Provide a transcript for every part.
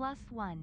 plus 1.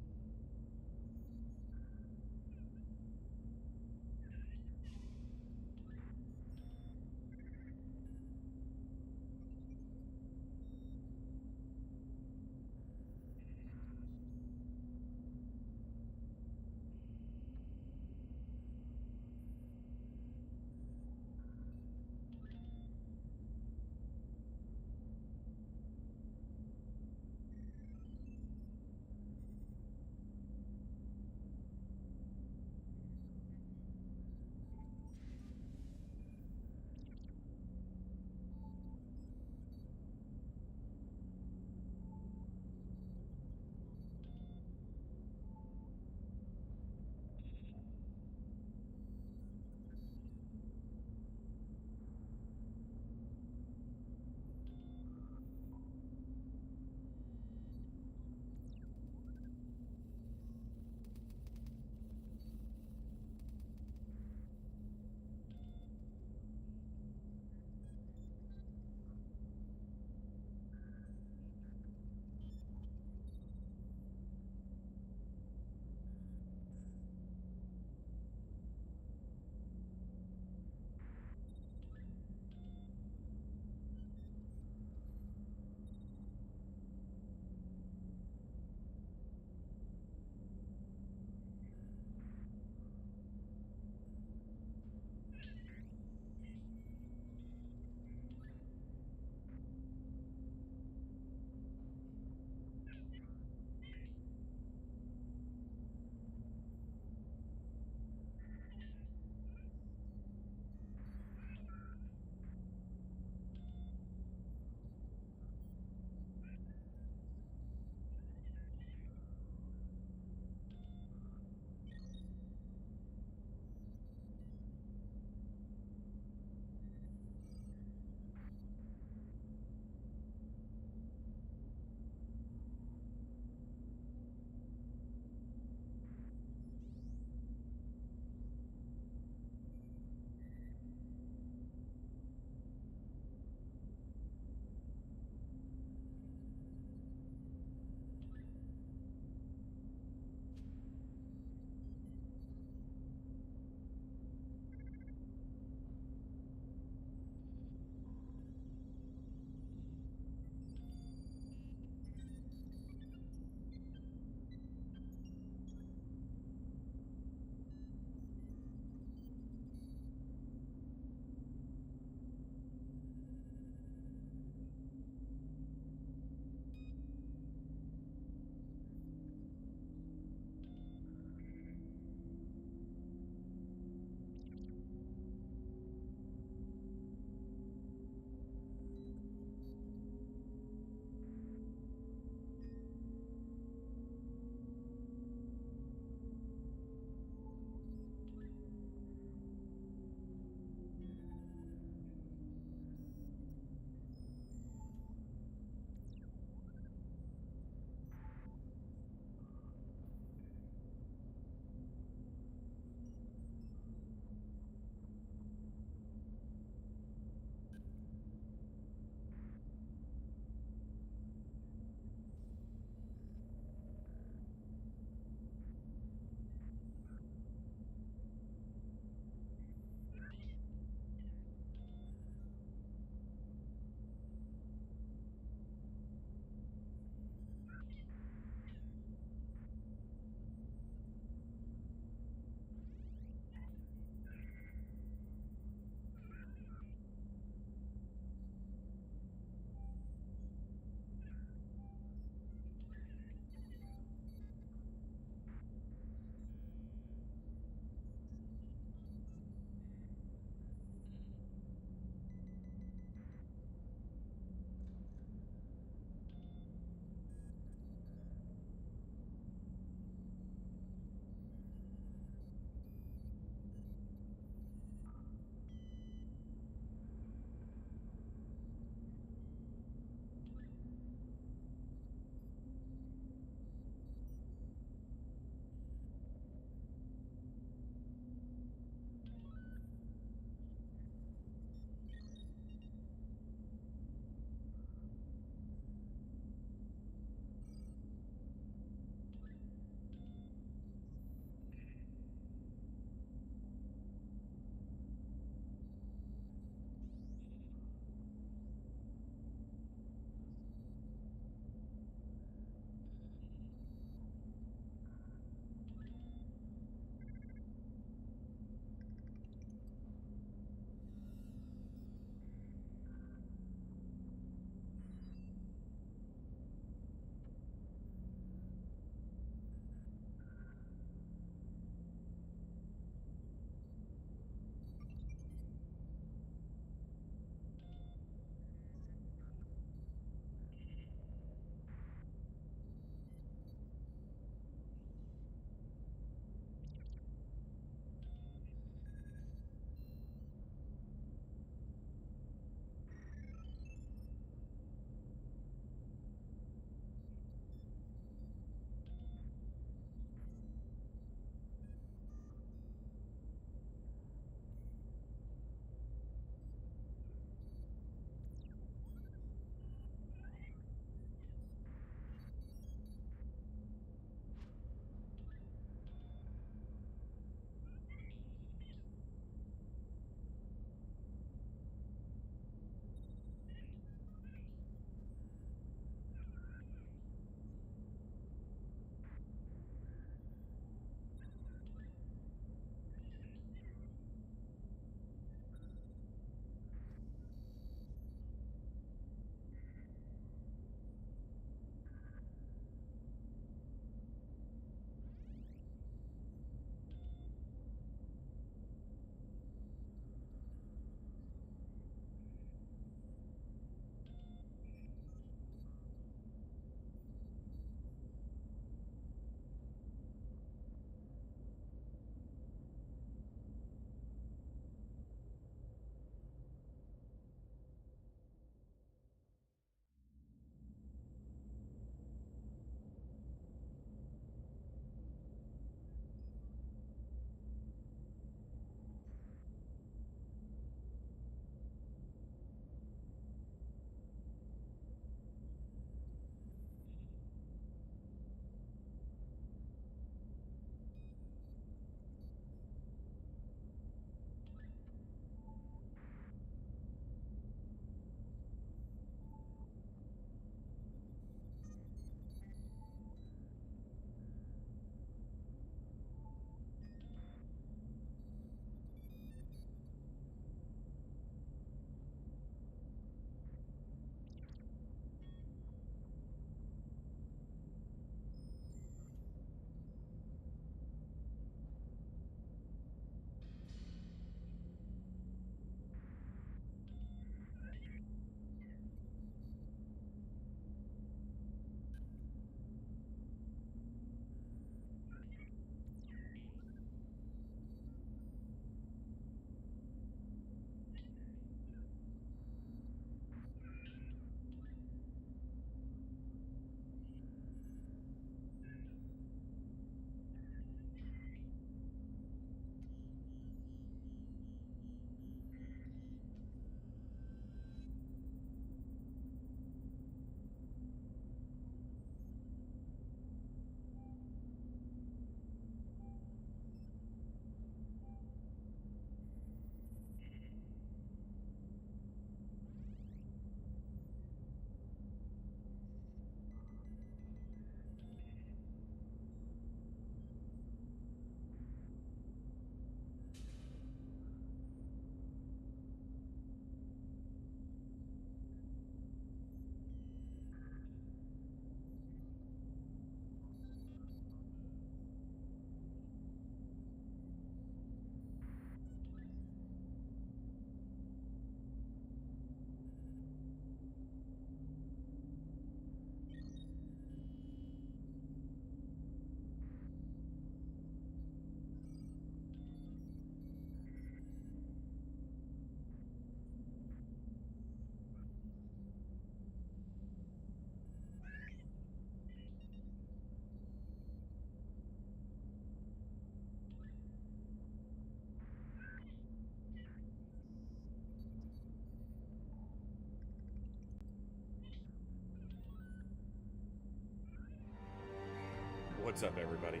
What's up, everybody?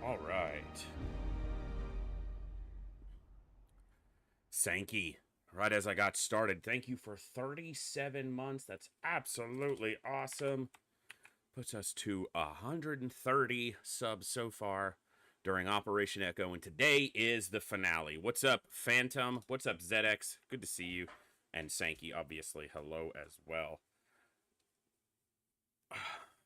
All right. Sankey, right as I got started, thank you for 37 months. That's absolutely awesome. Puts us to 130 subs so far during Operation Echo, and today is the finale. What's up, Phantom? What's up, ZX? Good to see you. And Sankey, obviously, hello as well.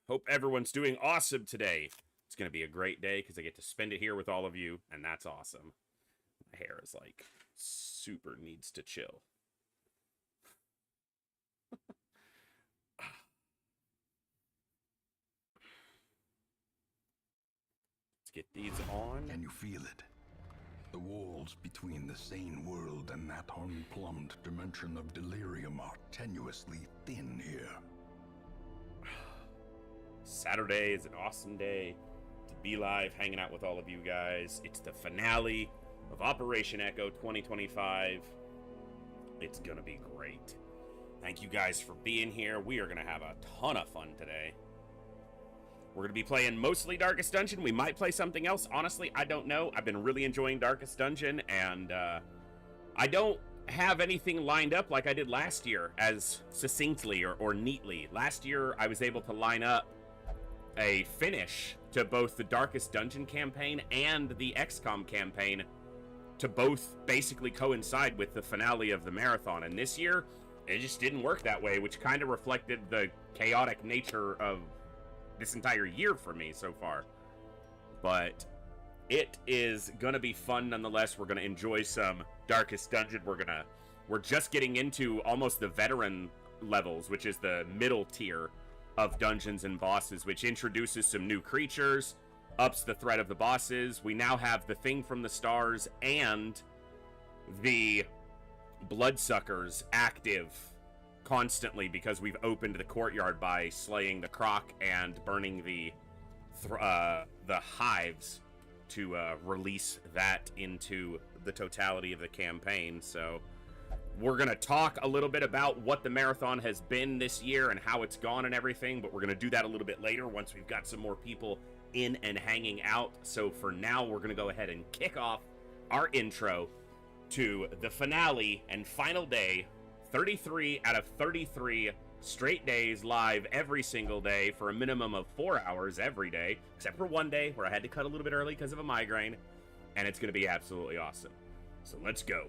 Hope everyone's doing awesome today. It's going to be a great day because I get to spend it here with all of you, and that's awesome. My hair is like super needs to chill. Let's get these on. Can you feel it? The walls between the sane world and that unplumbed dimension of delirium are tenuously thin here. Saturday is an awesome day to be live, hanging out with all of you guys. It's the finale of Operation Echo 2025. It's gonna be great. Thank you guys for being here. We are gonna have a ton of fun today. We're gonna be playing mostly Darkest Dungeon. We might play something else. Honestly, I don't know. I've been really enjoying Darkest Dungeon, and I don't have anything lined up like I did last year as succinctly or neatly. Last year, I was able to line up a finish to both the Darkest Dungeon campaign and the XCOM campaign to both basically coincide with the finale of the marathon. And this year, it just didn't work that way, which kind of reflected the chaotic nature of this entire year for me so far. But it is gonna be fun nonetheless. We're gonna enjoy some Darkest Dungeon. We're just getting into almost the veteran levels, which is the middle tier of dungeons and bosses, which introduces some new creatures, ups the threat of the bosses. We now have the Thing from the Stars and the Bloodsuckers active constantly because we've opened the courtyard by slaying the Croc and burning the hives to release that into the totality of the campaign. So we're going to talk a little bit about what the marathon has been this year and how it's gone and everything, but we're going to do that a little bit later once we've got some more people in and hanging out. So for now, we're going to go ahead and kick off our intro to the finale and final day, 33 out of 33 straight days live every single day for a minimum of 4 hours every day, except for one day where I had to cut a little bit early because of a migraine, and it's going to be absolutely awesome. So let's go.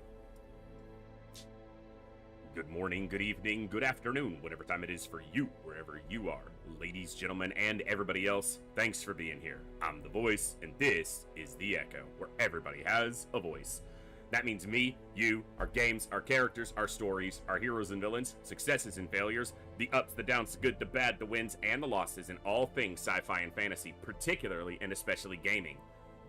Good morning, good evening, good afternoon, whatever time it is for you, wherever you are. Ladies, gentlemen, and everybody else, thanks for being here. I'm The Voice, and this is The Echo, where everybody has a voice. That means me, you, our games, our characters, our stories, our heroes and villains, successes and failures, the ups, the downs, the good, the bad, the wins, and the losses in all things sci-fi and fantasy, particularly and especially gaming.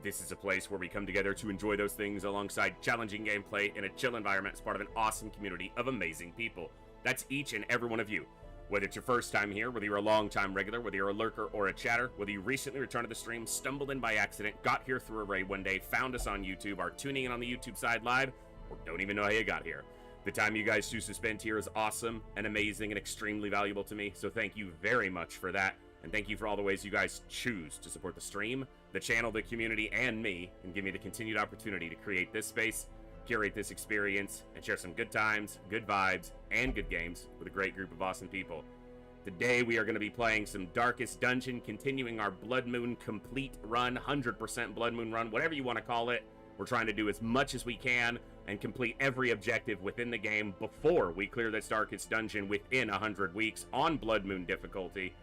This is a place where we come together to enjoy those things alongside challenging gameplay in a chill environment as part of an awesome community of amazing people. That's each and every one of you. Whether it's your first time here, whether you're a long-time regular, whether you're a lurker or a chatter, whether you recently returned to the stream, stumbled in by accident, got here through a raid one day, found us on YouTube, are tuning in on the YouTube side live, or don't even know how you got here. The time you guys choose to spend here is awesome and amazing and extremely valuable to me, so thank you very much for that. And thank you for all the ways you guys choose to support the stream, the channel, the community, and me, and give me the continued opportunity to create this space, curate this experience, and share some good times, good vibes, and good games with a great group of awesome people. Today we are going to be playing some Darkest Dungeon, continuing our Blood Moon complete run, 100% Blood Moon run, whatever you want to call it. We're trying to do as much as we can and complete every objective within the game before we clear this Darkest Dungeon within 100 weeks on Blood Moon difficulty.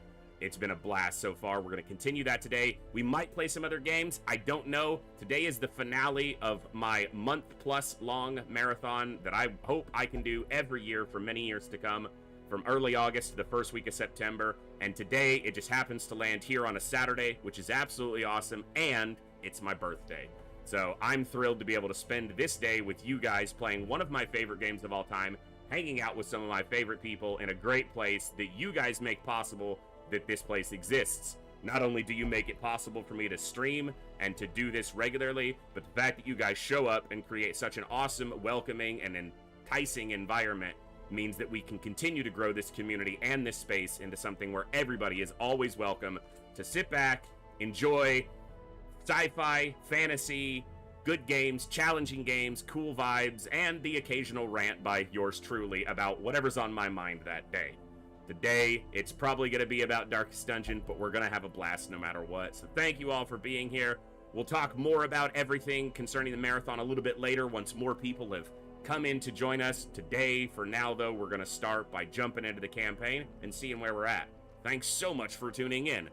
It's been a blast so far. We're going to continue that today. We might play some other games. I don't know. Today is the finale of my month-plus long marathon that I hope I can do every year for many years to come, from early August to the first week of September. And today, it just happens to land here on a Saturday, which is absolutely awesome, and it's my birthday. So I'm thrilled to be able to spend this day with you guys playing one of my favorite games of all time, hanging out with some of my favorite people in a great place that you guys make possible that this place exists. Not only do you make it possible for me to stream and to do this regularly, but the fact that you guys show up and create such an awesome, welcoming, and enticing environment means that we can continue to grow this community and this space into something where everybody is always welcome to sit back, enjoy sci-fi, fantasy, good games, challenging games, cool vibes, and the occasional rant by yours truly about whatever's on my mind that day. Today, it's probably going to be about Darkest Dungeon, but we're going to have a blast no matter what. So thank you all for being here. We'll talk more about everything concerning the marathon a little bit later once more people have come in to join us. Today, for now, though, we're going to start by jumping into the campaign and seeing where we're at. Thanks so much for tuning in.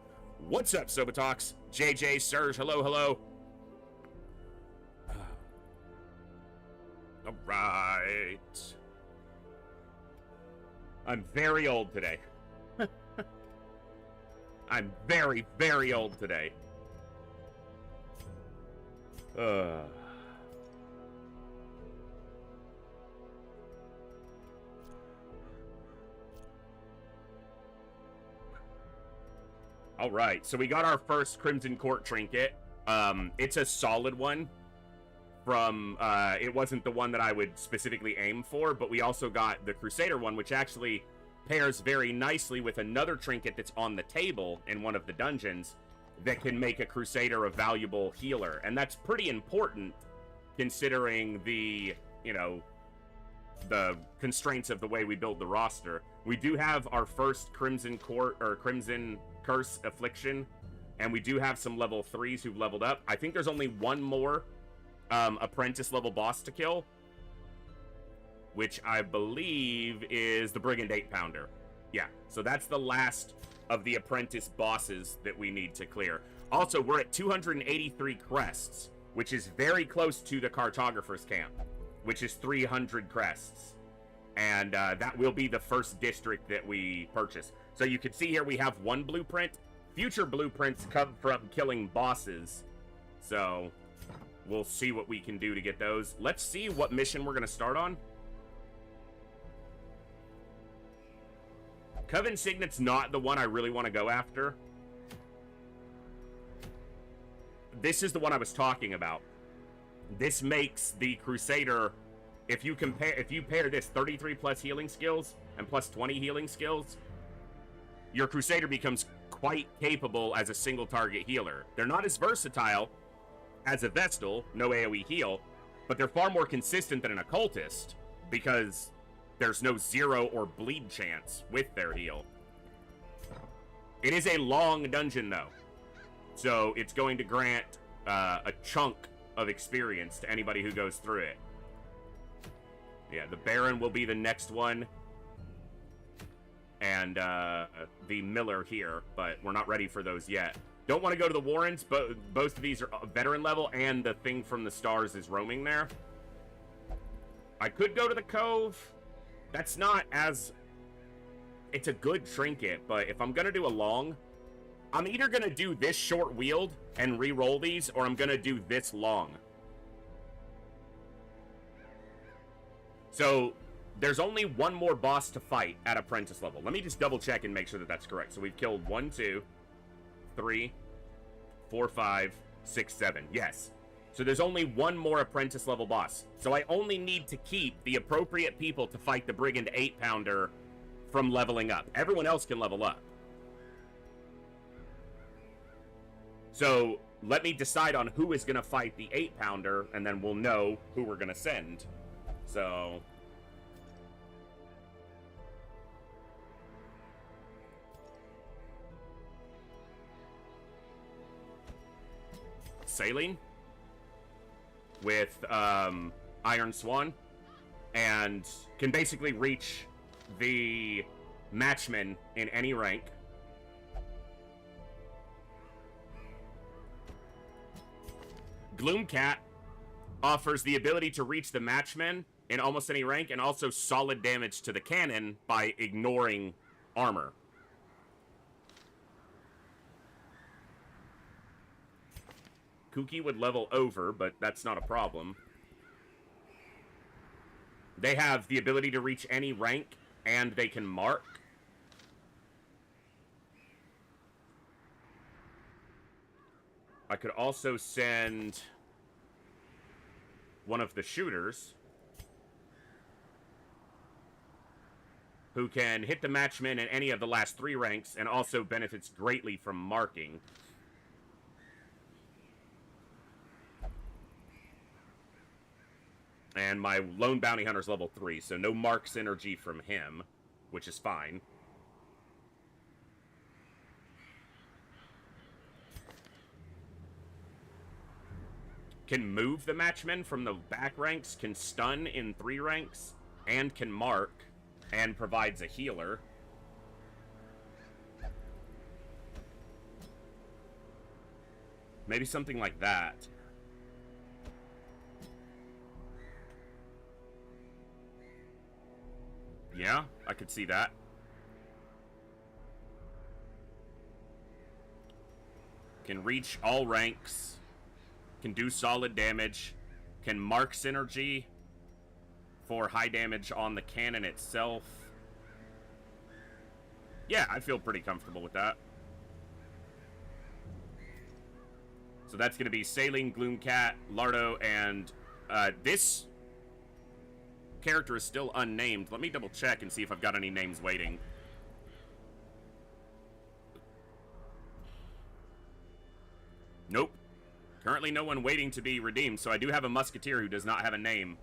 What's up, Soba Talks? JJ, Serge, hello, hello. All right. I'm very old today. I'm very, very old today. All right, so we got our first Crimson Court trinket. It's a solid one. From, it wasn't the one that I would specifically aim for, but we also got the Crusader one, which actually pairs very nicely with another trinket that's on the table in one of the dungeons that can make a Crusader a valuable healer. And that's pretty important considering the, you know, the constraints of the way we build the roster. We do have our first Crimson Court, or Crimson Curse Affliction, and we do have some level 3s who've leveled up. I think there's only one more apprentice level boss to kill, which I believe is the Brigand 8-pounder. Yeah, so that's the last of the apprentice bosses that we need to clear. Also, we're at 283 crests, which is very close to the Cartographer's Camp, which is 300 crests. And that will be the first district that we purchase. So you can see here we have one blueprint. Future blueprints come from killing bosses. So we'll see what we can do to get those. Let's see what mission we're going to start on. Coven Signet's not the one I really want to go after. This is the one I was talking about. This makes the Crusader, if you pair this 33 plus healing skills and plus 20 healing skills, your Crusader becomes quite capable as a single target healer. They're not as versatile as a Vestal, no AoE heal, but they're far more consistent than an Occultist because there's no zero or bleed chance with their heal. It is a long dungeon though, so it's going to grant a chunk of experience to anybody who goes through it. Yeah, the Baron will be the next one, and the Miller here, but we're not ready for those yet. Don't want to go to the Warrens, but both of these are veteran level, and the thing from the stars is roaming there. I could go to the Cove. That's not as... It's a good trinket, but if I'm going to do a long, I'm either going to do this short wield and re-roll these, or I'm going to do this long. So there's only one more boss to fight at apprentice level. Let me just double check and make sure that that's correct. So we've killed 1, 2, 3, 4, 5, 6, 7. Yes. So there's only one more apprentice level boss. So I only need to keep the appropriate people to fight the Brigand 8-pounder from leveling up. Everyone else can level up. So let me decide on who is going to fight the 8-pounder, and then we'll know who we're going to send. So... Saline with Iron Swan, and can basically reach the matchman in any rank. Gloomcat offers the ability to reach the matchman in almost any rank, and also solid damage to the cannon by ignoring armor. Kuki would level over, but that's not a problem. They have the ability to reach any rank, and they can mark. I could also send one of the shooters. who can hit the matchman in any of the last 3 ranks and also benefits greatly from marking. And my lone bounty hunter's level 3, so no mark synergy from him, which is fine. Can move the matchmen from the back ranks, can stun in 3 ranks, and can mark, and provides a healer. Maybe something like that. Yeah, I could see that. Can reach all ranks. Can do solid damage. Can mark synergy for high damage on the cannon itself. Yeah, I feel pretty comfortable with that. So that's going to be Saline, Gloomcat, Lardo, and this character is still unnamed. Let me double check and see if I've got any names waiting. Nope. Currently no one waiting to be redeemed, so I do have a Musketeer who does not have a name.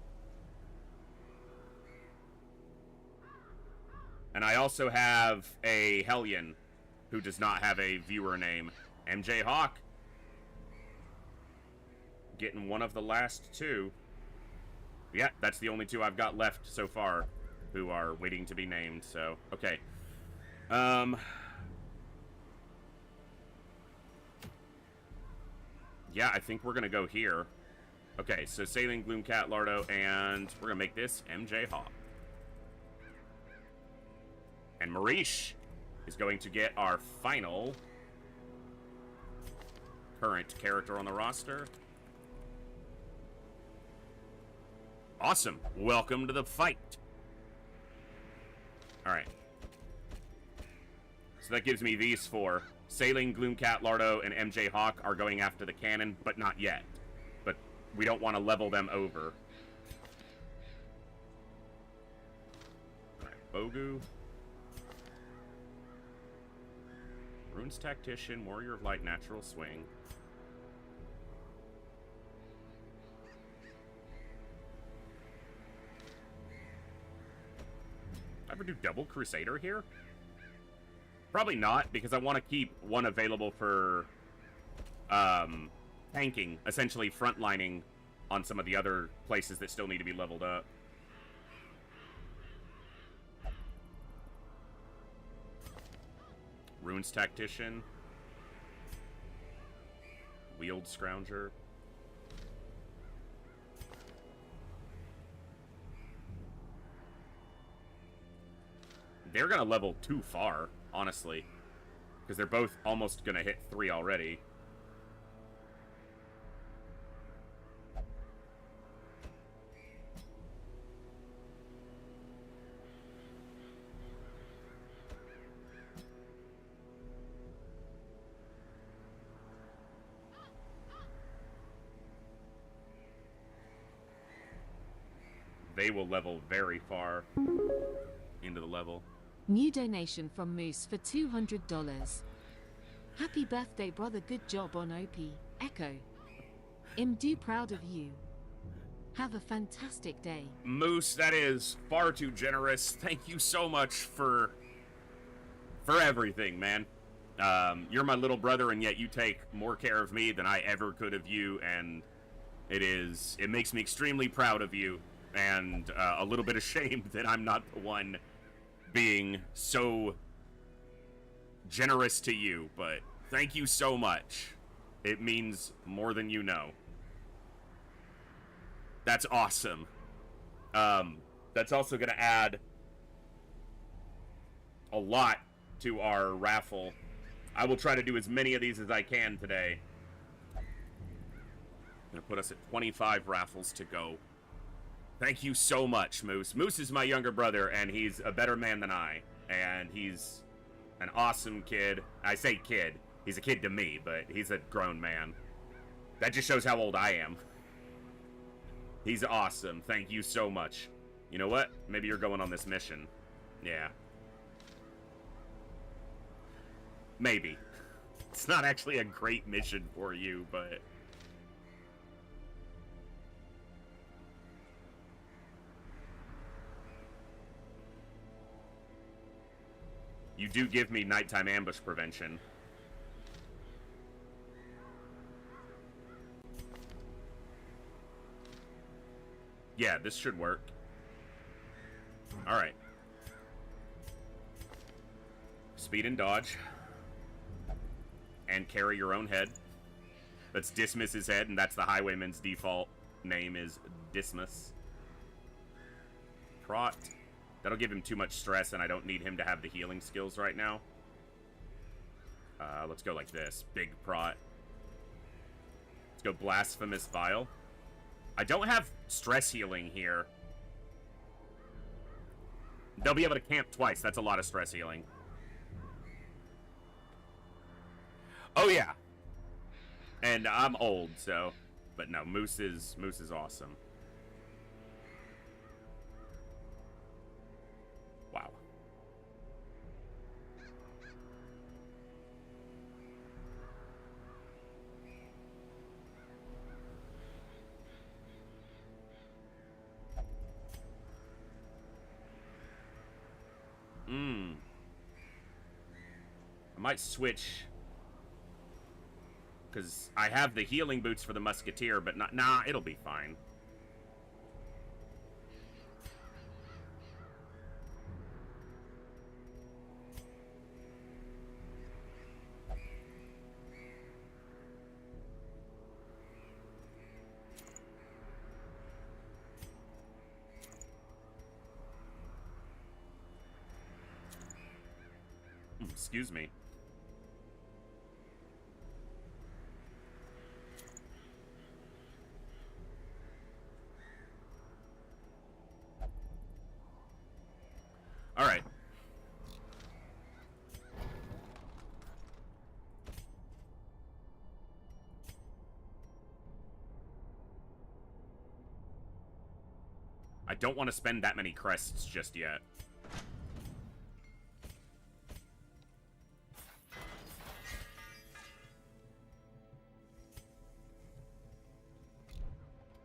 And I also have a Hellion who does not have a viewer name. MJ Hawk. Getting one of the last 2. Yeah, that's the only 2 I've got left so far who are waiting to be named, so, okay. Yeah, I think we're gonna go here. Okay, so Saline, Gloomcat, Lardo, and we're gonna make this MJ Hawk. And Marish is going to get our final current character on the roster. Awesome. Welcome to the fight. Alright. So that gives me these 4. Saline, Gloomcat, Lardo, and MJ Hawk are going after the cannon, but not yet. But we don't want to level them over. Alright, Bogu. Runes Tactician, Warrior of Light, Natural Swing. Ever do double Crusader here? Probably not, because I want to keep one available for tanking, essentially frontlining on some of the other places that still need to be leveled up. Runes Tactician. Wield Scrounger. They're gonna level too far, honestly. Because they're both almost gonna hit 3 already. They will level very far into the level. New donation from Moose for $200. Happy birthday, brother. Good job on OP. Echo. I'm do proud of you. Have a fantastic day. Moose, that is far too generous. Thank you so much for everything, man. You're my little brother, and yet you take more care of me than I ever could of you, and it makes me extremely proud of you, and a little bit ashamed that I'm not the one being so generous to you, but thank you so much. It means more than you know. That's awesome. That's also going to add a lot to our raffle. I will try to do as many of these as I can today. I'm going to put us at 25 raffles to go. Thank you so much, Moose. Moose is my younger brother, and he's a better man than I. And he's an awesome kid. I say kid. He's a kid to me, but he's a grown man. That just shows how old I am. He's awesome. Thank you so much. You know what? Maybe you're going on this mission. Yeah. Maybe. It's not actually a great mission for you, but... You do give me nighttime ambush prevention. Yeah, this should work. Alright. Speed and dodge. And carry your own head. That's Dismas's head, and that's the Highwayman's default name is Dismas. Prot. That'll give him too much stress, and I don't need him to have the healing skills right now. Let's go like this. Big Prot. Let's go Blasphemous Vial. I don't have stress healing here. They'll be able to camp twice. That's a lot of stress healing. Oh, yeah. And I'm old, so... But no, Moose is awesome. Wow. I might switch... Because I have the healing boots for the Musketeer, but not... Nah, it'll be fine. Excuse me. All right. I don't want to spend that many crests just yet.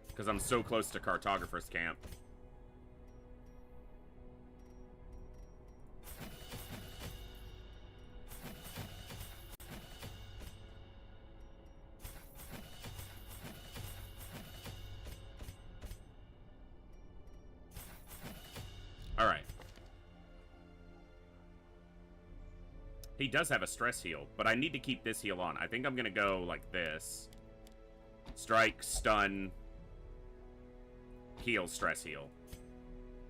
Because I'm so close to Cartographer's Camp. Alright. He does have a stress heal, but I need to keep this heal on. I think I'm going to go like this. Strike, stun, heal, stress heal.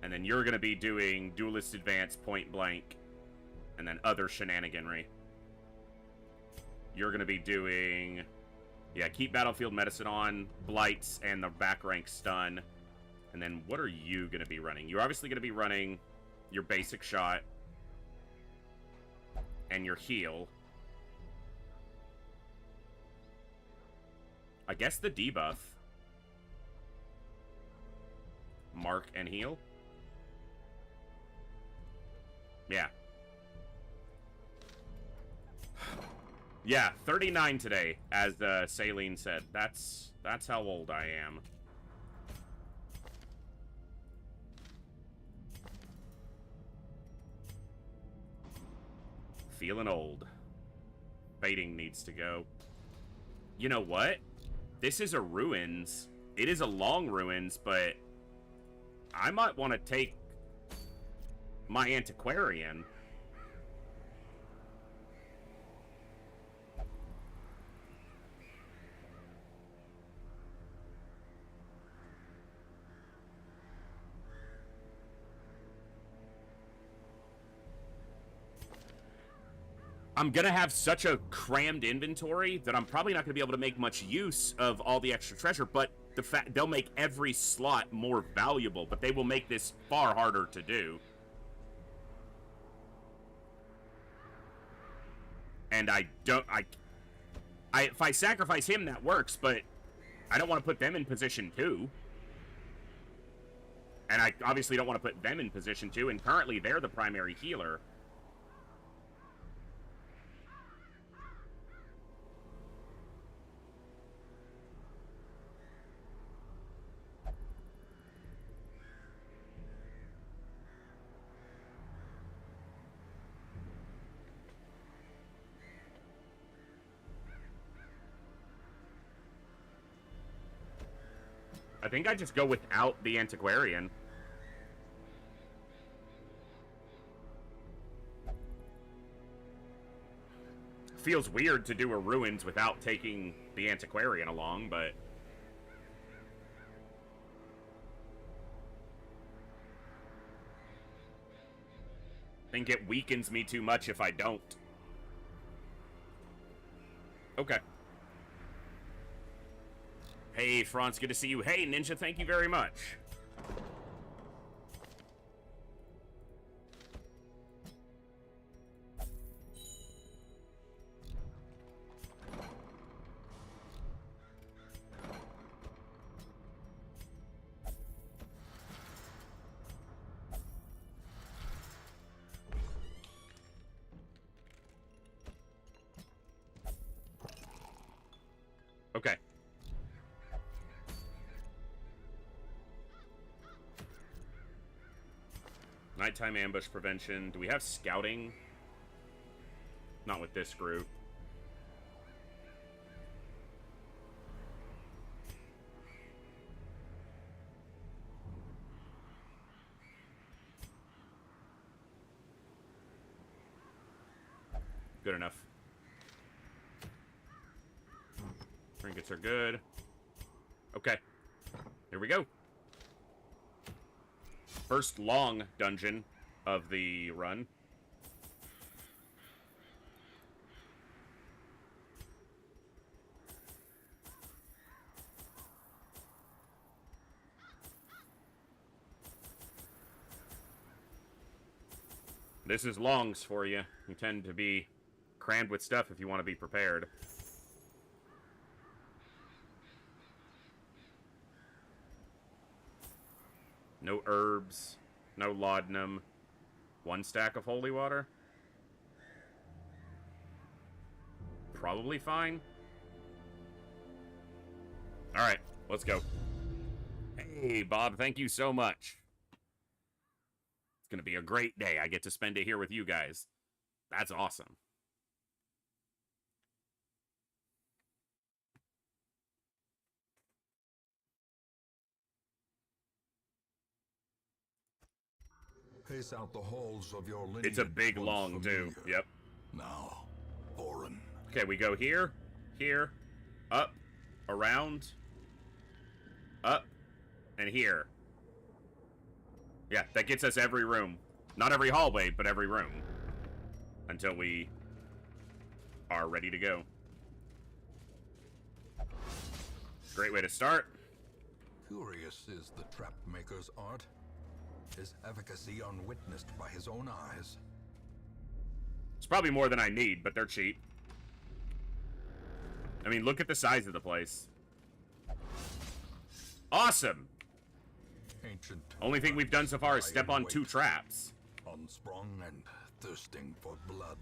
And then you're going to be doing Duelist Advance, Point Blank, and then other shenaniganry. You're going to be doing... Yeah, keep Battlefield Medicine on, Blights, and the back rank stun. And then what are you going to be running? You're obviously going to be running your basic shot and your heal. I guess the debuff. Mark and heal. Yeah. Yeah, 39 today, as Saline said. That's how old I am. Feeling old. Baiting needs to go. You know what? This is a ruins. It is a long ruins, but I might want to take my antiquarian. I'm gonna have such a crammed inventory that I'm probably not gonna be able to make much use of all the extra treasure, but the fact they'll make every slot more valuable, but they will make this far harder to do. And if I sacrifice him, that works, but I don't want to put them in position too. And I obviously don't want to put them in position to, and currently they're the primary healer. I think I just go without the Antiquarian. Feels weird to do a Ruins without taking the Antiquarian along, but... I think it weakens me too much if I don't. Okay. Hey, Franz, good to see you. Hey, Ninja, thank you very much. Okay. Nighttime ambush prevention. Do we have scouting? Not with this group. Good enough. Trinkets are good. Okay. Here we go. First long dungeon of the run. This is longs for you. You tend to be crammed with stuff if you want to be prepared. No herbs, no laudanum, 1 stack of holy water. Probably fine. Alright, let's go. Hey, Bob, thank you so much. It's gonna be a great day. I get to spend it here with you guys. That's awesome. Pace out the halls of your lineage. It's a big long too. Yep. Now, Orin. Okay, we go here, here, up, around, up, and here. Yeah, that gets us every room. Not every hallway, but every room. Until we are ready to go. Great way to start. Curious is the trap maker's art. His efficacy unwitnessed by his own eyes. It's probably more than I need, but they're cheap. I mean, look at the size of the place. Awesome! Ancient. Only thing we've done so far is step on 2 traps. Unsprung and thirsting for blood.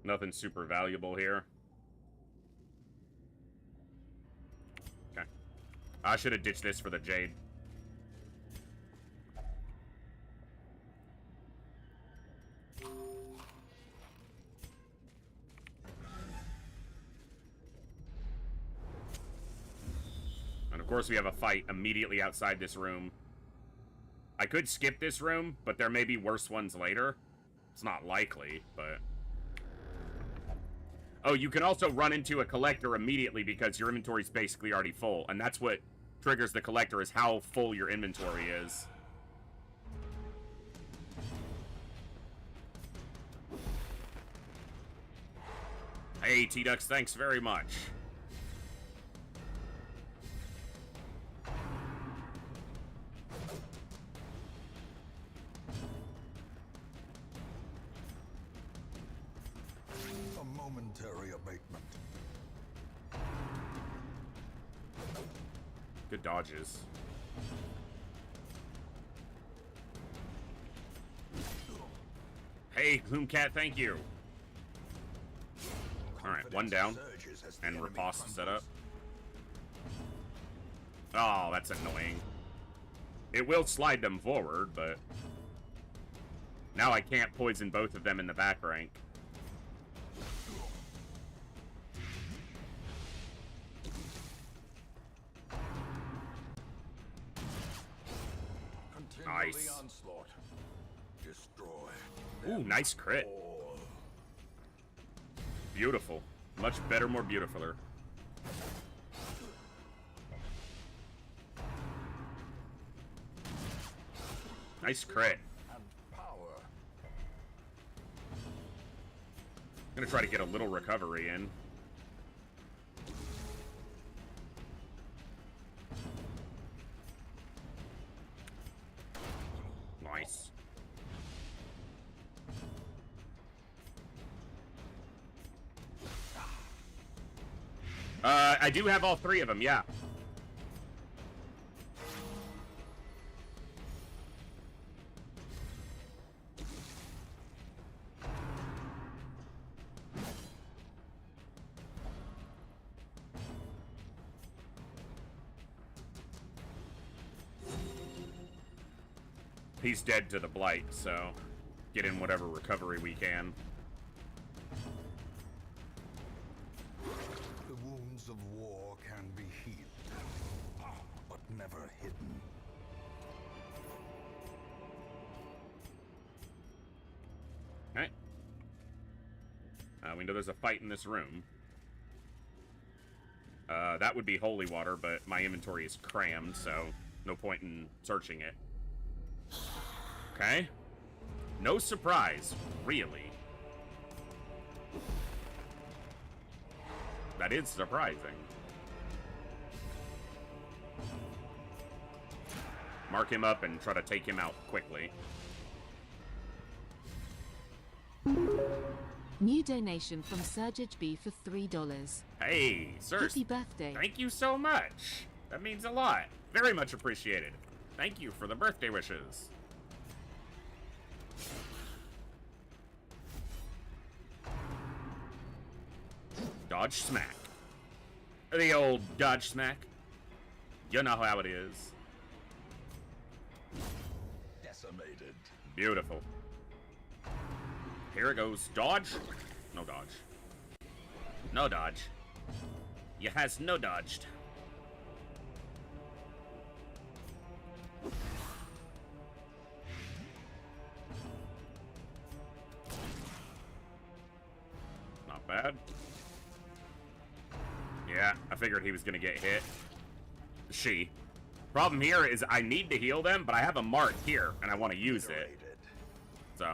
Nothing super valuable here. Okay. I should have ditched this for the Jade. And of course we have a fight immediately outside this room. I could skip this room, but there may be worse ones later. It's not likely, but... Oh, you can also run into a collector immediately because your inventory's basically already full. And that's what triggers the collector, is how full your inventory is. Hey, T-Dux, thanks very much. momentary abatement. Good dodges. Hey, Gloomcat, thank you. Alright, one down. And riposte set up. Oh, that's annoying. It will slide them forward, but... now I can't poison both of them in the back rank. Nice. Ooh, nice crit. Beautiful. Much better, more beautifuler. Nice crit. I'm gonna try to get a little recovery in. Nice. I do have all three of them, yeah. He's dead to the blight, so get in whatever recovery we can. The wounds of war can be healed, but never hidden. Okay. We know there's a fight in this room. That would be holy water, but my inventory is crammed, so no point in searching it. Okay. No surprise, really. That is surprising. Mark him up and try to take him out quickly. New donation from Sergej B for $3. Hey, sir. Happy birthday. Thank you so much. That means a lot. Very much appreciated. Thank you for the birthday wishes. Dodge smack. The old dodge smack. You know how it is. Decimated. Beautiful. Here it goes. Dodge. No dodge. No dodge. You has no dodged. Not bad. Yeah, I figured he was gonna get hit. She. Problem here is I need to heal them, but I have a mark here, and I want to use it. So.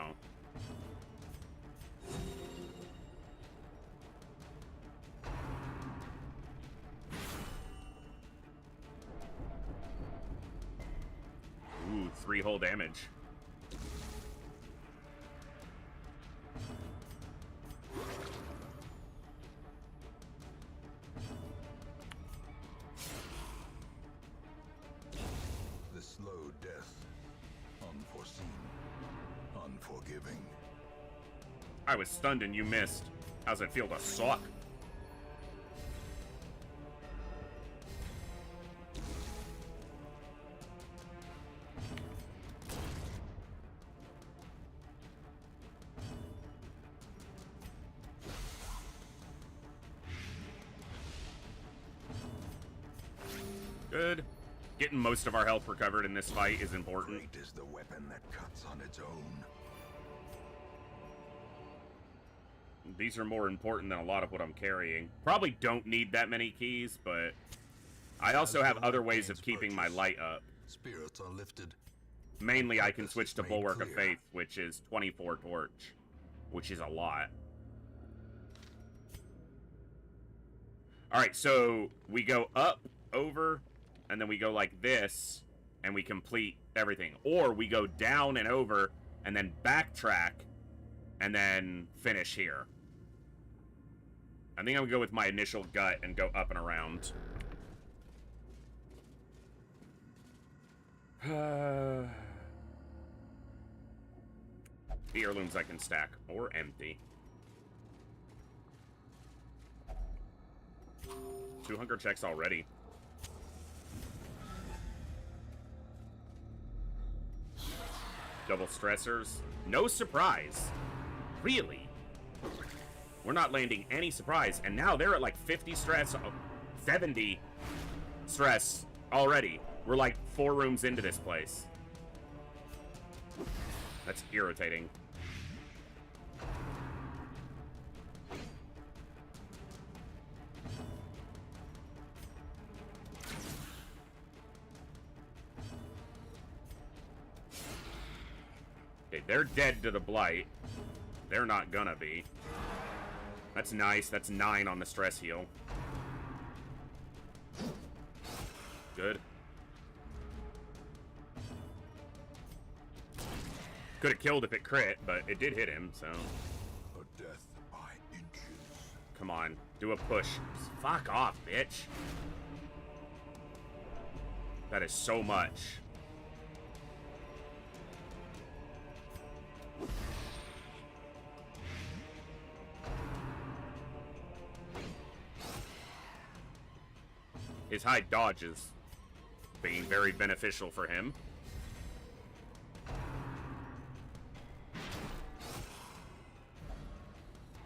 Ooh, 3 whole damage. The slow death. Unforeseen. Unforgiving. I was stunned and you missed. How's it feel to suck? Good. Getting most of our health recovered in this fight is important. Great is the weapon that cuts on its own. These are more important than a lot of what I'm carrying. Probably don't need that many keys, but I also have other ways of keeping my light up. Spirits are lifted. Mainly, I can switch to Bulwark of Faith, which is 24 torch, which is a lot. Alright, so we go up, over, and then we go like this, and we complete everything. Or we go down and over, and then backtrack, and then finish here. I think I'm gonna go with my initial gut and go up and around. The heirlooms I can stack, or empty. 2 hunger checks already. Double stressors. No surprise. Really? We're not landing any surprise. And now they're at like 50 stress, 70 stress already. We're like 4 rooms into this place. That's irritating. Okay, they're dead to the blight. They're not gonna be. That's nice. That's 9 on the stress heal. Good. Could have killed if it crit, but it did hit him, so. A death by inches. Come on, do a push. Fuck off, bitch. That is so much. His high dodge is being very beneficial for him.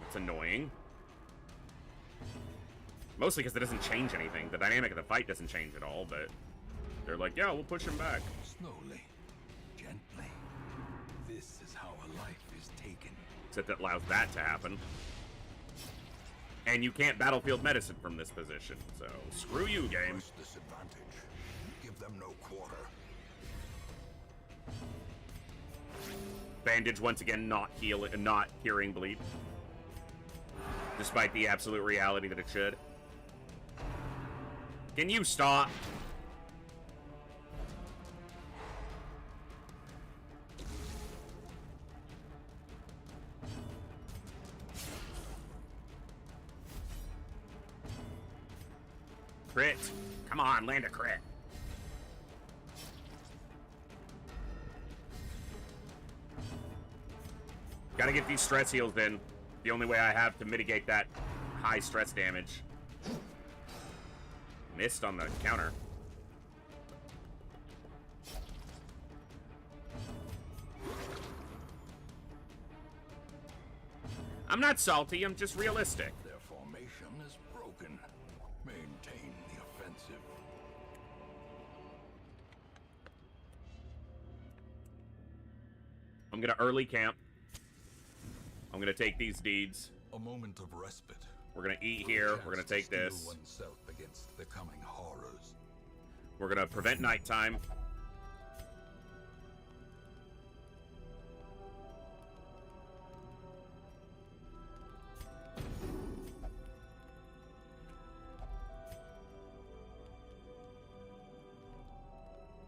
It's annoying. Mostly because it doesn't change anything. The dynamic of the fight doesn't change at all, but they're like, yeah, we'll push him back. Slowly, gently. This is how a life is taken. Except that allows that to happen. And you can't battlefield medicine from this position, so screw you, game. Press this advantage. Give them no quarter. Bandage once again not curing bleed. Despite the absolute reality that it should. Can you stop? Crit. Come on, land a crit. Gotta get these stress heals in. The only way I have to mitigate that high stress damage. Missed on the counter. I'm not salty, I'm just realistic. Their formation is broken. Maintain the offensive. I'm gonna early camp. I'm gonna take these deeds. A moment of respite. We're gonna eat here. We're gonna take Steel this. oneself against the coming horrors. We're gonna prevent nighttime.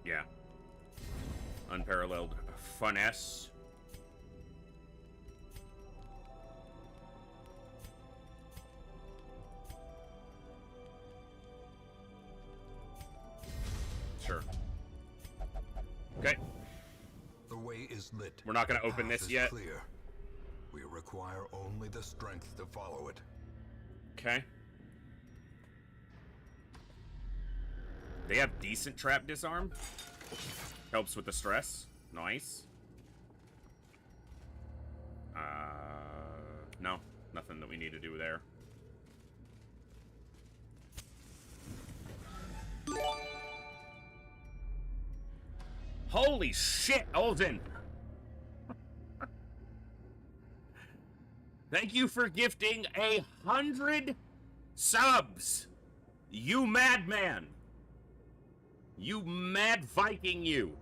Yeah. Unparalleled finesse. Sure. Okay. The way is lit. We're not gonna The open path this is yet. Clear. We require only the strength to follow it. Okay. They have decent trap disarm. Helps with the stress. Nice. No. Nothing that we need to do there. Holy shit, Olden! Thank you for gifting 100 subs! You madman! You mad Viking, you!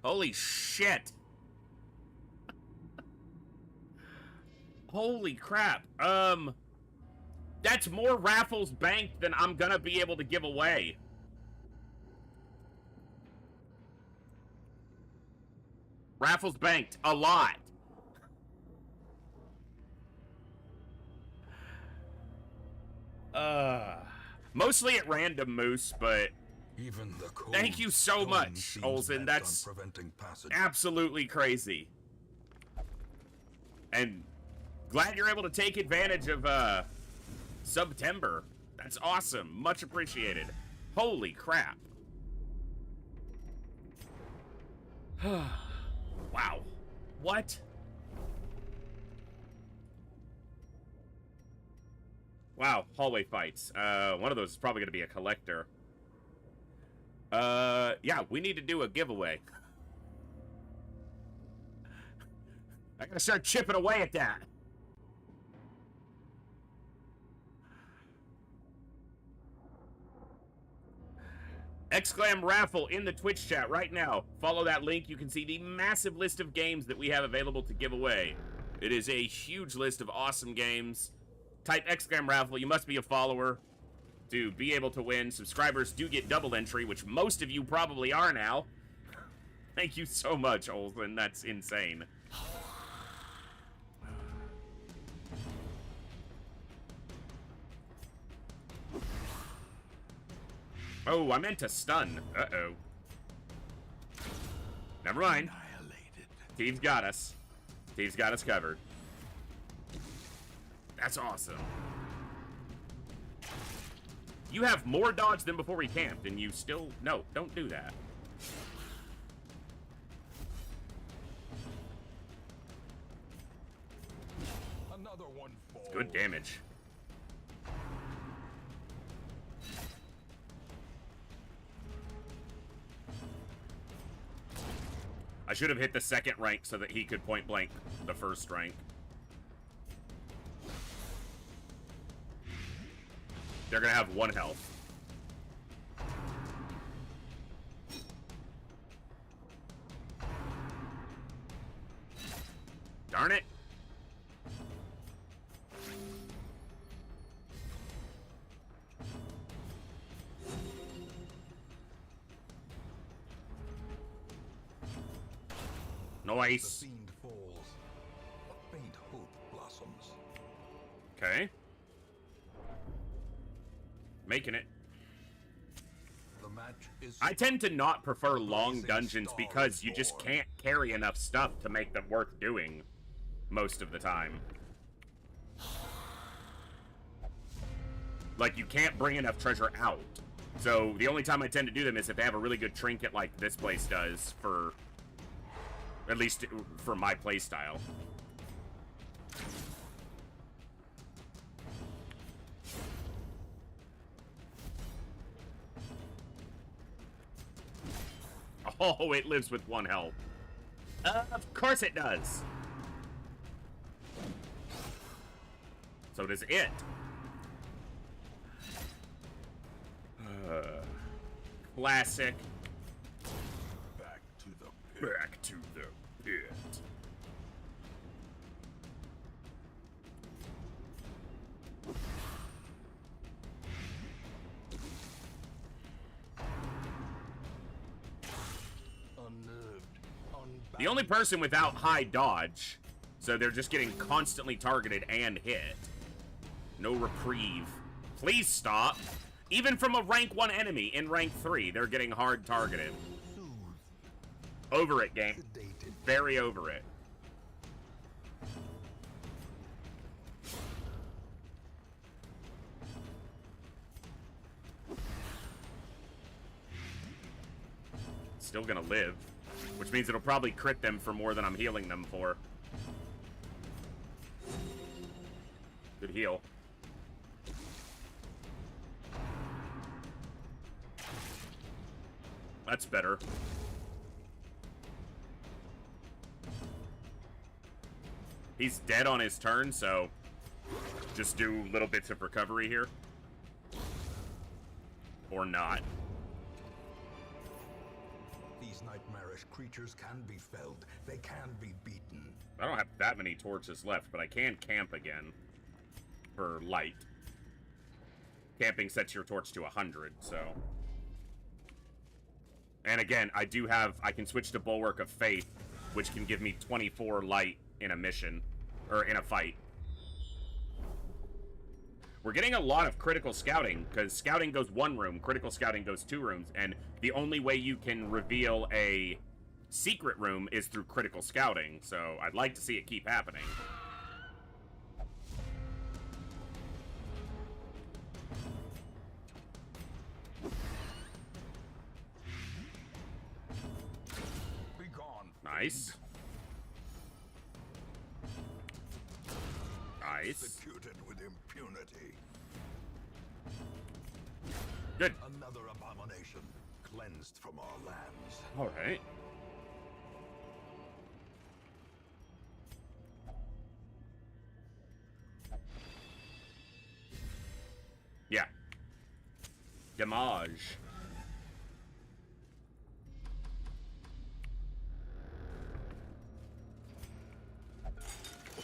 Holy shit! Holy crap. That's more raffles banked than I'm gonna be able to give away. Raffles banked a lot. Mostly at random, Moose, but Even the cold thank you so stone much, seems Olsen. bent That's on preventing passage. absolutely crazy. And glad you're able to take advantage of September. That's awesome. Much appreciated. Holy crap. Wow. What? Wow, hallway fights. One of those is probably going to be a collector. Yeah, we need to do a giveaway. I gotta start chipping away at that. Exclam raffle in the Twitch chat right now. Follow that link. You can see the massive list of games that we have available to give away. It is a huge list of awesome games. Type exclam raffle. You must be a follower to be able to win. Subscribers do get double entry, which most of you probably are now. Thank you so much, Olsen. That's insane. Oh, I meant to stun. Uh-oh. Never mind. Annihilated. Steve's got us. Steve's got us covered. That's awesome. You have more dodge than before we camped, and you still... No, don't do that. Another one falls. Good damage. I should have hit the second rank so that he could point blank the first rank. They're gonna have 1 health. Darn it. The Nice. fiend falls. A faint hope blossoms. Okay. Making it. The match is I tend to not prefer long Blazing dungeons star because is you just born. can't carry enough stuff to make them worth doing most of the time. Like, you can't bring enough treasure out. So, the only time I tend to do them is if they have a really good trinket like this place does for... At least for my playstyle. Oh, it lives with 1 health. Of course it does. So does it. Classic. back to the pit. Back to the pit. Unnerved, unbound. The only person without high dodge, so they're just getting constantly targeted and hit. No reprieve. Please stop. Even from a rank 1 enemy in rank 3, they're getting hard targeted. Soothed, Over it, game. sedated. Very over it. Still gonna live, which means it'll probably crit them for more than I'm healing them for. Good heal. That's better. He's dead on his turn, so just do little bits of recovery here. Or not. These nightmarish creatures can be felled. They can be beaten. I don't have that many torches left, but I can camp again for light. Camping sets your torch to 100, so... And again, I can switch to Bulwark of Faith, which can give me 24 light in a mission, or in a fight. We're getting a lot of critical scouting, because scouting goes 1 room, critical scouting goes 2 rooms, and the only way you can reveal a secret room is through critical scouting, so I'd like to see it keep happening. Be gone. Nice. Nice. Executed with impunity. Good. Another abomination cleansed from our lands. All right. Yeah. Damage.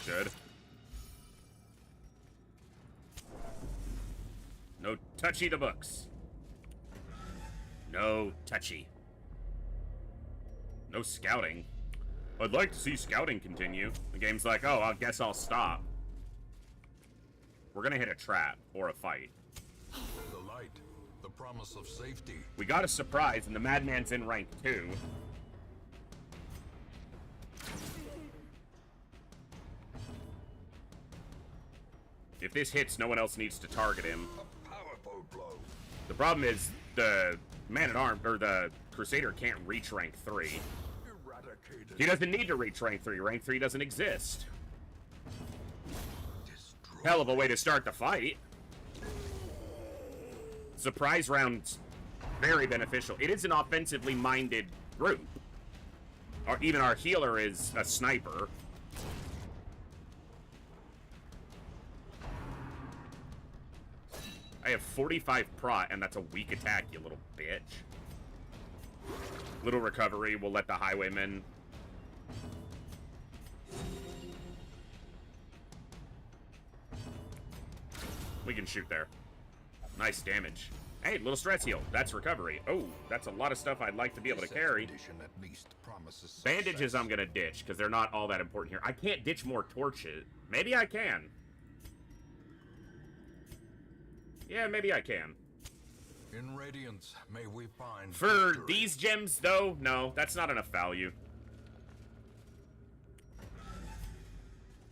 Good. No touchy the books. No touchy. No scouting. I'd like to see scouting continue. The game's like, oh, I guess I'll stop. We're gonna hit a trap or a fight. The light, the promise of safety. We got a surprise, and the Madman's in rank 2. If this hits, no one else needs to target him. A powerful blow. The problem is the Man-at-Arms, or the Crusader, can't reach rank 3. Eradicated. He doesn't need to reach rank 3. Rank 3 doesn't exist. Destroyed. Hell of a way to start the fight. Surprise round's very beneficial. It is an offensively minded group. Or even our healer is a sniper. I have 45 prot, and that's a weak attack, you little bitch. Little recovery, we'll let the highwaymen. We can shoot there. Nice damage. Hey, little stress heal. That's recovery. Oh, that's a lot of stuff I'd like to be able to This carry. expedition at least promises success. Bandages I'm gonna ditch, because they're not all that important here. I can't ditch more torches. Maybe I can. Yeah, maybe I can. In Radiance, may we find For victory. these gems, though, no, that's not enough value.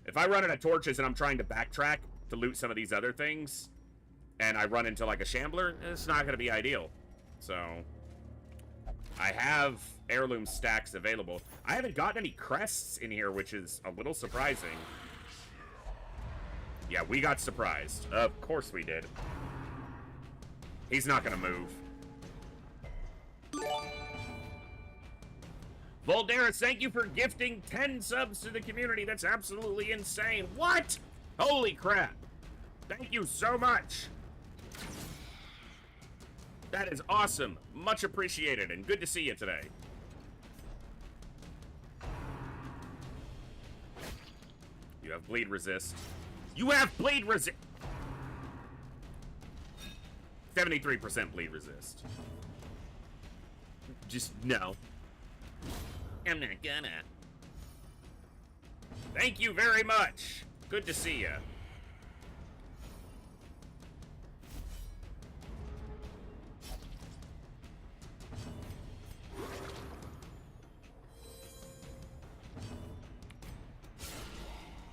If I run out of torches and I'm trying to backtrack to loot some of these other things, and I run into, like, a shambler, it's not going to be ideal. So, I have heirloom stacks available. I haven't gotten any crests in here, which is a little surprising. Yeah, we got surprised. Of course we did. He's not going to move. Voldaris, thank you for gifting 10 subs to the community. That's absolutely insane. What? Holy crap. Thank you so much. That is awesome. Much appreciated, and good to see you today. You have bleed resist. You have bleed resist. 73% bleed resist. Just no. I'm not gonna. Thank you very much. Good to see you.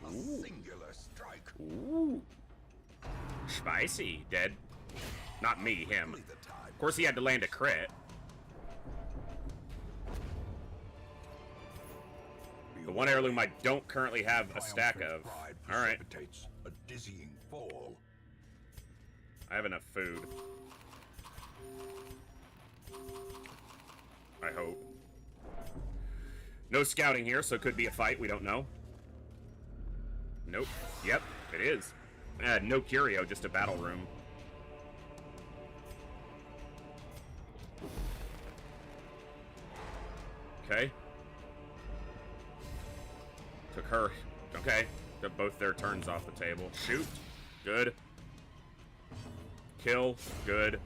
A singular strike. Ooh. Spicy. Dead. Not me, him. Only the time. Of course, he had to land a crit. The one heirloom I don't currently have a stack of. Pride Alright. precipitates a dizzying fall. I have enough food. I hope. No scouting here, so it could be a fight. We don't know. Nope. Yep, it is. No curio, just a battle room. Okay. Took her. Okay. Took both their turns off the table. Shoot. Good. Kill. Good.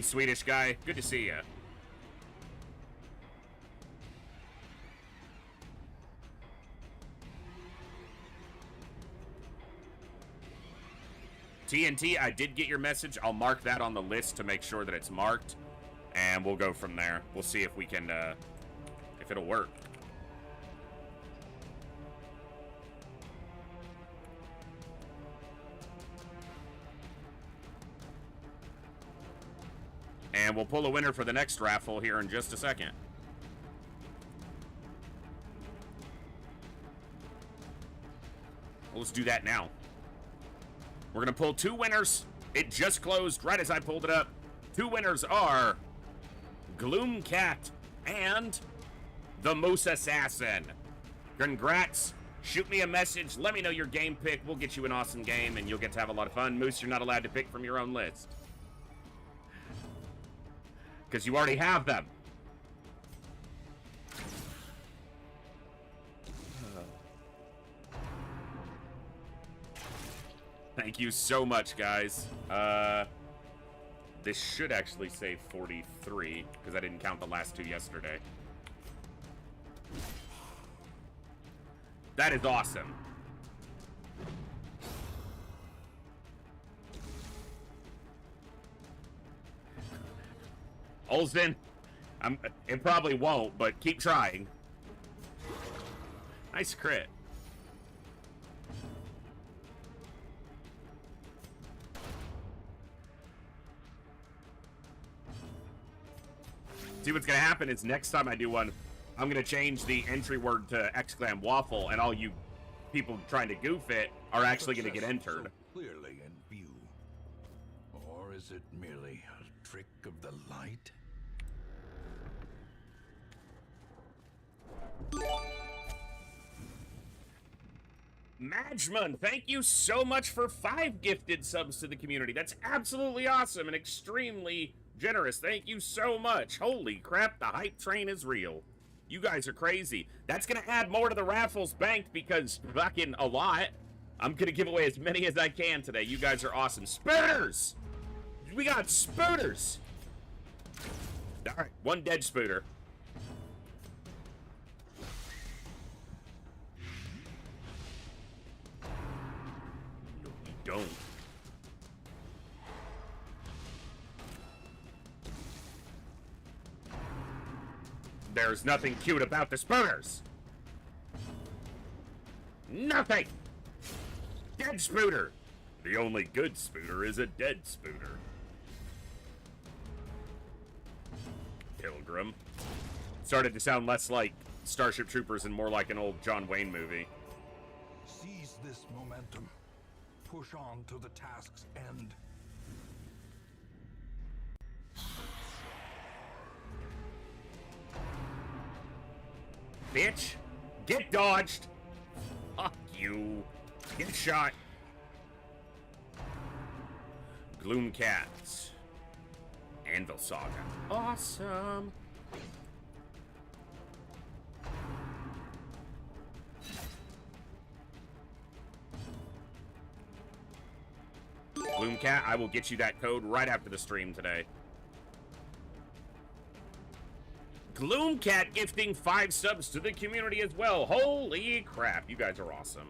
you, Swedish guy. Good to see you. TNT, I did get your message. I'll mark that on the list to make sure that it's marked, and we'll go from there. We'll see if we can, if it'll work. And we'll pull a winner for the next raffle here in just a second. Well, let's do that now. We're going to pull 2 winners. It just closed right as I pulled it up. 2 winners are Gloomcat and the Moose Assassin. Congrats. Shoot me a message. Let me know your game pick. We'll get you an awesome game, and you'll get to have a lot of fun. Moose, you're not allowed to pick from your own list, because you already have them. Thank you so much, guys. This should actually say 43, because I didn't count the last 2 yesterday. That is awesome. Olsen, it probably won't, but keep trying. Nice crit. See, what's gonna happen is next time I do one, I'm gonna change the entry word to exclam waffle, and all you people trying to goof it are actually gonna get entered. So clearly in view. Or is it merely a trick of the light? Madgeman, thank you so much for 5 gifted subs to the community. That's absolutely awesome and extremely generous. Thank you so much. Holy crap, the hype train is real. You guys are crazy. That's gonna add more to the raffles banked, because fucking a lot. I'm gonna give away as many as I can today. You guys are awesome. Spooters! We got spooters! Alright, 1 dead spooter. No, you don't. There's nothing cute about the spooters. Nothing. Dead spooter. The only good spooter is a dead spooter. Pilgrim. Started to sound less like Starship Troopers and more like an old John Wayne movie. Seize this momentum. Push on to the task's end. Bitch, get dodged. Fuck you. Get shot. Gloomcat. Anvil Saga. Awesome. Gloomcat, I will get you that code right after the stream today. Gloomcat gifting 5 subs to the community as well. Holy crap, you guys are awesome.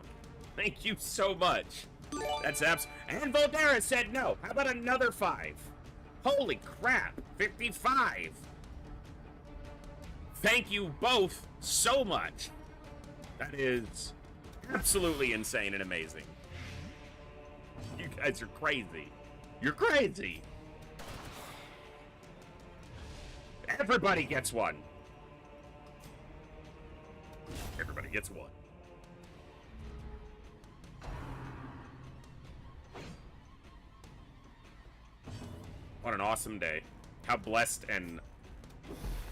Thank you so much. That's abs. And Voldera said no. How about another 5? Holy crap, 55. Thank you both so much. That is absolutely insane and amazing. You guys are crazy. You're crazy. Everybody gets one. Everybody gets one. What an awesome day. How blessed and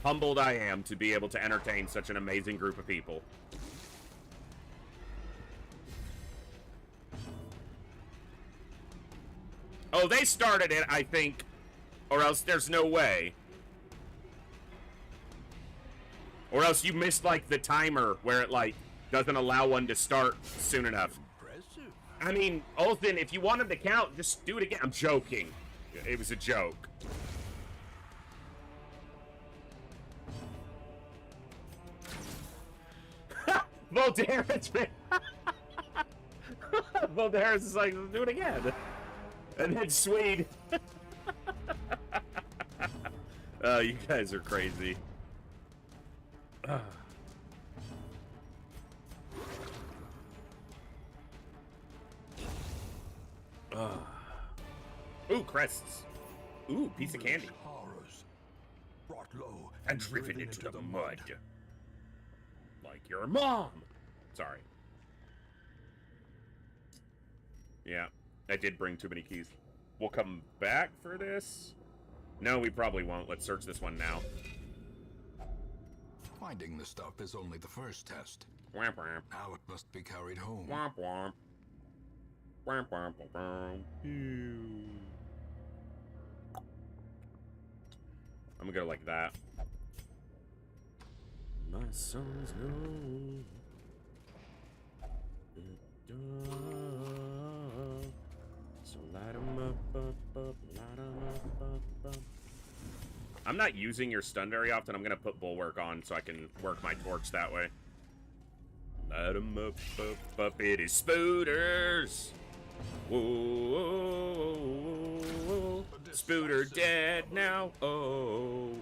humbled I am to be able to entertain such an amazing group of people. Oh, they started it, I think, or else there's no way. Or else you missed, like, the timer where it, like, doesn't allow one to start soon enough. Impressive. I mean, Olsen, if you want him to count, just do it again. I'm joking. It was a joke. Voltaire's been... Voltaire's is like, do it again. And then Swede. Oh, you guys are crazy. Ooh, crests. Ooh, piece of candy. Horrors, brought low And driven into the mud. Like your mom. Sorry. Yeah, I did bring too many keys. We'll come back for this. No, we probably won't. Let's search this one now. Finding the stuff is only the first test. Womp womp. Now it must be carried home. Womp womp. Womp womp womp womp. I'm gonna go like that. My songs know. So light 'em up, light 'em up. I'm not using your stun very often. I'm gonna put Bulwark on so I can work my torch that way. Light 'em up, it is Spooters! Whoa, whoa, whoa, whoa. Spooter dead now, oh.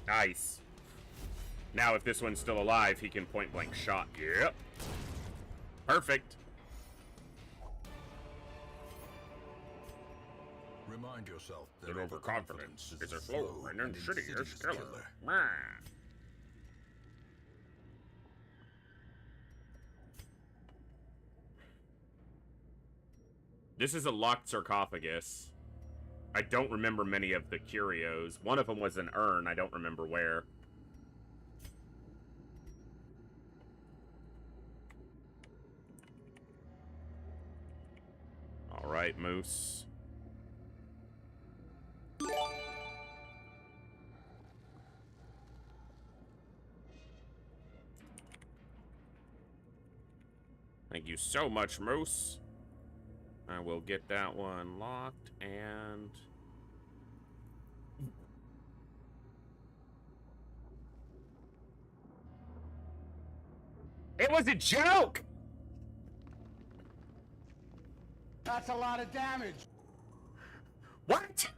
Nice. Now, if this one's still alive, he can point blank shot. Yep. Perfect. Remind yourself that That overconfidence is a slow and insidious insidious killer. This is a locked sarcophagus. I don't remember many of the curios. One of them was an urn. I don't remember where. All right, Moose. Thank you so much, Moose. I will get that one locked and... It was a joke! That's a lot of damage. What?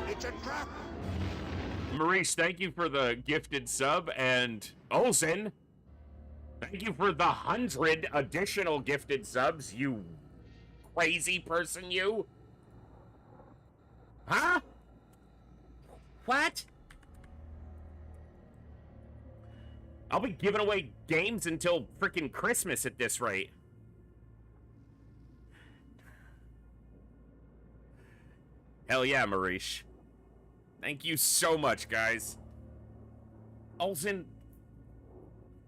It's a trap. Maurice, thank you for the gifted sub, and Olsen, thank you for the 100 additional gifted subs, you crazy person, you. Huh? What? I'll be giving away games until freaking Christmas at this rate. Hell yeah, Maurice. Thank you so much, guys. Olsen.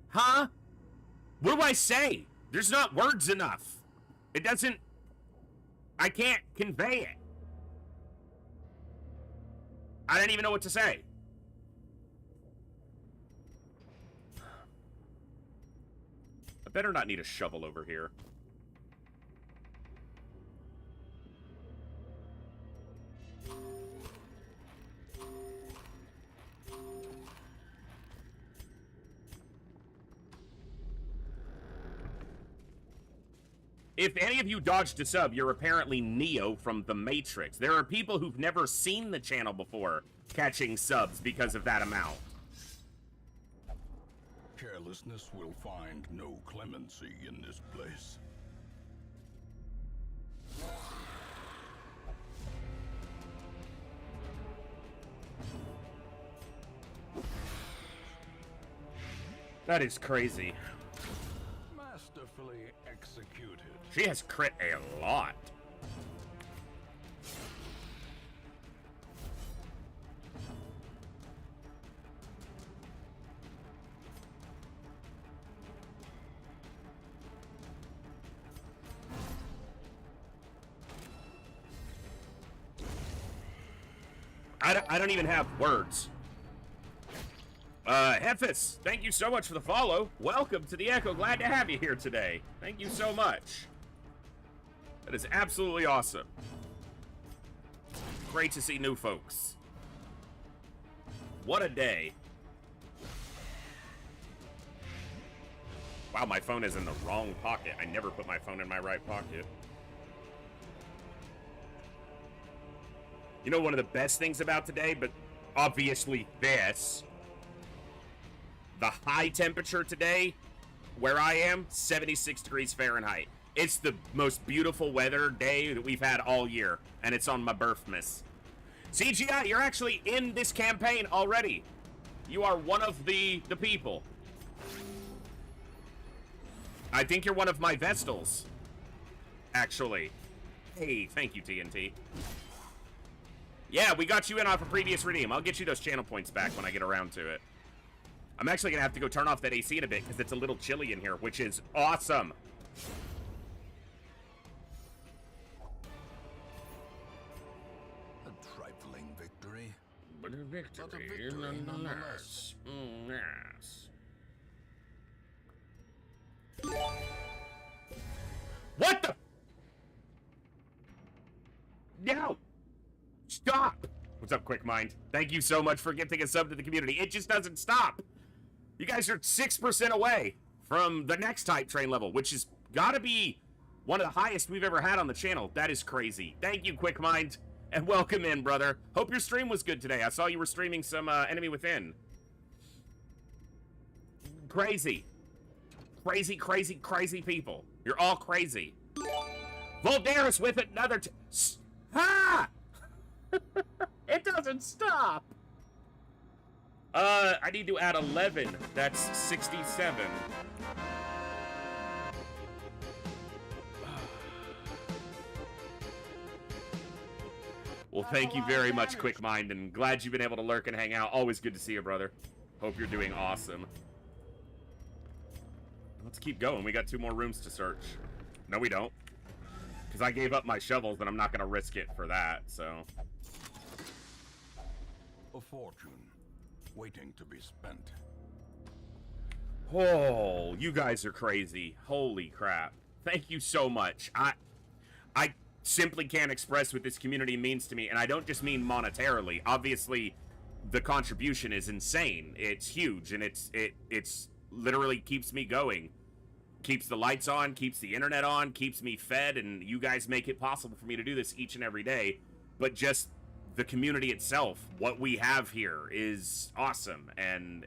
Huh? What do I say? There's not words enough. It doesn't... I can't convey it. I don't even know what to say. I better not need a shovel over here. If any of you dodged a sub, you're apparently Neo from The Matrix. There are people who've never seen the channel before catching subs because of that amount. Carelessness will find no clemency in this place. That is crazy. Masterfully executed. She has crit a lot. I don't even have words. Hefis, thank you so much for the follow. Welcome to the Echo. Glad to have you here today. Thank you so much. That is absolutely awesome. Great to see new folks. What a day. Wow, my phone is in the wrong pocket. I never put my phone in my right pocket. You know, one of the best things about today, but obviously this, the high temperature today, where I am, 76 degrees Fahrenheit. It's the most beautiful weather day that we've had all year, and it's on my birthmas. CGI, you're actually in this campaign already. You are one of the people. I think you're one of my Vestals, actually. Hey, thank you, TNT. Yeah, we got you in off a previous redeem. I'll get you those channel points back when I get around to it. I'm actually going to have to go turn off that AC in a bit because it's a little chilly in here, which is awesome. A trifling victory. But a victory, nonetheless. Yes. What the? No! Stop! What's up, Quick Mind? Thank you so much for gifting a sub to the community. It just doesn't stop. You guys are 6% away from the next hype train level, which has got to be one of the highest we've ever had on the channel. That is crazy. Thank you, Quick Mind, and welcome in, brother. Hope your stream was good today. I saw you were streaming some Enemy Within. Crazy. Crazy, crazy, crazy people. You're all crazy. Voldaris with another ha! It doesn't stop. I need to add 11. That's 67. Well, thank you very much, Quick Mind, and glad you've been able to lurk and hang out. Always good to see you, brother. Hope you're doing awesome. Let's keep going. We got 2 more rooms to search. No, we don't. Because I gave up my shovels, and I'm not going to risk it for that, so... A fortune, waiting to be spent. Oh, you guys are crazy. Holy crap. Thank you so much. I simply can't express what this community means to me, and I don't just mean monetarily. Obviously, the contribution is insane. It's huge, and it's literally keeps me going. Keeps the lights on, keeps the internet on, keeps me fed, and you guys make it possible for me to do this each and every day. But just the community itself, what we have here is awesome, and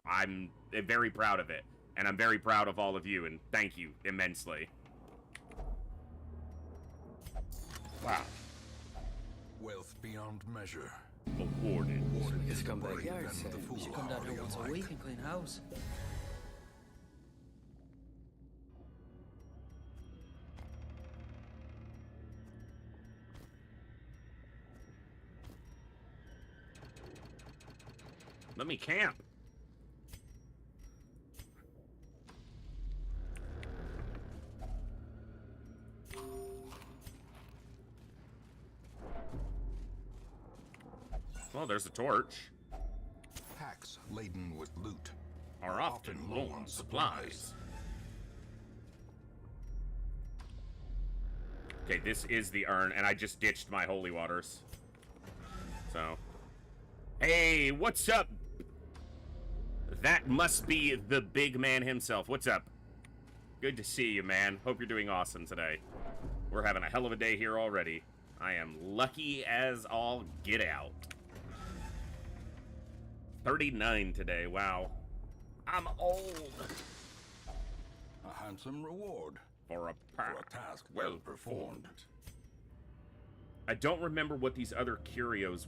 I'm very proud of it. And I'm very proud of all of you, and thank you immensely. Wow. Wealth beyond measure. Awarded. It's come back brave yard and sale. the We should come down here once a foolhardy week alike. and clean house. Let me camp. Well, there's a torch. Packs laden with loot Are often low on supplies. Okay, this is the urn, and I just ditched my holy waters. So, hey, what's up? That must be the big man himself. What's up? Good to see you, man. Hope you're doing awesome today. We're having a hell of a day here already. I am lucky as all get out. 39 today, wow. I'm old. A handsome reward For a for a task well performed. I don't remember what these other curios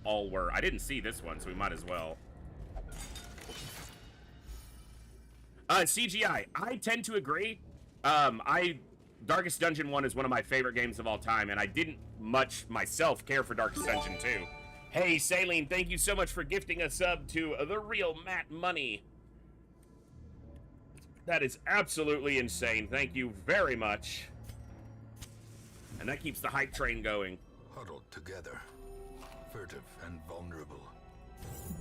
all were. I didn't see this one, so we might as well. CGI, I tend to agree. Darkest Dungeon 1 is one of my favorite games of all time, and I didn't much myself care for Darkest Dungeon 2. Hey, Saline, thank you so much for gifting a sub to The Real Matt Money. That is absolutely insane. Thank you very much. And that keeps the hype train going. Huddled together. furtive and vulnerable.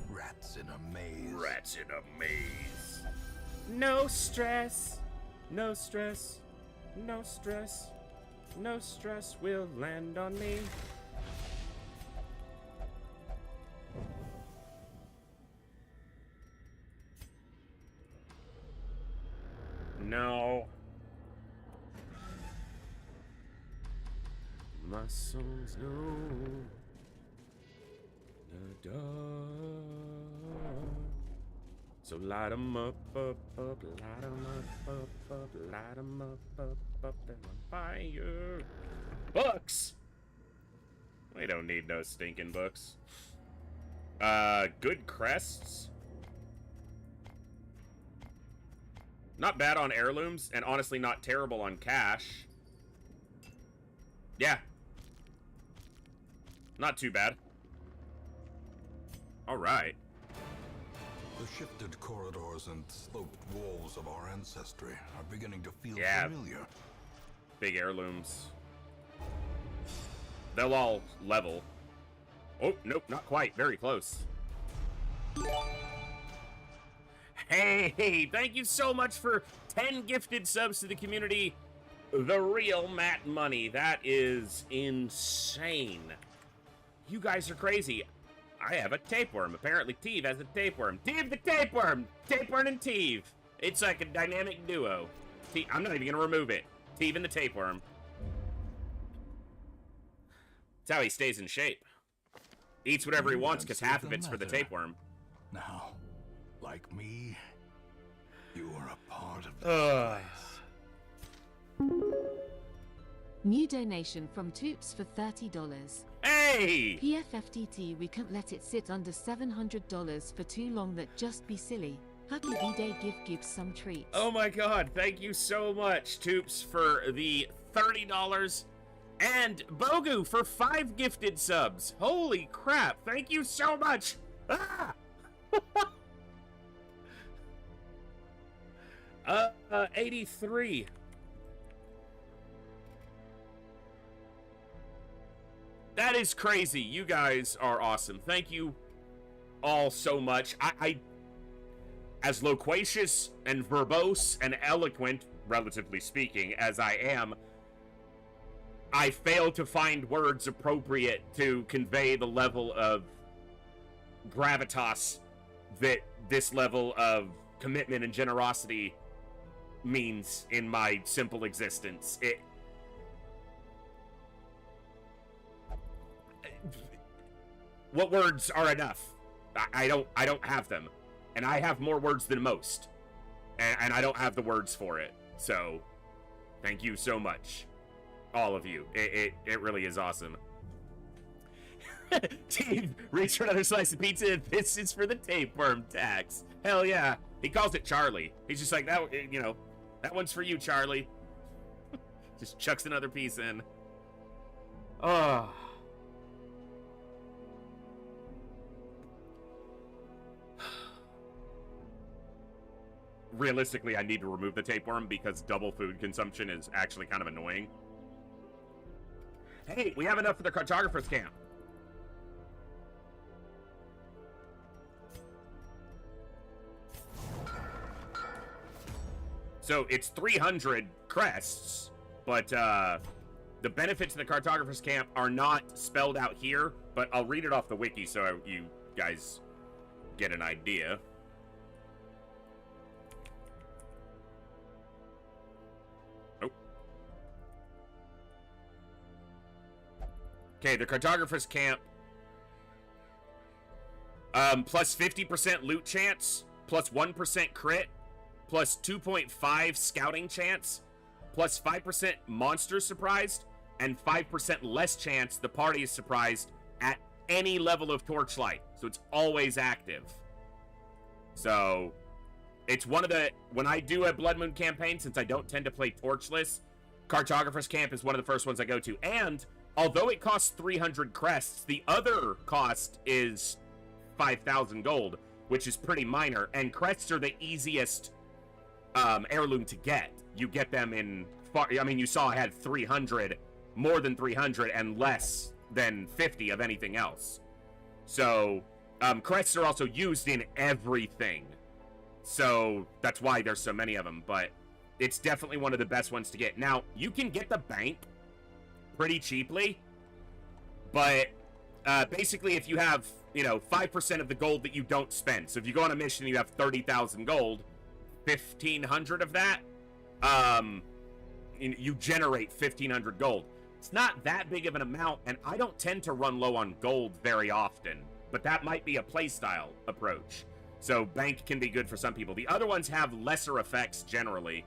Rats in a maze. Rats in a maze. No stress. No stress. No stress. No stress will land on me. No. My songs know the dark. So light 'em up, light 'em up, light 'em up, and on fire. Books! We don't need no stinking books. Good crests. Not bad on heirlooms, and honestly not terrible on cash. Yeah. Not too bad. Alright. The shifted corridors and sloped walls of our ancestry are beginning to feel Yeah. familiar. Big heirlooms. They'll all level. Oh, nope, not quite. Very close. Hey, thank you so much for 10 gifted subs to the community. The real Matt Money. That is insane. You guys are crazy. I have a tapeworm. Apparently, Teve has a tapeworm. Teve the tapeworm! Tapeworm and Teve. It's like a dynamic duo. I'm not even going to remove it. Teve and the tapeworm. That's how he stays in shape. Eats whatever he wants because half of it's for the tapeworm. Now, like me, you are a part of the place. New donation from Toops for $30. Hey! PFFTT, we can't let it sit under $700 for too long. That just be silly. Happy B-Day, give Gibbs some treats. Oh my god, thank you so much, Toops, for the $30. And Bogu for 5 gifted subs. Holy crap, thank you so much. Ah! 83. That is crazy. You guys are awesome. Thank you all so much. I as loquacious and verbose and eloquent, relatively speaking, as I am, I fail to find words appropriate to convey the level of gravitas that this level of commitment and generosity means in my simple existence. What words are enough? I don't have them, and I have more words than most, and I don't have the words for it. So, thank you so much, all of you. It really is awesome. Team, reach for another slice of pizza. This is for the tapeworm tax. Hell yeah. He calls it Charlie. He's just like, that, you know, that one's for you, Charlie. Just chucks another piece in. Oh. Realistically, I need to remove the tapeworm because double food consumption is actually kind of annoying. Hey, we have enough for the cartographer's camp. So it's 300 crests, but the benefits of the cartographer's camp are not spelled out here, but I'll read it off the wiki so you guys get an idea. Okay, the cartographer's camp. Plus 50% loot chance, plus 1% crit, plus 2.5 scouting chance, plus 5% monsters surprised, and 5% less chance the party is surprised at any level of torchlight. So it's always active. So it's one of the, when I do a Blood Moon campaign, since I don't tend to play torchless, cartographer's camp is one of the first ones I go to. And although it costs 300 crests, the other cost is 5,000 gold, which is pretty minor. And crests are the easiest heirloom to get. You get them in, I mean, you saw I had 300, more than 300, and less than 50 of anything else. So, crests are also used in everything. So, that's why there's so many of them, but it's definitely one of the best ones to get. Now, you can get the bank pretty cheaply, but basically if you have, 5% of the gold that you don't spend. So if you go on a mission and you have 30,000 gold, 1,500 of that, you generate 1,500 gold. It's not that big of an amount, and I don't tend to run low on gold very often, but that might be a playstyle approach. So bank can be good for some people. The other ones have lesser effects generally.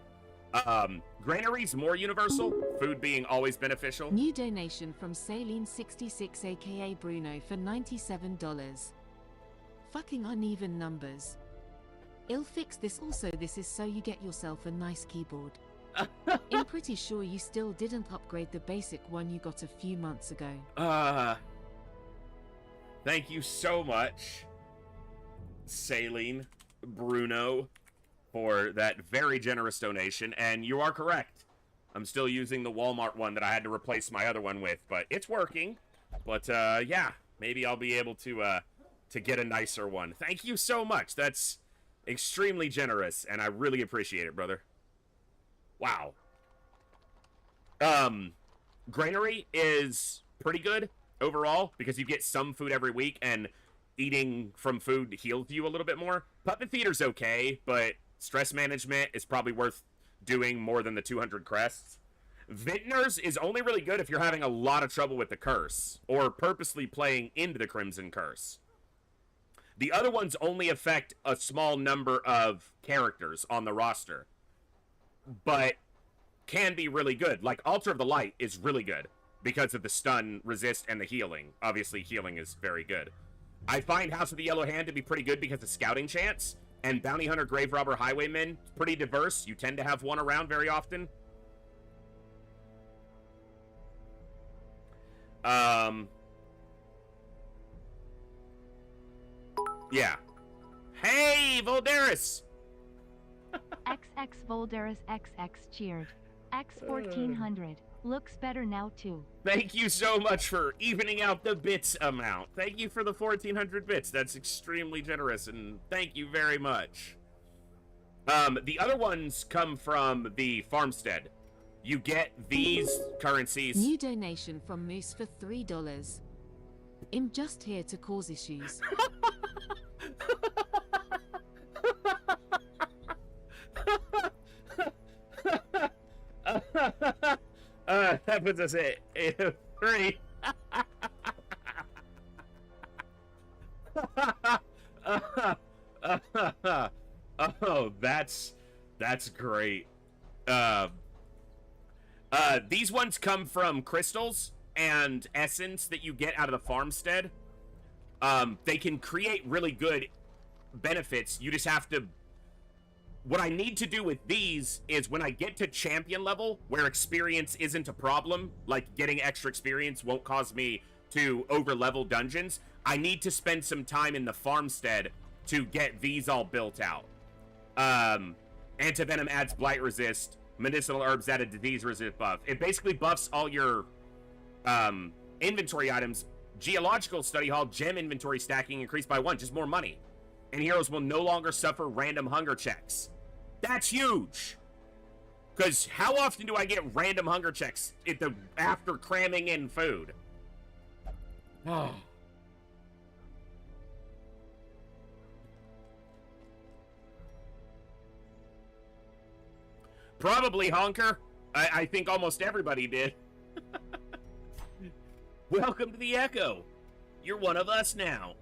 Granary's more universal, food being always beneficial. New donation from Saline66 aka Bruno for $97. Fucking uneven numbers. I'll fix this. Also, this is so you get yourself a nice keyboard. I'm pretty sure you still didn't upgrade the basic one you got a few months ago. Thank you so much, Saline Bruno, for that very generous donation. And you are correct. I'm still using the Walmart one that I had to replace my other one with, but it's working. But yeah, maybe I'll be able to get a nicer one. Thank you so much. That's extremely generous, and I really appreciate it, brother. Wow. Granary is pretty good overall because you get some food every week, and eating from food heals you a little bit more. Puppet Theater's okay, but stress management is probably worth doing more than the 200 crests. Vintner's is only really good if you're having a lot of trouble with the curse, or purposely playing into the Crimson Curse. The other ones only affect a small number of characters on the roster, but can be really good. Like, Altar of the Light is really good because of the stun, resist, and the healing. Obviously, healing is very good. I find House of the Yellow Hand to be pretty good because of scouting chance, and Bounty Hunter, Grave Robber, Highwayman, pretty diverse. You tend to have one around very often. Yeah. Hey, Voldaris! XX Voldaris XX cheered. X 1400. Looks better now too. Thank you so much for evening out the bits amount. Thank you for the 1,400 bits. That's extremely generous, and thank you very much. The other ones come from the farmstead. You get these currencies. New donation from Moose for $3. I'm just here to cause issues. That puts us at 3. Oh, that's great. These ones come from crystals and essence that you get out of the farmstead. They can create really good benefits. You just have to... What I need to do with these is when I get to champion level, where experience isn't a problem, like getting extra experience won't cause me to over-level dungeons, I need to spend some time in the farmstead to get these all built out. Antivenom adds blight resist. Medicinal herbs add a disease resist buff. It basically buffs all your inventory items. Geological study hall, gem inventory stacking increased by 1, just more money. And heroes will no longer suffer random hunger checks. That's huge! Because how often do I get random hunger checks after cramming in food? Oh. Probably, Honker. I think almost everybody did. Welcome to the Echo. You're one of us now.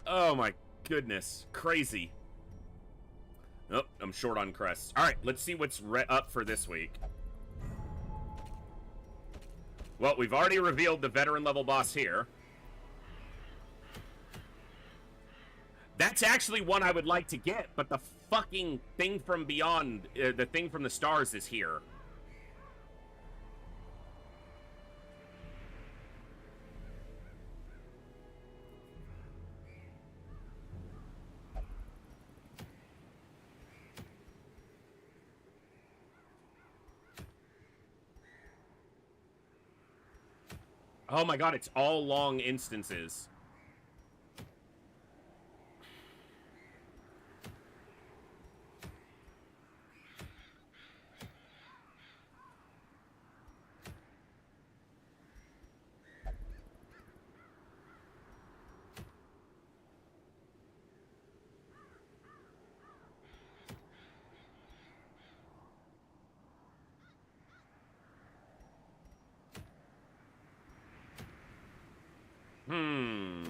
Oh my goodness. Crazy. Oh, I'm short on crests. Alright, let's see what's up for this week. Well, we've already revealed the veteran level boss here. That's actually one I would like to get, but the fucking thing from beyond, the thing from the stars is here. Oh my god, it's all long instances. Hmm.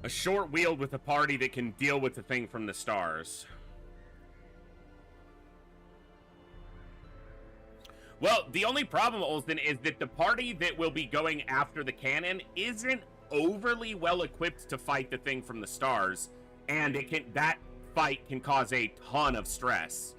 A short wheeled with a party that can deal with the thing from the stars. Well, the only problem, Olsen, is that the party that will be going after the cannon isn't overly well equipped to fight the thing from the stars, and that fight can cause a ton of stress.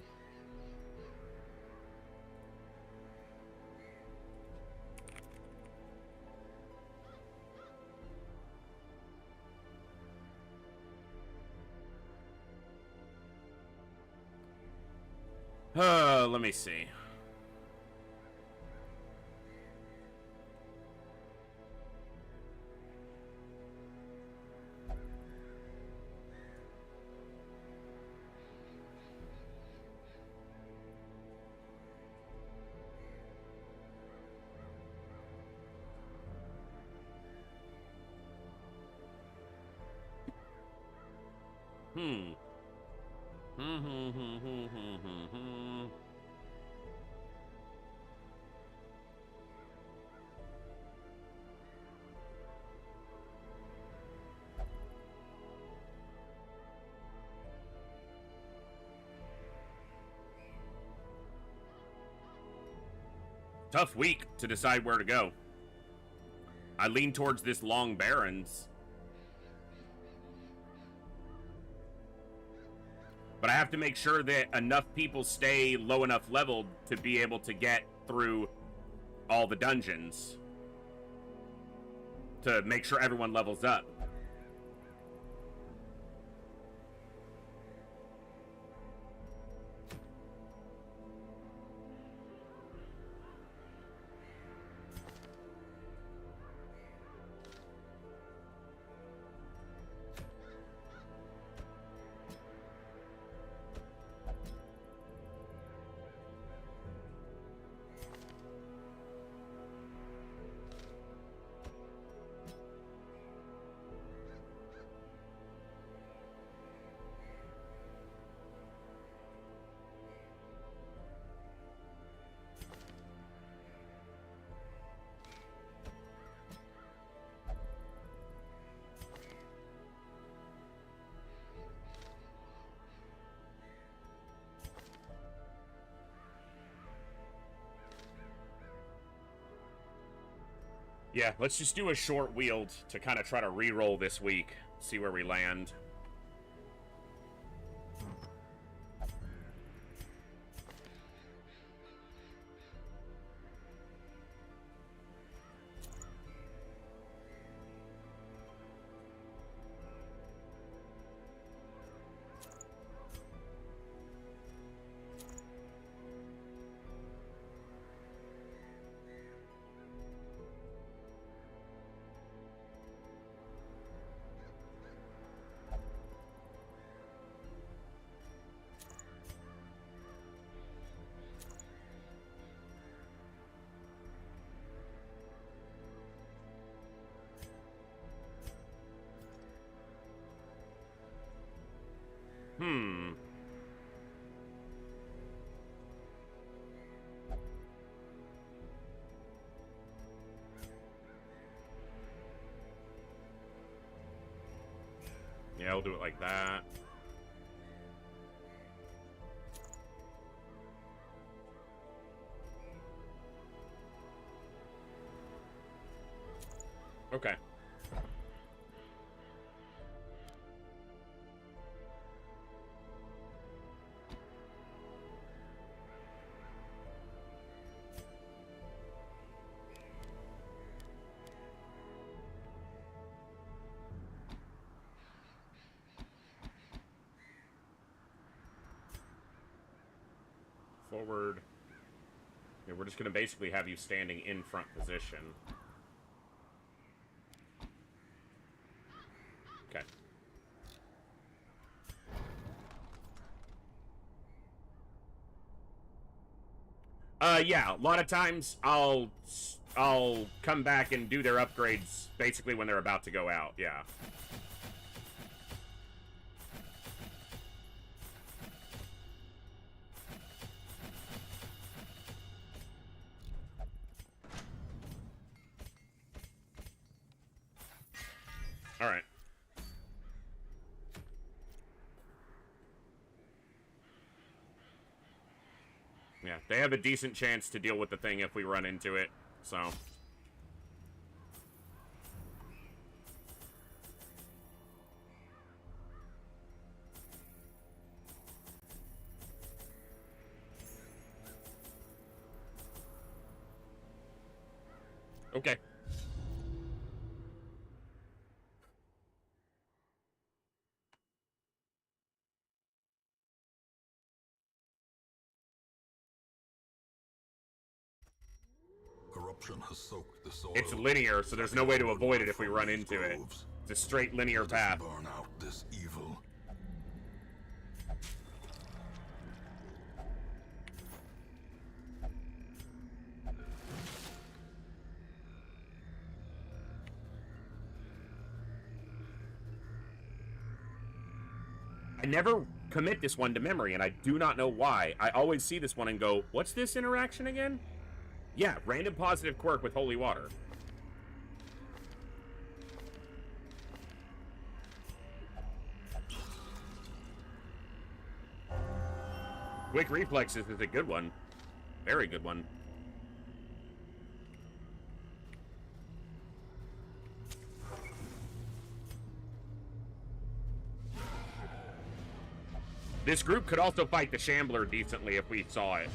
Let me see. Hmm. Tough week to decide where to go. I lean towards this Long Barrens. But I have to make sure that enough people stay low enough leveled to be able to get through all the dungeons. To make sure everyone levels up. Yeah, let's just do a short wheeled to kind of try to re-roll this week. See where we land. Hmm. Yeah, I'll do it like that. Okay. forward. Yeah, we're just going to basically have you standing in front position. Okay. Yeah, a lot of times I'll come back and do their upgrades basically when they're about to go out, yeah. All right. Yeah, they have a decent chance to deal with the thing if we run into it, so. Okay. Corruption has soaked the soil. It's linear, so there's no way to avoid it if we run into it. It's a straight linear path. Burn out this evil. I never commit this one to memory, and I do not know why. I always see this one and go, what's this interaction again? Yeah, random positive quirk with holy water. Quick reflexes is a good one. Very good one. This group could also fight the Shambler decently if we saw it.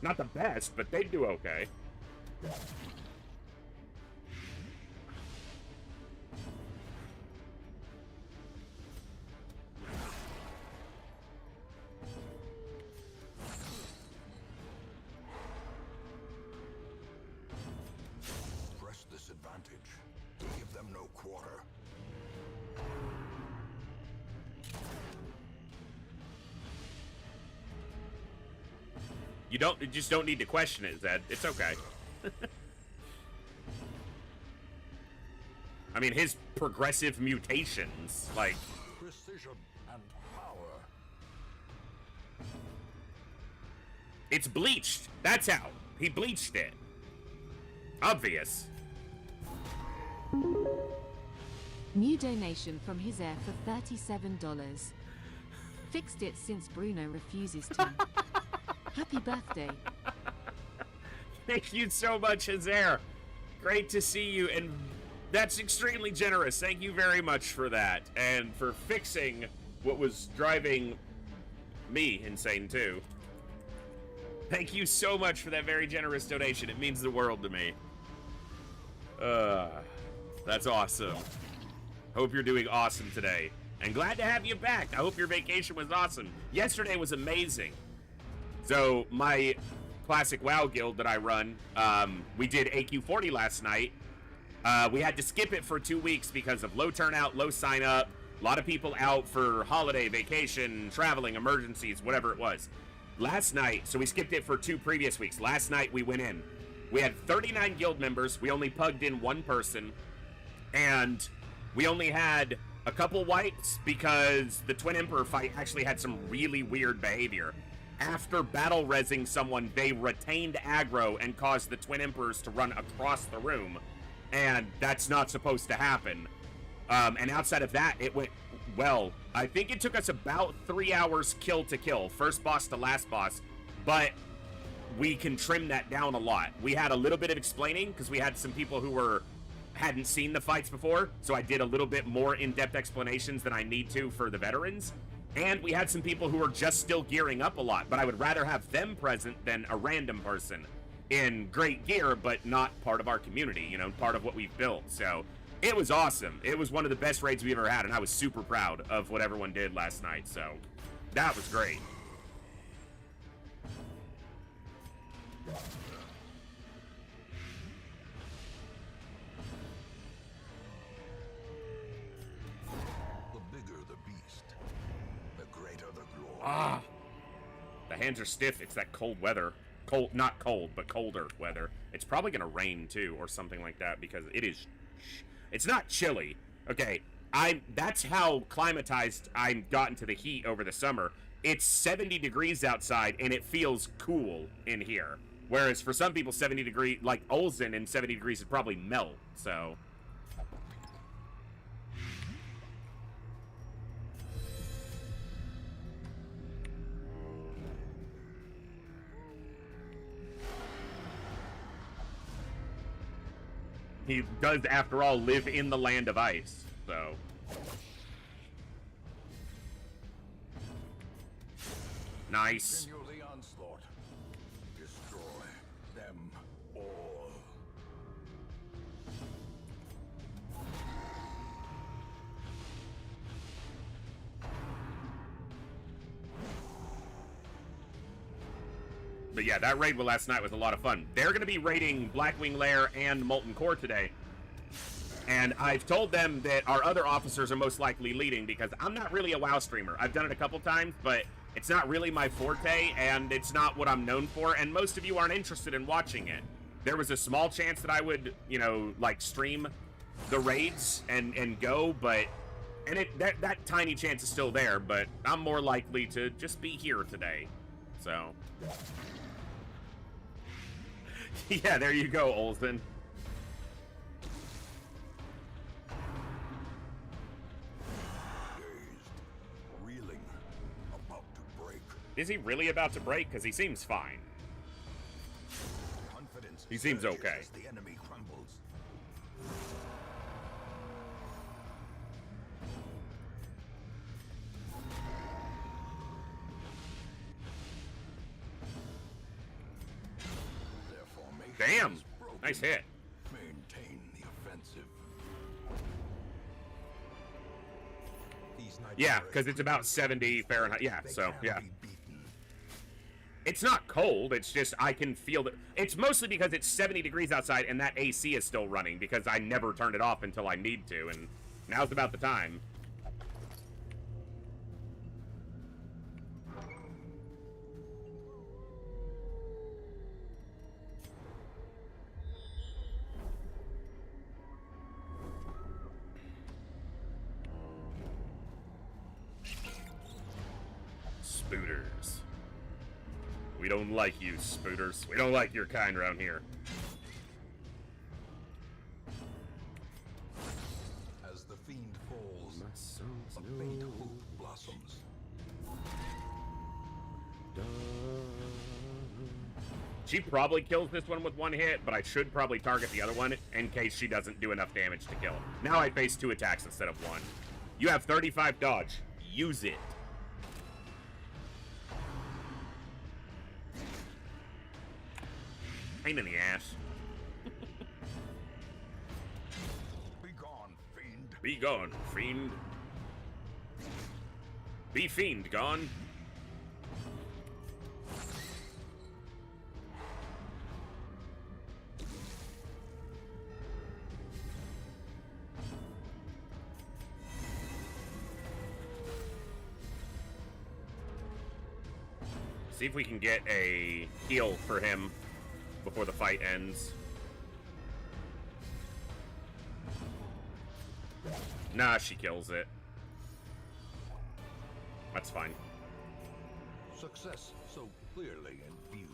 Not the best, but they'd do okay. Press this advantage. Give them no quarter. You just don't need to question it, Zed. It's okay. I mean, his progressive mutations, like... Precision and power. It's bleached. That's how. He bleached it. Obvious. New donation from his heir for $37. Fixed it since Bruno refuses to. Happy birthday. Thank you so much, Hazair. Great to see you, and that's extremely generous. Thank you very much for that, and for fixing what was driving me insane, too. Thank you so much for that very generous donation. It means the world to me. That's awesome. Hope you're doing awesome today. And glad to have you back. I hope your vacation was awesome. Yesterday was amazing. So, my classic WoW guild that I run, we did AQ40 last night. We had to skip it for 2 weeks because of low turnout, low sign up, a lot of people out for holiday, vacation, traveling, emergencies, whatever it was. Last night, so we skipped it for 2 previous weeks. Last night we went in. We had 39 guild members. We only plugged in 1 person. And we only had a couple wipes because the Twin Emperor fight actually had some really weird behavior. After battle rezzing someone, they retained aggro and caused the Twin Emperors to run across the room. And that's not supposed to happen. And outside of that, it went well. I think it took us about 3 hours kill to kill, first boss to last boss, but we can trim that down a lot. We had a little bit of explaining because we had some people who hadn't seen the fights before, so I did a little bit more in-depth explanations than I need to for the veterans. And we had some people who were just still gearing up a lot, but I would rather have them present than a random person in great gear, but not part of our community, you know, part of what we've built. So it was awesome. It was one of the best raids we've ever had, and I was super proud of what everyone did last night. So that was great. The bigger the beast, the greater the glory. Ah! The hands are stiff. It's that cold weather. Cold, not cold, but colder weather. It's probably gonna rain too, or something like that, because it is. It's not chilly. Okay, that's how climatized I've gotten to the heat over the summer. It's 70 degrees outside, and it feels cool in here. Whereas for some people, 70 degrees, like Olsen in 70 degrees would probably melt. So. He does, after all, live in the land of ice, so. Nice. Continue the onslaught. Destroy them all. But yeah, that raid last night was a lot of fun. They're going to be raiding Blackwing Lair and Molten Core today. And I've told them that our other officers are most likely leading because I'm not really a WoW streamer. I've done it a couple times, but it's not really my forte, and it's not what I'm known for, and most of you aren't interested in watching it. There was a small chance that I would, you know, like, stream the raids and go, but... And that tiny chance is still there, but I'm more likely to just be here today. So... Yeah, there you go, Olsen. Dazed, reeling, about to break. Is he really about to break? Because he seems fine. Confidence He seems surges okay. as the enemy crumbles. Their formation Damn! is broken. Nice hit. Maintain the offensive. Yeah, because it's about 70 Fahrenheit. Yeah, They so, can yeah. be beaten. It's not cold, it's just I can feel that. It's mostly because it's 70 degrees outside and that AC is still running because I never turn it off until I need to, and now's about the time. Spooters. We don't like you, Spooters. We don't like your kind around here. As the fiend falls, a faint hope blossoms. She probably kills this one with one hit, but I should probably target the other one in case she doesn't do enough damage to kill him. Now I face 2 attacks instead of 1. You have 35 dodge. Use it. Pain in the ass. Be gone, fiend. Be gone, fiend. Be fiend gone. See if we can get a heal for him before the fight ends. Nah, she kills it. That's fine. Success so clearly in view.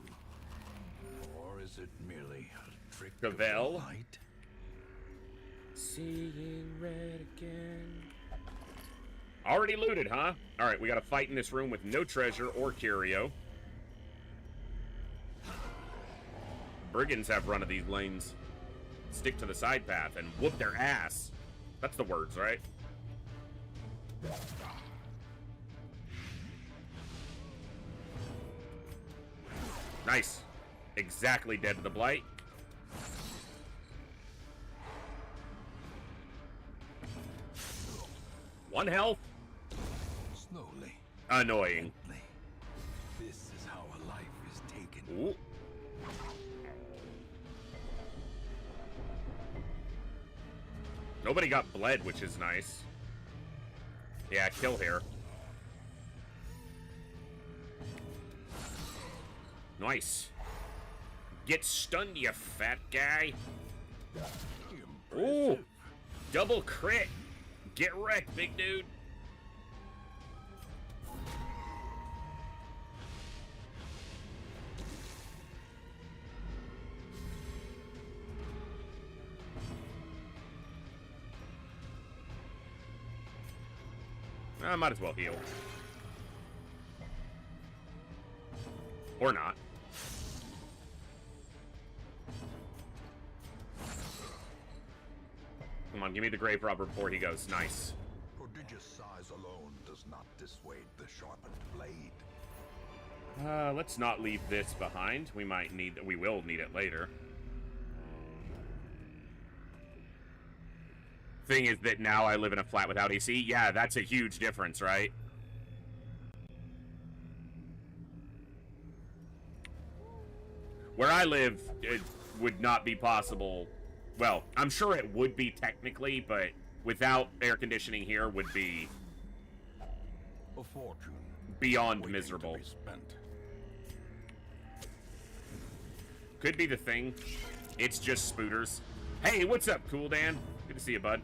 Or is it merely a trick Cavell? of the light? Seeing red again. Already looted, huh? Alright, we got a fight in this room with no treasure or curio. Brigands have run of these lanes. Stick to the side path and whoop their ass. That's the words, right? Nice. Exactly dead to the blight. One health. Slowly. Annoying. Gently. This is how a life is taken. Ooh. Nobody got bled, which is nice. Yeah, kill here. Nice. Get stunned, you fat guy. Ooh. Double crit. Get wrecked, big dude. I might as well heal. Or not. Come on, give me the grave robber before he goes. Nice. Prodigious size alone does not dissuade the sharpened blade. Let's not leave this behind. We will need it later. Thing is that now I live in a flat without AC. Yeah, that's a huge difference, right? Where I live, it would not be possible. Well, I'm sure it would be technically, but without air conditioning here would be A fortune beyond waiting miserable. to be spent. Could be the thing. It's just spooters. Hey, what's up, Cool Dan? Good to see you, bud.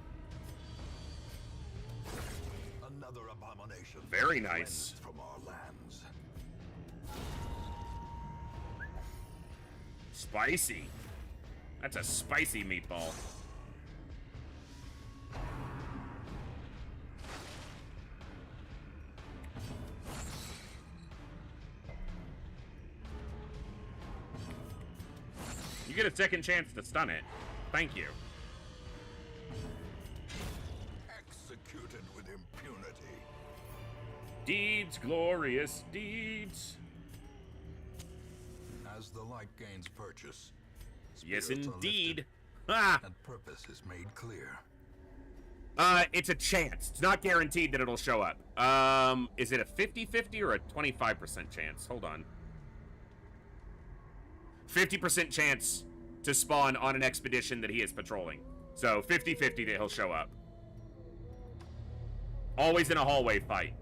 Another abomination. Very nice. cleansed from our lands. Spicy. That's a spicy meatball. You get a second chance to stun it. Thank you. Executed with impunity. Deeds, glorious deeds. As the light gains purchase, Yes, spirits are indeed. lifted, Ah! and purpose is made clear. It's a chance. It's not guaranteed that it'll show up. Is it a 50-50 or a 25% chance? Hold on. 50% chance to spawn on an expedition that he is patrolling. So 50-50 that he'll show up. Always in a hallway fight.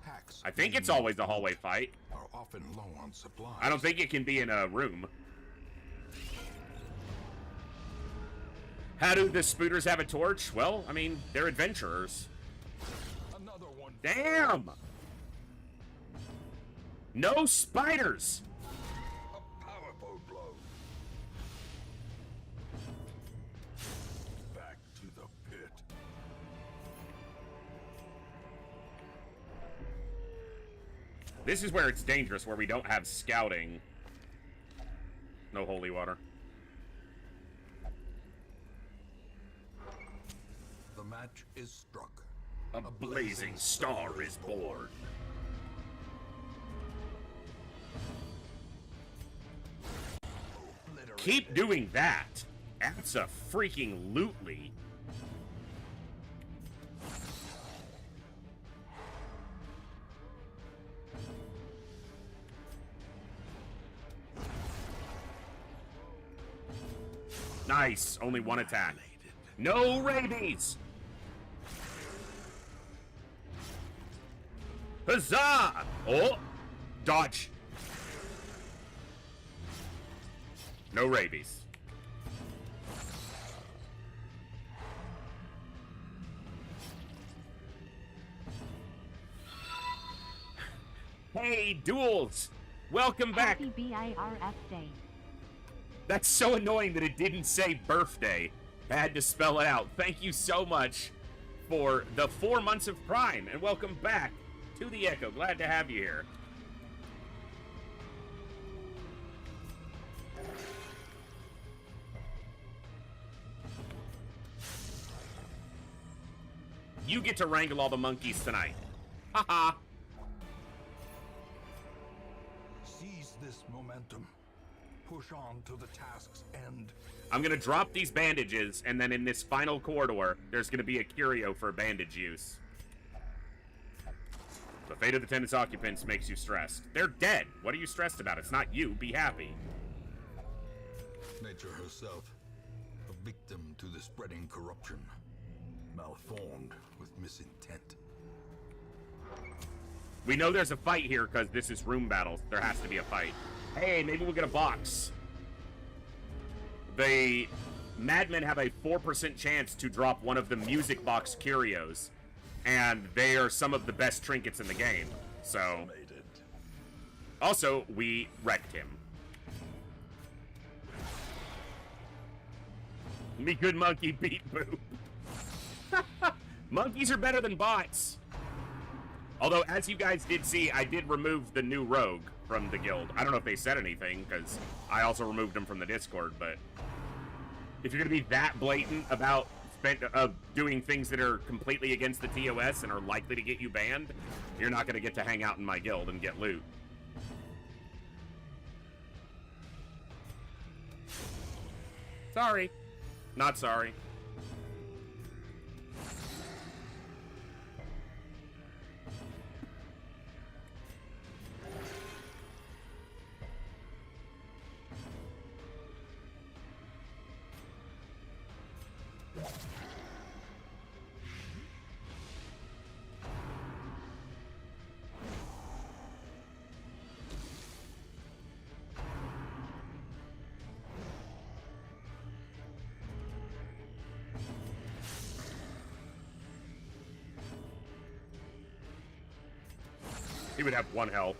Hacks I think it's always a hallway fight. are often low on supplies. I don't think it can be in a room. How do the spooters have a torch? Well, I mean, they're adventurers. Another one. Damn! No spiders! A powerful blow. Back to the pit. This is where it's dangerous, where we don't have scouting. No holy water. The match is struck. A blazing star is born. Keep doing that. That's a freaking lootly. Nice. Only one attack. No rabies. Huzzah! Oh, dodge. No rabies. Hey, Duels! Welcome back. Happy BIRF Day. That's so annoying that it didn't say birthday. I had to spell it out. Thank you so much for the 4 months of Prime, and welcome back to the Echo. Glad to have you here. You get to wrangle all the monkeys tonight. Haha. Seize this momentum. Push on to the task's end. I'm gonna drop these bandages, and then in this final corridor, there's gonna be a curio for bandage use. The fate of the tenant's occupants makes you stressed. They're dead. What are you stressed about? It's not you. Be happy. Nature herself, a victim to the spreading corruption, malformed with misintent. We know there's a fight here because this is room battles. There has to be a fight. Hey, maybe we'll get a box. The Madmen have a 4% chance to drop one of the music box curios, and they are some of the best trinkets in the game. So, also, we wrecked him. Me good monkey beat Boop. Monkeys are better than bots. Although, as you guys did see, I did remove the new rogue from the guild. I don't know if they said anything, because I also removed him from the Discord, but if you're going to be that blatant about doing things that are completely against the TOS and are likely to get you banned, you're not going to get to hang out in my guild and get loot. Sorry. Not sorry. He would have 1 health.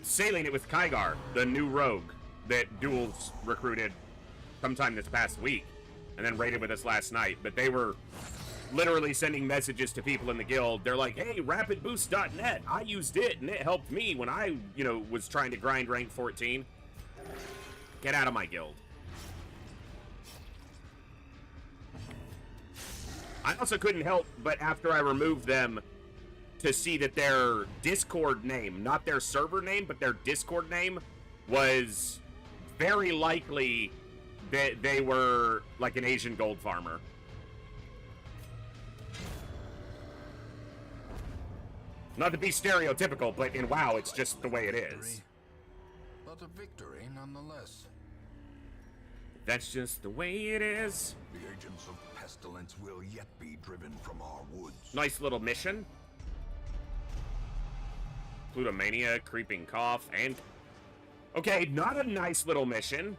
Sailing it with Kygar, the new rogue that Duels recruited sometime this past week, and then raided with us last night. But they were literally sending messages to people in the guild. They're like, hey, rapidboost.net, I used it and it helped me when I, was trying to grind rank 14. Get out of my guild. I also couldn't help but after I removed them to see that their Discord name, not their server name, but their Discord name was very likely that they were like an Asian gold farmer. Not to be stereotypical, but in WoW, it's just the way it is. But a victory nonetheless. That's just the way it is. The agents of pestilence will yet be driven from our woods. Nice little mission. Plutomania, Creeping Cough, and... Okay, not a nice little mission.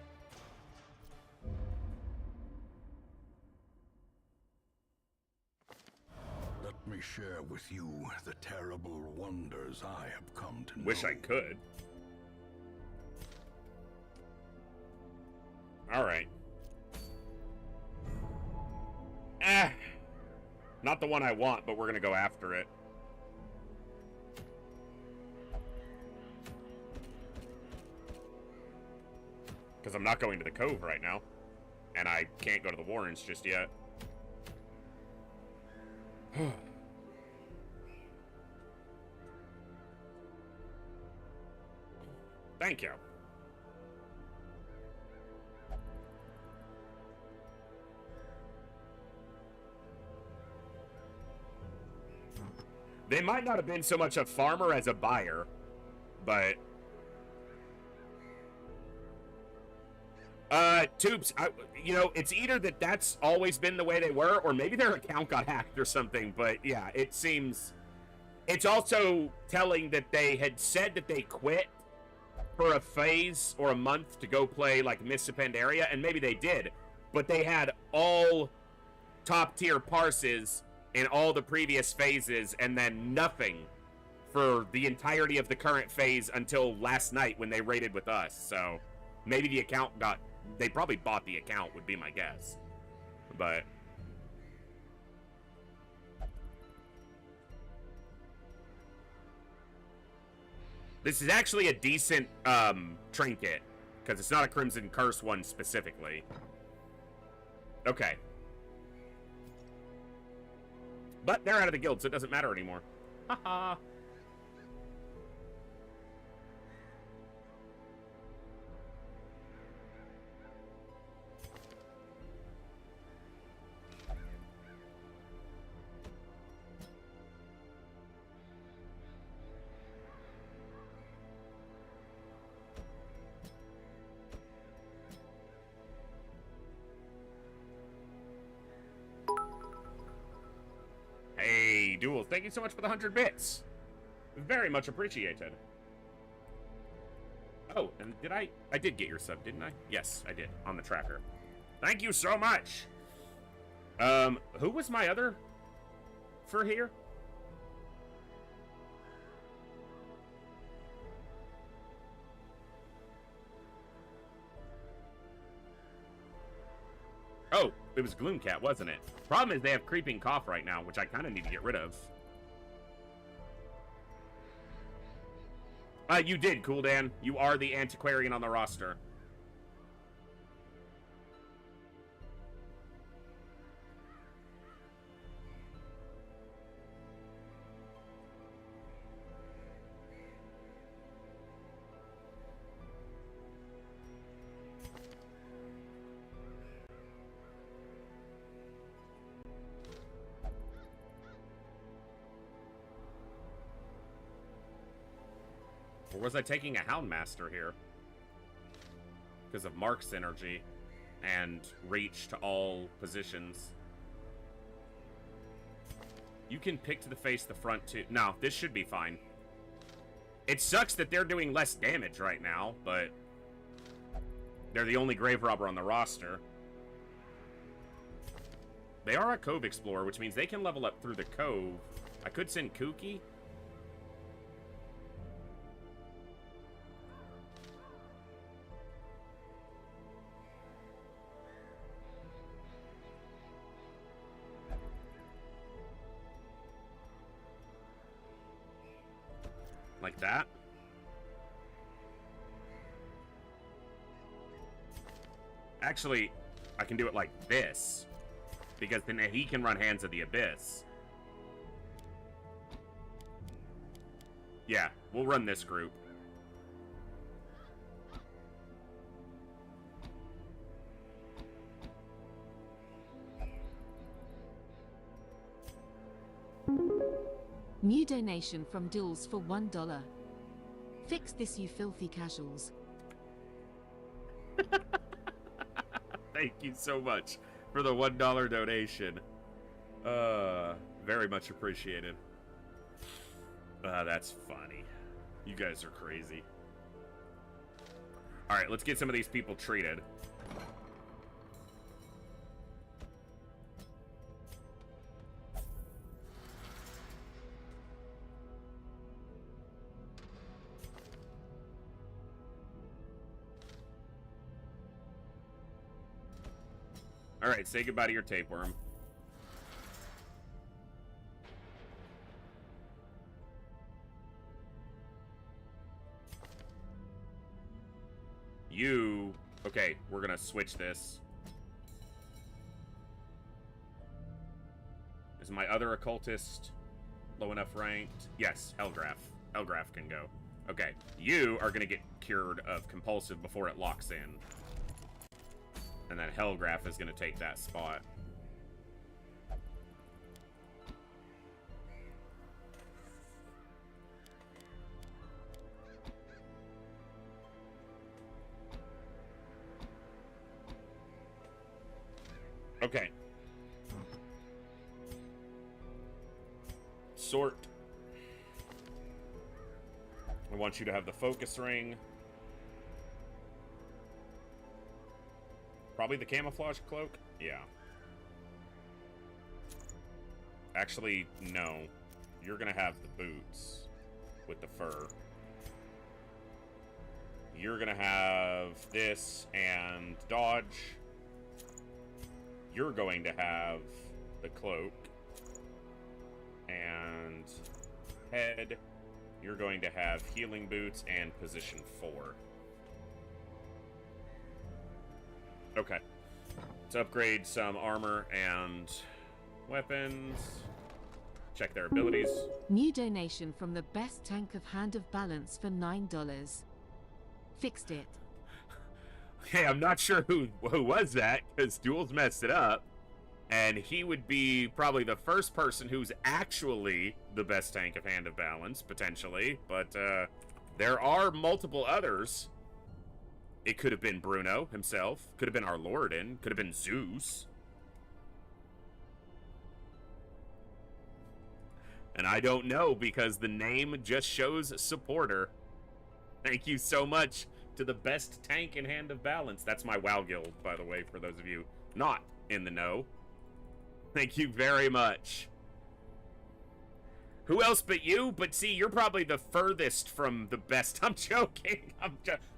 Let me share with you the terrible wonders I have come to know. Wish I could. Alright. Not the one I want, but we're gonna go after it. Because I'm not going to the Cove right now. And I can't go to the Warrens just yet. Thank you. They might not have been so much a farmer as a buyer, but... Tubes, it's either that's always been the way they were, or maybe their account got hacked or something, but yeah, it seems... It's also telling that they had said that they quit for a phase or a month to go play, like, Mist of Pandaria, and maybe they did, but they had all top-tier parses in all the previous phases, and then nothing for the entirety of the current phase until last night when they raided with us, so maybe the account got... They probably bought the account, would be my guess. But... This is actually a decent, trinket. Because it's not a Crimson Curse one specifically. Okay. But they're out of the guild, so it doesn't matter anymore. Haha. Duels, thank you so much for the 100 bits. Very much appreciated. Oh, and I did get your sub, didn't I? Yes, I did, on the tracker. Thank you so much. Who was my other for here? Oh, it was Gloomcat, wasn't it? Problem is they have Creeping Cough right now, which I kind of need to get rid of. You did, Cool Dan. You are the antiquarian on the roster. Or was I taking a Houndmaster here? Because of Mark's energy and reach to all positions. You can pick to the face, the front too. No, this should be fine. It sucks that they're doing less damage right now, but they're the only Grave Robber on the roster. They are a Cove Explorer, which means they can level up through the Cove. I could send Kooky. Like that. Actually, I can do it like this, because then he can run Hands of the Abyss. Yeah, we'll run this group. New donation from Duels for $1. Fix this, you filthy casuals. Thank you so much for the $1 donation. Very much appreciated. That's funny. You guys are crazy. Alright, let's get some of these people treated. Alright, say goodbye to your tapeworm. You... Okay, we're gonna switch this. Is my other occultist low enough ranked? Yes, Helgraf. Helgraf can go. Okay, you are gonna get cured of compulsive before it locks in. And then Helgraf is going to take that spot. Okay. Sort. I want you to have the focus ring. Probably the camouflage cloak? Yeah. Actually, no. You're gonna have the boots with the fur. You're gonna have this and dodge. You're going to have the cloak and head. You're going to have healing boots and position 4. Okay. Let's upgrade some armor and weapons. Check their abilities. New donation from the best tank of Hand of Balance for $9. Fixed it. Hey, I'm not sure who was that, because Duels messed it up. And he would be probably the first person who's actually the best tank of Hand of Balance, potentially. But there are multiple others. It could have been Bruno himself. Could have been our Lordin. Could have been Zeus. And I don't know because the name just shows supporter. Thank you so much to the best tank in Hand of Balance. That's my WoW guild, by the way, for those of you not in the know. Thank you very much. Who else but you? But see, you're probably the furthest from the best. I'm joking.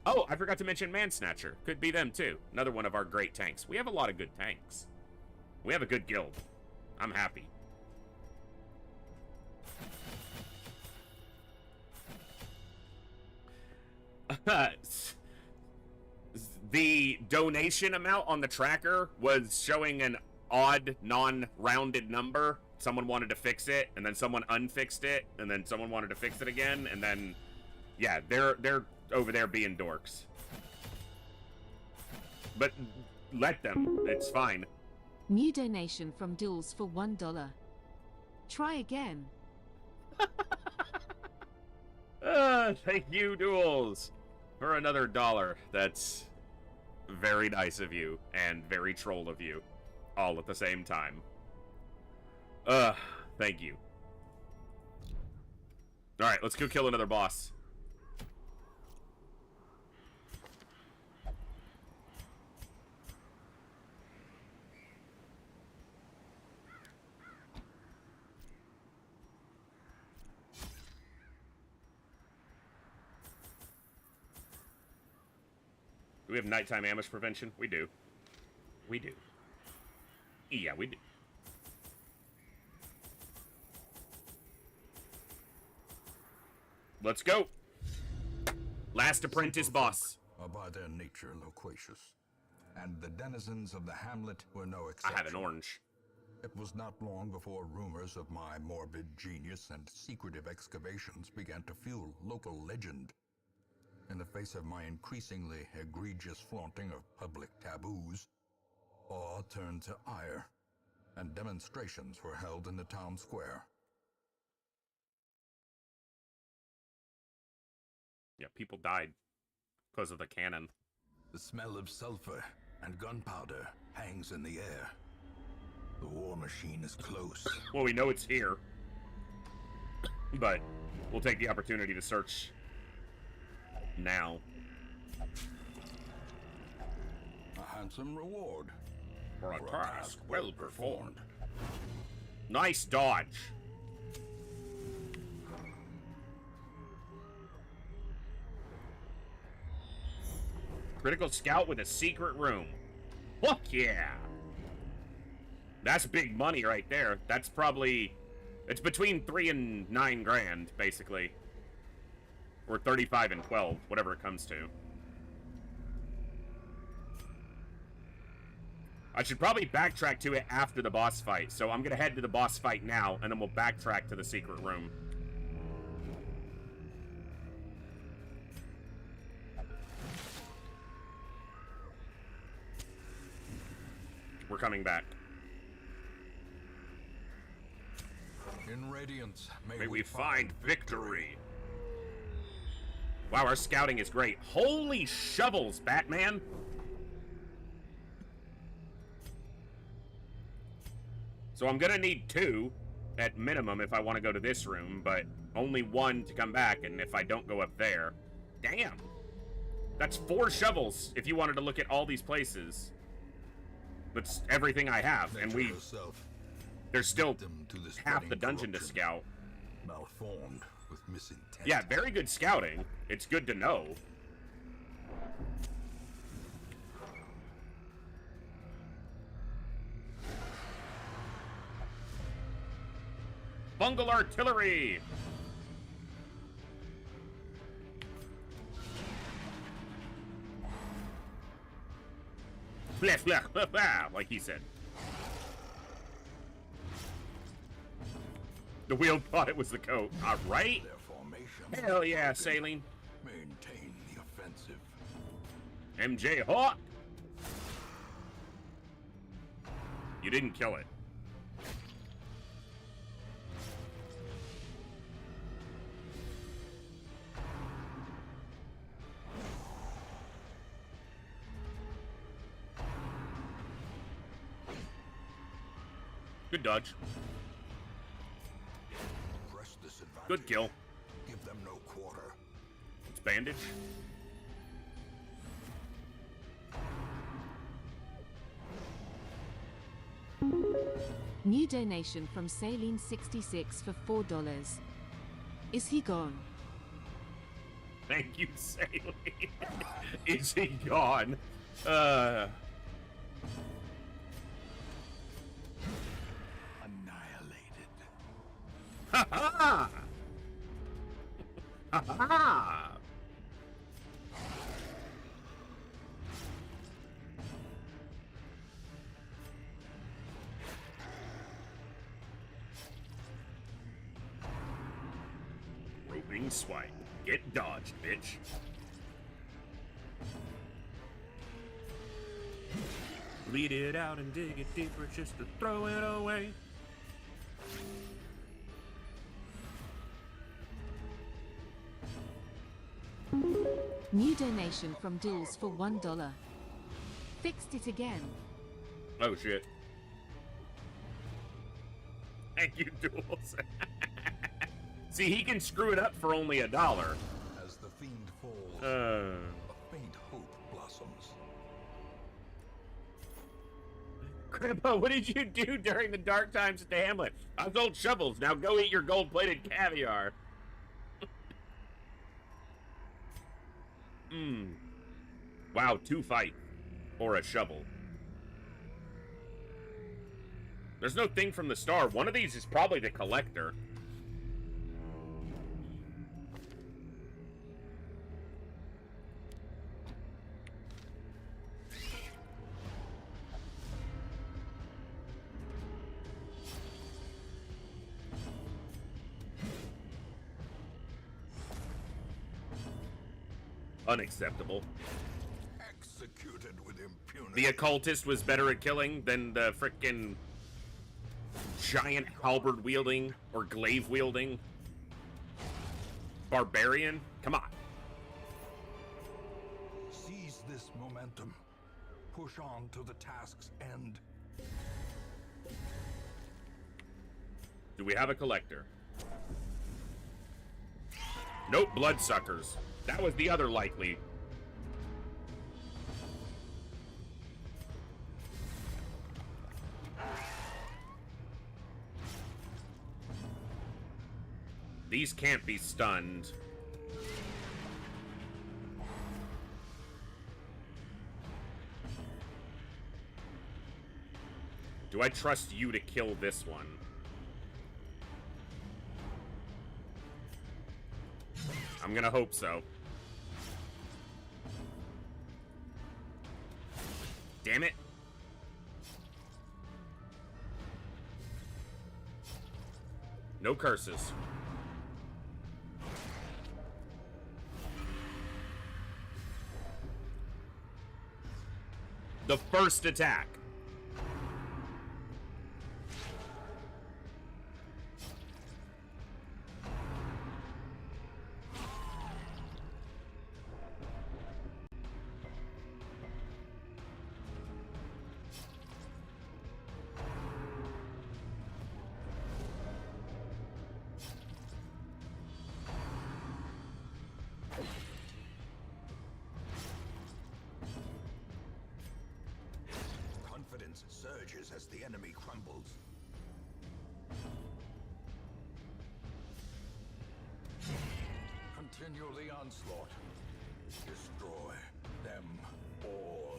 Oh, I forgot to mention Mansnatcher. Could be them too. Another one of our great tanks. We have a lot of good tanks. We have a good guild. I'm happy. The donation amount on the tracker was showing an odd, non-rounded number. Someone wanted to fix it, and then someone unfixed it, and then someone wanted to fix it again, and then, yeah, they're over there being dorks. But let them. It's fine. New donation from Duels for $1. Try again. Thank you, Duels, for another $1. That's very nice of you, and very troll of you, all at the same time. Thank you. Alright, let's go kill another boss. Do we have nighttime ambush prevention? We do. We do. Yeah, we do. Let's go. Last apprentice boss. Are by their nature loquacious, and the denizens of the hamlet were no I exception. have an orange. It was not long before rumors of my morbid genius and secretive excavations began to fuel local legend. In the face of my increasingly egregious flaunting of public taboos, awe turned to ire, and demonstrations were held in the town square. Yeah, people died because of the cannon. The smell of sulfur and gunpowder hangs in the air. The war machine is close. Well, we know it's here, but we'll take the opportunity to search now. A handsome reward For a task well performed. Nice dodge. Critical scout with a secret room. Fuck yeah. That's big money right there. That's probably... It's between 3 and 9 grand, basically. Or 35 and 12, whatever it comes to. I should probably backtrack to it after the boss fight. So I'm gonna head to the boss fight now, and then we'll backtrack to the secret room. We're coming back. in Radiance. May we find victory. Wow, our scouting is great. Holy shovels, Batman! So I'm gonna need 2 at minimum if I want to go to this room, but only 1 to come back, and if I don't go up there... Damn! That's 4 shovels if you wanted to look at all these places. That's everything I have, and there's still half the dungeon to scout. Malformed with misintent. Yeah, very good scouting. It's good to know. Fungal artillery! Blah, blah, blah, blah, like he said. The wheel thought it was the coat. All right. Their formation. Hell yeah, Saline. Maintain the offensive. MJ Hawk. You didn't kill it. Good dodge. Good kill. Give them no quarter. It's bandage. New donation from Saline66 for $4. Is he gone? Thank you, Saline. Is he gone? Annihilated. Ha ha! Ha ha! Roving swipe. Get dodged, bitch. Bleed it out and dig it deeper just to throw it away. New donation from Duels for $1. Fixed it again. Oh shit. Thank you, Duels. See, he can screw it up for only $1. As the fiend falls, a faint hope blossoms. Grandpa, what did you do during the dark times at the Hamlet? I sold shovels. Now go eat your gold-plated caviar. Wow, 2 fight. Or a shovel. There's no thing from the star. One of these is probably the collector. Unacceptable. Executed with impunity. The occultist was better at killing than the frickin' giant halberd wielding or glaive wielding barbarian. Come on. Seize this momentum. Push on to the task's end. Do we have a collector? Nope, bloodsuckers. That was the other likely. These can't be stunned. Do I trust you to kill this one? I'm gonna hope so. Damn it. No curses. The first attack. Confidence surges as the enemy crumbles. Continue the onslaught. Destroy them all.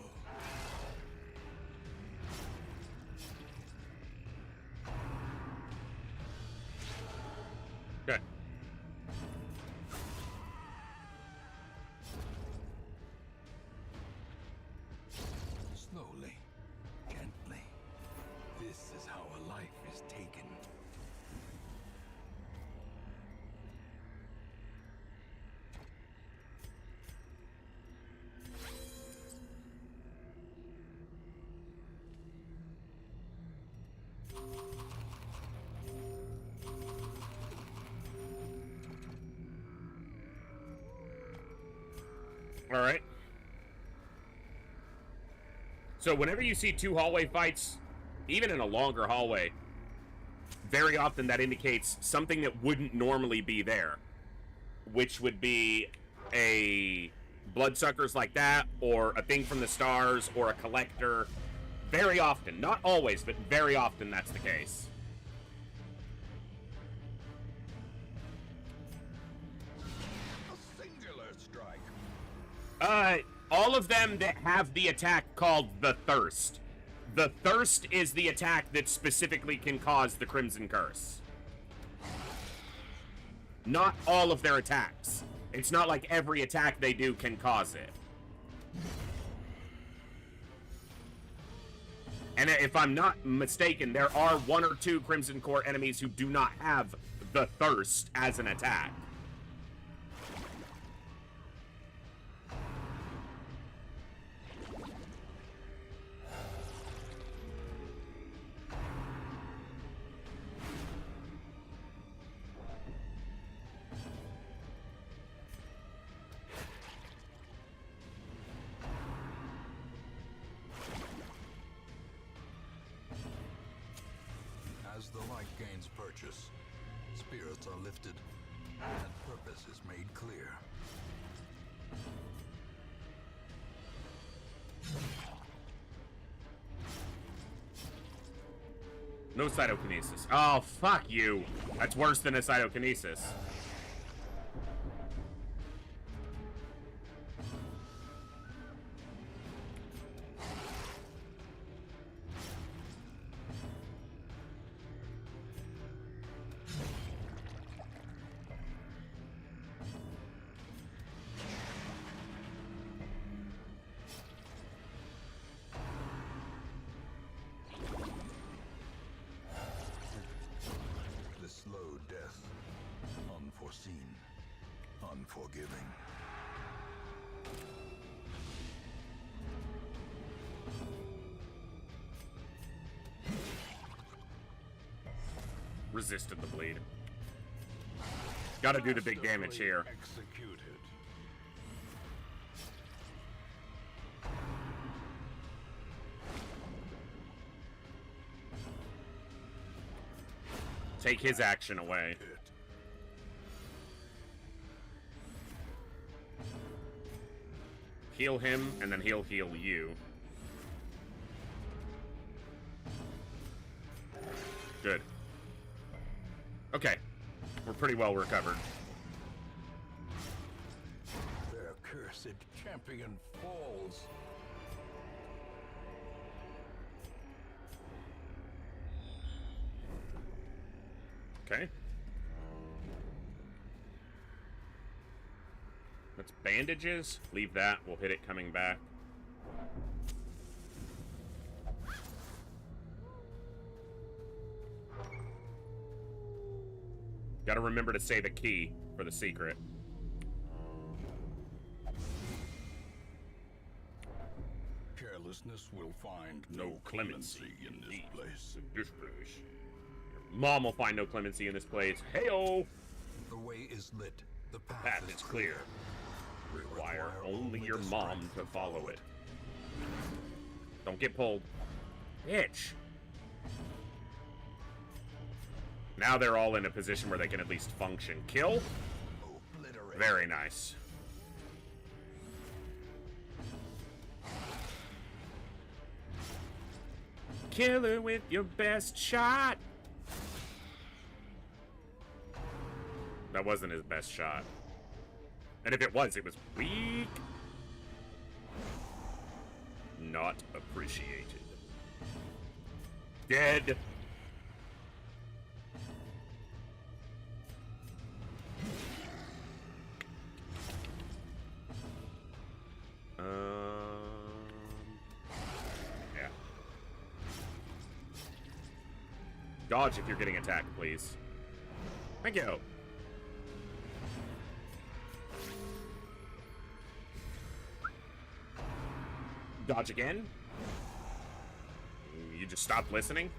Okay. Slowly, gently. This is how a life is taken. All right. So whenever you see 2 hallway fights, even in a longer hallway, very often that indicates something that wouldn't normally be there, which would be a bloodsuckers like that, or a thing from the stars, or a collector. Very often, not always, but very often that's the case. A singular strike. All of them that have the attack called the Thirst. The Thirst is the attack that specifically can cause the Crimson Curse. Not all of their attacks. It's not like every attack they do can cause it. And if I'm not mistaken, there are 1 or 2 Crimson Core enemies who do not have the Thirst as an attack. As the light gains purchase, spirits are lifted, and purpose is made clear. No cytokinesis. Oh, fuck you. That's worse than a cytokinesis. This slow death, unforeseen, unforgiving. Resisted the bleed. Gotta do the big damage here. Executed. Take his action away. Heal him, and then he'll heal you. Good. Okay. We're pretty well recovered. Their cursed champion falls. Okay. That's bandages. Leave that. We'll hit it coming back. Gotta remember to say the key for the secret. Carelessness will find No clemency in this place. This place. Mom will find no clemency in this place. Heyo! The way is lit. The Path is clear. Require only your the mom strength to follow it. Don't get pulled. Bitch! Now they're all in a position where they can at least function. Kill? Obliterate. Very nice. Kill her with your best shot. That wasn't his best shot. And if it was weak. Not appreciated. Dead. Yeah. Dodge if you're getting attacked, please. Thank you. Dodge again. You just stopped listening?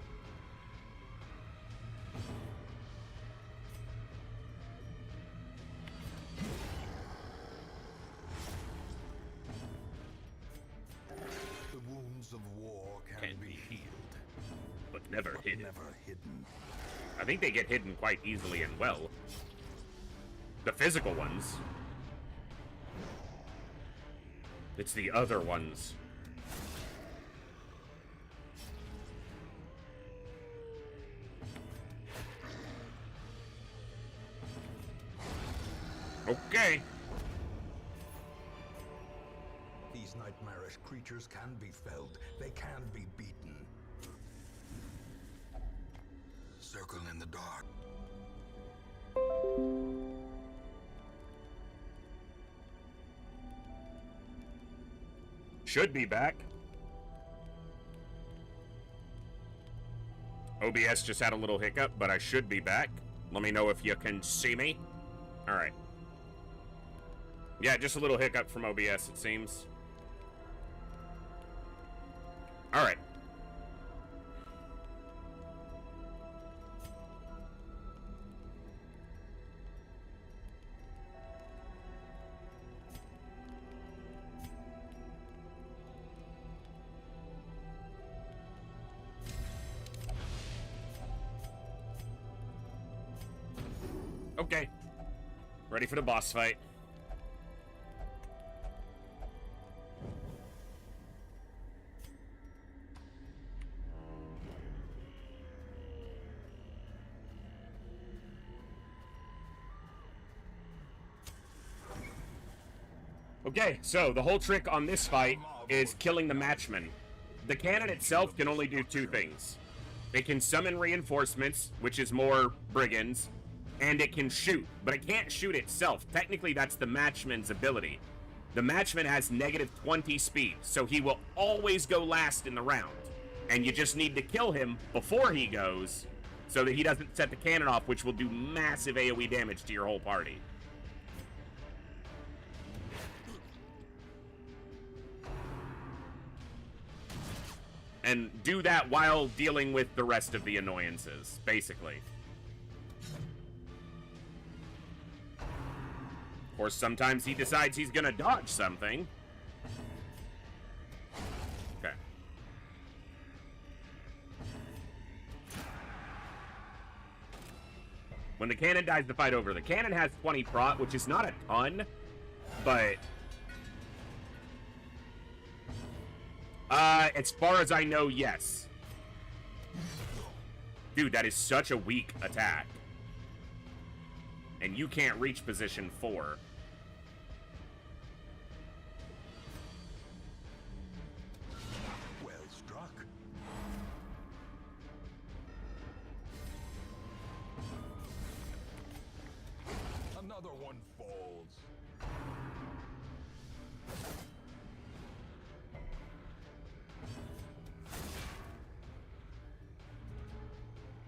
The wounds of war can be healed, But never but hidden. never hidden. I think they get hidden quite easily and well. The physical ones. It's the other ones. Okay. These nightmarish creatures can be felled. They can be beaten. Circle in the dark. Should be back. OBS just had a little hiccup, but I should be back. Let me know if you can see me. All right. Yeah, just a little hiccup from OBS, it seems. All right. Okay. Ready for the boss fight. Okay, so the whole trick on this fight is killing the matchman. The cannon itself can only do two things. It can summon reinforcements, which is more brigands, and it can shoot, but it can't shoot itself. Technically, that's the matchman's ability. The matchman has -20 speed, so he will always go last in the round. And you just need to kill him before he goes, so that he doesn't set the cannon off, which will do massive AoE damage to your whole party. And do that while dealing with the rest of the annoyances, basically. Of course, sometimes he decides he's gonna dodge something. Okay. When the cannon dies, the fight over. The cannon has 20 prot, which is not a ton, but... as far as I know, yes. Dude, that is such a weak attack. And you can't reach position 4. Well struck. Another one falls.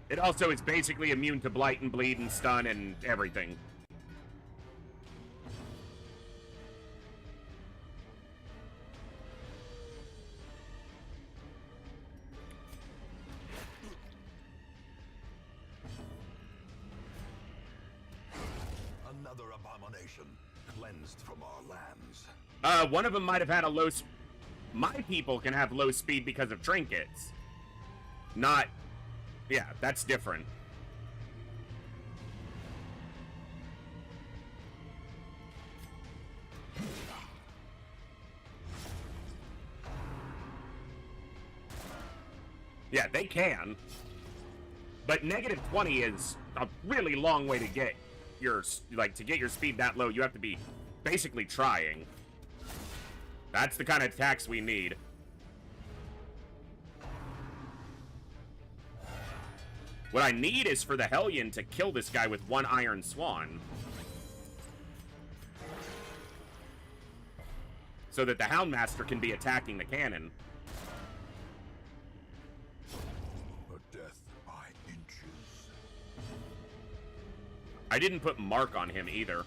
It also is basically immune to blight and bleed and stun and everything. Another abomination cleansed from our lands. One of them might have had a low... My people can have low speed because of trinkets. Not... Yeah, that's different. Yeah, they can. But -20 is a really long way to get your... Like, to get your speed that low, you have to be basically trying. That's the kind of attacks we need. What I need is for the Hellion to kill this guy with one Iron Swan. So that the Houndmaster can be attacking the cannon. A death by inches. I didn't put Mark on him either.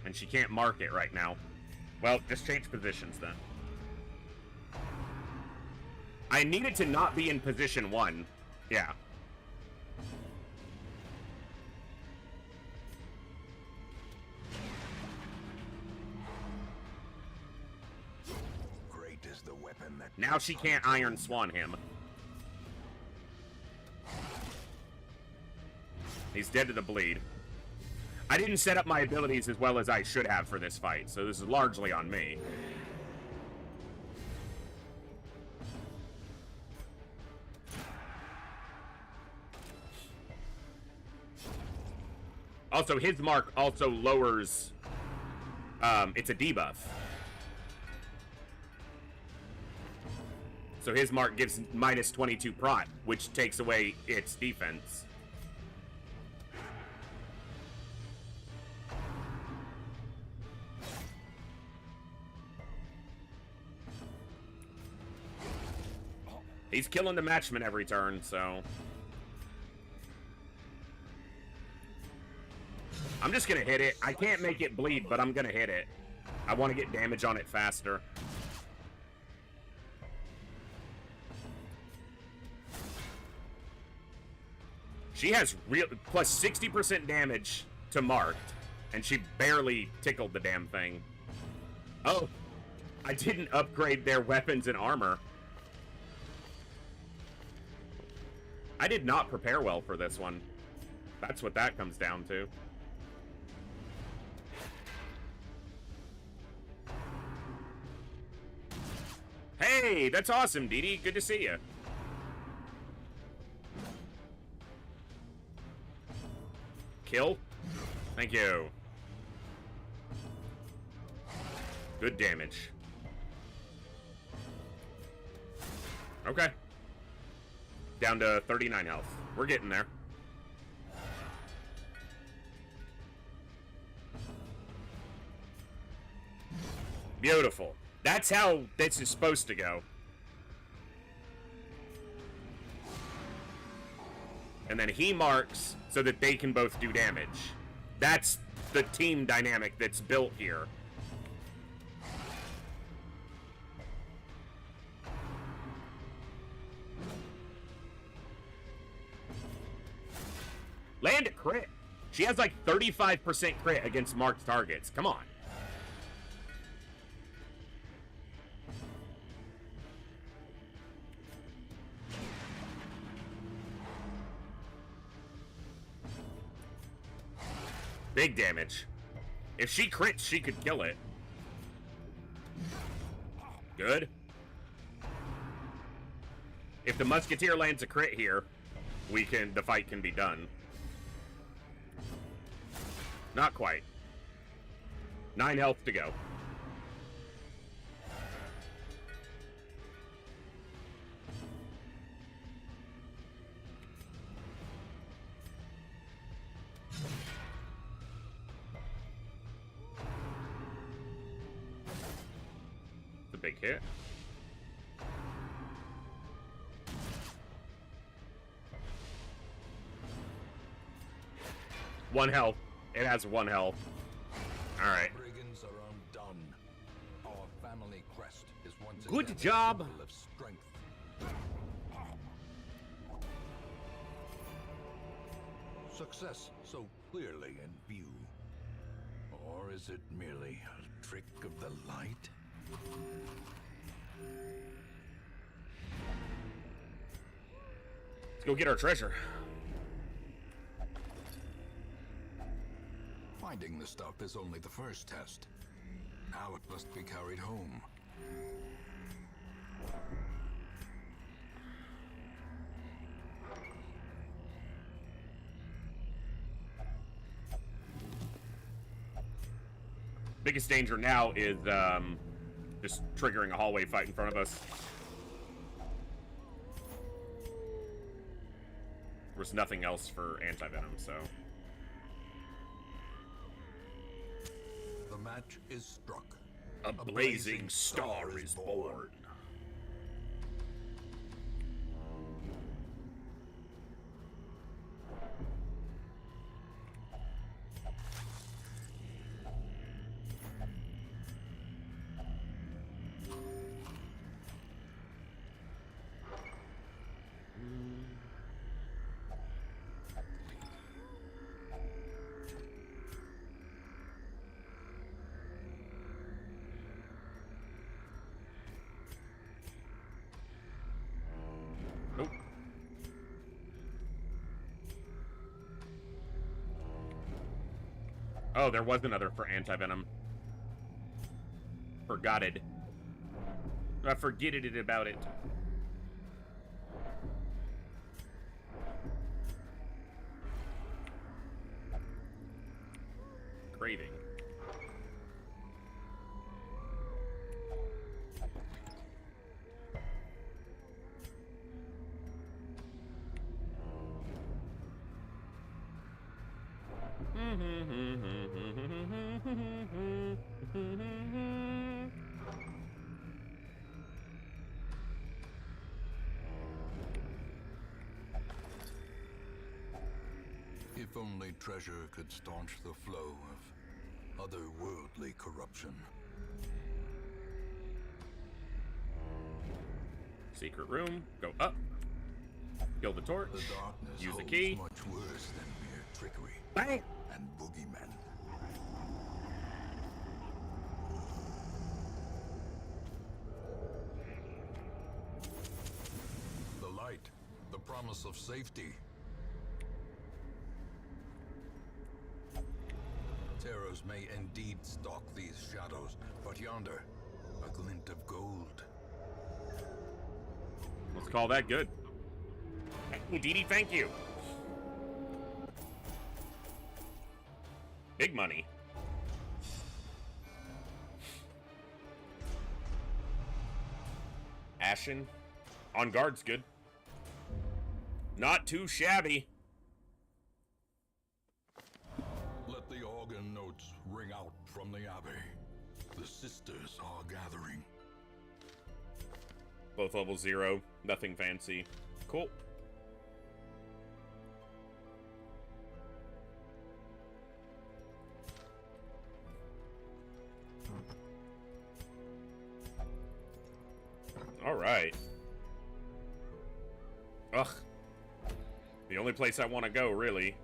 And she can't mark it right now. Well, just change positions then. I needed to not be in position 1. Yeah. weapon that Now she can't Iron Swan him. He's dead to the bleed. I didn't set up my abilities as well as I should have for this fight, so this is largely on me. Also, his mark also lowers... it's a debuff. So his mark gives minus 22 prot, which takes away its defense. He's killing the matchman every turn, so... I'm just gonna hit it. I can't make it bleed, but I'm gonna hit it. I want to get damage on it faster. She has real plus 60% damage to marked, and she barely tickled the damn thing. Oh, I didn't upgrade their weapons and armor. I did not prepare well for this one. That's what that comes down to. Hey, that's awesome, Dee Dee. Good to see you. Kill. Thank you. Good damage. Okay. Down to 39 health. We're getting there. Beautiful. That's how this is supposed to go. And then he marks so that they can both do damage. That's the team dynamic that's built here. Land a crit. She has like 35% crit against marked targets. Come on. Big damage. If she crits, she could kill it. Good. If the Musketeer lands a crit here, the fight can be done. Not quite. 9 health to go. The big hit. One health. It has 1 health. All right. Brigands are undone. Our family crest is once Good again a job. symbol of strength. Success so clearly in view. Or is it merely a trick of the light? Let's go get our treasure. Finding the stuff is only the first test. Now it must be carried home. Biggest danger now is just triggering a hallway fight in front of us. There's nothing else for anti-venom, so... The match is struck. A blazing star is born. Oh, there was another for anti-venom. Forgot it. I forgetted it about it. Craving. If only treasure could staunch the flow of otherworldly corruption. Secret room. Go up. Kill the torch. The darkness Use the holds key. much worse than mere trickery Bang! and boogeymen. The light, the promise of safety. Terrors may indeed stalk these shadows, but yonder, a glint of gold. Let's call that good. Hey, Dee Dee, thank you. Big money. Ashen. On guard's good. Not too shabby. Let the organ notes ring out from the abbey. The sisters are gathering. Both level 0. Nothing fancy. Cool. All right. Ugh. The only place I want to go, really.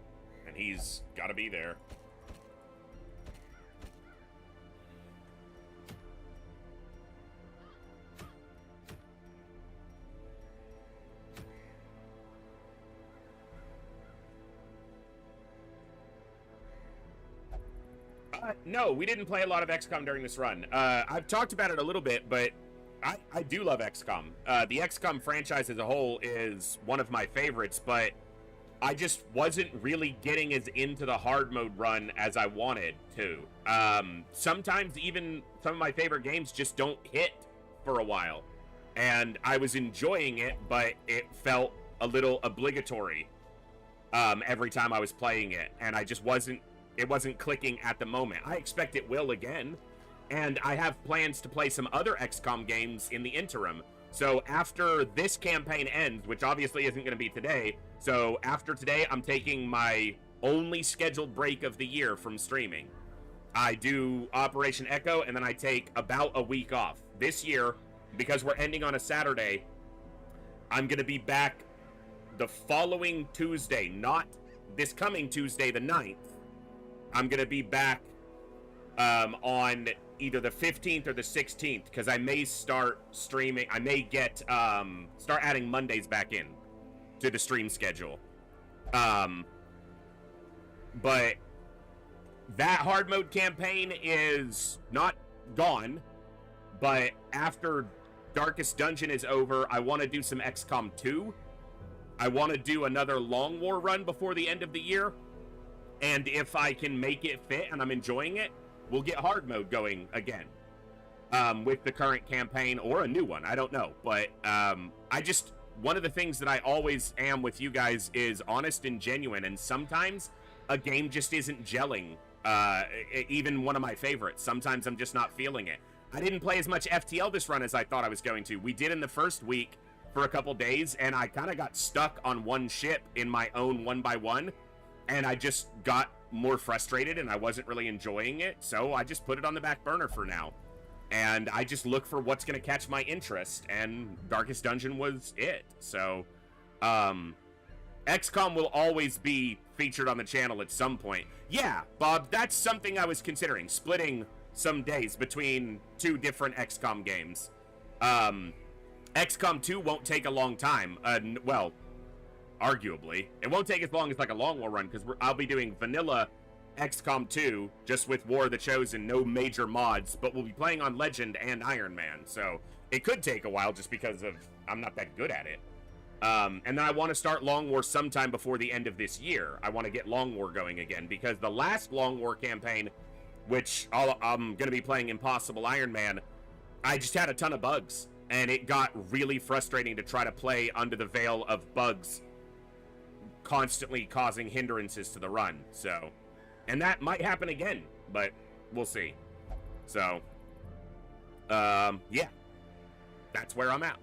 And he's got to be there. No, we didn't play a lot of XCOM during this run. I've talked about it a little bit, but I do love XCOM. The XCOM franchise as a whole is one of my favorites, but I just wasn't really getting as into the hard mode run as I wanted to. Sometimes even some of my favorite games just don't hit for a while. And I was enjoying it, but it felt a little obligatory every time I was playing it. And I just wasn't clicking at the moment. I expect it will again. And I have plans to play some other XCOM games in the interim. So after this campaign ends, which obviously isn't going to be today, so after today, I'm taking my only scheduled break of the year from streaming. I do Operation Echo, and then I take about a week off. This year, because we're ending on a Saturday, I'm going to be back the following Tuesday, not this coming Tuesday, the 9th. I'm going to be back on either the 15th or the 16th, because I may start streaming. I may get start adding Mondays back in to the stream schedule. But that hard mode campaign is not gone, but after Darkest Dungeon is over, I want to do some XCOM 2. I want to do another Long War run before the end of the year, and if I can make it fit and I'm enjoying it, we'll get hard mode going again with the current campaign or a new one. I don't know. But one of the things that I always am with you guys is honest and genuine. And sometimes a game just isn't gelling. Even one of my favorites. Sometimes I'm just not feeling it. I didn't play as much FTL this run as I thought I was going to. We did in the first week for a couple days, and I kind of got stuck on one ship in my own 1x1. And I just got more frustrated, and I wasn't really enjoying it, so I just put it on the back burner for now. And I just look for what's going to catch my interest, and Darkest Dungeon was it. So, XCOM will always be featured on the channel at some point. Yeah, Bob, that's something I was considering, splitting some days between two different XCOM games. XCOM 2 won't take a long time. Well, arguably. It won't take as long as like a Long War run, because I'll be doing vanilla XCOM 2, just with War of the Chosen, no major mods, but we'll be playing on Legend and Iron Man, so it could take a while just because of I'm not that good at it. And then I want to start Long War sometime before the end of this year. I want to get Long War going again, because the last Long War campaign, which I'm going to be playing Impossible Iron Man, I just had a ton of bugs, and it got really frustrating to try to play under the veil of bugs constantly causing hindrances to the run, so... And that might happen again, but we'll see. So, yeah. That's where I'm at.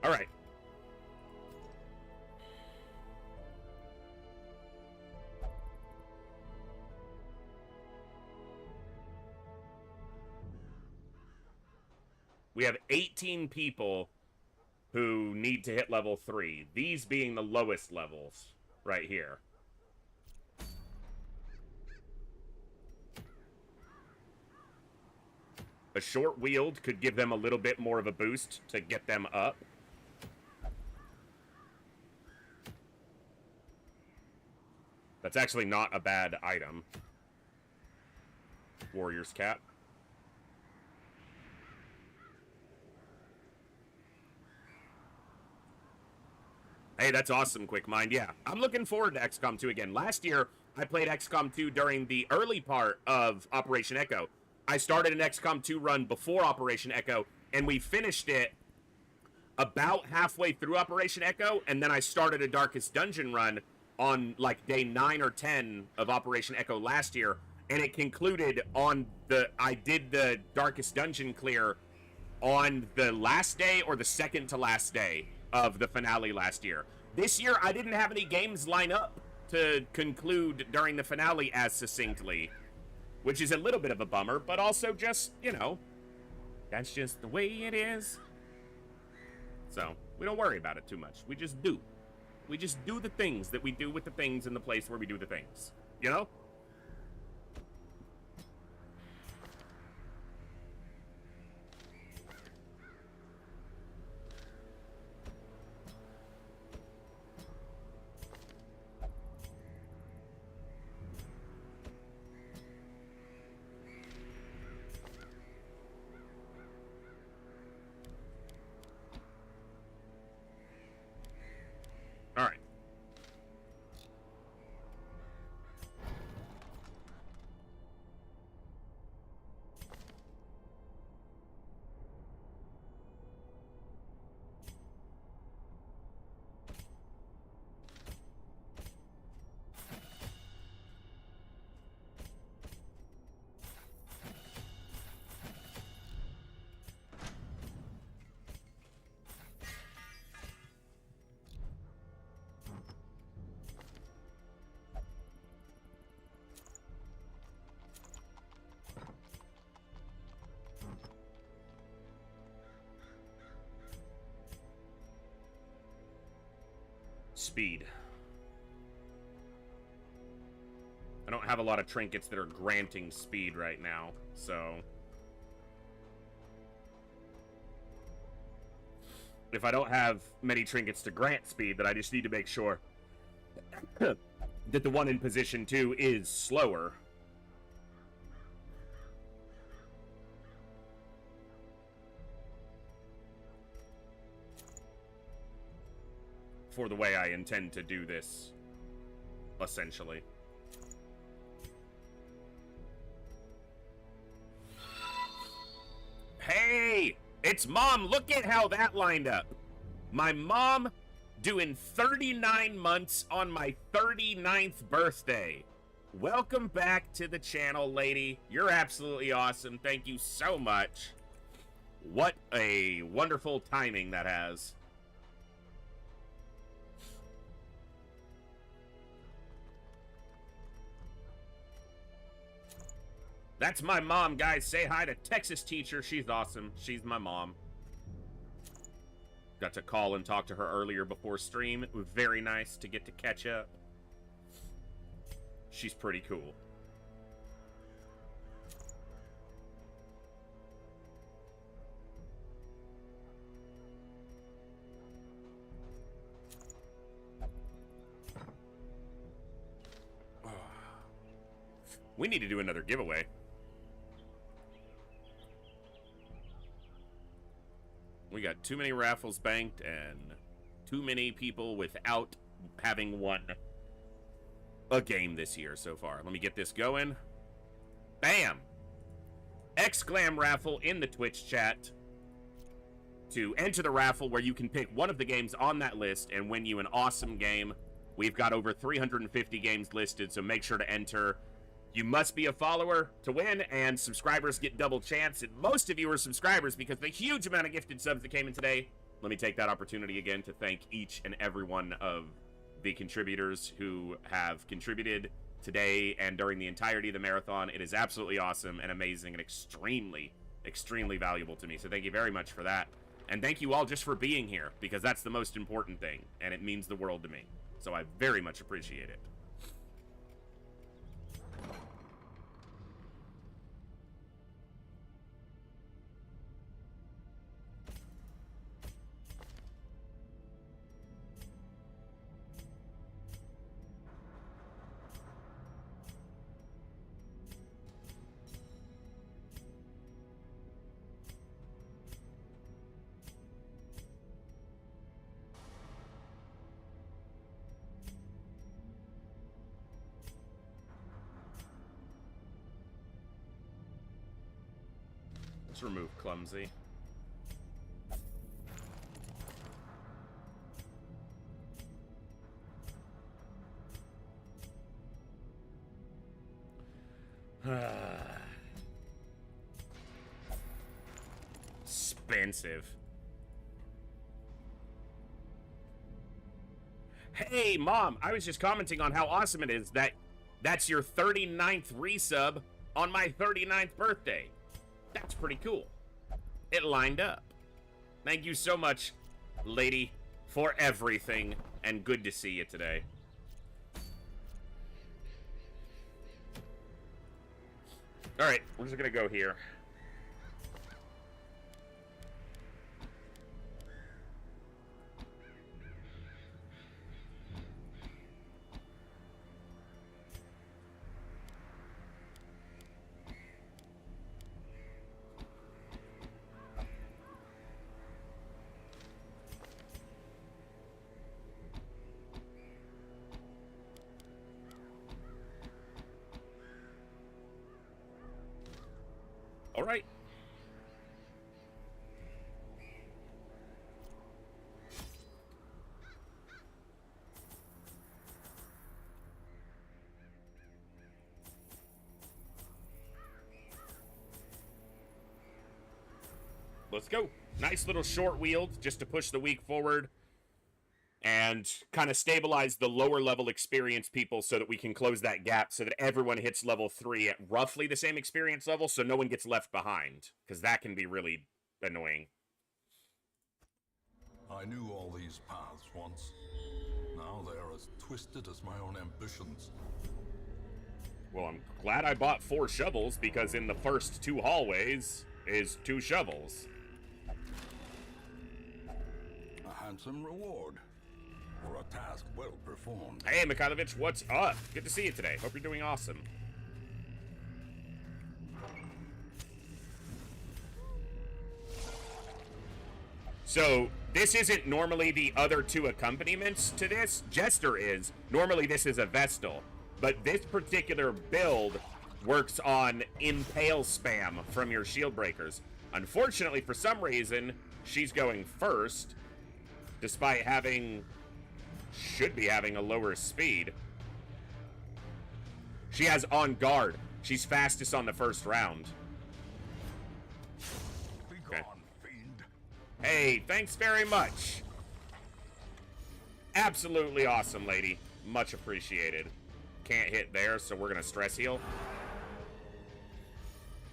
All right. We have 18 people who need to hit level 3. These being the lowest levels right here. A short wield could give them a little bit more of a boost to get them up. That's actually not a bad item. Warrior's Cap. Hey, that's awesome, Quick Mind. Yeah, I'm looking forward to XCOM 2 again. Last year, I played XCOM 2 during the early part of Operation Echo. I started an XCOM 2 run before Operation Echo, and we finished it about halfway through Operation Echo, and then I started a Darkest Dungeon run on, like, day 9 or 10 of Operation Echo last year, and it concluded on I did the Darkest Dungeon clear on the last day or the second to last day of the finale last year. This year, I didn't have any games line up to conclude during the finale as succinctly, which is a little bit of a bummer, but also just, you know, that's just the way it is. So, we don't worry about it too much. We just do. We just do the things that we do with the things in the place where we do the things. You know? All right. Speed. I don't have a lot of trinkets that are granting speed right now, so... If I don't have many trinkets to grant speed, then I just need to make sure that the one in position 2 is slower. For the way I intend to do this, essentially. Hey! It's Mom! Look at how that lined up! My mom doing 39 months on my 39th birthday. Welcome back to the channel, lady. You're absolutely awesome. Thank you so much. What a wonderful timing that has. That's my mom, guys. Say hi to Texas Teacher. She's awesome. She's my mom. Got to call and talk to her earlier before stream. It was very nice to get to catch up. She's pretty cool. We need to do another giveaway. We got too many raffles banked and too many people without having won a game this year so far. Let me get this going. Bam! Xglam raffle in the Twitch chat to enter the raffle where you can pick one of the games on that list and win you an awesome game. We've got over 350 games listed, so make sure to enter. You must be a follower to win, and subscribers get double chance, and most of you are subscribers because the huge amount of gifted subs that came in today. Let me take that opportunity again to thank each and every one of the contributors who have contributed today and during the entirety of the marathon. It is absolutely awesome and amazing and extremely, extremely valuable to me, so thank you very much for that. And thank you all just for being here, because that's the most important thing, and it means the world to me. So I very much appreciate it. Let's remove clumsy. Expensive. Hey, Mom, I was just commenting on how awesome it is that that's your 39th resub on my 39th birthday. That's pretty cool. It lined up. Thank you so much, lady, for everything, and good to see you today. Alright, we're just gonna go here. All right. Let's go. Nice little short wheeled just to push the week forward and kind of stabilize the lower level experienced people so that we can close that gap so that everyone hits level 3 at roughly the same experience level so no one gets left behind, because that can be really annoying. I knew all these paths once. Now they're as twisted as my own ambitions. Well, I'm glad I bought 4 shovels, because in the first 2 hallways is 2 shovels. A handsome reward for a task well performed. Hey, Mikhailovich, what's up? Good to see you today. Hope you're doing awesome. So, this isn't normally the other 2 accompaniments to this. Jester is. Normally this is a Vestal. But this particular build works on Impale spam from your shield breakers. Unfortunately, for some reason, she's going first, despite having... should be having a lower speed. She has On Guard. She's fastest on the first round. Be gone, fiend. Hey, thanks very much. Absolutely awesome, lady. Much appreciated. Can't hit there, so we're gonna stress heal.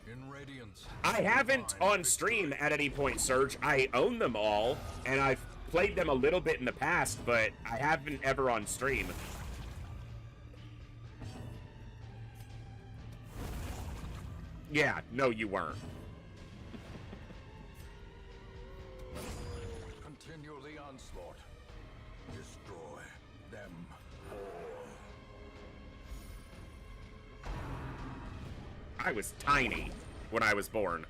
In Radiance. I haven't on stream at any point, Surge. I own them all, and I've played them a little bit in the past, but I haven't ever on stream. Yeah, no, you weren't. Continue the onslaught. Destroy them all. I was tiny when I was born.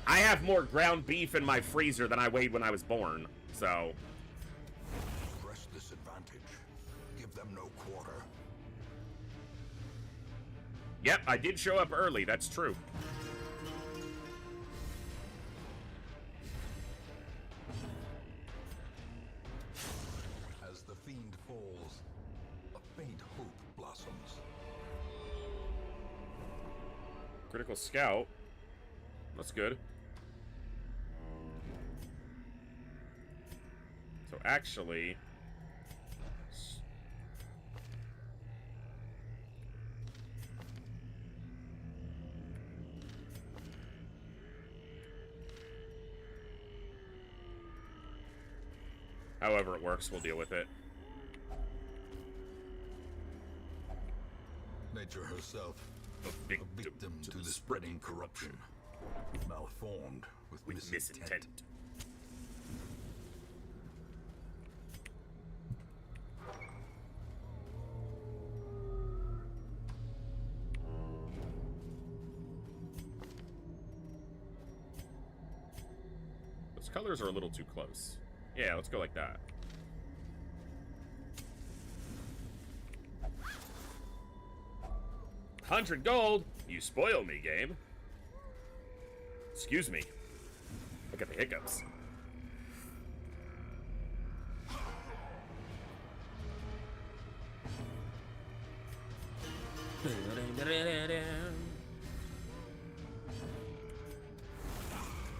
I have more ground beef in my freezer than I weighed when I was born, so... Press this advantage. Give them no quarter. Yep, I did show up early, that's true. As the fiend falls, a faint hope blossoms. Critical scout. That's good. So actually... However it works, we'll deal with it. Nature herself, A a victim to the spreading corruption, malformed with misintent. Those colors are a little too close. Yeah, let's go like that. $100 gold! You spoil me, game. Excuse me. Look at the hiccups.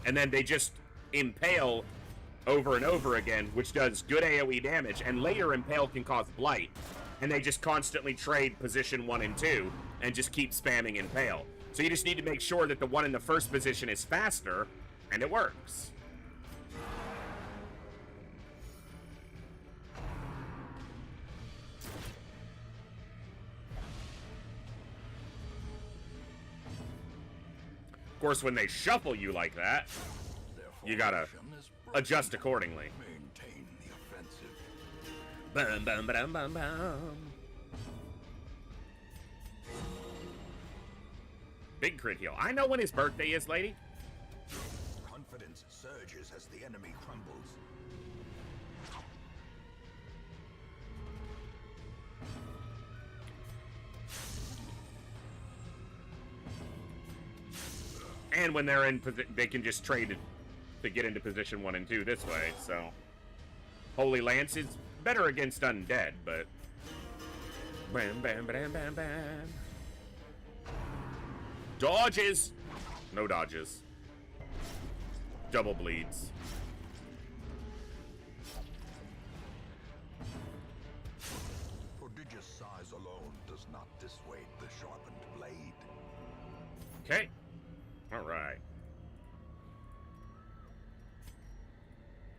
And then they just impale over and over again, which does good AoE damage, and later impale can cause blight. And they just constantly trade position 1 and 2, and just keep spamming impale. So you just need to make sure that the one in the first position is faster, and it works. Of course, when they shuffle you like that, you gotta adjust accordingly. Maintain the offensive. Bum, bum, bum, bum, bum. Big crit heal. I know when his birthday is, lady. Confidence surges as the enemy crumbles. And when they're in position, they can just trade to get into position 1 and 2 this way, so... Holy Lance is better against undead, but... Bam, bam, bam, bam, bam. Dodges! No dodges. Double bleeds. Prodigious size alone does not dissuade the sharpened blade. Okay. Alright.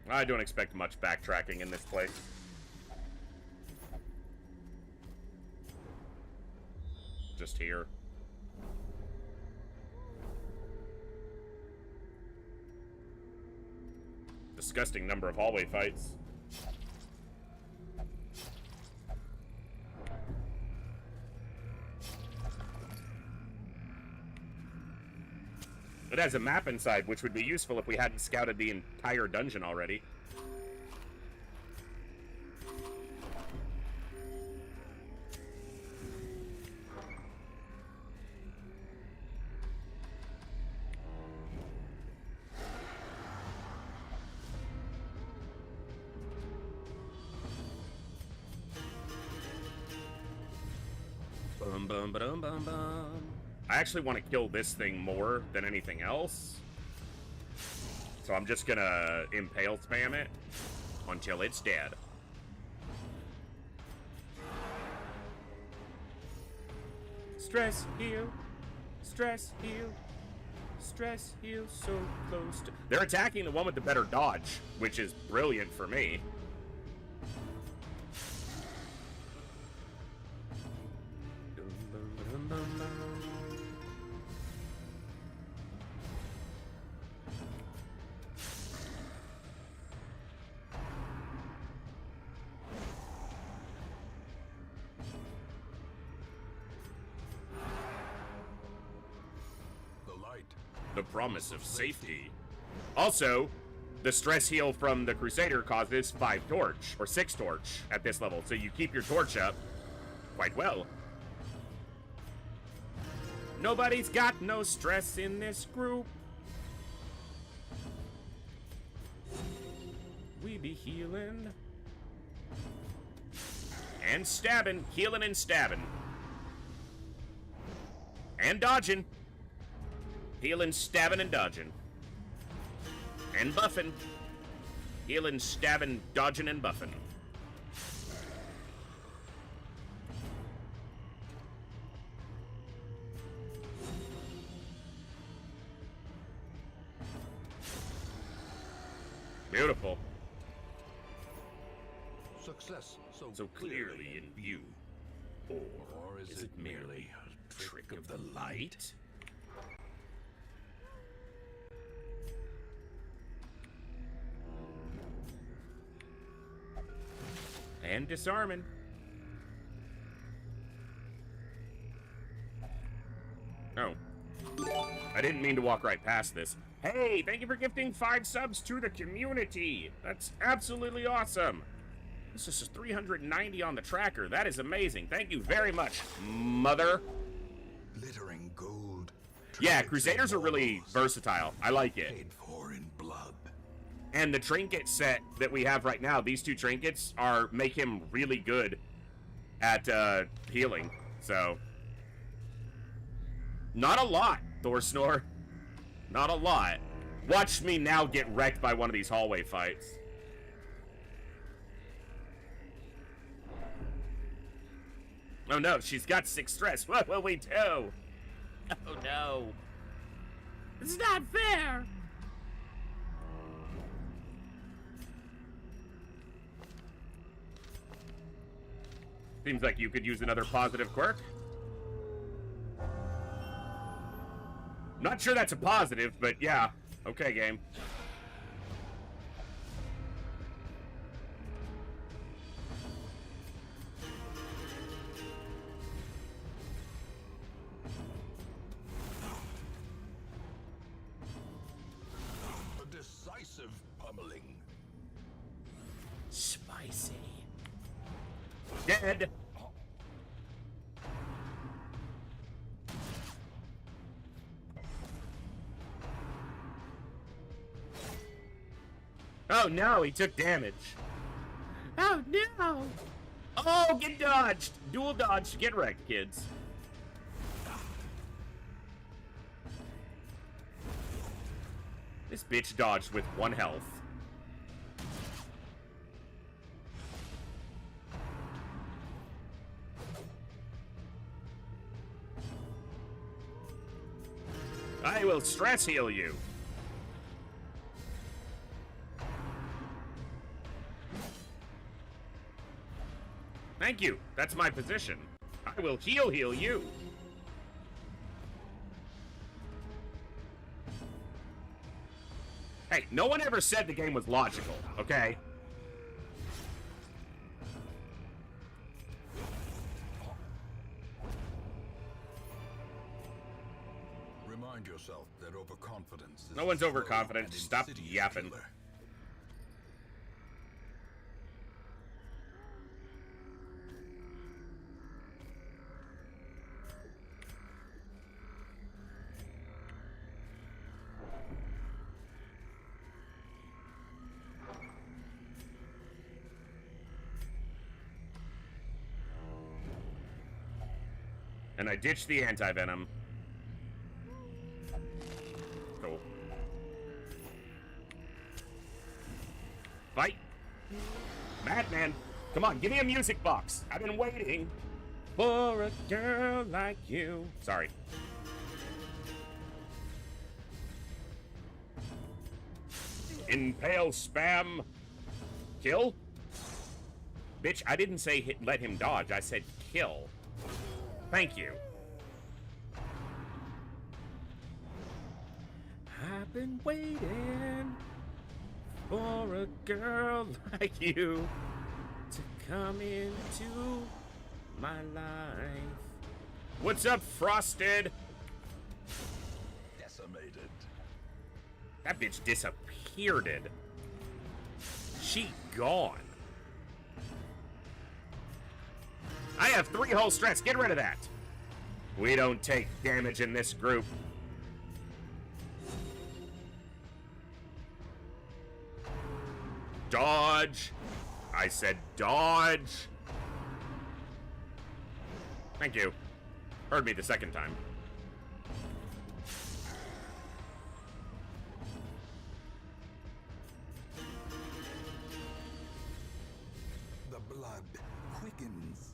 I don't expect much backtracking in this place. Just here. Disgusting number of hallway fights. It has a map inside, which would be useful if we hadn't scouted the entire dungeon already. Bum, bum, ba-dum, bum, bum. I actually want to kill this thing more than anything else. So I'm just gonna impale spam it until it's dead. Stress heal. Stress heal. Stress heal so close to... They're attacking the one with the better dodge, which is brilliant for me. light. The promise of safety. Also, the stress heal from the Crusader causes 5 torch, or 6 torch at this level, so you keep your torch up quite well. Nobody's got no stress in this group. We be healing. And stabbing. Healing and stabbing. And dodging. Healing, stabbing, and dodging. And buffing. Healing, stabbing, dodging, and buffing. Beautiful. Success So clearly in view. Or is it merely a trick of the light? And disarming. Oh. I didn't mean to walk right past this. Hey, thank you for gifting 5 subs to the community. That's absolutely awesome. This is 390 on the tracker. That is amazing. Thank you very much, mother. glittering gold. Yeah, Crusaders are really versatile. I like it. Paid for in blood. And the trinket set that we have right now, these 2 trinkets make him really good at healing. So, not a lot, Thorsnor. Not a lot. Watch me now get wrecked by one of these hallway fights. Oh no, she's got 6 stress. What will we do? Oh no. It's not fair. Seems like you could use another positive quirk. Not sure that's a positive, but yeah. Okay, game. A decisive pummeling. Spicy. Dead. Oh no, he took damage. Oh no! Oh, get dodged! Dual dodge, get wrecked, kids. This bitch dodged with 1 health. I will stress heal you. Thank you. That's my position. I will heal you. Hey, no one ever said the game was logical, okay? Remind yourself that overconfidence is No one's a overconfident. slow and Stop insidious yapping. killer. And I ditched the anti-venom. Cool. Fight! Madman! Come on, give me a music box! I've been waiting for a girl like you. Sorry. Impale spam. Kill? Bitch, I didn't say let him dodge. I said kill. Thank you. I've been waiting for a girl like you to come into my life. What's up, Frosted? decimated. That bitch disappeared. She gone. I have 3 hull stress. Get rid of that. We don't take damage in this group. Dodge. I said dodge. Thank you. Heard me the second time. The blood quickens.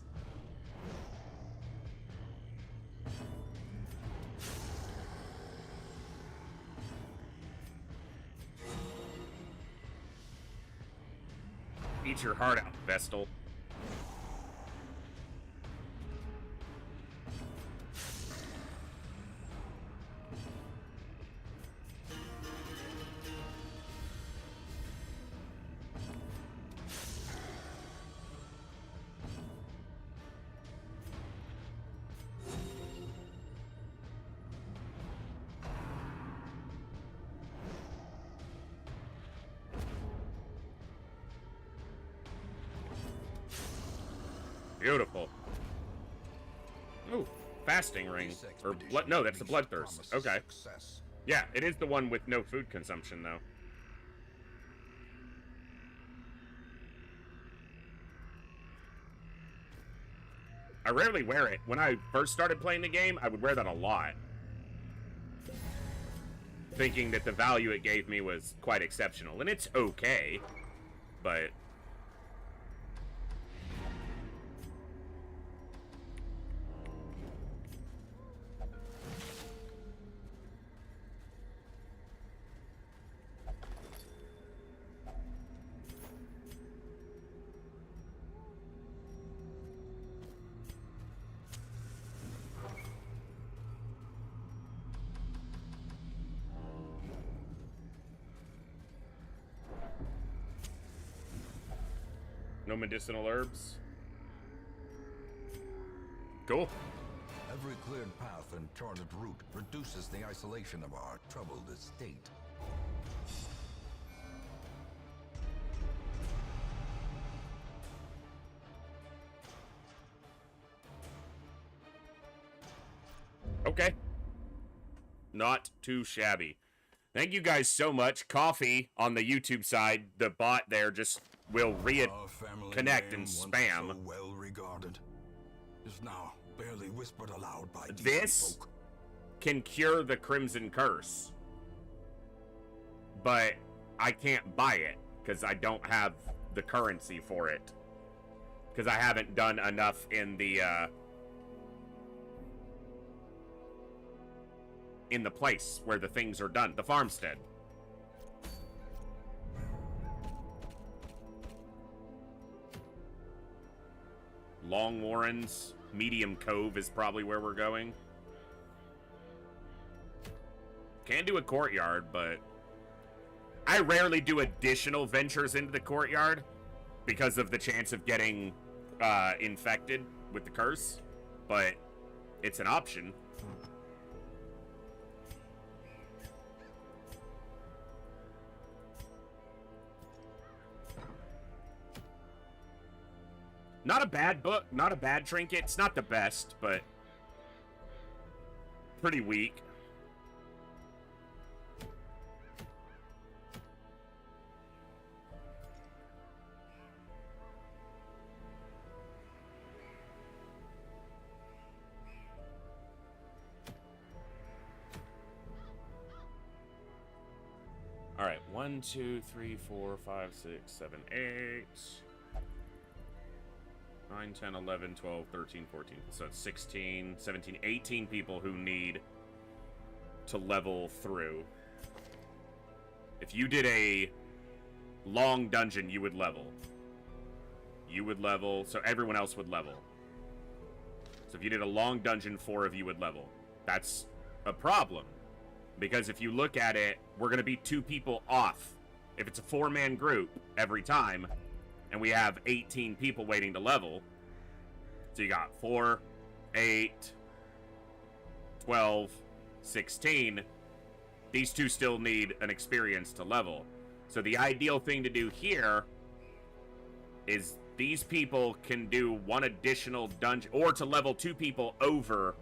Eat your heart out, Vestal. Beautiful. Ooh, fasting ring. Or no, that's the bloodthirst. Okay. Success. Yeah, it is the one with no food consumption, though. I rarely wear it. When I first started playing the game, I would wear that a lot, thinking that the value it gave me was quite exceptional. And it's okay, but... No medicinal herbs. Cool. Every cleared path and charted route reduces the isolation of our troubled estate. Okay. Not too shabby. Thank you guys so much. Coffee on the YouTube side, the bot there just will connect and spam. So well regarded is now barely whispered aloud by decent This folk. can cure the Crimson Curse, but I can't buy it because I don't have the currency for it, because I haven't done enough in the place where the things are done, the farmstead. Long Warrens, Medium Cove is probably where we're going. Can do a courtyard, but I rarely do additional ventures into the courtyard because of the chance of getting infected with the curse, but it's an option. Not a bad book, not a bad trinket. It's not the best, but pretty weak. All right, 1, 2, 3, 4, 5, 6, 7, 8... 9, 10, 11, 12, 13, 14. So it's 16, 17, 18 people who need to level through. If you did a long dungeon, you would level. You would level, so everyone else would level. So if you did a long dungeon, 4 of you would level. That's a problem, because if you look at it, we're going to be 2 people off. If it's a 4-man group every time, and we have 18 people waiting to level. So you got 4, 8, 12, 16. these two still need an experience to level. So the ideal thing to do here is these people can do one additional dungeon, or to level 2 people over,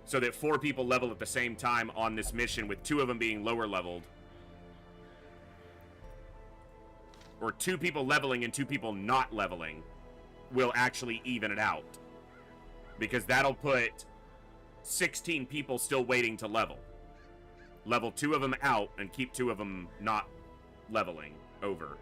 so that 4 people level at the same time on this mission, with 2 of them being lower leveled. Or 2 people leveling and 2 people not leveling will actually even it out. Because that'll put 16 people still waiting to level. Level 2 of them out and keep 2 of them not leveling over.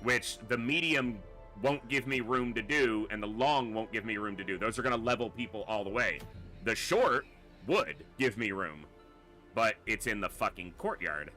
Which the medium won't give me room to do, and the long won't give me room to do. Those are going to level people all the way. The short would give me room, but it's in the fucking courtyard.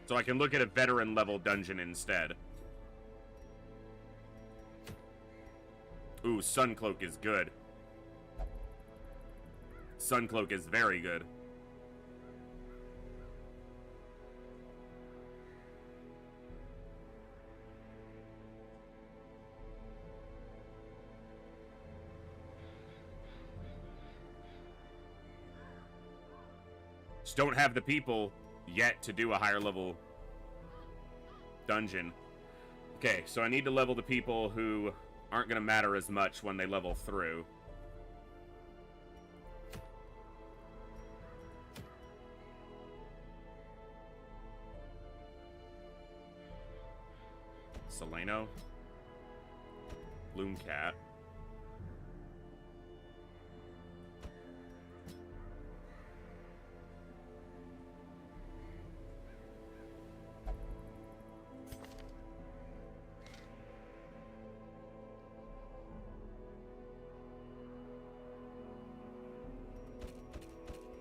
So I can look at a veteran level dungeon instead. Ooh, Suncloak is good. Suncloak is very good. Just don't have the people yet to do a higher level dungeon. Okay, so I need to level the people who aren't going to matter as much when they level through. Seleno. Loomcat.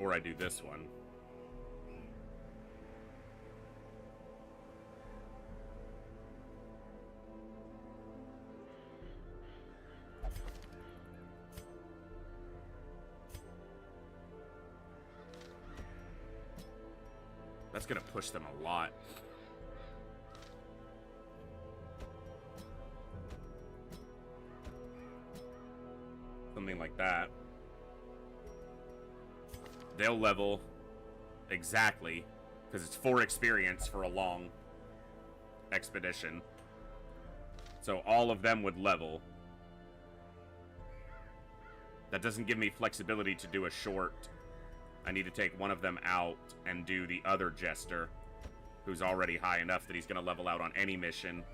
Or I do this one. That's gonna push them a lot. Something like that. They'll level exactly, because it's 4 experience for a long expedition. So all of them would level. That doesn't give me flexibility to do a short. I need to take one of them out and do the other Jester, who's already high enough that he's going to level out on any mission.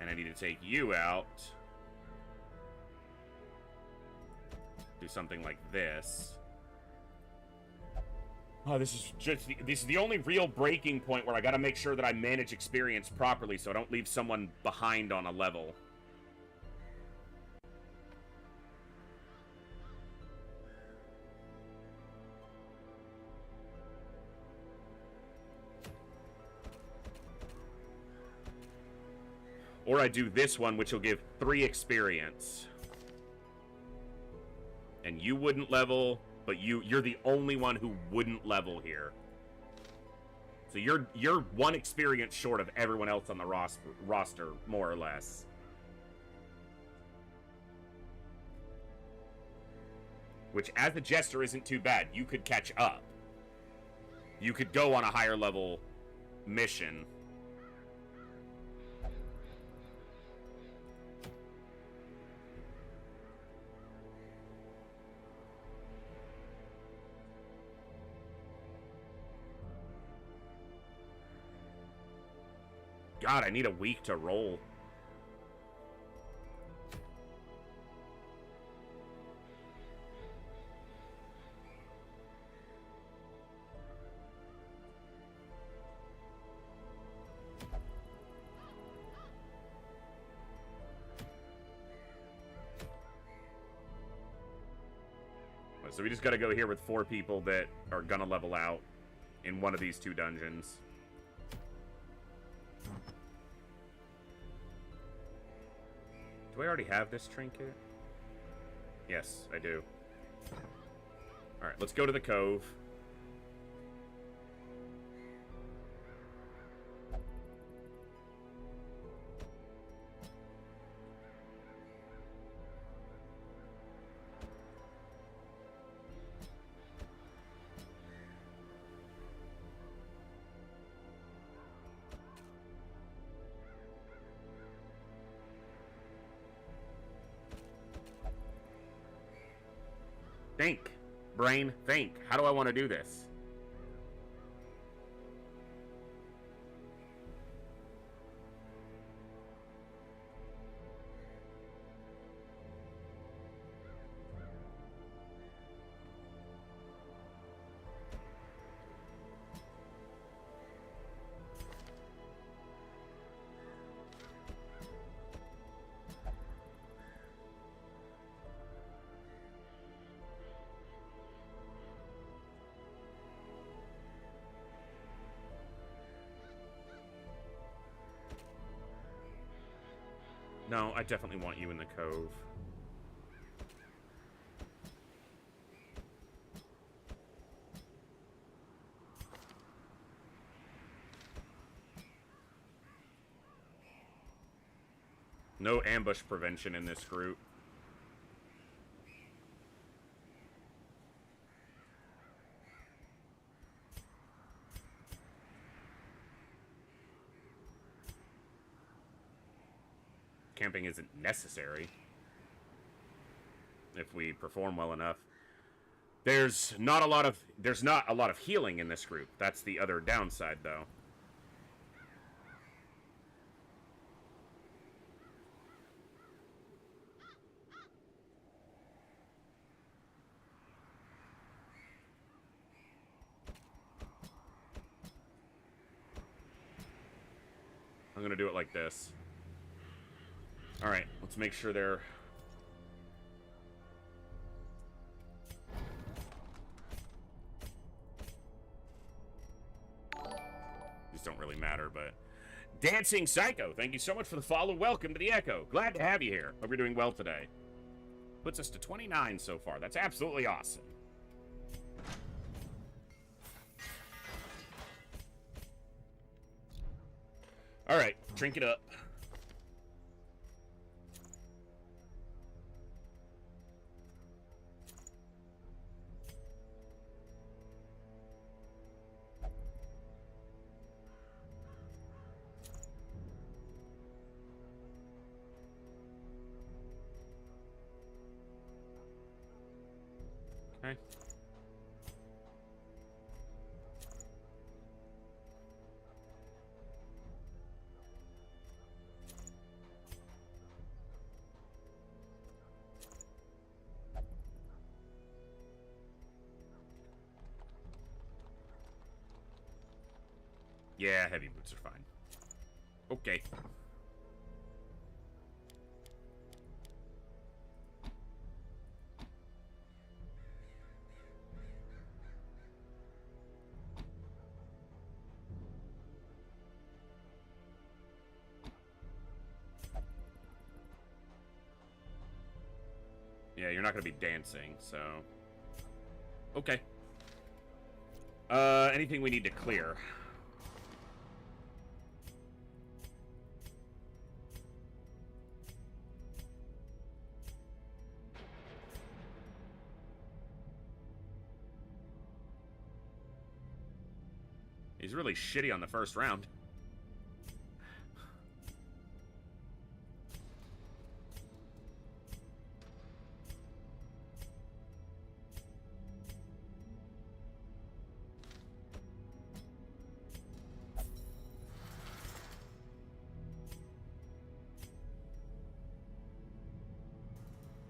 And I need to take you out. Do something like this. Oh, this is the only real breaking point where I gotta make sure that I manage experience properly so I don't leave someone behind on a level. Or I do this one, which will give 3 experience. And you wouldn't level, but you're the only one who wouldn't level here. So you're 1 experience short of everyone else on the roster, more or less. Which, as a Jester, isn't too bad. You could catch up. You could go on a higher level mission. God, I need a week to roll. So we just gotta go here with 4 people that are gonna level out. in one of these two dungeons. Do I already have this trinket? Yes, I do. Alright, let's go to the cove. Think. Brain, think. How do I want to do this? No, I definitely want you in the cove. No ambush prevention in this group. Camping isn't necessary if we perform well enough. There's not a lot of healing in this group. That's the other downside, though. I'm gonna do it like this. Alright, let's make sure they're... These don't really matter, but... Dancing Psycho, thank you so much for the follow. Welcome to the Echo. Glad to have you here. Hope you're doing well today. Puts us to 29 so far. That's absolutely awesome. Alright, drink it up. Okay. Yeah, heavy boots are fine. Okay. Yeah, you're not gonna be dancing, so... Okay. Anything we need to clear? He's really shitty on the first round.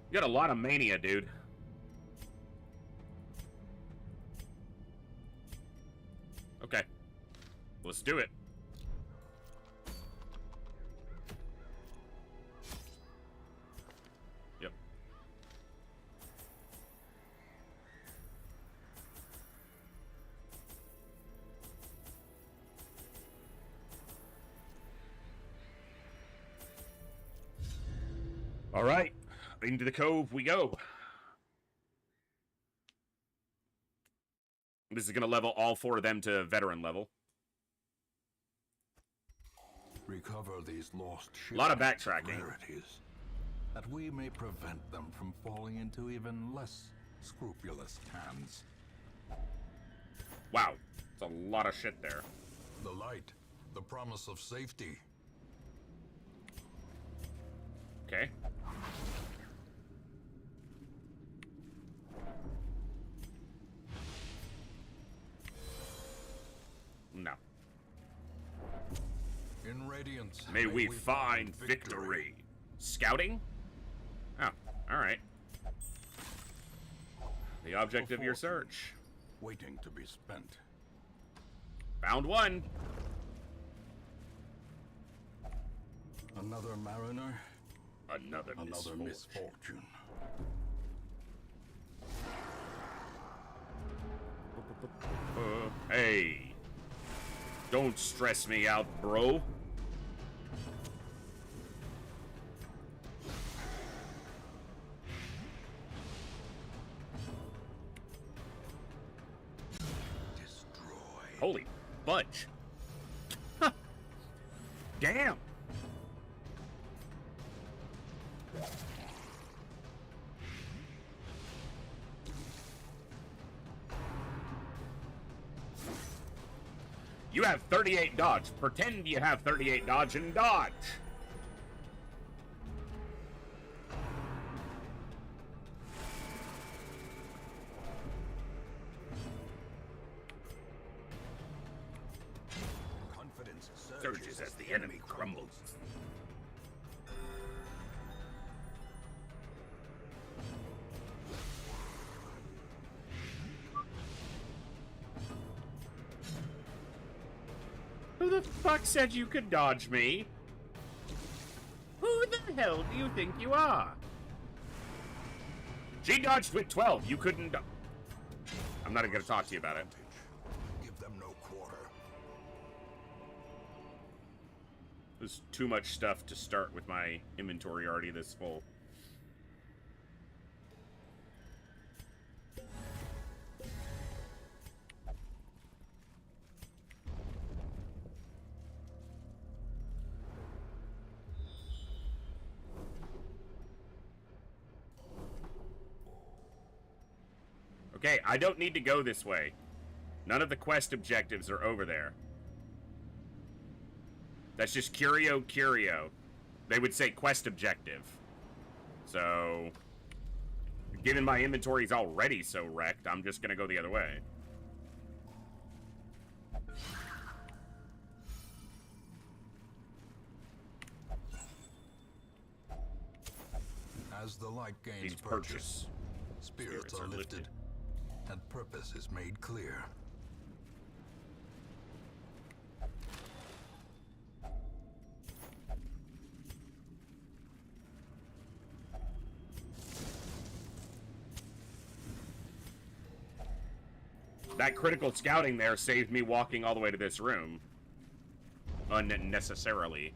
You got a lot of mania, dude. Okay. Let's do it. Yep. All right, into the cove we go. This is going to level all 4 of them to veteran level. Recover these lost A lot of shipments backtracking. rarities, that we may prevent them from falling into even less scrupulous hands. Wow, it's a lot of shit there. The light, the promise of safety. Okay. No. In Radiance, May we find victory. Scouting? Oh, alright. The object of your search. Waiting to be spent. Found one. Another mariner, Another another misfortune. misfortune. Hey. Don't stress me out, bro. Destroy. Holy fudge. Damn. You have 38 dodge. Pretend you have 38 dodge and dodge. Confidence Surges as the enemy crumbles. Who the fuck said you could dodge me? Who the hell do you think you are? She dodged with 12. You couldn't. I'm not gonna talk to you about it. Give them no quarter. There's too much stuff to start with my inventory already this full. Okay, I don't need to go this way. None of the quest objectives are over there. That's just Curio. They would say quest objective. So, given my inventory's already so wrecked, I'm just gonna go the other way. As the light gains Needs purchase. spirits are lifted, and purpose is made clear. That critical scouting there saved me walking all the way to this room. Unnecessarily.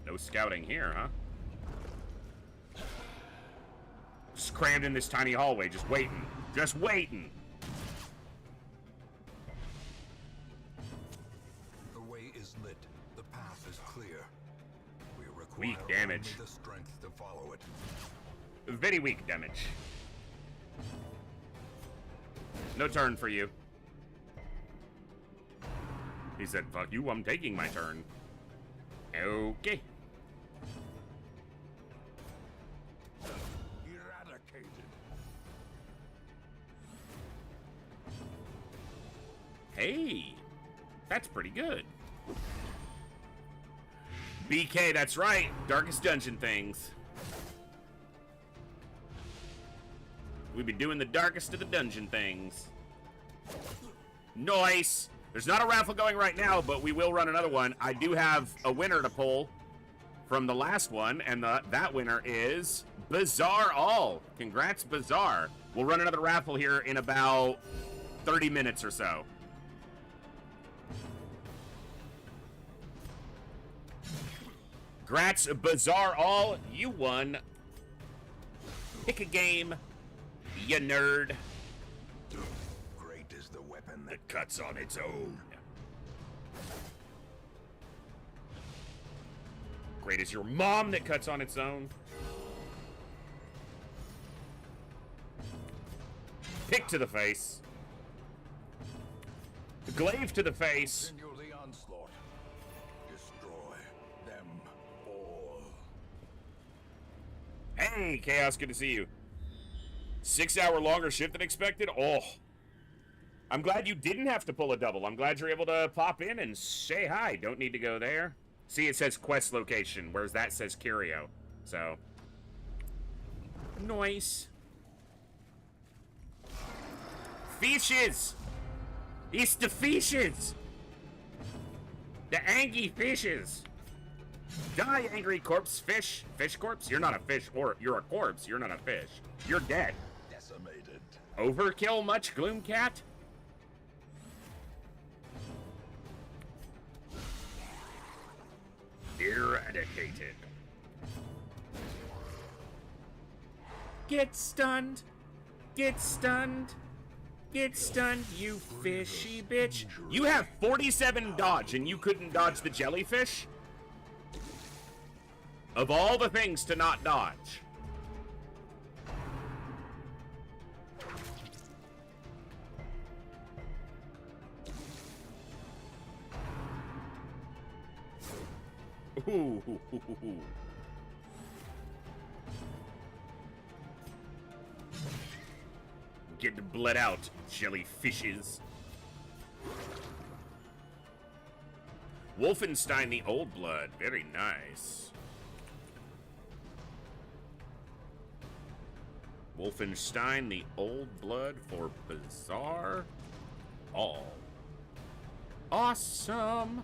No scouting here, huh? Just crammed in this tiny hallway, just waiting. Just waiting. The way is lit. The path is clear. We require Weak damage. only the strength to follow it. Very weak damage. No turn for you. He said, fuck you, I'm taking my turn. Okay. Eradicated. Hey, that's pretty good. BK, that's right. Darkest Dungeon things. We've been doing the darkest of the dungeon things. Nice. There's not a raffle going right now, but we will run another one. I do have a winner to pull from the last one, and that winner is Bazaar All. Congrats, Bazaar. We'll run another raffle here in about 30 minutes or so. Grats, Bazaar All. You won. Pick a game, you nerd. Great is the weapon That cuts on its own. Great is your mom that cuts on its own. Pick to the face. Glaive to the face. continue the onslaught. Destroy them all. Hey, Chaos, good to see you. 6 hour longer shift than expected? Oh. I'm glad you didn't have to pull a double. I'm glad you're able to pop in and say hi. Don't need to go there. See, it says quest location, whereas that says Curio. So. Nice. Fishes! It's the fishes! The angry fishes! Die, angry corpse fish. Fish corpse? You're not a fish, or you're a corpse. You're not a fish. You're dead. Decimated. Overkill much, Gloomcat? Eradicated. Get stunned. Get stunned. Get stunned, you fishy bitch. You have 47 dodge and you couldn't dodge the jellyfish? Of all the things to not dodge. Ooh. Get bled out, jellyfishes. Wolfenstein the Old Blood, very nice. Wolfenstein the Old Blood for Bazaar All. Awesome!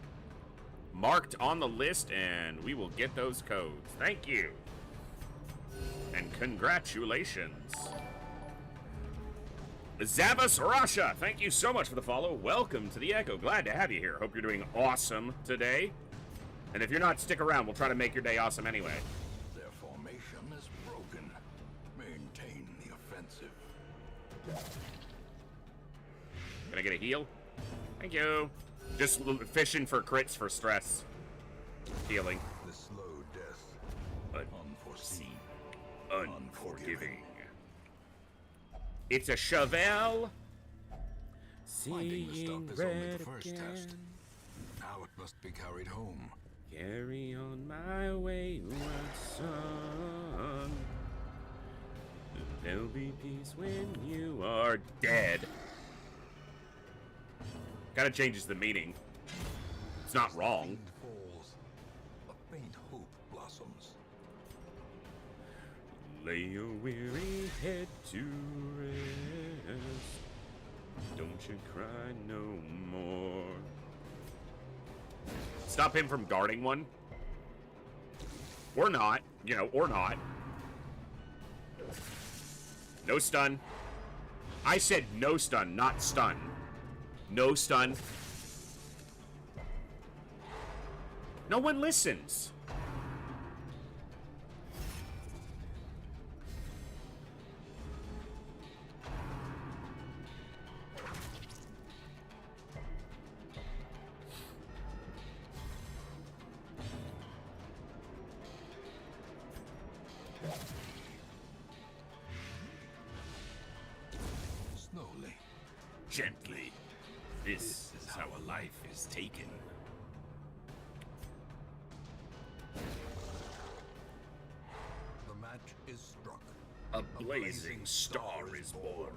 Marked on the list, and we will get those codes. Thank you. And congratulations. Zavas Rasha, thank you so much for the follow. Welcome to the Echo. Glad to have you here. Hope you're doing awesome today. And if you're not, stick around. We'll try to make your day awesome anyway. Their formation is broken. Maintain the offensive. Can I get a heal? Thank you. Just fishing for crits for stress. Healing. The slow death. Unforeseen. Unforgiving. It's a Chevelle. Finding the Seeing stuff is only red the first again. test. Now it must be carried home. Carry on my wayward son. There'll be peace when you are dead. Kinda changes the meaning. It's not wrong. Fiend falls. A faint hope blossoms. Lay your weary head to rest. Don't you cry no more. Stop him from guarding one. Or not. You know, or not. No stun. I said no stun, not stun. No stun. No one listens. Slowly. Gently. This is how a life is taken. The match is struck. A blazing star is born.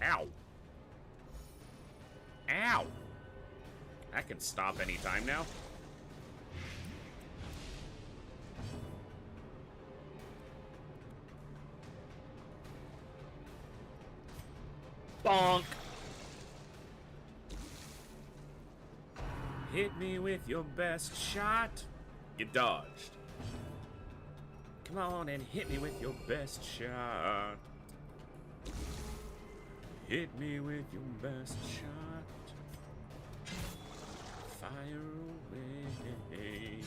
Ow. Ow. That can stop any time now. Bonk. Hit me with your best shot. You dodged. Come on and hit me with your best shot. Hit me with your best shot. fire away.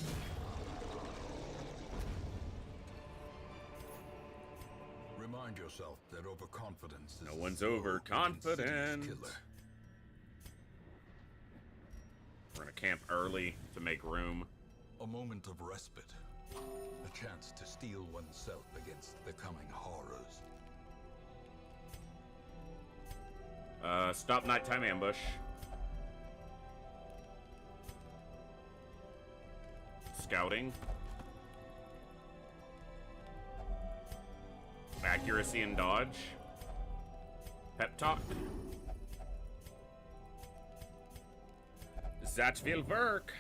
Remind yourself that overconfidence is No one's the rogue and overconfident. insidious killer. We're gonna camp early to make room. A moment of respite. A chance to steel oneself against the coming horrors. Stop nighttime ambush. Scouting. Accuracy and dodge. Pep talk. That will work.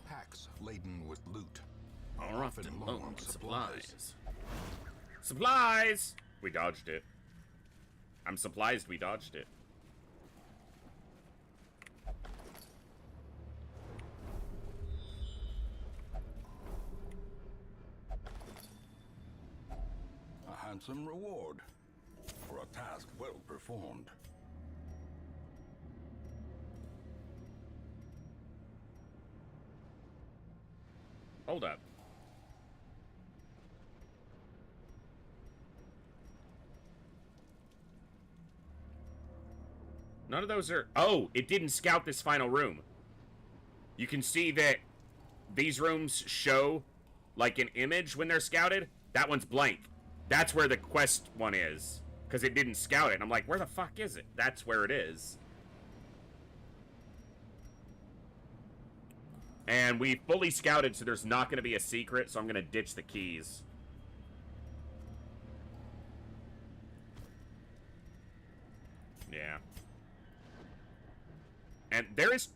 Packs laden with loot. All right, Often low on supplies. Supplies! We dodged it. I'm surprised we dodged it. A handsome reward for a task well performed. Hold up. None of those are... Oh, it didn't scout this final room. You can see that these rooms show, like, an image when they're scouted. That one's blank. That's where the quest one is. Because it didn't scout it. I'm like, where the fuck is it? That's where it is. And we fully scouted, so there's not going to be a secret, so I'm going to ditch the keys. Yeah. And there is...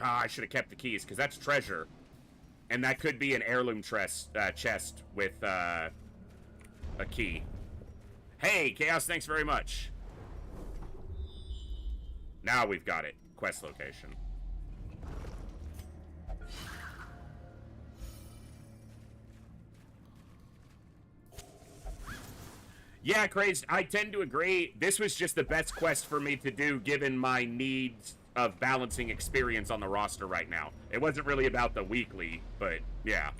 I should have kept the keys, because that's treasure. And that could be an heirloom chest with a key. Hey, Chaos, thanks very much. Now we've got it. Quest location. Yeah, Craze, I tend to agree. This was just the best quest for me to do given my needs of balancing experience on the roster right now. It wasn't really about the weekly, but yeah.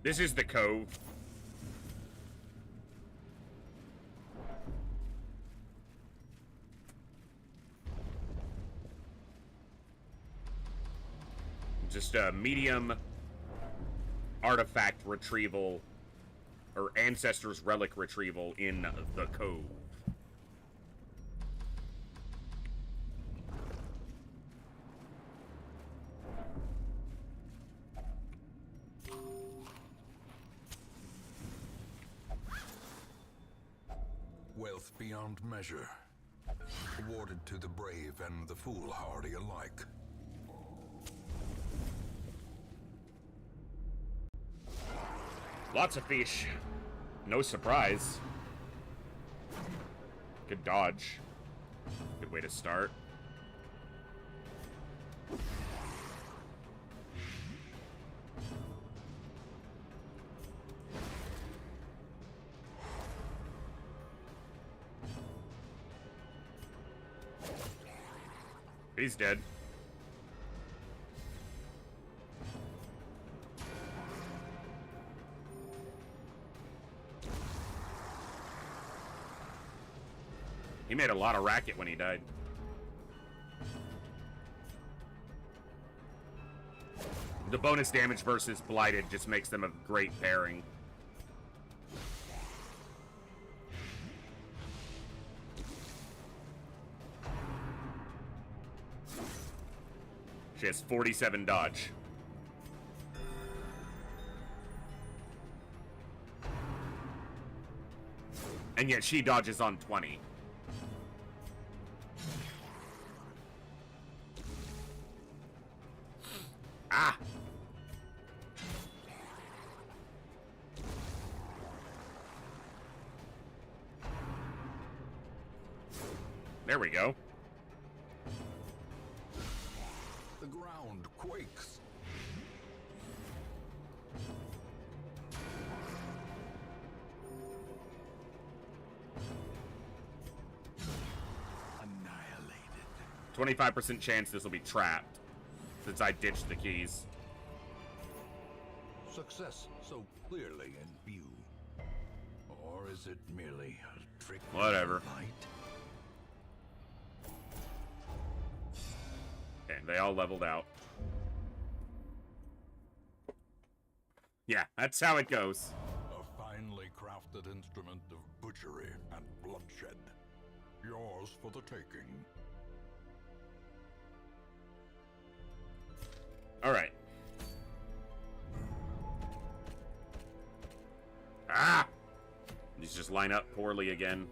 This is the cove. Just a medium artifact retrieval, or ancestors relic retrieval in the cove. Wealth beyond measure, awarded to the brave and the foolhardy alike. Lots of fish. No surprise. Good dodge. Good way to start. He's dead. He made a lot of racket when he died. The bonus damage versus Blighted just makes them a great pairing. She has 47 dodge. And yet she dodges on 20. Ah! There we go. The ground quakes. Annihilated. 25% chance this will be trapped, since I ditched the keys. Success so clearly in view. Or is it merely a trick? Whatever. of light? Okay, they all leveled out. Yeah, that's how it goes. A finely crafted instrument of butchery and bloodshed. Yours for the taking. Alright. Ah! These just line up poorly again.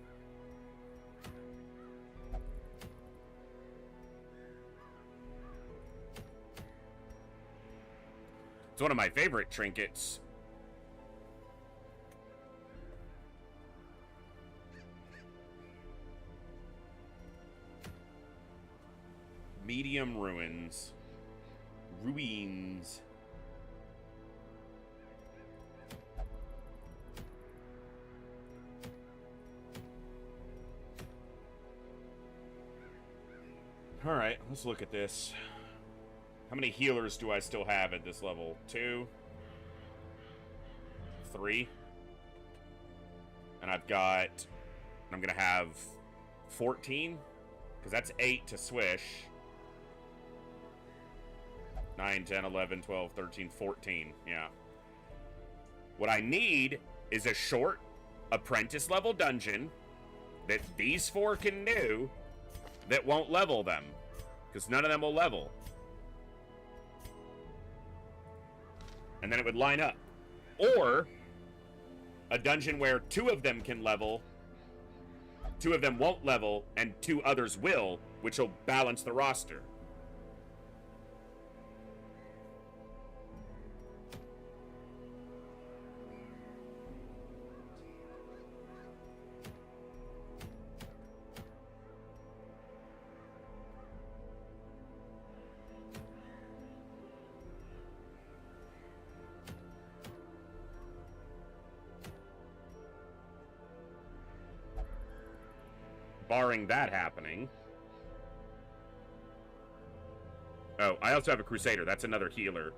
It's one of my favorite trinkets. Medium ruins. Ruins. Alright, let's look at this. How many healers do I still have at this level? 2? 3? And I'm gonna have 14? Because that's 8 to swish. 9, 10, 11, 12, 13, 14. Yeah. What I need is a short apprentice level dungeon that these 4 can do that won't level them. Because none of them will level. And then it would line up. Or a dungeon where 2 of them can level, 2 of them won't level, and 2 others will, which will balance the roster. Barring that happening. Oh, I also have a Crusader. That's another healer.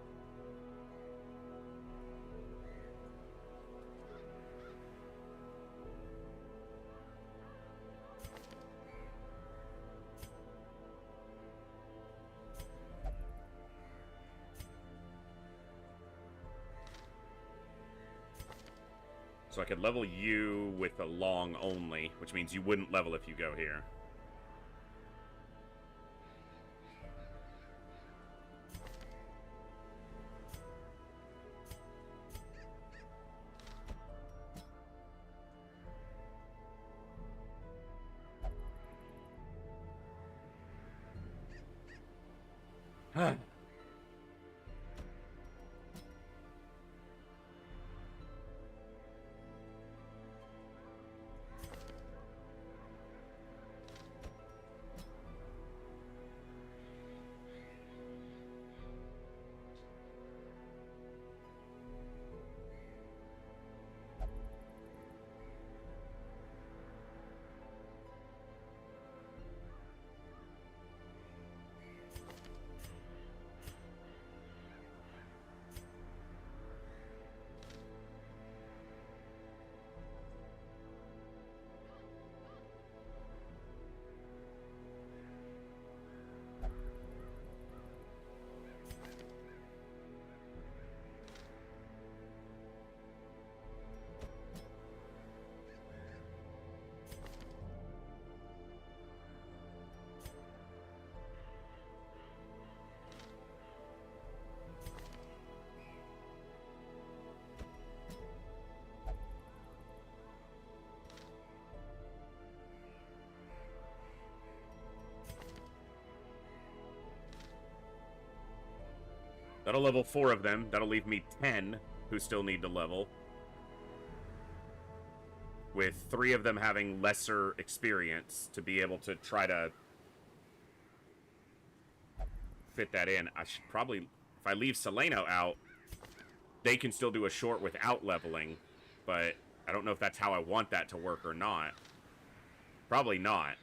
So I could level you with a long only, which means you wouldn't level if you go here. Huh. That'll level 4 of them. That'll leave me 10 who still need to level. With 3 of them having lesser experience to be able to try to fit that in. I should probably, if I leave Seleno out, they can still do a short without leveling, but I don't know if that's how I want that to work or not. Probably not.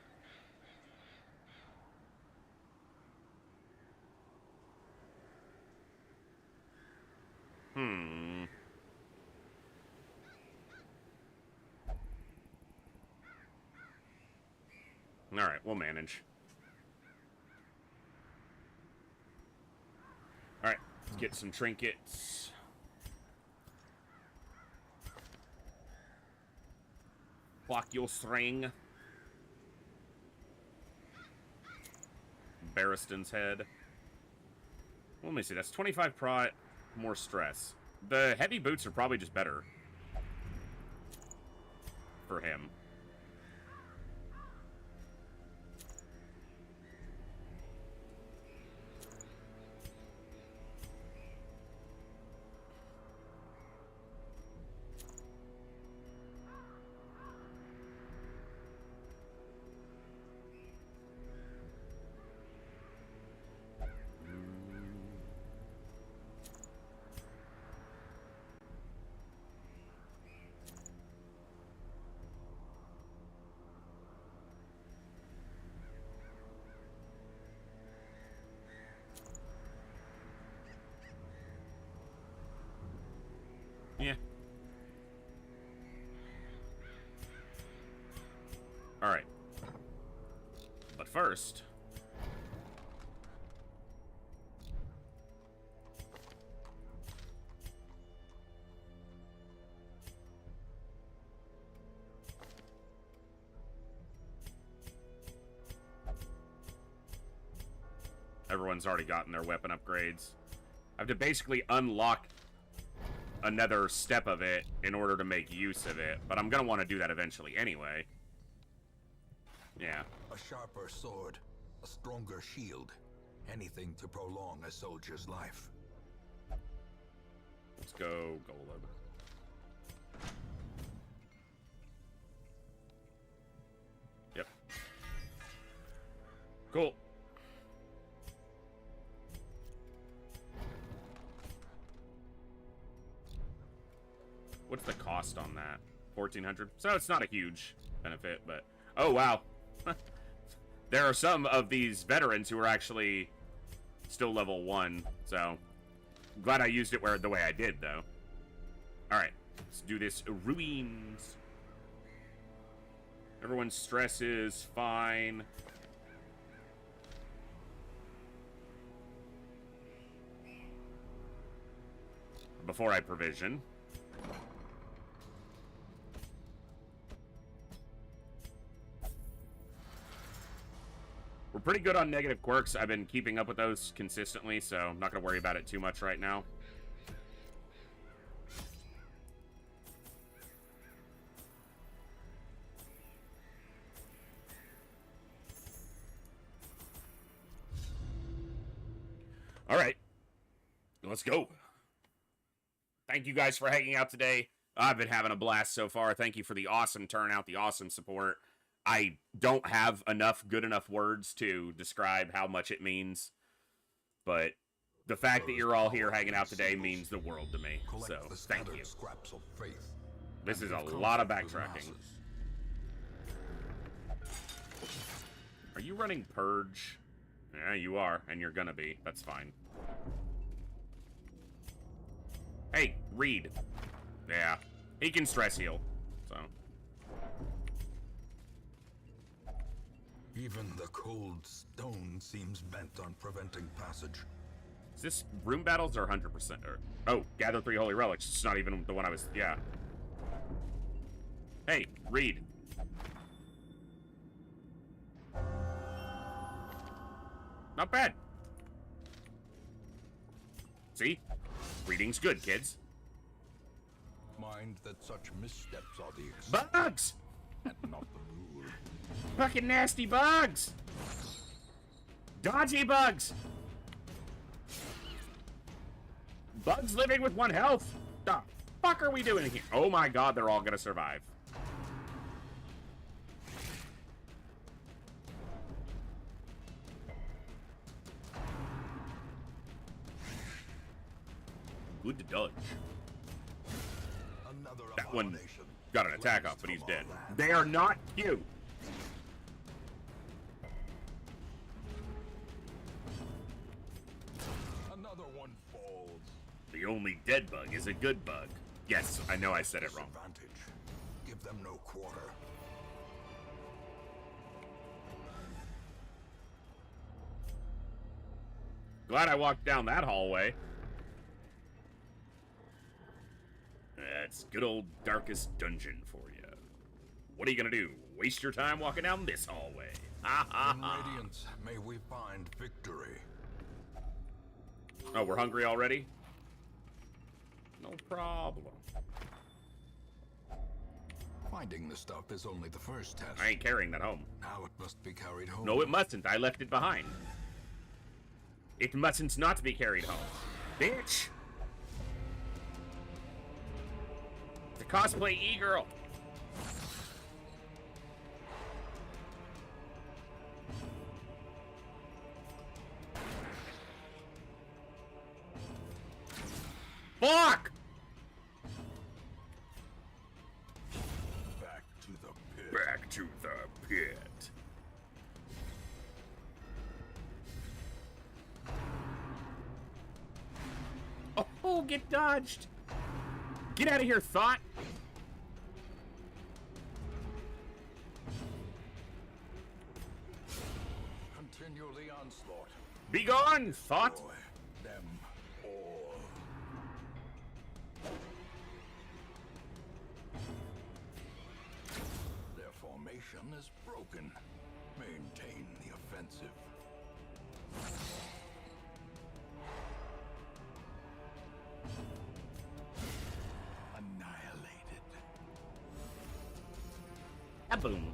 Alright, we'll manage. Alright, let's get some trinkets. Block your string. Barristan's head. Let me see, that's 25 prot, more stress. The heavy boots are probably just better for him. Yeah. Alright. But first... everyone's already gotten their weapon upgrades. I have to basically unlock another step of it in order to make use of it, but I'm gonna want to do that eventually anyway. Yeah. A sharper sword, a stronger shield, anything to prolong a soldier's life. Let's go, Golem. Yep. Cool. What's the cost on that? 1,400? So it's not a huge benefit, but... oh, wow. There are some of these veterans who are actually still level 1, so... I'm glad I used it the way I did, though. Alright, let's do this. Ruins. Everyone's stress is fine. Before I provision... we're pretty good on negative quirks. I've been keeping up with those consistently, so I'm not going to worry about it too much right now. All right. Let's go. Thank you guys for hanging out today. I've been having a blast so far. Thank you for the awesome turnout, the awesome support. I don't have good enough words to describe how much it means, but the fact that you're all here hanging out today means the world to me, so thank you. This is a lot of backtracking. Are you running Purge? Yeah, you are, and you're gonna be. That's fine. Hey, Reed. Yeah, he can stress heal, so... Even the cold stone seems bent on preventing passage. Is this room battles or 100%? Or, oh, gather 3 holy relics. It's not even the one I was... yeah. Hey, Reed. Not bad. See? Reading's good, kids. Mind that such missteps are the exception Bugs! and not the rule. Fucking nasty bugs! Dodgy bugs! Bugs living with 1 health? The fuck are we doing here? Oh my god, they're all gonna survive. Good to dodge. Another That one abomination got an attack flees off, but he's from dead. our land. They are not cute. Another one falls. The only dead bug is a good bug. Yes, I know I said it wrong. Disadvantage. Give them no quarter. Glad I walked down that hallway. That's good old darkest dungeon for you. What are you gonna do? Waste your time walking down this hallway? Ha ha In ha. Radiance, may we find victory. Oh, we're hungry already? No problem. Finding the stuff is only the first test. I ain't carrying that home. Now it must be carried home. No, it mustn't. I left it behind. It mustn't not be carried home. Bitch! The cosplay e-girl. Fuck! Back to the pit. Back to the pit. Oh, get dodged. Get out of here, Thought. Continue the onslaught. Be gone, Thought. Destroy them all. Their formation is broken. Maintain the offensive. Annihilated. Kaboom.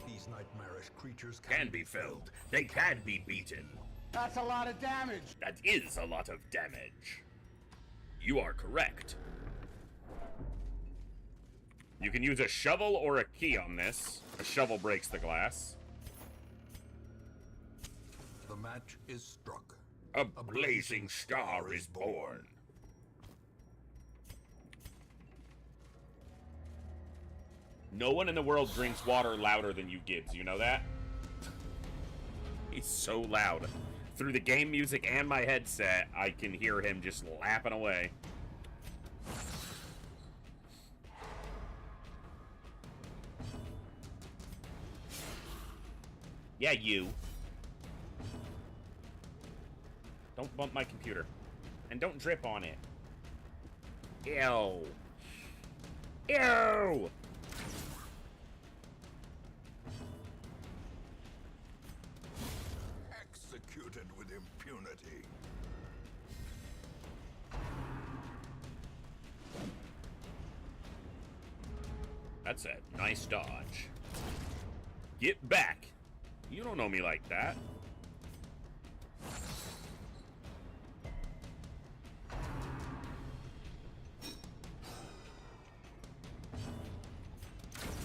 These nightmarish creatures Can be felled. They can be beaten. That's a lot of damage. That is a lot of damage. You are correct. You can use a shovel or a key on this. A shovel breaks the glass. The match is struck. A blazing star is born. No one in the world drinks water louder than you, Gibbs. You know that? He's so loud. Through the game music and my headset, I can hear him just lapping away. Yeah, you. Don't bump my computer. And don't drip on it. Ew. Ew! Executed with impunity. That's a nice dodge. Get back. You don't know me like that.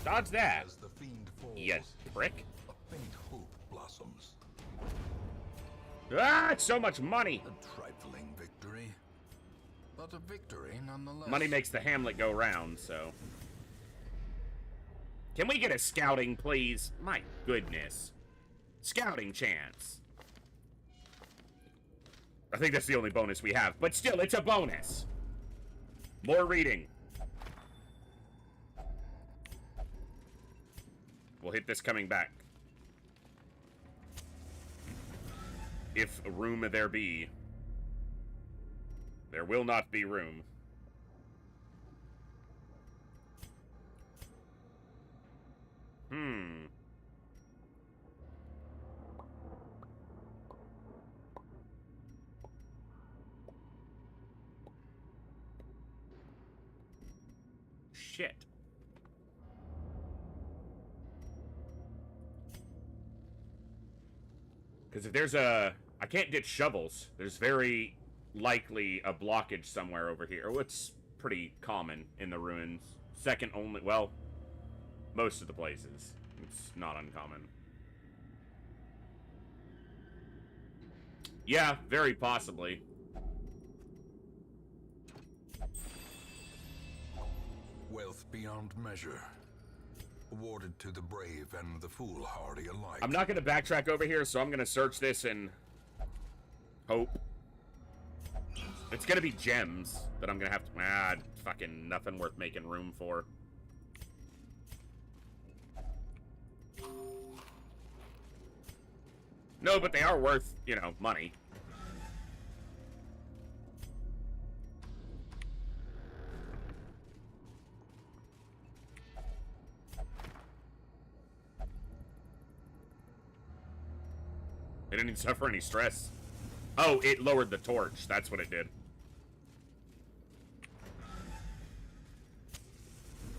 Dodge that. As the fiend falls, You prick. a faint hope blossoms. Ah, it's so much money. A trifling victory, but a victory nonetheless. Money makes the Hamlet go round, so. Can we get a scouting, please? My goodness. Scouting chance. I think that's the only bonus we have, but still, it's a bonus. More reading. We'll hit this coming back. If room there be. There will not be room. Shit. Because if there's a I can't ditch shovels. There's very likely a blockage somewhere over here. What's pretty common in the ruins. Second only, well, most of the places. It's not uncommon. Yeah, very possibly. Wealth beyond measure. Awarded to the brave and the foolhardy alike. I'm not going to backtrack over here, so I'm going to search this and hope. It's going to be gems that I'm going to have to... fucking nothing worth making room for. No, but they are worth, you know, money. It didn't suffer any stress. Oh, it lowered the torch. That's what it did.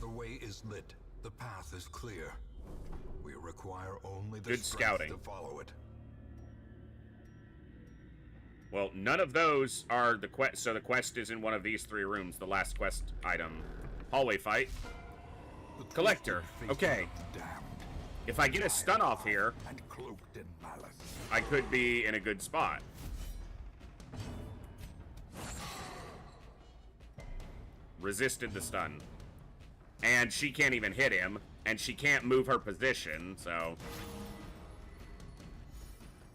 The way is lit. The path is clear. We require only the Good strength scouting. to follow it. Well, none of those are the quest. So the quest is in one of these 3 rooms. The last quest item. Hallway fight. The Collector. twisted face Okay. of the damned, If I get a stun off here, and cloaked in malice. I could be in a good spot. Resisted the stun. And she can't even hit him. And she can't move her position, so...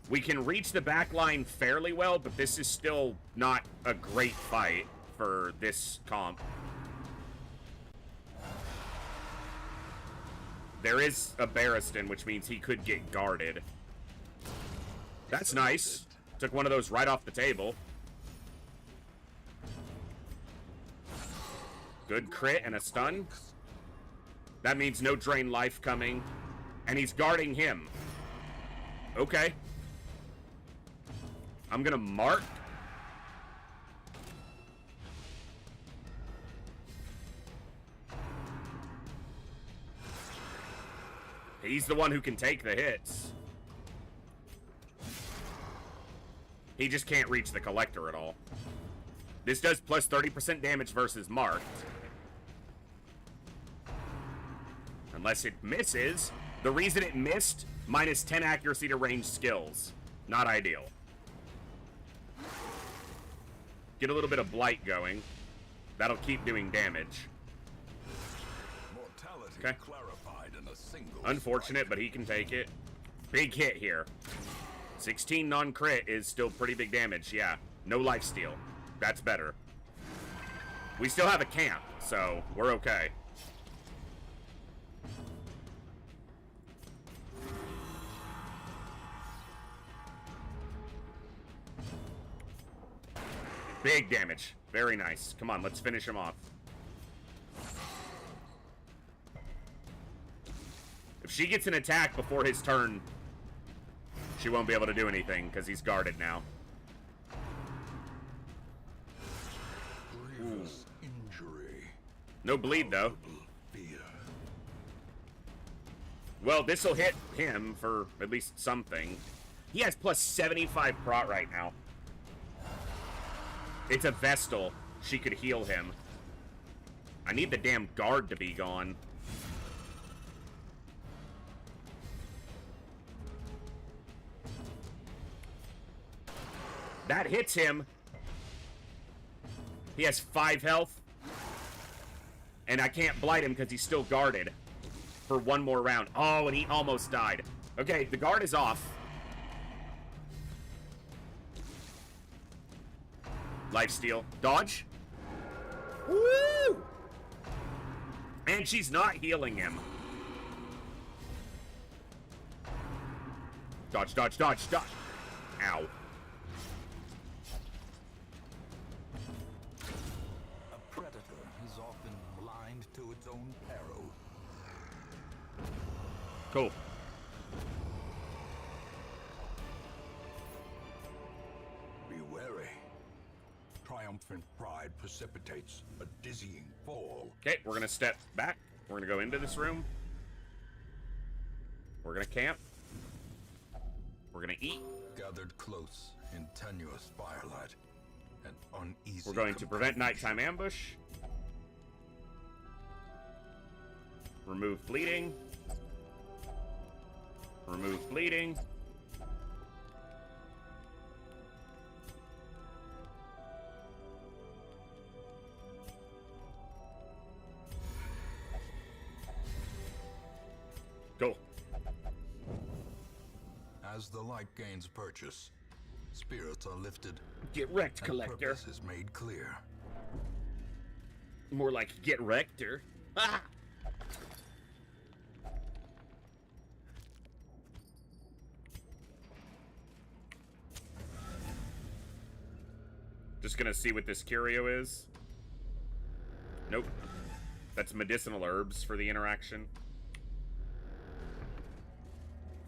We can reach the back line fairly well, but this is still not a great fight for this comp. There is a Barristan, which means he could get guarded. That's nice. Took one of those right off the table. Good crit and a stun. That means no drain life coming. And he's guarding him. Okay. I'm gonna mark. He's the one who can take the hits. He just can't reach the collector at all. This does plus 30% damage versus marked. Unless it misses. The reason it missed, minus 10 accuracy to range skills. Not ideal. Get a little bit of blight going. That'll keep doing damage. Mortality Okay. clarified in a single Unfortunate, but he can take it. Big hit here. 16 non-crit is still pretty big damage, yeah. No lifesteal. That's better. We still have a camp, so we're okay. Big damage. Very nice. Come on, let's finish him off. If she gets an attack before his turn, she won't be able to do anything because he's guarded now. grievous injury. No bleed, though. Fear. Well, this'll hit him for at least something. He has plus 75 prot right now. It's a Vestal. She could heal him. I need the damn guard to be gone. That hits him. He has 5 health. And I can't blight him because he's still guarded for one more round. Oh, and he almost died. Okay, the guard is off. Lifesteal. Dodge. Woo! And she's not healing him. Dodge, dodge, dodge, dodge. Ow. A predator is often blind to its own peril. Cool. Be wary. Triumphant pride precipitates a dizzying fall. Okay, we're gonna step back. We're gonna go into this room. We're gonna camp. We're gonna eat. Gathered close in tenuous firelight and uneasy. We're going to prevent companionship. nighttime ambush. Remove fleeting. Remove fleeting. Go. As the light gains purchase, spirits are lifted Get wrecked, and collector. purpose is made clear. More like get wreckter. Ah! Just gonna see what this curio is. Nope. That's medicinal herbs for the interaction.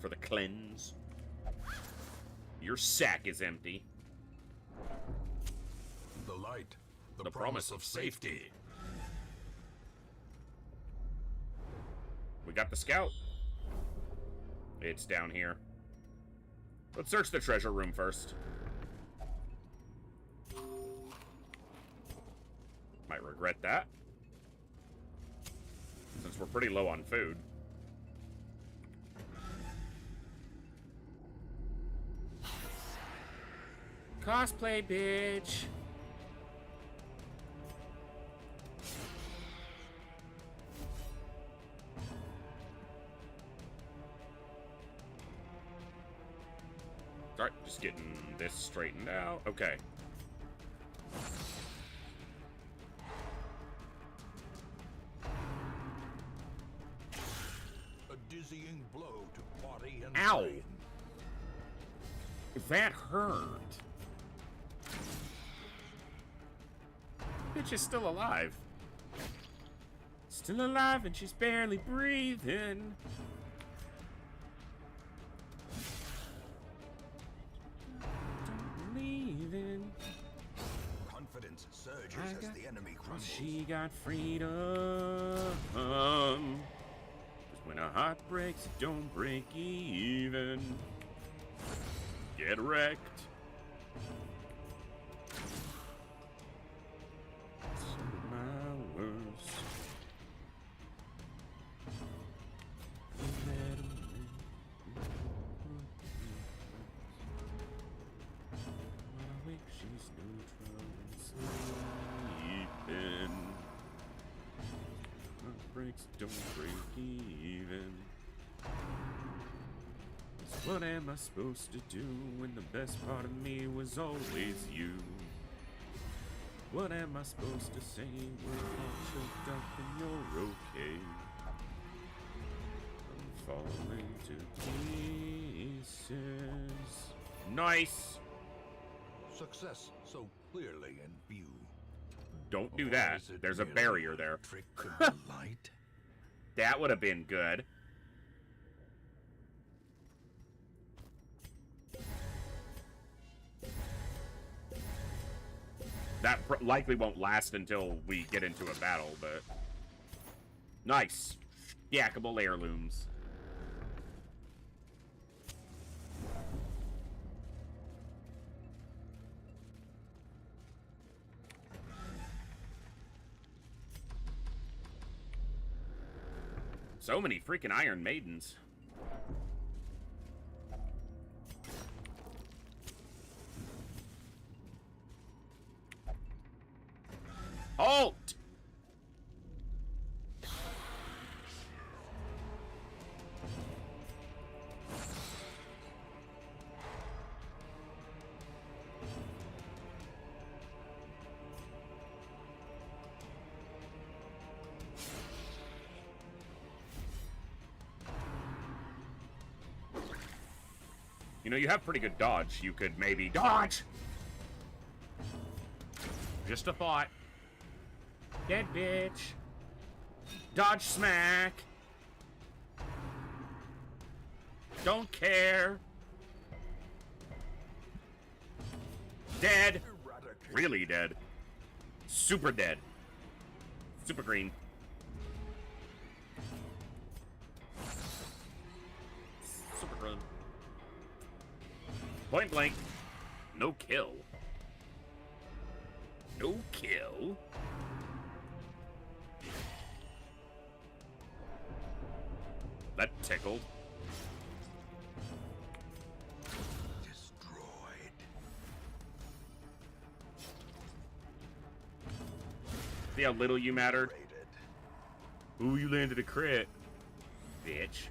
For the cleanse. Your sack is empty. The light, The promise of safety. We got the scout. It's down here. Let's search the treasure room first. Might regret that, since we're pretty low on food. Cosplay, bitch. Alright, just getting this straightened out. Okay. A dizzying blow to body and Ow! brain. That hurt. Bitch is still alive. Still alive and she's barely breathing. Don't believe in. Confidence surges I as got- the enemy crumbles. She got freedom. 'Cause when a heart breaks, it don't break even. Get wrecked. Some of my worst. When I wake, she's neutral and sleeping. Heart breaks, don't break even. So what am I supposed to do when the best part of me was always you? What am I supposed to say when I'm choked up and you're okay? I'm falling to pieces. Nice! Success so clearly in view. Don't do Or that. is it There's a merely barrier a there. Trick of the light. That would have been good. That likely won't last until we get into a battle, but... Nice. Yackable heirlooms. So many freaking Iron Maidens. Halt! You know, you have pretty good dodge. You could maybe dodge! Just a thought. Dead bitch. Dodge smack. Don't care. Dead. Really dead. Super dead. Super green. Super green. Point blank. No kill. No kill. That tickled. Destroyed. See how little you mattered? Raided. Ooh, you landed a crit. Bitch.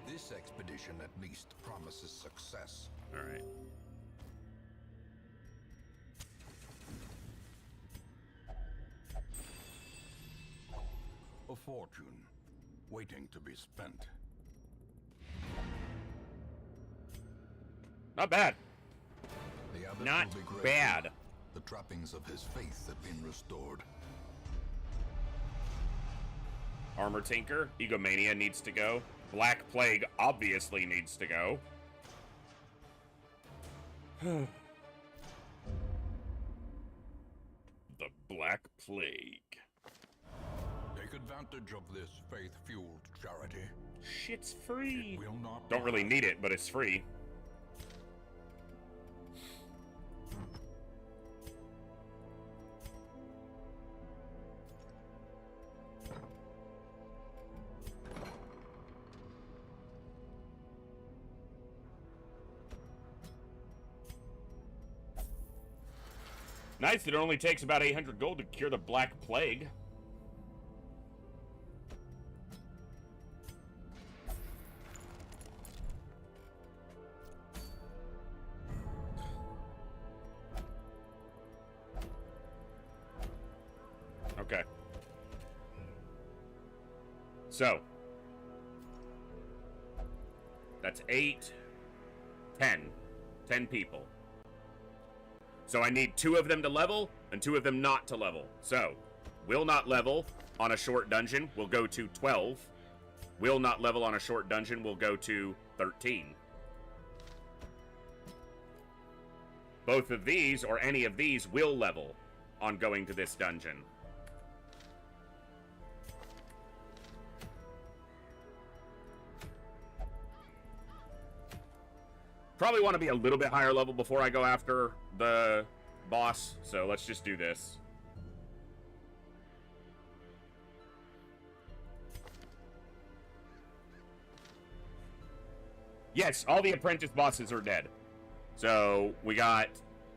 This expedition at least promises success. Alright. A fortune, waiting to be spent. Not bad. The abbot Not will be grateful. bad. The trappings of his faith have been restored. Armor Tinker. Egomania needs to go. Black Plague obviously needs to go. The Black Plague. Take advantage of this faith-fueled charity. Shit's free. Will not Don't really last. need it, but it's free. Nice that it only takes about 800 gold to cure the Black Plague. Okay. So. That's 8, 10. 10 people. So I need 2 of them to level and 2 of them not to level. So, will not level on a short dungeon will go to 12. Will not level on a short dungeon will go to 13. Both of these, or any of these, will level on going to this dungeon. Probably want to be a little bit higher level before I go after the boss, so let's just do this. Yes, all the apprentice bosses are dead. So we got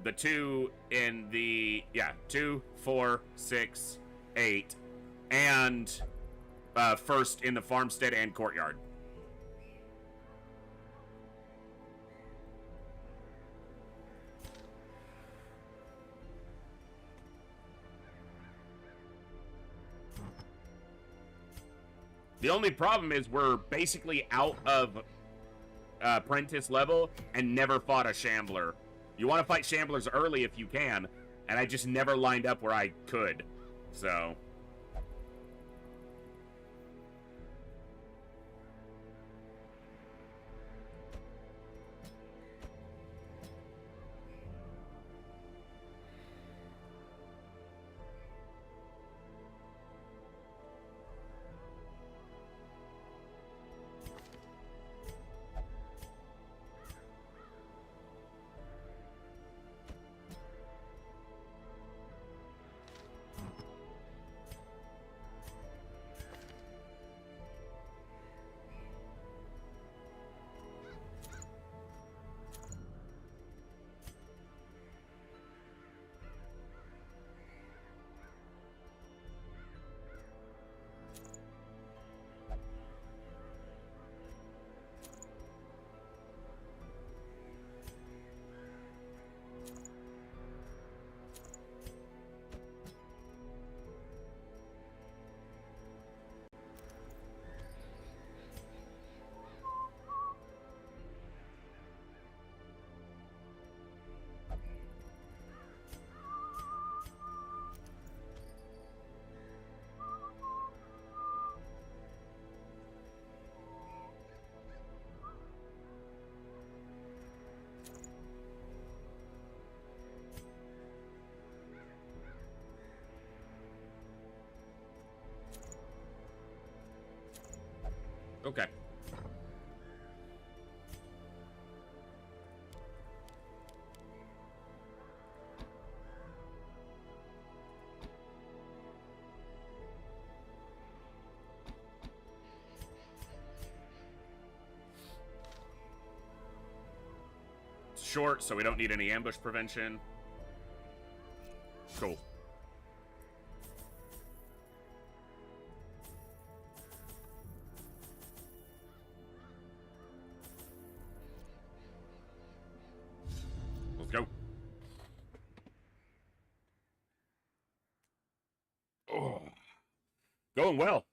the 2 in the 2, 4, 6, 8, and first in the farmstead and courtyard. The only problem is we're basically out of apprentice level and never fought a shambler. You want to fight shamblers early if you can, and I just never lined up where I could. So okay. short, so we don't need any ambush prevention. Cool. Let's go. Oh. Going well.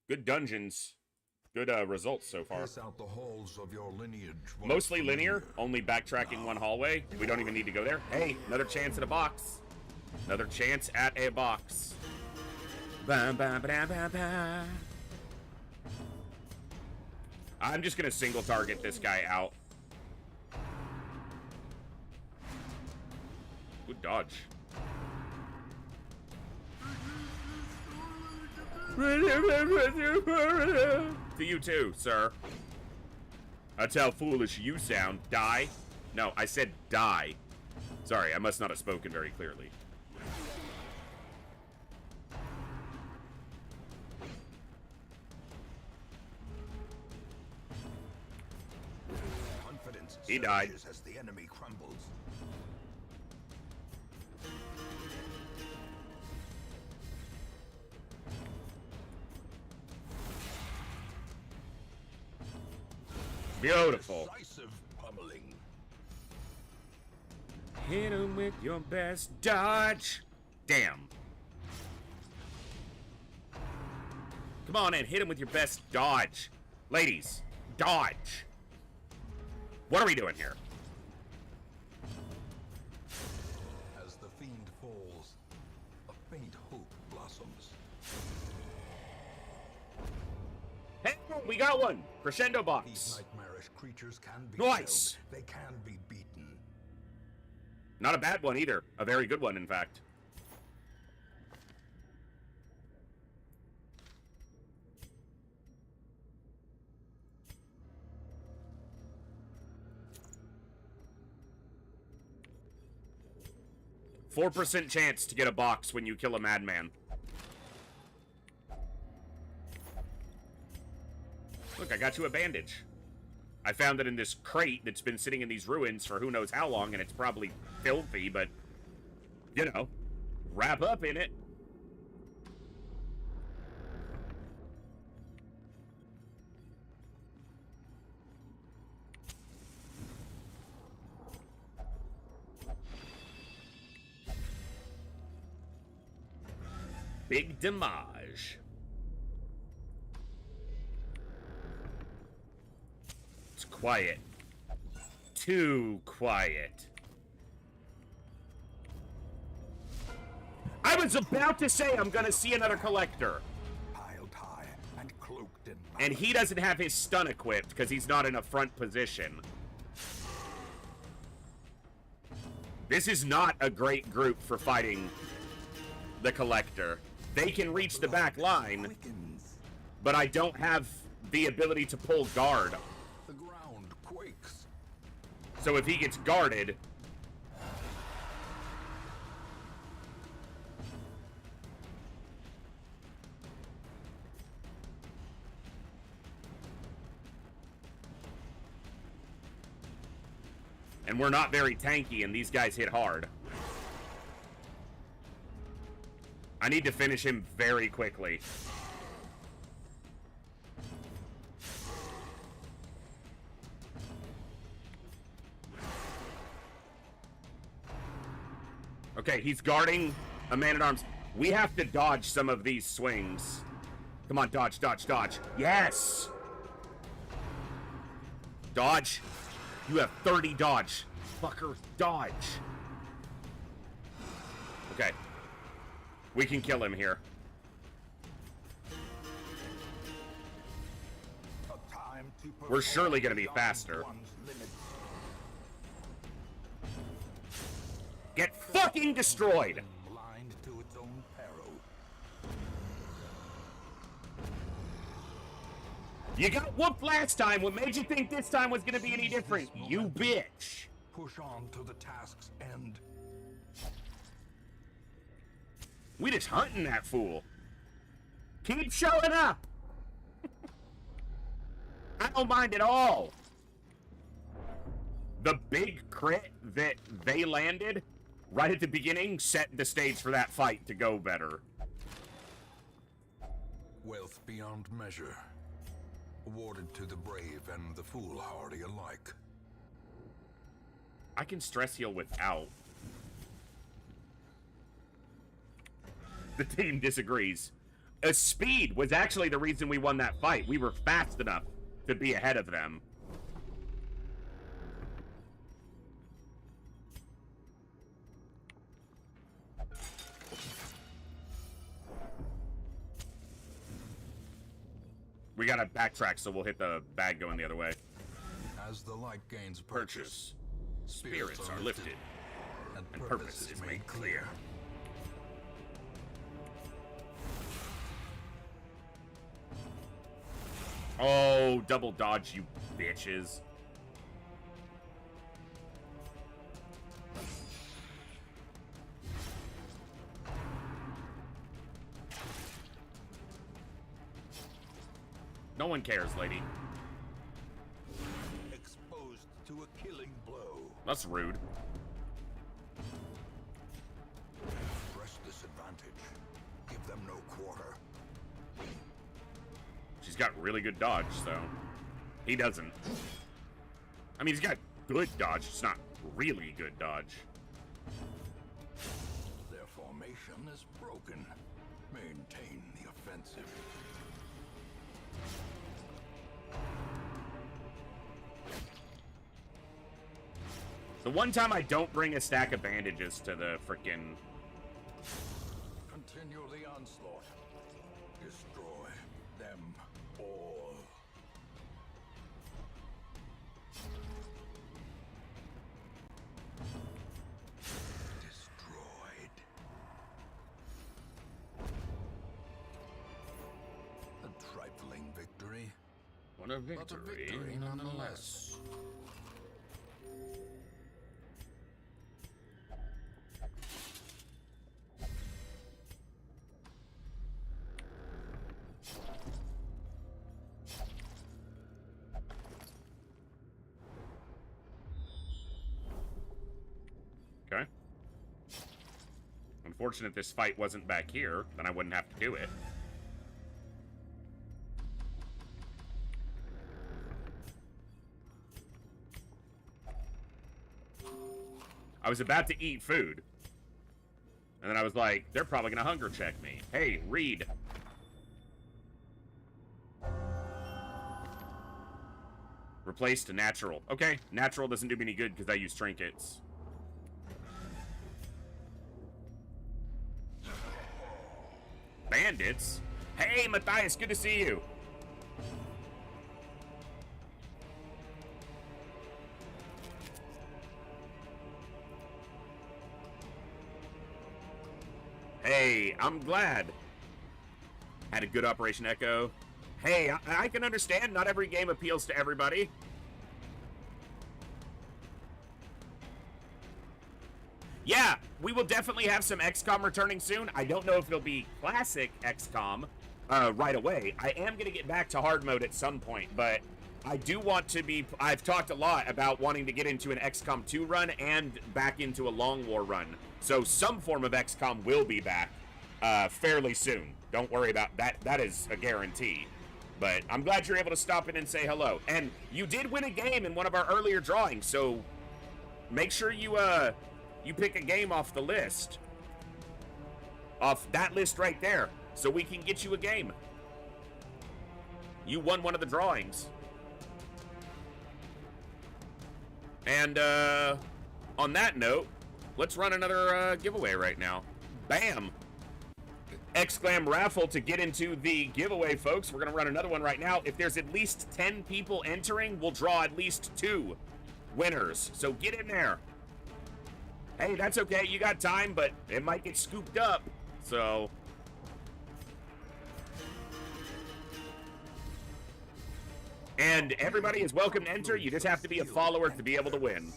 Good dungeons. Good results so far. Pace out the halls of your lineage. Mostly linear, only backtracking one hallway. We don't even need to go there. Hey, another chance at a box. Another chance at a box. Ba, ba, ba, ba, ba. I'm just gonna single target this guy out. Good dodge. To you too, sir. That's how foolish you sound. Die? No, I said die. Sorry, I must not have spoken very clearly. Confidence He died. surges as the enemy crumbles. Beautiful. Decisive pummeling. Hit him with your best dodge. Damn. Come on in, hit him with your best dodge. Ladies, dodge. What are we doing here? As the fiend falls, a faint hope blossoms. Hey, we got one. Crescendo These box. nightmarish creatures can be Nice. killed. They can be beaten. Not a bad one either. A very good one, in fact. %4 chance to get a box when you kill a madman. Look, I got you a bandage. I found it in this crate that's been sitting in these ruins for who knows how long, and it's probably filthy, but, you know, wrap up in it. Big damage. It's quiet. Too quiet. I was about to say I'm gonna see another collector. Piled high and cloaked in And he doesn't have his stun equipped because he's not in a front position. This is not a great group for fighting the collector. They can reach the back line, quickens. but I don't have the ability to pull guard. The ground quakes. So if he gets guarded, and we're not very tanky, and these guys hit hard. I need to finish him very quickly. Okay, he's guarding a man-at-arms. We have to dodge some of these swings. Come on, dodge, dodge, dodge. Yes! Dodge. You have 30 dodge. Fucker, dodge. Okay. We can kill him here. A time to We're surely perform gonna be beyond faster. one's limits. Get fucking destroyed! Blind to its own peril. You got whooped last time. What made you think this time was gonna be any different? You bitch. Push on to the task's end. We just hunting that fool. Keep showing up. I don't mind at all. The big crit that they landed right at the beginning set the stage for that fight to go better. Wealth beyond measure, awarded to the brave and the foolhardy alike. I can stress heal without. The team disagrees. Speed was actually the reason we won that fight. We were fast enough to be ahead of them. We gotta backtrack, so we'll hit the bag going the other way. As the light gains purchase, Spirits are lifted, and purpose is made clear. Oh, double dodge, you bitches. No one cares, lady. Exposed to a killing blow. That's rude. Press disadvantage. Give them no quarter. She's got really good dodge, so he doesn't. I mean, he's got good dodge, it's not really good dodge. Their formation is broken. Maintain the offensive. The one time I don't bring a stack of bandages to the frickin'... Continue the onslaught. Destroy them all. Destroyed. A trifling victory, What a but a victory nonetheless. Okay. Unfortunate this fight wasn't back here, then I wouldn't have to do it. I was about to eat food. And then I was like, they're probably gonna hunger check me. Hey, read. Replaced to natural. Okay, natural doesn't do me any good because I use trinkets. Bandits? Hey, Matthias, good to see you. Hey, I'm glad. Had a good Operation Echo. Hey, I can understand not every game appeals to everybody. Yeah, we will definitely have some XCOM returning soon. I don't know if it'll be classic XCOM right away. I am going to get back to hard mode at some point, but I do want to be... I've talked a lot about wanting to get into an XCOM 2 run and back into a Long War run. So some form of XCOM will be back fairly soon. Don't worry about that. That is a guarantee. But I'm glad you're able to stop in and say hello. And you did win a game in one of our earlier drawings, so make sure you pick a game off the list. Off that list right there, so we can get you a game. You won one of the drawings. And on that note, let's run another giveaway right now. Bam! Exclam raffle to get into the giveaway, folks. We're going to run another one right now. If there's at least 10 people entering, we'll draw at least 2 winners. So get in there. Hey, that's okay. You got time, but it might get scooped up. So... And everybody is welcome to enter. You just have to be a follower to be able to win.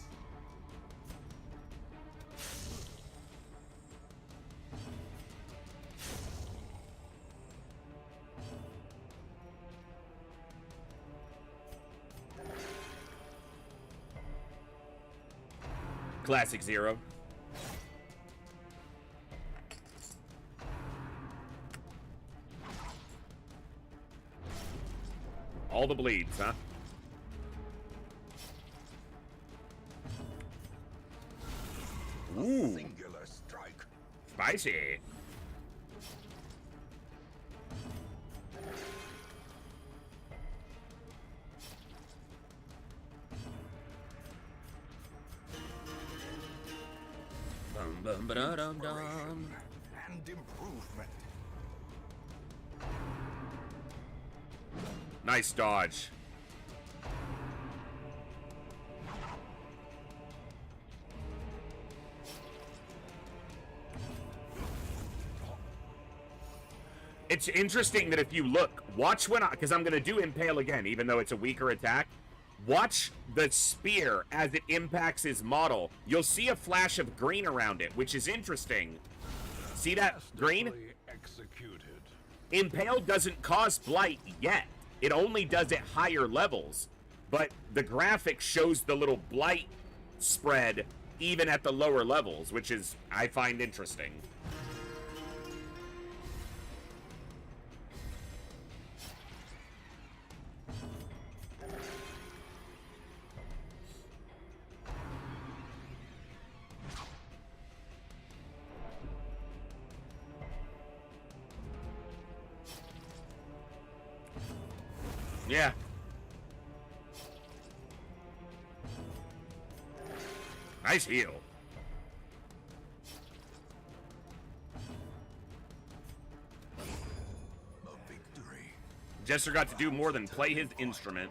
Classic Zero. All the bleeds, huh? Ooh, Singular strike. spicy. Bum, bum, ba-da-dum-dum. And improvement. Nice dodge. It's interesting that if you look, watch when because I'm going to do Impale again, even though it's a weaker attack. Watch the spear as it impacts his model. You'll see a flash of green around it, which is interesting. See that green? Executed. Impale doesn't cause blight yet. It only does at higher levels. But the graphic shows the little blight spread even at the lower levels, which is, I find interesting. Yeah. Nice heal. A victory. Jester got to do more than play his instrument.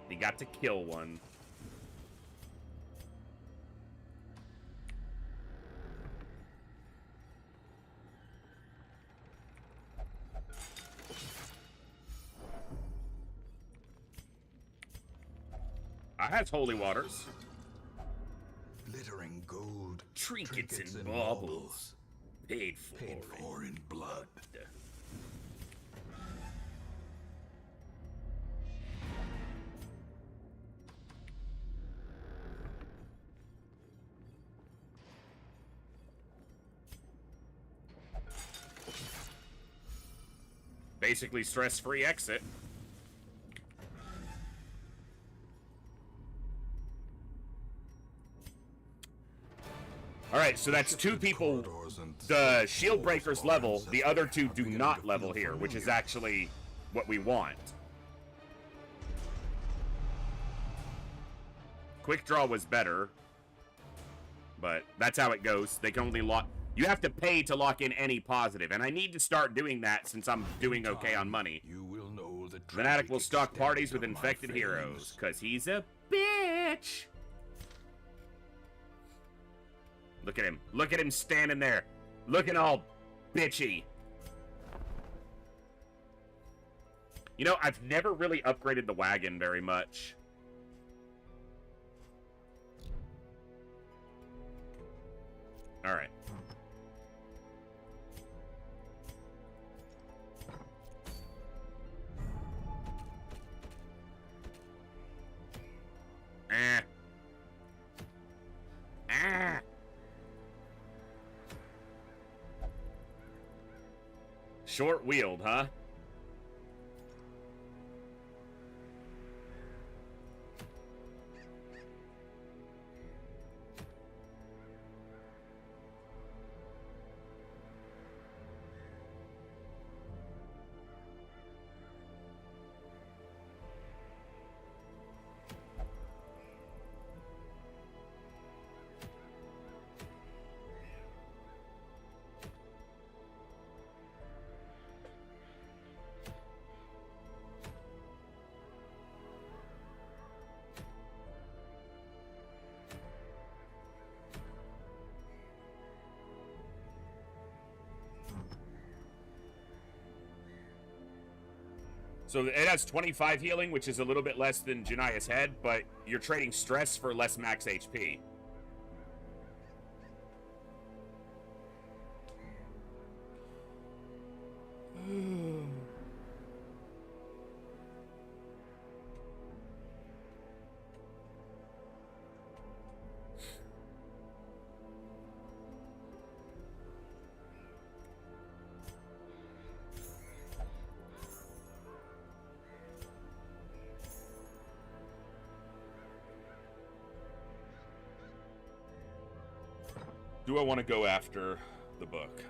He got to kill one. I has holy waters. Glittering gold. Trinkets and baubles. Paid Paid for in blood. Basically stress-free exit. Alright, so that's two people. The shield breakers level, the other two do not level here, which is actually what we want. Quick draw was better, but that's how it goes. They can only lock. You have to pay to lock in any positive, and I need to start doing that since I'm doing okay on money. You will know the Fnatic will stock tragic parties with extent of my infected heroes, failings. because he's a bitch. Look at him. Look at him standing there. Looking all bitchy. You know, I've never really upgraded the wagon very much. Alright. Short wheeled, huh? So it has 25 healing, which is a little bit less than Janaya's head, but you're trading stress for less max HP. Do I want to go after the book?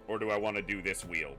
Or do I want to do this wield?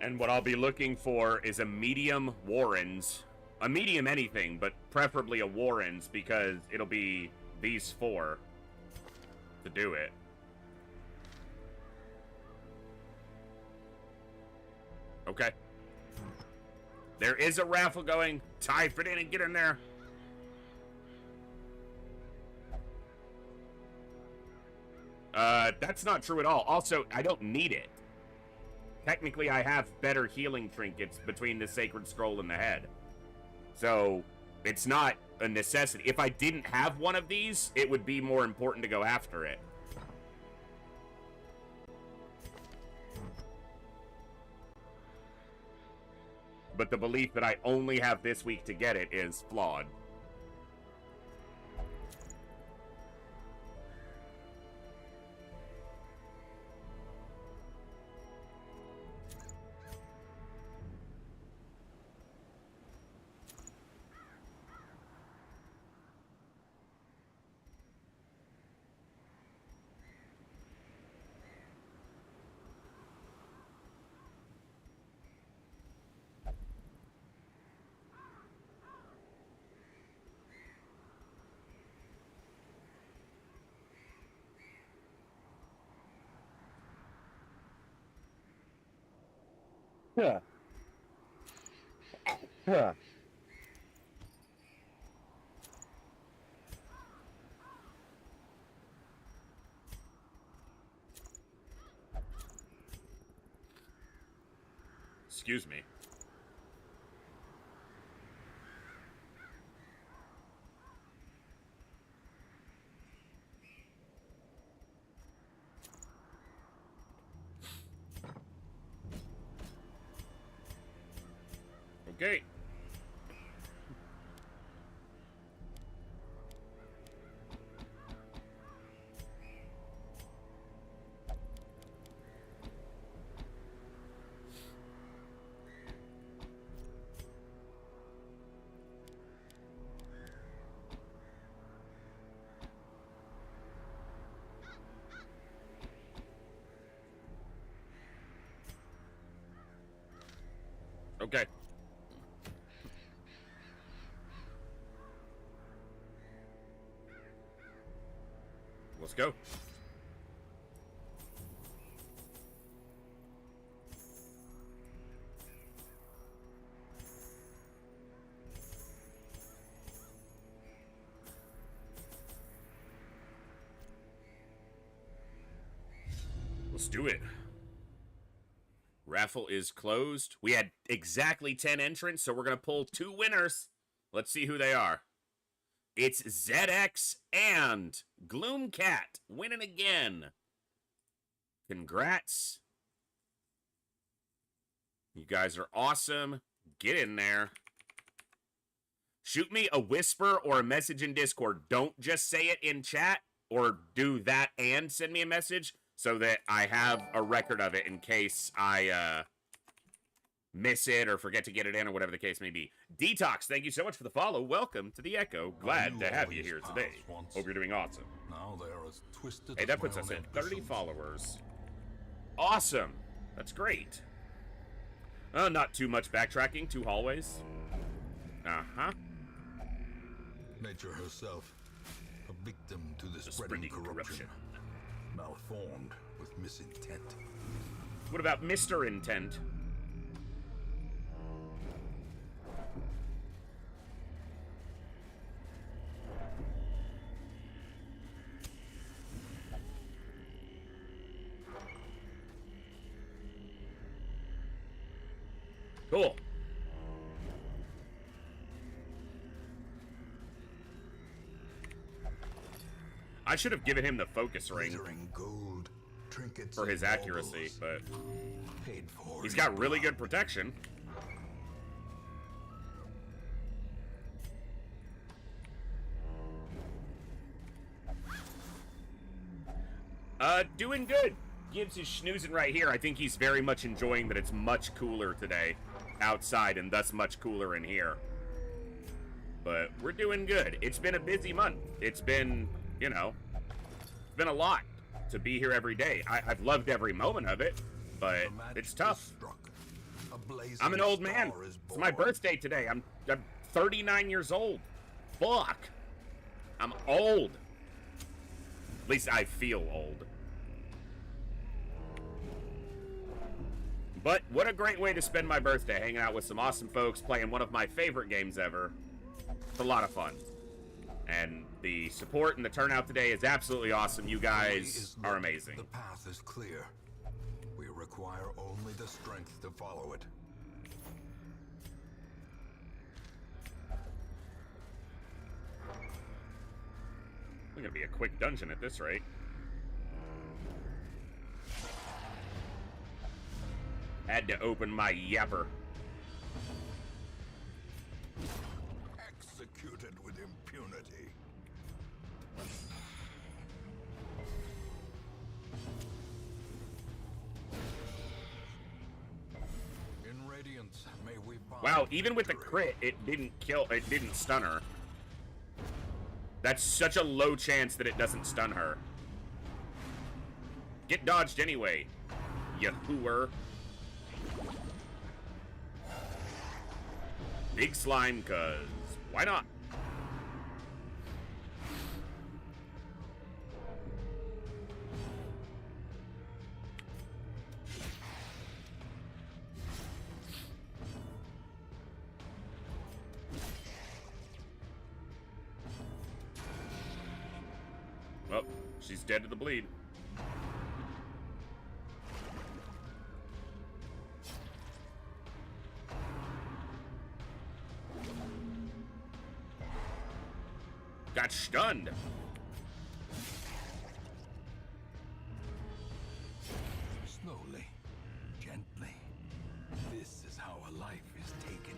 And what I'll be looking for is a medium Warrens. A medium anything, but preferably a Warrens, because it'll be these 4 to do it. Okay. There is a raffle going. Ty, fit in and get in there. That's not true at all. Also, I don't need it. Technically, I have better healing trinkets between the Sacred Scroll and the head. So, it's not a necessity. If I didn't have one of these, it would be more important to go after it. But the belief that I only have this week to get it is flawed. Yeah. Yeah. Excuse me. Okay. Okay. Let's go. Let's do it. Raffle is closed. We had exactly 10 entrants, so we're going to pull 2 winners. Let's see who they are. It's ZX and Gloomcat winning again. Congrats. You guys are awesome. Get in there. Shoot me a whisper or a message in Discord. Don't just say it in chat, or do that and send me a message so that I have a record of it in case I miss it or forget to get it in or whatever the case may be. Detox, thank you so much for the follow. Welcome to the Echo. Glad to have you here today. Hope you're doing awesome. Now they are as twisted Hey, as that puts my us own at 30 ambitions. followers. Awesome. That's great. Not too much backtracking. 2 hallways. Uh-huh. Nature herself, a a victim to the spreading spreading corruption. Malformed with misintent. What about Mr. Intent? Cool. I should have given him the focus ring Glittering gold, trinkets for his and accuracy, baubles but paid for he's in got really blood. good protection. Doing good. Gibbs is schnoozing right here. I think he's very much enjoying that it's much cooler today outside and thus much cooler in here. But we're doing good. It's been a busy month. It's been, you know, it's been a lot to be here every day. I've loved every moment of it, but The match it's is tough. struck. A blazing I'm an old man. star is It's my born. birthday today. I'm 39 years old. Fuck. I'm old. At least I feel old. But what a great way to spend my birthday, hanging out with some awesome folks, playing one of my favorite games ever. It's a lot of fun. And the support and the turnout today is absolutely awesome. You The way guys is are lit. amazing. The path is clear. We require only the strength to follow it. We're gonna be a quick dungeon at this rate. Had to open my yapper. Executed with impunity. In Radiance, may we find Wow, even with the victory. crit, it didn't stun her. That's such a low chance that it doesn't stun her. Get dodged anyway, you hooer. Big slime, cuz why not? Oh, she's dead to the bleed. Got stunned. Slowly, gently. This is how a life is taken.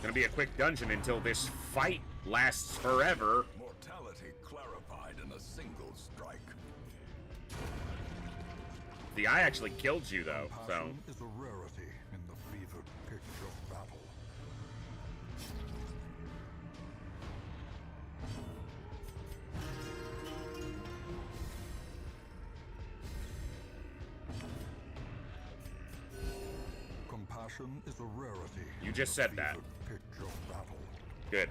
Gonna be a quick dungeon until this fight lasts forever. Mortality clarified in a single strike. The eye actually killed you though, so Passion is a rarity in the fevered pitch of battle. Compassion is a rarity. You in just the said that. fevered pitch of battle. good.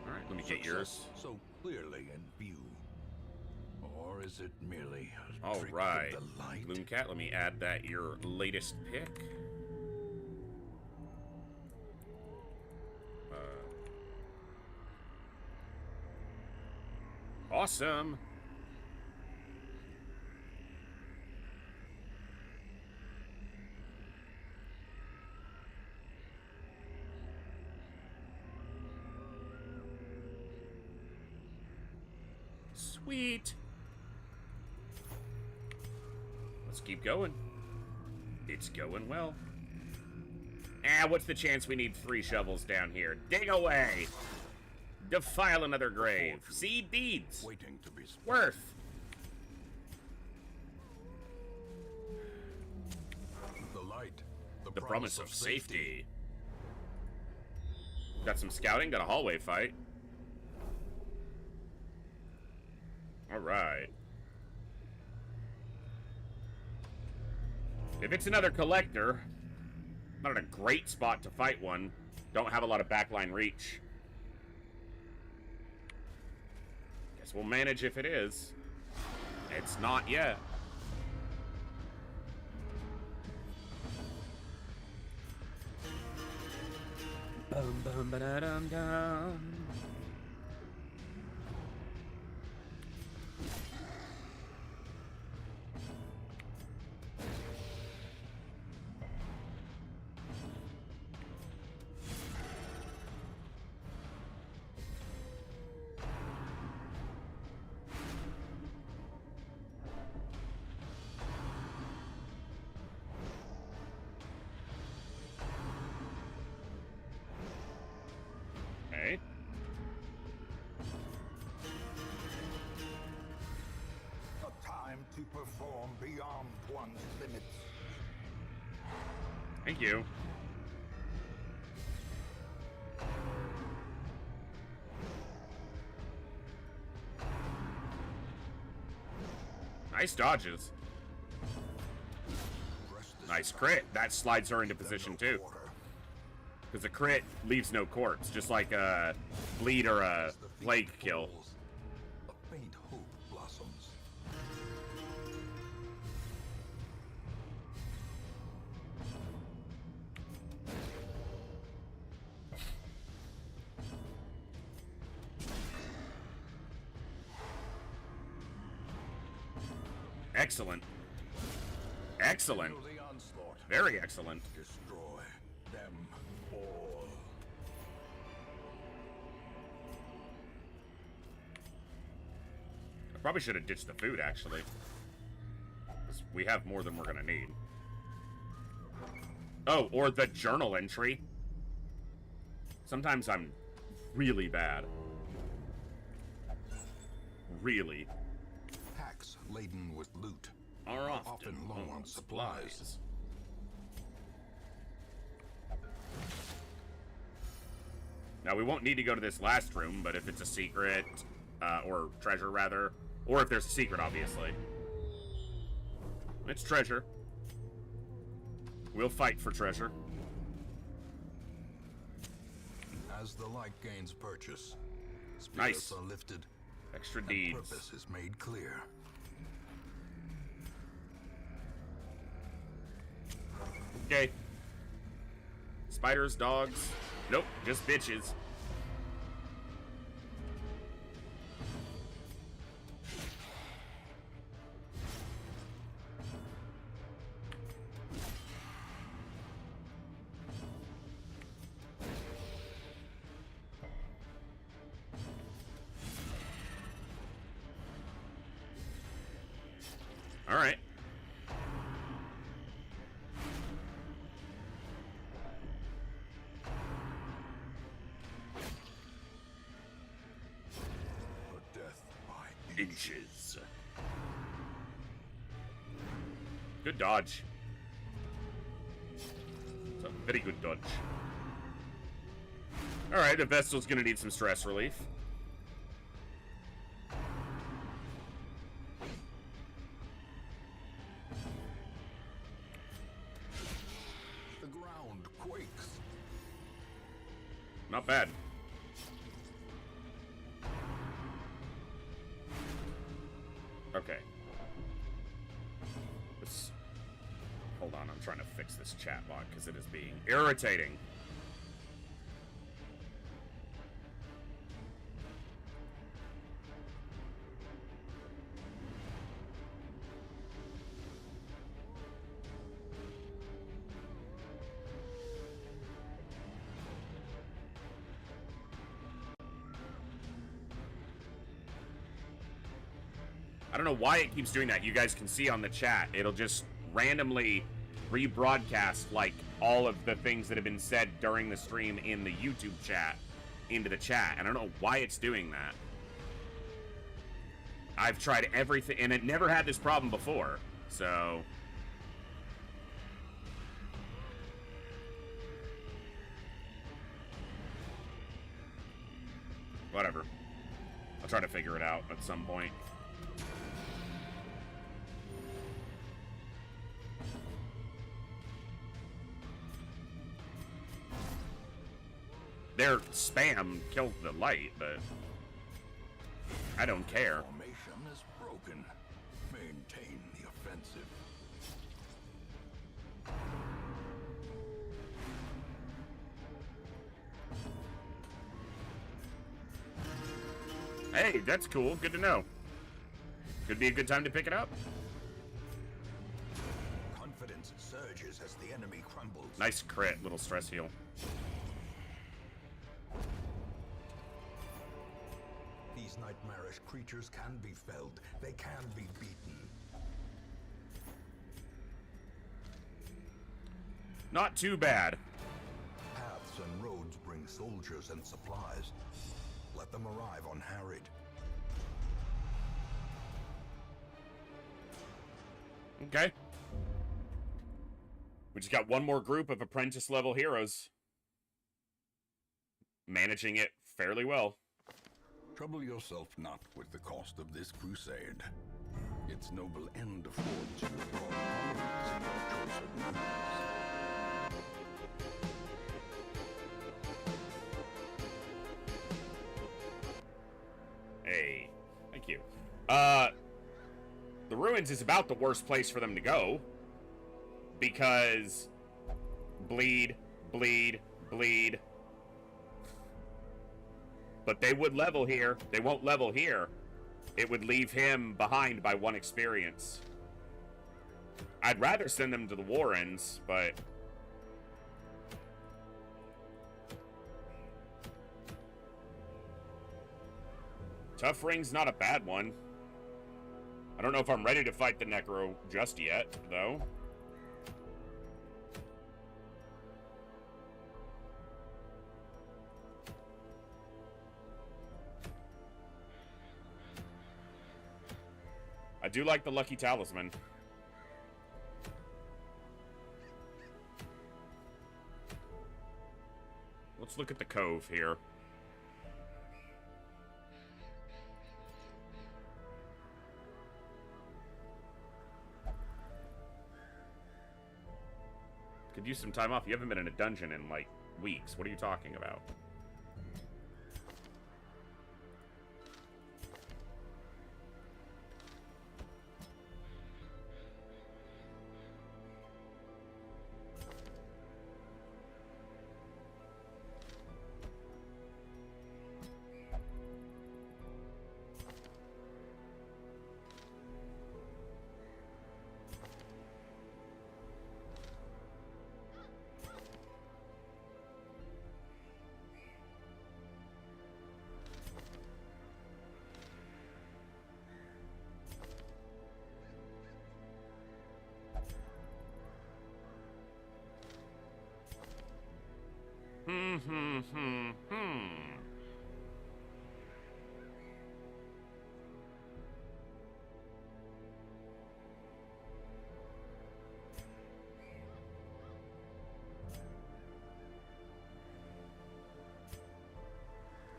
All right, let me get yours. Success so clearly in view. Or is it merely a All trick right, of the light? Gloomcat, let me add that your latest pick. Awesome. Sweet. Let's keep going. It's going well. Ah, what's the chance we need 3 shovels down here? Dig away! Defile another grave. Seed beads. Waiting to be spent. Worth. The light. The promise of safety. Got some scouting, got a hallway fight. Alright. If it's another collector, not in a great spot to fight one. Don't have a lot of backline reach. Guess we'll manage if it is. It's not yet. Bum bum ba da dum dum. Okay. A time to perform beyond one's limits. Thank you. Nice dodges. Press the Nice start, crit. That slides her into then position no too. quarter. Because a crit leaves no corpse, just like a bleed or a As the field plague kill. falls, a faint hope blossoms. Excellent. Excellent. Feel the onslaught. Very excellent. Destroy them all. I probably should have ditched the food, actually. Because we have more than we're going to need. Oh, or the journal entry. Sometimes I'm really bad. Really. Packs laden with loot Are often low on supplies. Now, we won't need to go to this last room, but if it's a secret, or treasure, rather, or if there's a secret, obviously. It's treasure. We'll fight for treasure. As the light gains purchase, spirits Nice. are lifted, Extra and deeds. purpose is made clear. Okay. Spiders, dogs. Nope, just bitches. All right. For death by Inches. Good dodge. It's a very good dodge. Alright, the Vestal's gonna need some stress relief. the ground quakes. Not bad. Okay. Let's... Hold on, I'm trying to fix this chat bot because it is being irritating. I don't know why it keeps doing that. You guys can see on the chat, it'll just randomly rebroadcast like all of the things that have been said during the stream in the YouTube chat into the chat. And I don't know why it's doing that. I've tried everything, and it never had this problem before. So... whatever. I'll try to figure it out at some point. their spam killed the light, but I don't care. Formation is broken. Maintain the offensive. Hey, that's cool. Good to know. Could be a good time to pick it up. Confidence surges as the enemy crumbles. Nice crit, little stress heal. These nightmarish creatures can be felled. They can be beaten. Not too bad. Paths and roads bring soldiers and supplies. Let them arrive unharried. Okay. We just got one more group of apprentice level heroes. Managing it fairly well. Trouble yourself not with the cost of this crusade. Its noble end affords you a broad tolerance in your choice of moves. Hey, thank you. The ruins is about the worst place for them to go. Because bleed, bleed, bleed. But they would level here. They won't level here. It would leave him behind by 1 experience. I'd rather send them to the Warrens, but... Tough Ring's not a bad one. I don't know if I'm ready to fight the Necro just yet, though. I do like the Lucky Talisman. Let's look at the cove here. Could use some time off. You haven't been in a dungeon in, like, weeks. What are you talking about?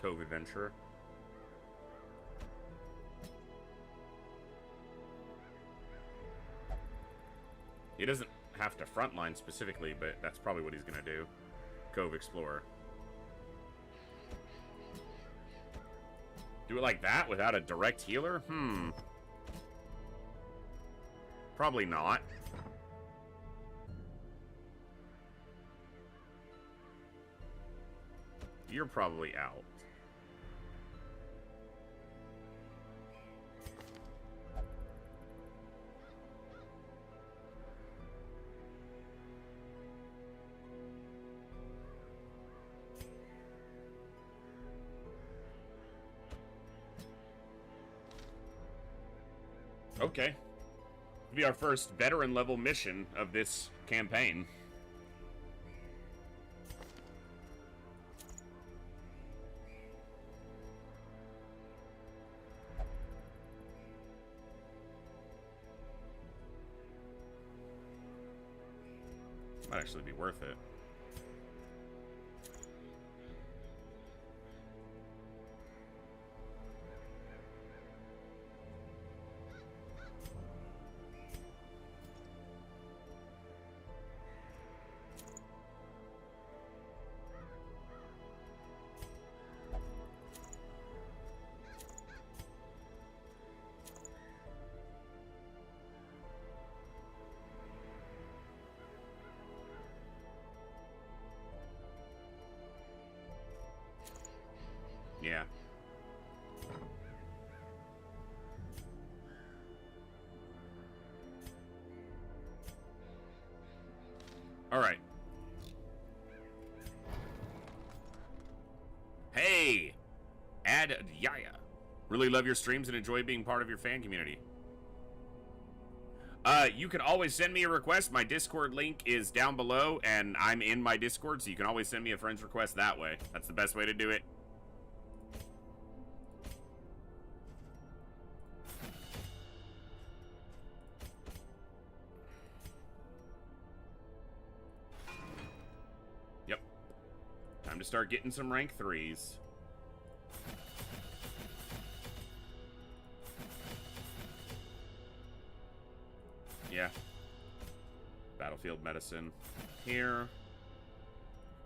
Cove Adventurer. He doesn't have to frontline specifically, but that's probably what he's gonna do. Cove Explorer. Do it like that without a direct healer? Probably not. You're probably out. Okay. It'll be our first veteran level mission of this campaign. Might actually be worth it. Alright. Hey! Ad Yaya. Really love your streams and enjoy being part of your fan community. You can always send me a request. My Discord link is down below, and I'm in my Discord, so you can always send me a friend's request that way. That's the best way to do it. Yep. Time to start getting some rank 3s. Yeah. Battlefield medicine. Here.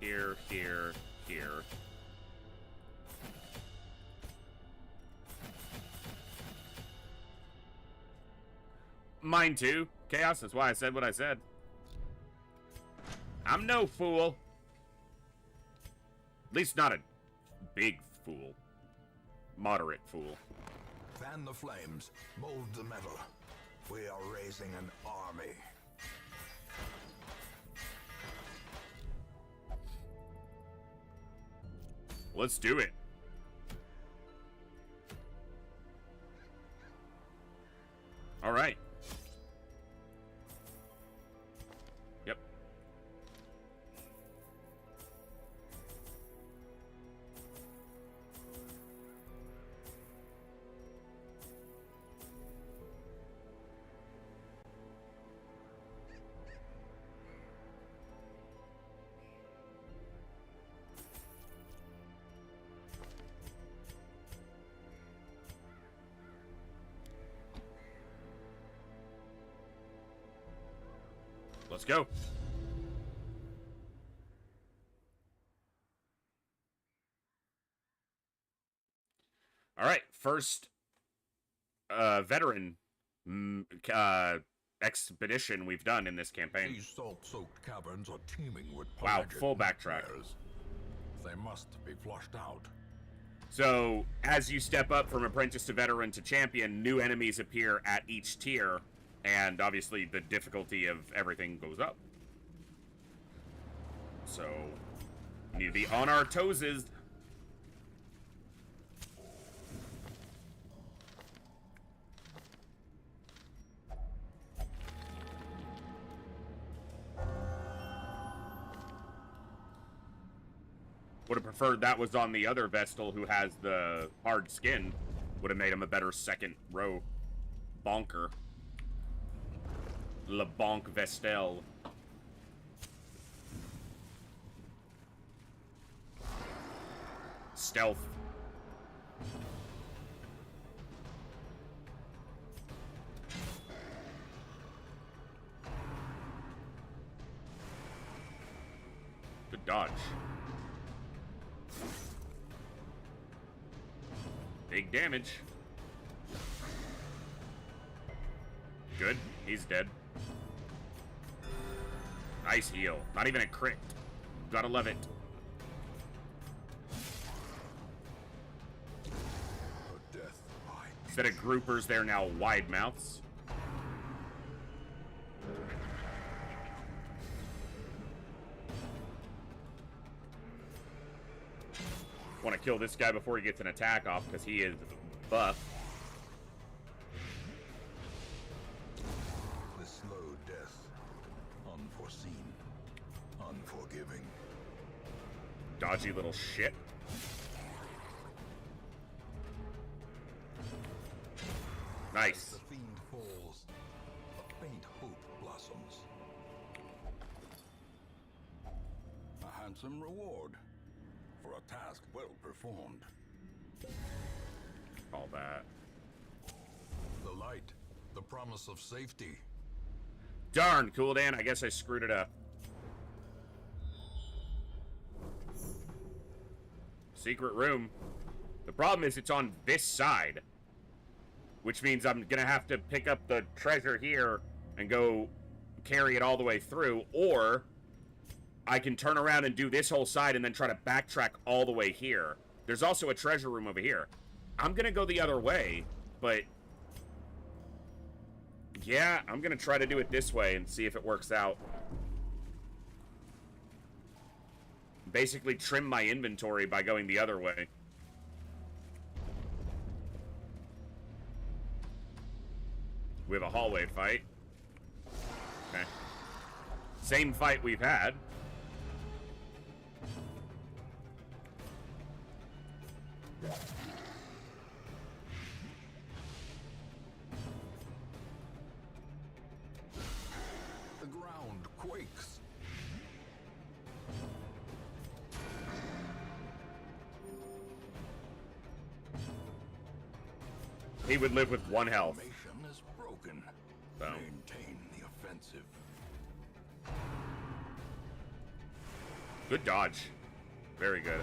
Here, here, here. Mine too. Chaos, that's why I said what I said. I'm no fool. At least not a big fool. Moderate fool. Fan the flames, mold the metal. We are raising an army. Let's do it. All right. Yep. Let's go. All right, first veteran expedition we've done in this campaign. These salt-soaked caverns are teeming with Wow, pelagic full backtrack. nightmares. They must be flushed out. So, as you step up from apprentice to veteran to champion, new enemies appear at each tier, and obviously the difficulty of everything goes up. So, we need to be on our toes. Would have preferred that was on the other Vestal who has the hard skin. Would have made him a better second row bonker. Le Bonk Vestel. Stealth. Good dodge. Big damage. Good. He's dead. Nice heal. Not even a crit. Gotta love it. A death by Instead of groupers, they're now wide mouths. Want to kill this guy before he gets an attack off because he is buff. the slow death. Unforeseen. Unforgiving. Dodgy little shit. As Nice. the fiend falls, a faint hope blossoms. A handsome reward for a task well performed. All that. The light, the promise of safety. Darn, Cooldan. I guess I screwed it up. Secret room. The problem is it's on this side. Which means I'm going to have to pick up the treasure here and go carry it all the way through. Or I can turn around and do this whole side and then try to backtrack all the way here. There's also a treasure room over here. I'm going to go the other way, but yeah, I'm going to try to do it this way and see if it works out. basically trim my inventory by going the other way. We have a hallway fight. Okay. Same fight we've had. The ground quakes. He would live with 1 health. Formation is broken. Boom. Maintain the offensive. Good dodge. Very good.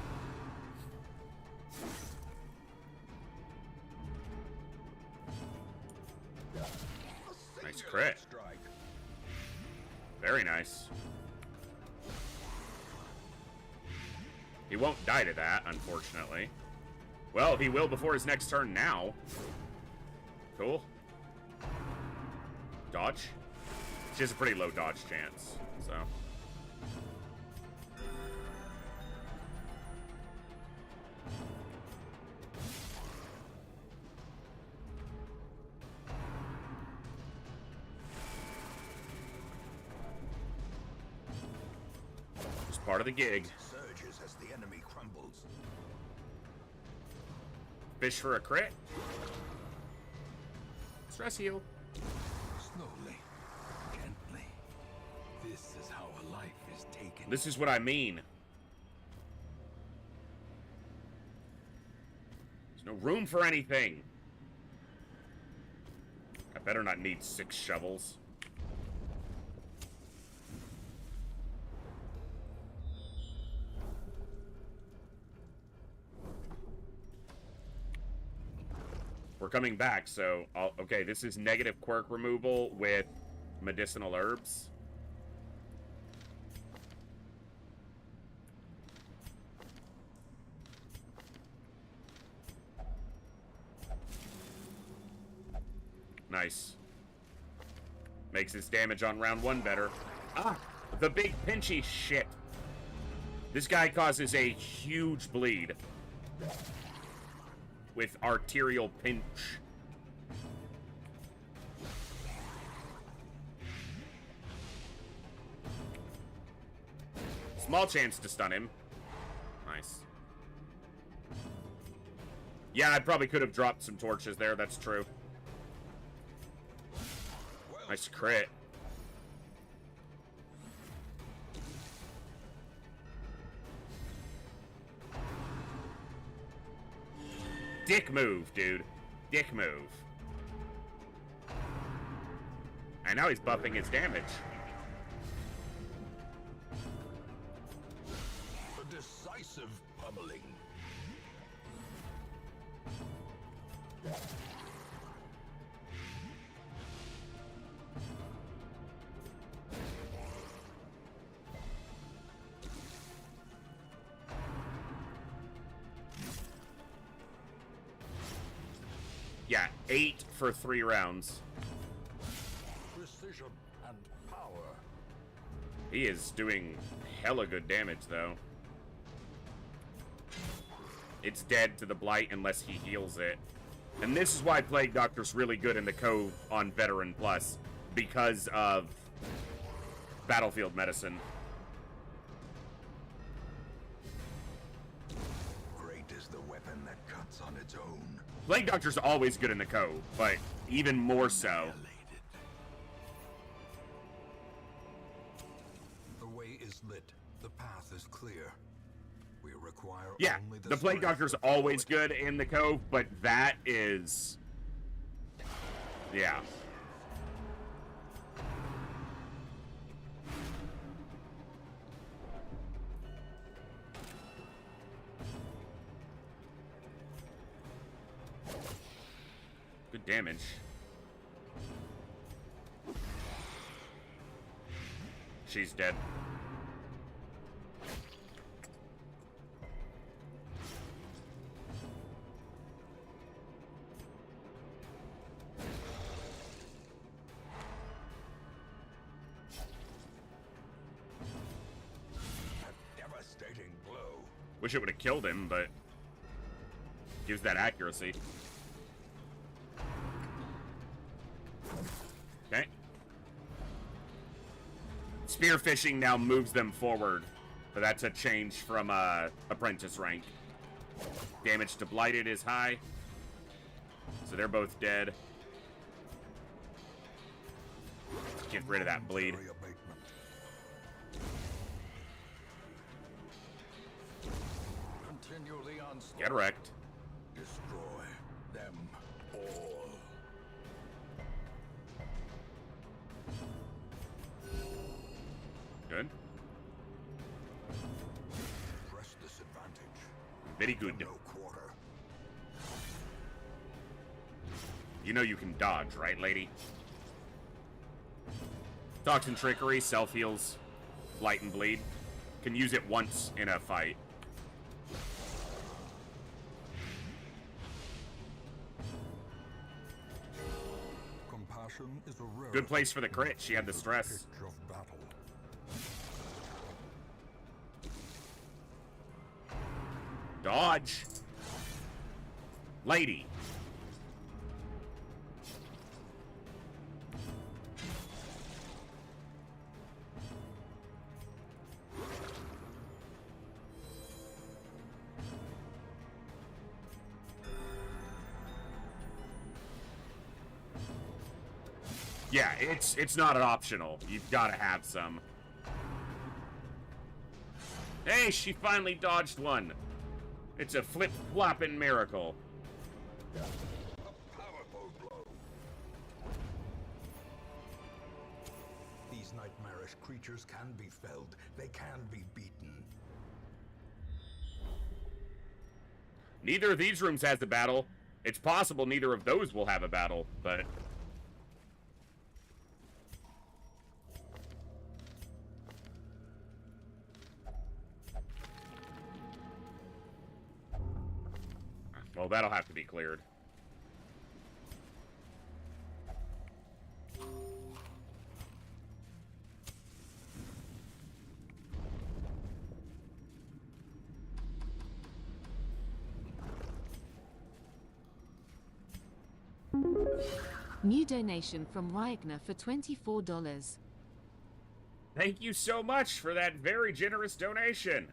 Nice crit. Strike. Very nice. He won't die to that, unfortunately. Well, he will before his next turn now. Cool. Dodge? She has a pretty low dodge chance, so. Just part of the gig. Surges as the enemy crumbles. Fish for a crit. Stress heal. Slowly, gently. This is how a life is taken. This is what I mean. There's no room for anything. I better not need 6 shovels. We're coming back, so okay, this is negative quirk removal with medicinal herbs. Nice. Makes his damage on round 1 better. Ah, the big pinchy shit. This guy causes a huge bleed with arterial pinch. Small chance to stun him. Nice. Yeah, I probably could have dropped some torches there, that's true. Nice crit. Dick move, dude. Dick move. And now he's buffing his damage. A decisive pummeling. Yeah, 8 for 3 rounds. Precision and power. He is doing hella good damage, though. It's dead to the Blight unless he heals it. And this is why Plague Doctor's really good in the Cove on Veteran Plus. Because of Battlefield Medicine. Great is the weapon that cuts on its own. Plague Doctor's always good in the Cove, but even more so. Annihilated. The way is lit. The path is clear. We require Yeah, only the Plague strength Doctor's to always follow it. good in the Cove, but that is... Yeah. Good damage. She's dead. A devastating Wish it would have killed him, but gives that accuracy. Okay. Spearfishing now moves them forward, but that's a change from apprentice rank. Damage to Blighted is high, so they're both dead. Get rid of that bleed. Get wrecked. Destroy them all. Good. Press this advantage. Very good. No quarter. You know you can dodge, right, lady? Toxin Trickery, self-heals, Light and Bleed. Can use it once in a fight. Compassion is a rare. Good place for the crit. She had the stress. Pitch of battle. Dodge. Lady. Yeah, it's not an optional. You've got to have some. Hey, she finally dodged one. It's a flip-flopping miracle. A powerful blow. These nightmarish creatures can be felled. They can be beaten. Neither of these rooms has a battle. It's possible neither of those will have a battle, but... well, that'll have to be cleared. New donation from Ryagner for $24. Thank you so much for that very generous donation.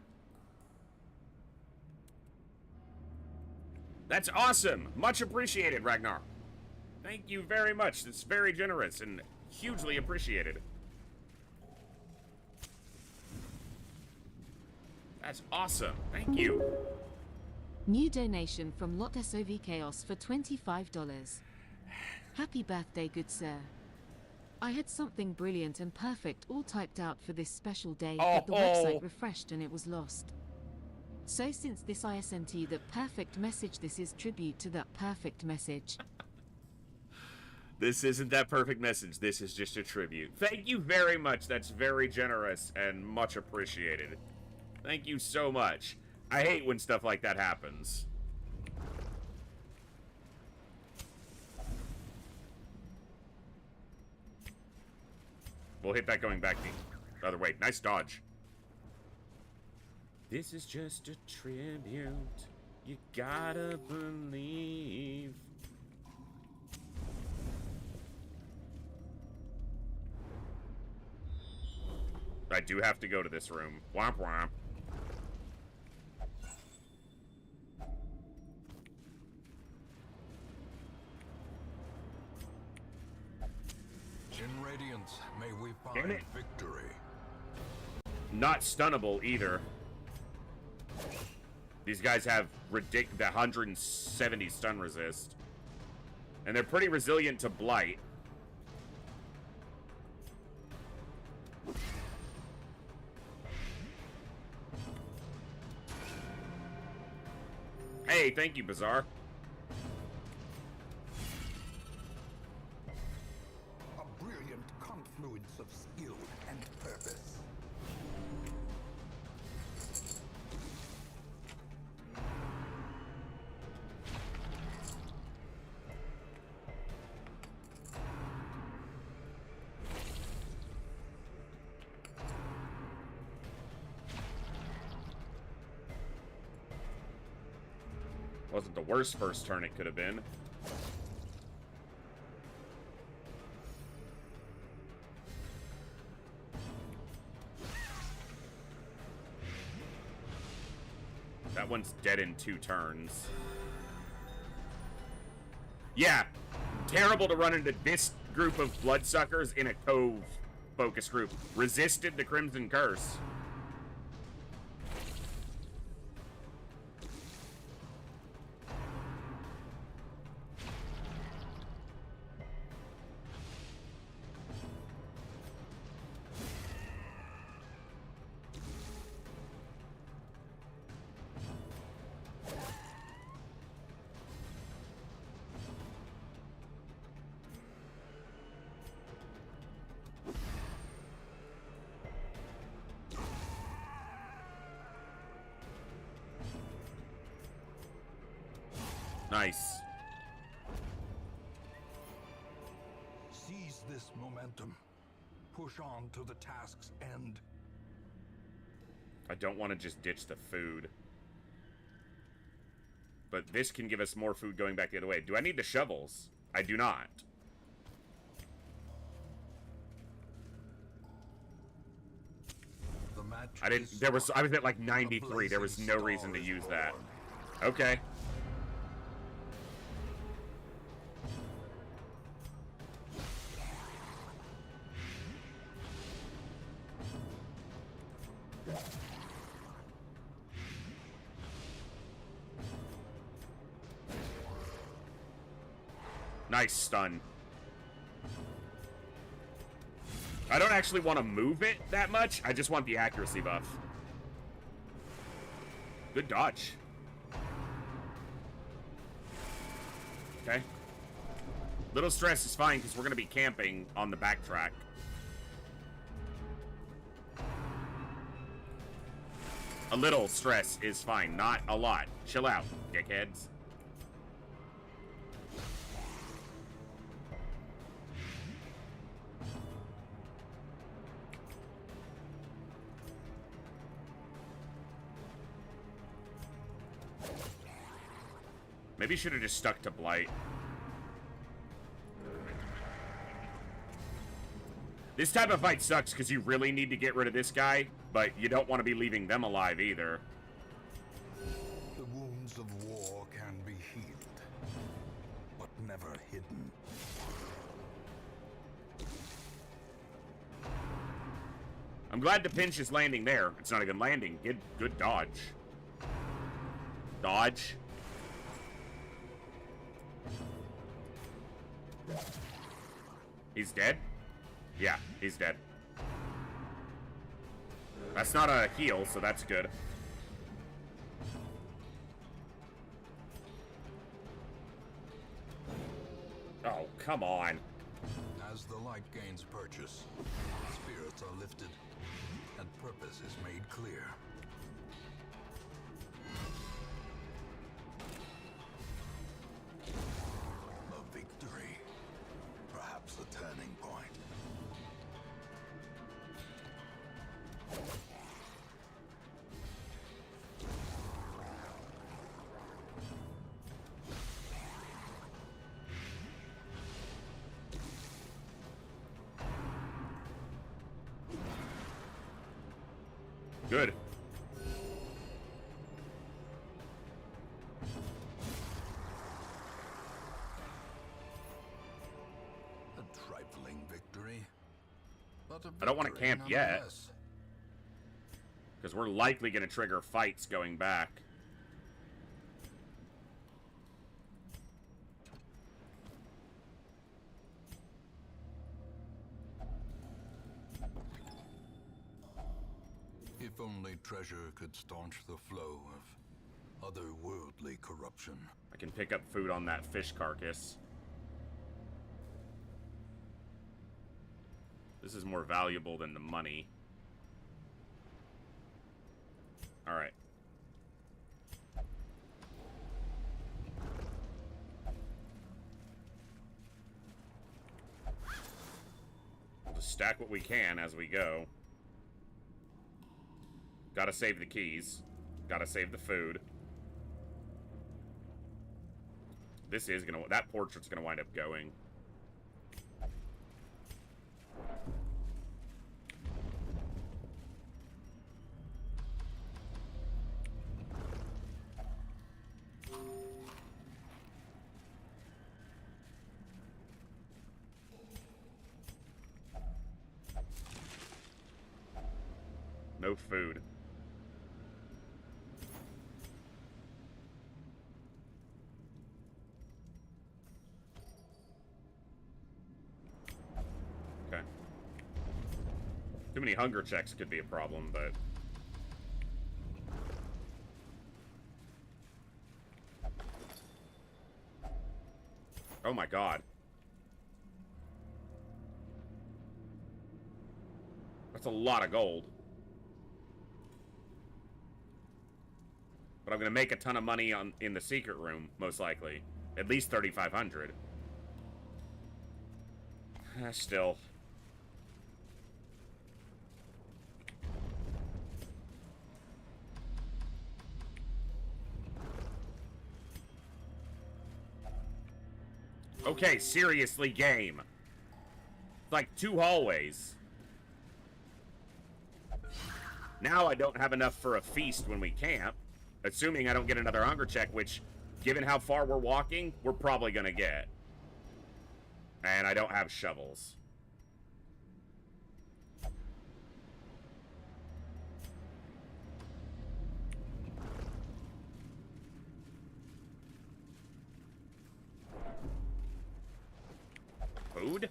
That's awesome. Much appreciated, Ragnar. Thank you very much. That's very generous and hugely appreciated. That's awesome. Thank you. New donation from Lot SOV Chaos for $25. Happy birthday, good sir. I had something brilliant and perfect all typed out for this special day, but the website refreshed and it was lost. So since this ISNT that perfect message, this is tribute to that perfect message. This isn't that perfect message. This is just a tribute. Thank you very much. That's very generous and much appreciated. Thank you so much. I hate when stuff like that happens. We'll hit that going back the other way. Nice dodge. This is just a tribute. You gotta believe. I do have to go to this room. Womp womp. In Radiance, may we Damn find it. victory. Not stunnable either. These guys have the 170 stun resist. And they're pretty resilient to blight. Hey, thank you, Bazaar. A brilliant confluence of skill and purpose. Wasn't the worst first turn it could have been. That one's dead in 2 turns. Yeah, terrible to run into this group of bloodsuckers in a Cove focus group. Resisted the Crimson Curse. Nice. Seize this momentum. Push on to the task's end. I don't want to just ditch the food. But this can give us more food going back the other way. Do I need the shovels? I do not. The match I didn't. is There was. I was at like a 93. There was blazing no reason to star use is that. born. Okay. Nice stun. I don't actually want to move it that much. I just want the accuracy buff. Good dodge. Okay. Little stress is fine because we're going to be camping on the backtrack. A little stress is fine, not a lot. Chill out, dickheads. Maybe should have just stuck to Blight. This type of fight sucks because you really need to get rid of this guy, but you don't want to be leaving them alive either. The wounds of war can be healed, but never hidden. I'm glad the pinch is landing there. It's not even landing. Good dodge. Dodge. He's dead? Yeah, he's dead. That's not a heal, so that's good. Oh, come on. As the light gains purchase, spirits are lifted, and purpose is made clear. A victory, perhaps a turning point. Good. A trifling victory, but a I don't wanna victory camp yet. nonetheless. Because we're likely going to trigger fights going back. If only treasure could staunch the flow of otherworldly corruption. I can pick up food on that fish carcass. This is more valuable than the money. Alright. We'll just stack what we can as we go. Gotta save the keys. Gotta save the food. This is gonna... That portrait's gonna wind up going. No food. Okay. Too many hunger checks could be a problem, but... Oh my god. That's a lot of gold. But I'm gonna make a ton of money in the secret room, most likely. At least 3,500. Still. Okay, seriously, game. It's like 2 hallways. Now I don't have enough for a feast when we camp. Assuming I don't get another hunger check, which, given how far we're walking, we're probably gonna get. And I don't have shovels. Food?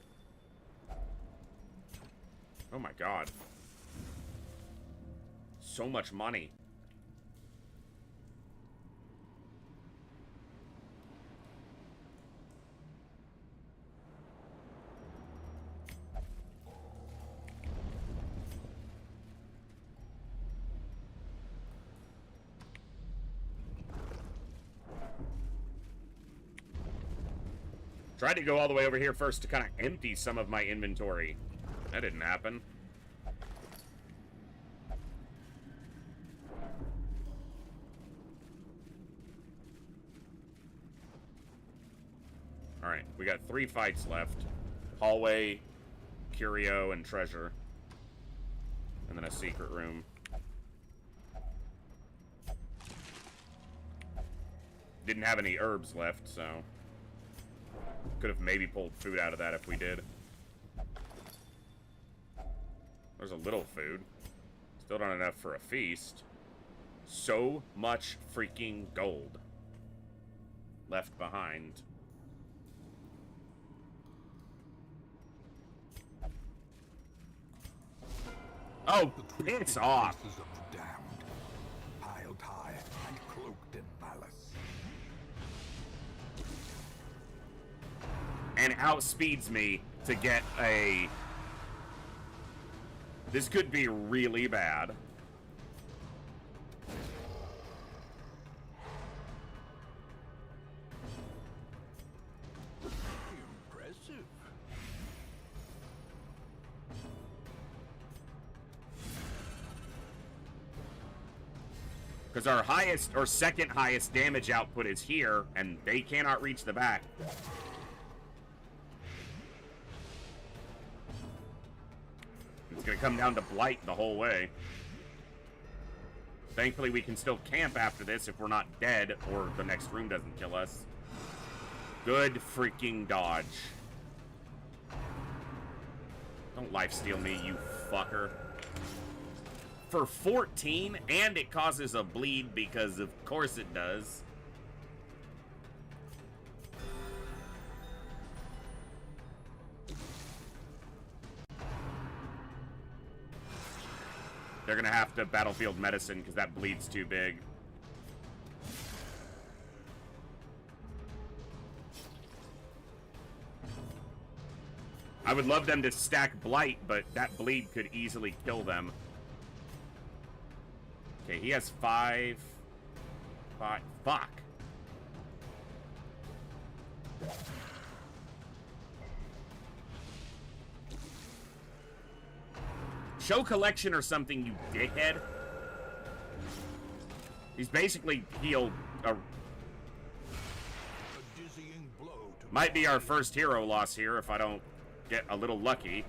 Oh my god. So much money. Tried to go all the way over here first to kind of empty some of my inventory. That didn't happen. Alright, we got 3 fights left. Hallway, curio, and treasure. And then a secret room. Didn't have any herbs left, so... Could have maybe pulled food out of that if we did. There's a little food. Still not enough for a feast. So much freaking gold left behind. Oh, piss off! Of the damned, piled high and cloaked in malice. And outspeeds me to get a... This could be really bad. Impressive. Because our highest, or second highest damage output is here, and they cannot reach the back. It's gonna come down to Blight the whole way. Thankfully, we can still camp after this if we're not dead, or the next room doesn't kill us. Good freaking dodge. Don't lifesteal me, you fucker. For 14, and it causes a bleed because of course it does. They're gonna have to battlefield medicine because that bleed's too big. I would love them to stack Blight, but that bleed could easily kill them. Okay, he has 5. Fuck. Show collection or something, you dickhead. He's basically healed a... A dizzying Might be our first hero loss here if I don't get a little lucky.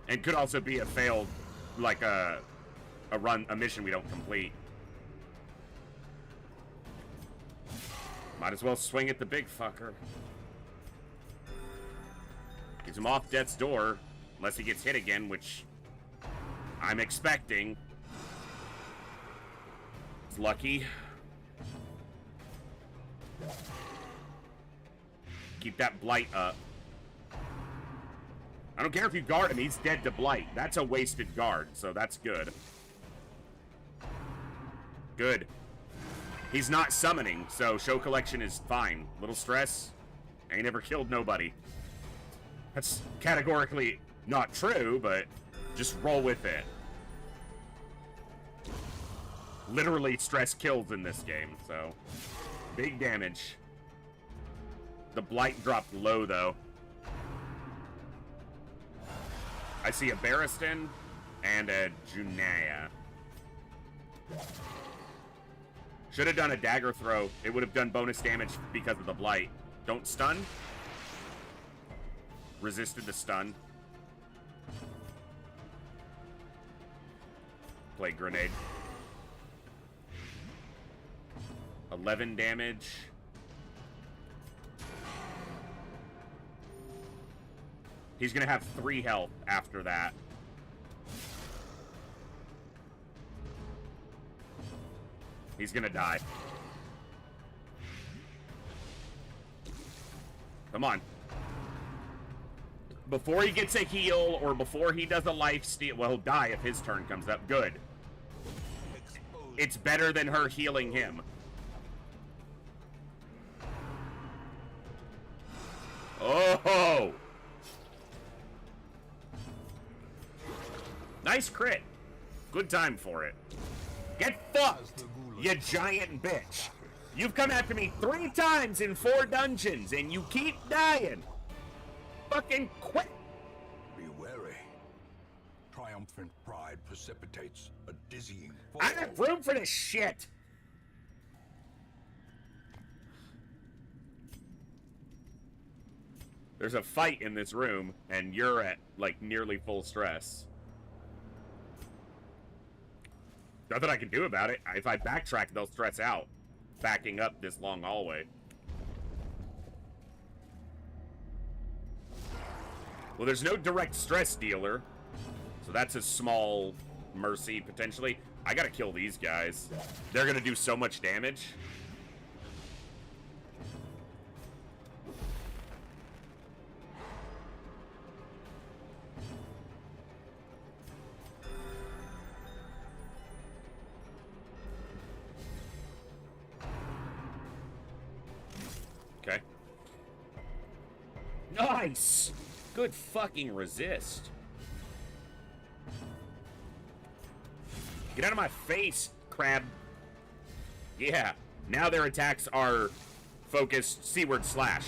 And could also be a failed, like a mission we don't complete. Might as well swing at the big fucker. Gets him off death's door, unless he gets hit again, which I'm expecting. It's lucky. Keep that blight up. I don't care if you guard him, he's dead to blight. That's a wasted guard, so that's good. Good. He's not summoning, so show collection is fine. Little stress, ain't ever killed nobody. That's categorically not true, but just roll with it. Literally stress kills in this game, so big damage. The blight dropped low, though. I see a Barristan and a Junaya. Should have done a dagger throw. It would have done bonus damage because of the blight. Don't stun. Resisted the stun. Play grenade. 11 damage. He's gonna have 3 health after that. He's gonna die. Come on. Before he gets a heal, or before he does a life steal, well, he'll die if his turn comes up. Good. It's better than her healing him. Oh! Nice crit. Good time for it. Get fucked, you giant bitch. You've come after me 3 times in 4 dungeons, and you keep dying. Fucking quit. Be wary. Triumphant pride precipitates a dizzying fall. I don't have room for this shit. There's a fight in this room, and you're at, like, nearly full stress. Nothing I can do about it. If I backtrack, they'll stress out. Backing up this long hallway. Well, there's no direct stress dealer. So that's a small mercy, potentially. I gotta kill these guys. They're gonna do so much damage. Okay. Nice! Good fucking resist. Get out of my face, crab. Yeah. Now their attacks are focused seaward slash.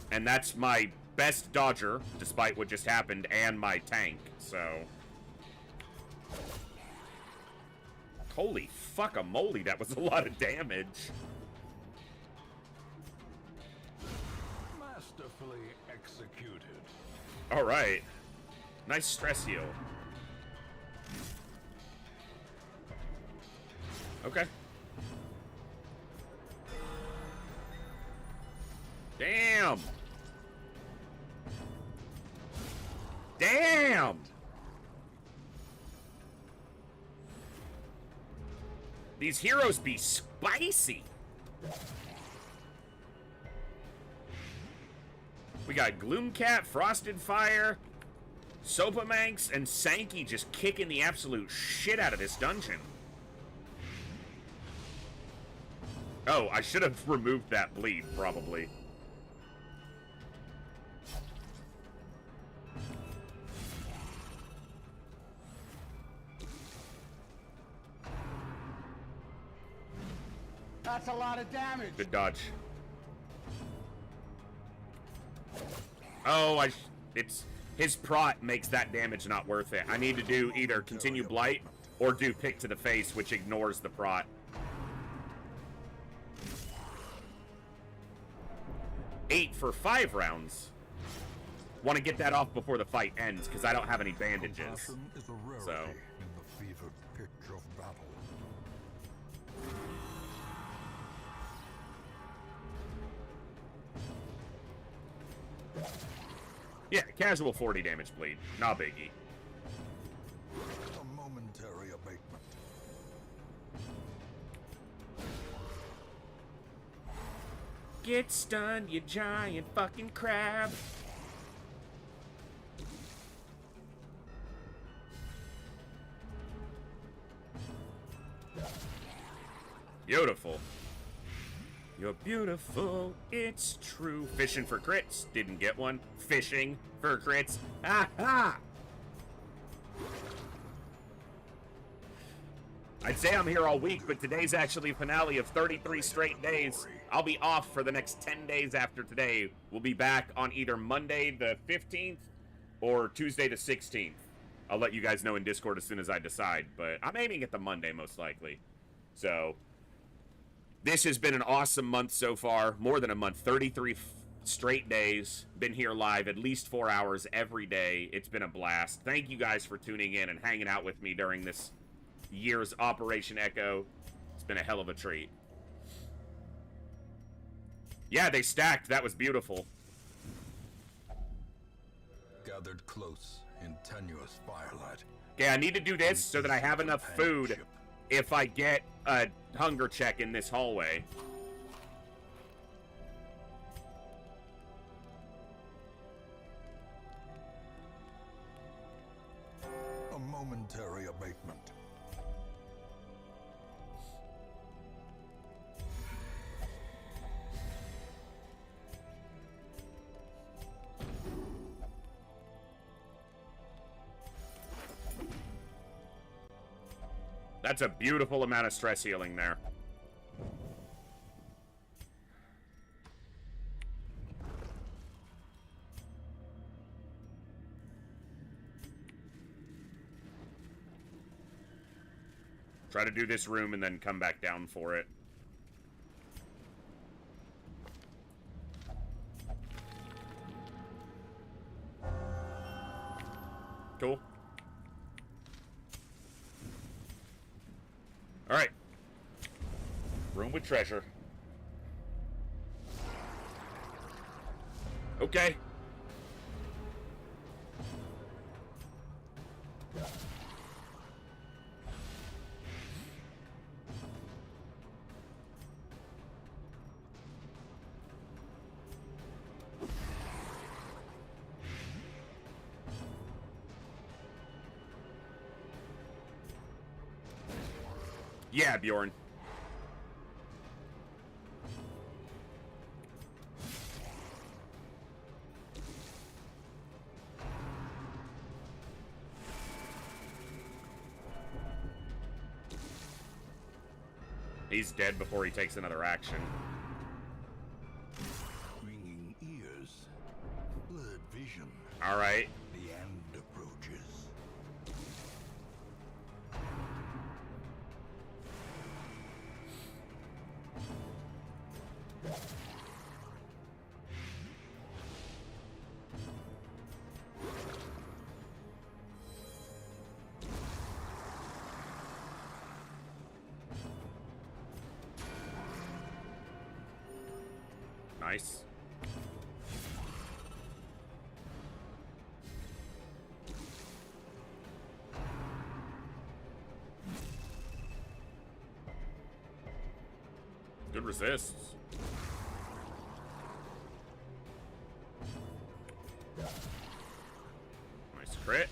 And that's my best dodger, despite what just happened, and my tank, so... Holy fuck-a-moly, that was a lot of damage. Masterfully executed. Alright. Nice stress heal. Okay. Damn! Damn! These heroes be spicy! We got Gloomcat, Frosted Fire, Sopamanx, and Sankey just kicking the absolute shit out of this dungeon. Oh, I should have removed that bleed, probably. That's a lot of damage. Good dodge. Oh, it's his prot makes that damage not worth it. I need to do either continue blight or do pick to the face, which ignores the prot. for 5 rounds. Want to get that off before the fight ends, because I don't have any bandages. Compassion is a rarity So. in the fevered pitch of battle. Yeah, casual 40 damage bleed. Not biggie. A momentary abatement. Get stunned, you giant fucking crab. Beautiful. You're beautiful, it's true. Fishing for crits. Didn't get one. Fishing for crits. Ha ha! I'd say I'm here all week, but today's actually a finale of 33 straight days. I'll be off for the next 10 days after today. We'll be back on either Monday the 15th or Tuesday the 16th. I'll let you guys know in Discord as soon as I decide, but I'm aiming at the Monday most likely. So, this has been an awesome month so far. More than a month. 33 straight days. Been here live at least 4 hours every day. It's been a blast. Thank you guys for tuning in and hanging out with me during this year's Operation Echo. It's been a hell of a treat. Yeah, they stacked. That was beautiful. Gathered close in tenuous firelight. Okay, I need to do this so that I have enough food if I get a hunger check in this hallway. A momentary abatement. That's a beautiful amount of stress healing there. Try to do this room and then come back down for it. Cool. Alright. Room with treasure. Okay. Yeah, Bjorn. He's dead before he takes another action. Ringing ears. Blurred vision. All right. The end approaches. Nice. Good resists. Nice crit.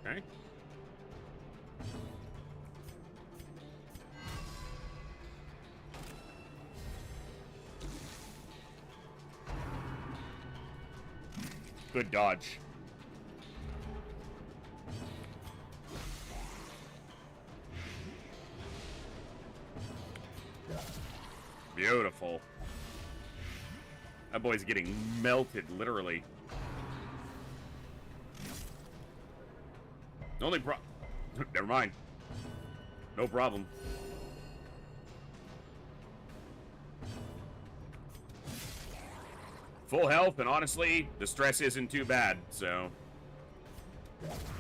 Okay. Good dodge. Beautiful. That boy's getting melted, literally. Only Never mind. No problem. Full health, and honestly, the stress isn't too bad, so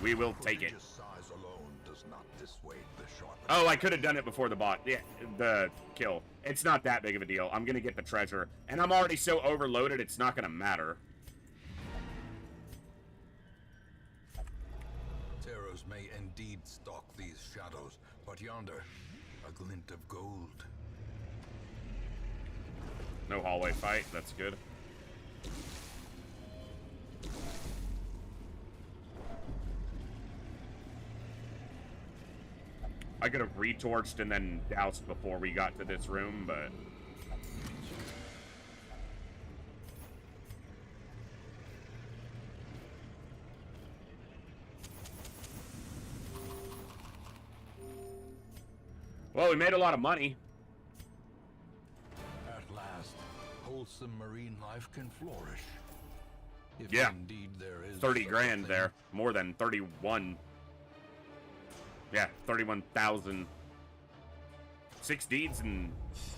we will take it. Prodigious size alone does not dissuade the sharpest. Oh, I could have done it before the bot. Yeah, the kill. It's not that big of a deal. I'm gonna get the treasure, and I'm already so overloaded, it's not gonna matter. Terrors may indeed stalk these shadows, but yonder, a glint of gold. No hallway fight. That's good. I could have retorched and then doused before we got to this room, but... Well, we made a lot of money. At last, wholesome marine life can flourish. If Yeah. indeed there is 30 such a grand thing. there. More than 31. Yeah, 31,000. 6 deeds and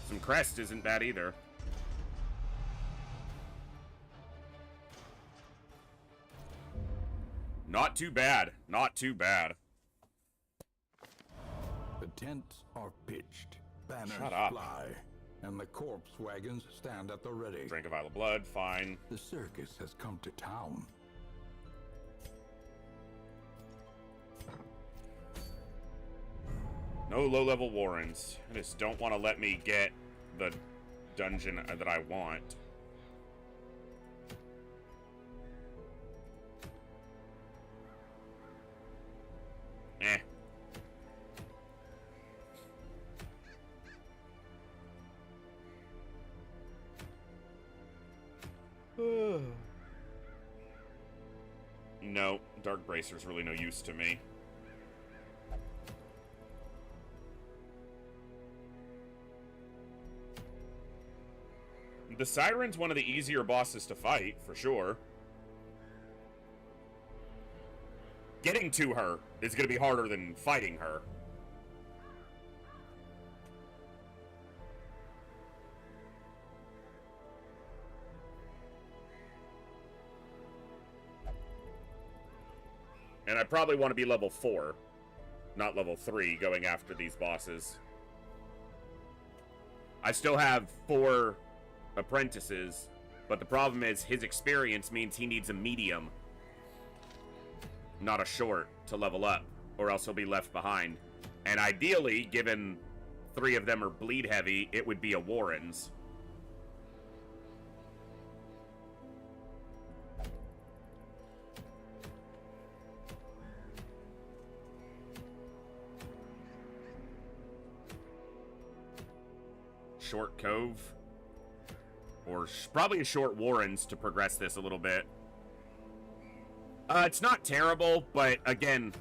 some crest isn't bad either. Not too bad. Not too bad. The tents are pitched, banners Shut up. fly, and the corpse wagons stand at the ready. Drink a vial of blood, fine. The circus has come to town. No low-level warrens. I just don't want to let me get the dungeon that I want. Eh. No, Dark Bracer's really no use to me. The Siren's one of the easier bosses to fight, for sure. Getting to her is going to be harder than fighting her. And I probably want to be level 4, not level 3, going after these bosses. I still have 4 apprentices, but the problem is his experience means he needs a medium, not a short, to level up, or else he'll be left behind. And ideally, given 3 of them are bleed heavy, it would be a Warren's. Short Cove. Or probably a short Warrens to progress this a little bit. It's not terrible, but again,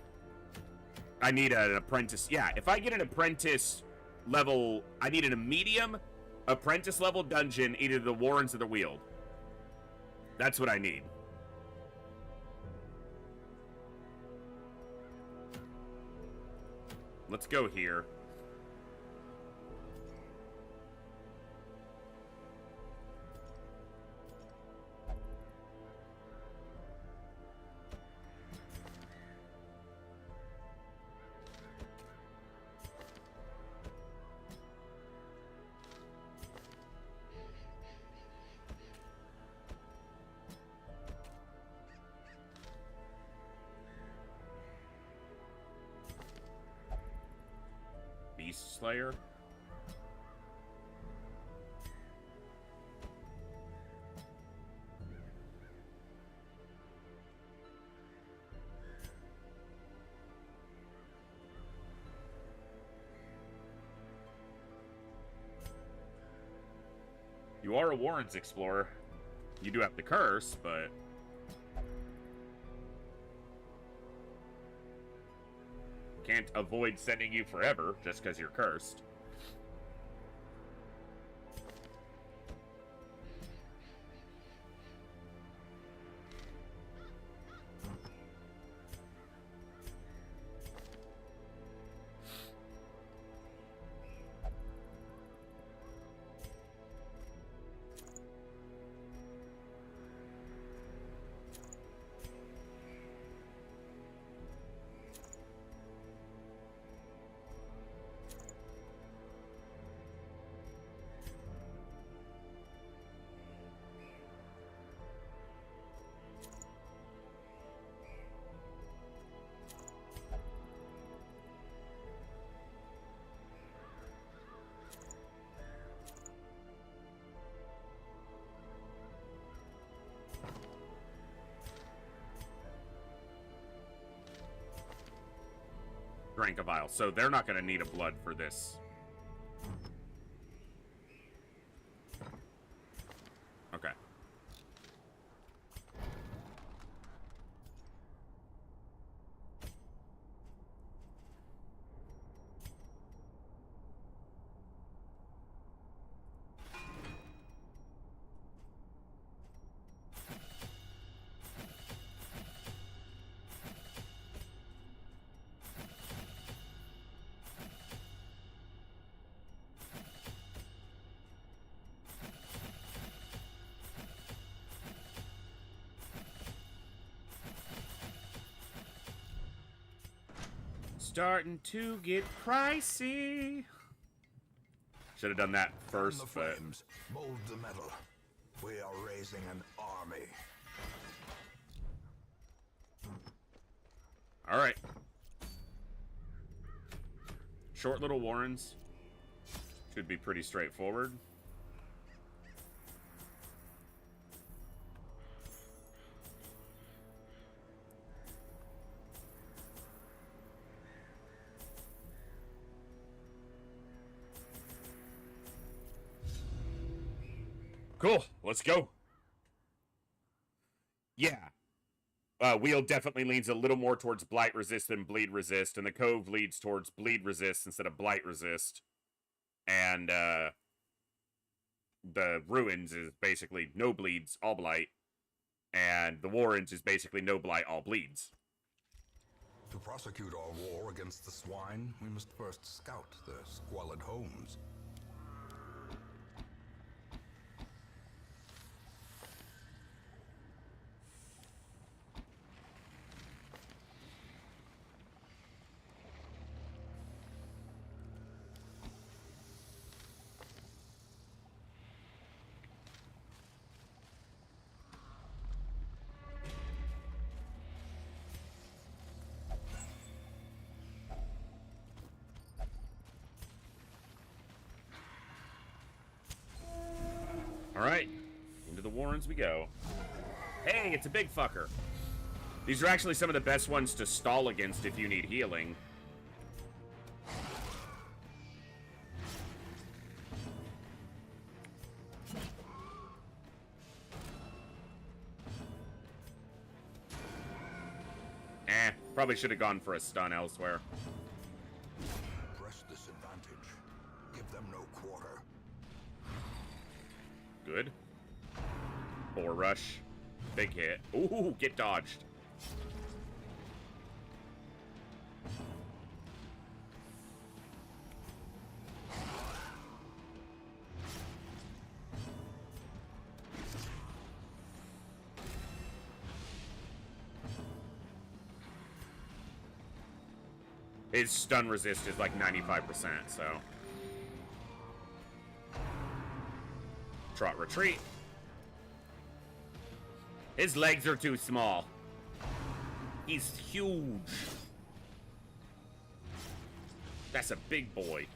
I need an apprentice. Yeah, if I get an apprentice level, I need a medium apprentice level dungeon, either the Warrens or the Weald. That's what I need. Let's go here. Beast Slayer. You are a Warrens Explorer. You do have the curse, but... can't avoid sending you forever just because you're cursed. drank a vial, so they're not going to need a blood for this. Okay. Starting to get pricey. Should have done that first, the but flames, mold the metal. We are raising an army. all right. Short little warrens should be pretty straightforward. Cool, let's go. Yeah. Wheel definitely leans a little more towards blight resist than bleed resist, and the cove leads towards bleed resist instead of blight resist. And the ruins is basically no bleeds, all blight. And the warrens is basically no blight, all bleeds. To prosecute our war against the swine, we must first scout their squalid homes. Alright, into the warrens we go. Hey, it's a big fucker. These are actually some of the best ones to stall against if you need healing. Probably should have gone for a stun elsewhere. Press this advantage. Give them no quarter. Good. Boar rush. Big hit. Ooh, get dodged. His stun resist is like 95%, so. Trot retreat. His legs are too small. He's huge. That's a big boy.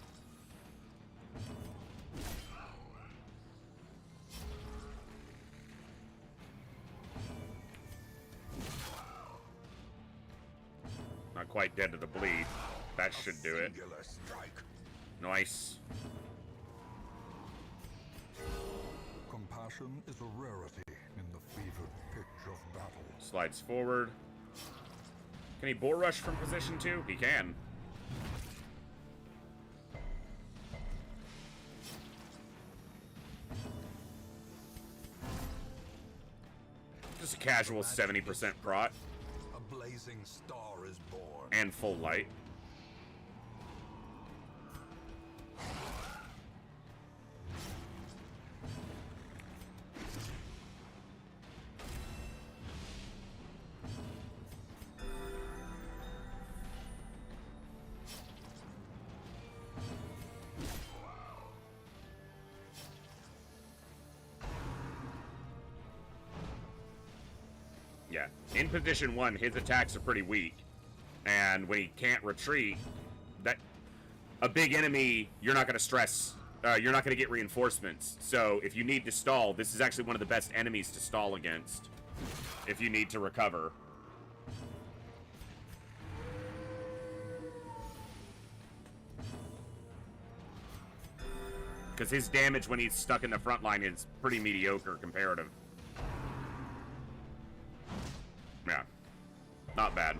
Not quite dead to the bleed. That should do it. Singular strike. Nice. Compassion is a rarity in the fevered pitch of battle. Slides forward. Can he boar rush from position 2? He can. Just a casual 70% prot. A blazing star is born. And full light. Yeah, in position 1, his attacks are pretty weak. And when he can't retreat, that a big enemy, you're not going to stress. You're not going to get reinforcements. So if you need to stall, this is actually one of the best enemies to stall against. If you need to recover. Because his damage when he's stuck in the front line is pretty mediocre comparative. Yeah. Not bad.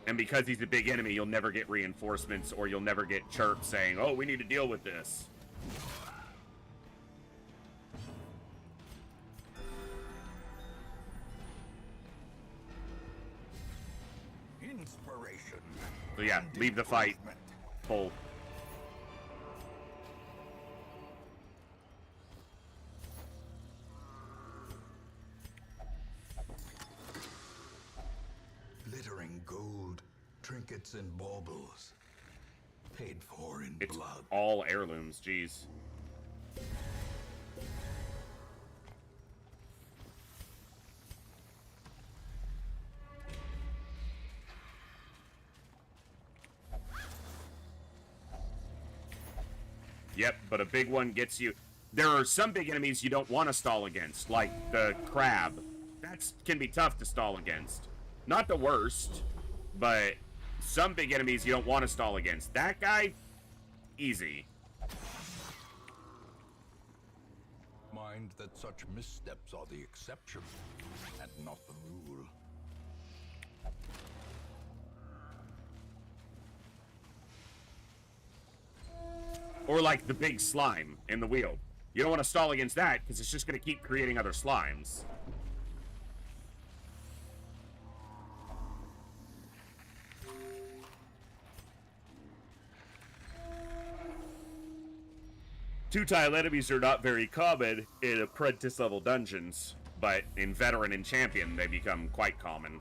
And because he's a big enemy, you'll never get reinforcements or you'll never get chirps saying, oh, we need to deal with this. Inspiration. So yeah, leave the fight. Pull. Glittering gold, trinkets and baubles. Paid for in It's blood. all heirlooms, jeez. Yep, but a big one gets you. There are some big enemies you don't want to stall against, like the crab. That can be tough to stall against. Not the worst, but some big enemies you don't want to stall against. That guy, easy. Mind that such missteps are the exception, and not the rule. Or like the big slime in the wheel. You don't want to stall against that, because it's just going to keep creating other slimes. Two-tile enemies are not very common in apprentice-level dungeons, but in veteran and champion, they become quite common.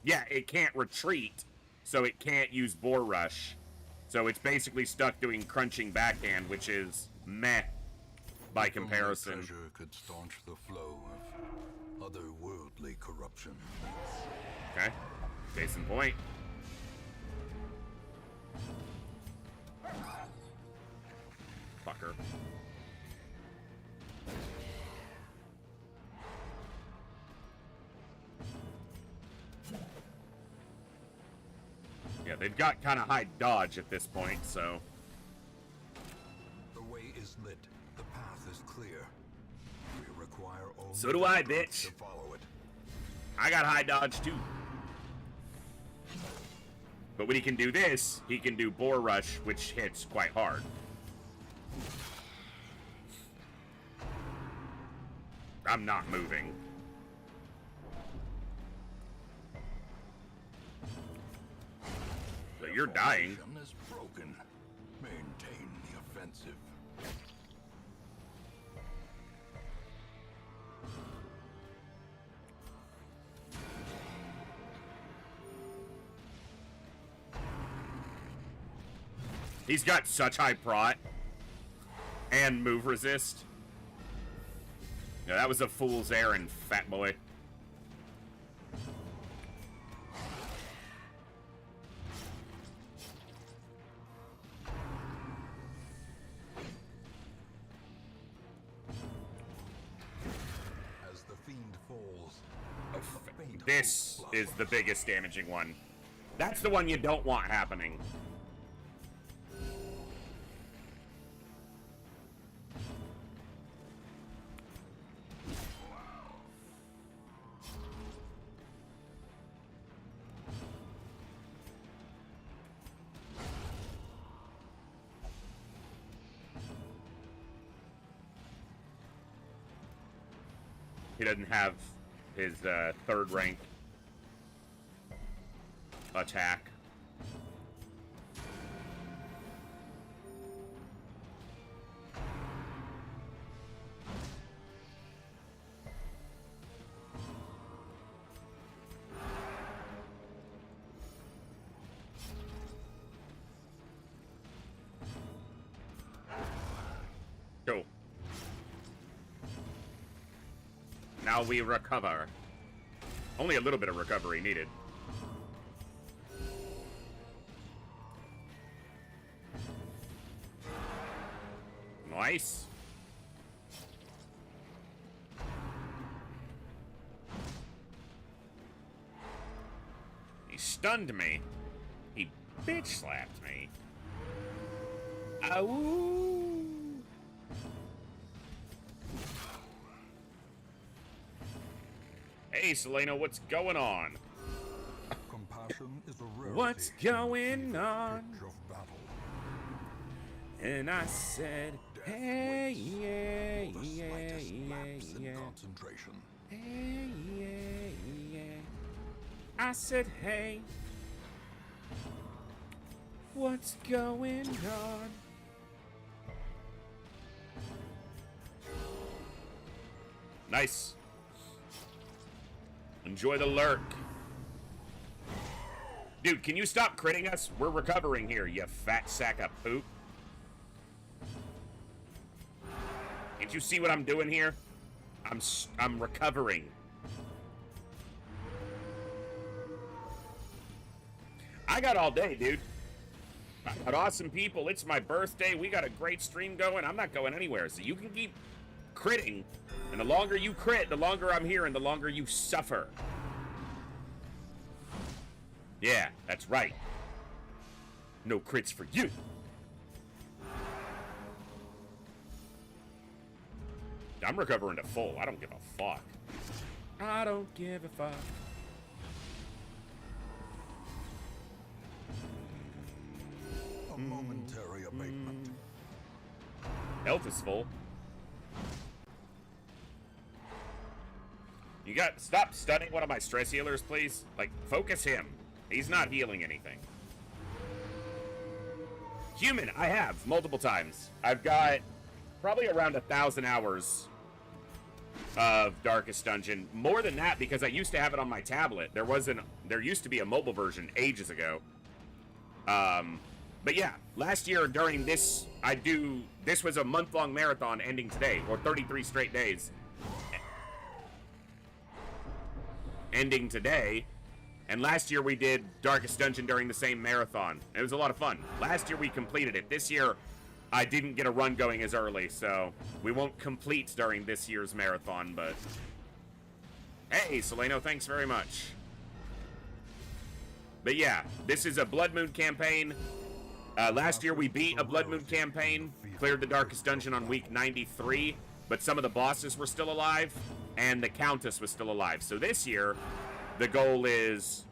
Yeah, it can't retreat, so it can't use Boar Rush. So it's basically stuck doing crunching backhand, which is meh by If only comparison. treasure could staunch the flow of otherworldly corruption. Okay, case in point. Fucker. Yeah, they've got kind of high dodge at this point, so... The way is lit. The path is clear. We require only So do I, the guts bitch. to follow it. I got high dodge too. But when he can do this, he can do Boar Rush, which hits quite hard. I'm not moving. But you're dying. Formation is broken. Maintain the offensive. He's got such high prot and move resist. Yeah, that was a fool's errand, fat boy. As the fiend falls, a faint This hope is the biggest damaging one. That's the one you don't want happening. He doesn't have his third rank attack. Go. Now we recover. Only a little bit of recovery needed. Nice. stunned me. He bitch slapped me. Ow. Hey, Selena, what's going on? Compassion is a rarity. What's going on? Pitch of battle. And I said, Death hey, waits yeah, for the yeah, slightest lapse yeah. in concentration. Hey, yeah. I said, hey, what's going on? Nice. Enjoy the lurk. Dude, can you stop critting us? We're recovering here, you fat sack of poop. Can't you see what I'm doing here? I'm recovering. I got all day, dude. I got awesome people. It's my birthday. We got a great stream going. I'm not going anywhere, so you can keep critting. And the longer you crit, the longer I'm here and the longer you suffer. Yeah, that's right. No crits for you. I'm recovering to full. I don't give a fuck. I don't give a fuck. A momentary abatement. Health is full. You got stop stunning one of my stress healers, please. Like, focus him. He's not healing anything. Human, I have multiple times. I've got probably around 1,000 hours of Darkest Dungeon. More than that, because I used to have it on my tablet. There used to be a mobile version ages ago. But yeah, last year during this, this was a month-long marathon ending today, or 33 straight days. Ending today. And last year we did Darkest Dungeon during the same marathon. It was a lot of fun. Last year we completed it. This year, I didn't get a run going as early, so we won't complete during this year's marathon, but... Hey, Seleno, thanks very much. But yeah, this is a Blood Moon campaign. Last year we beat a Blood Moon campaign, cleared the Darkest Dungeon on week 93, but some of the bosses were still alive, and the Countess was still alive. So this year, the goal is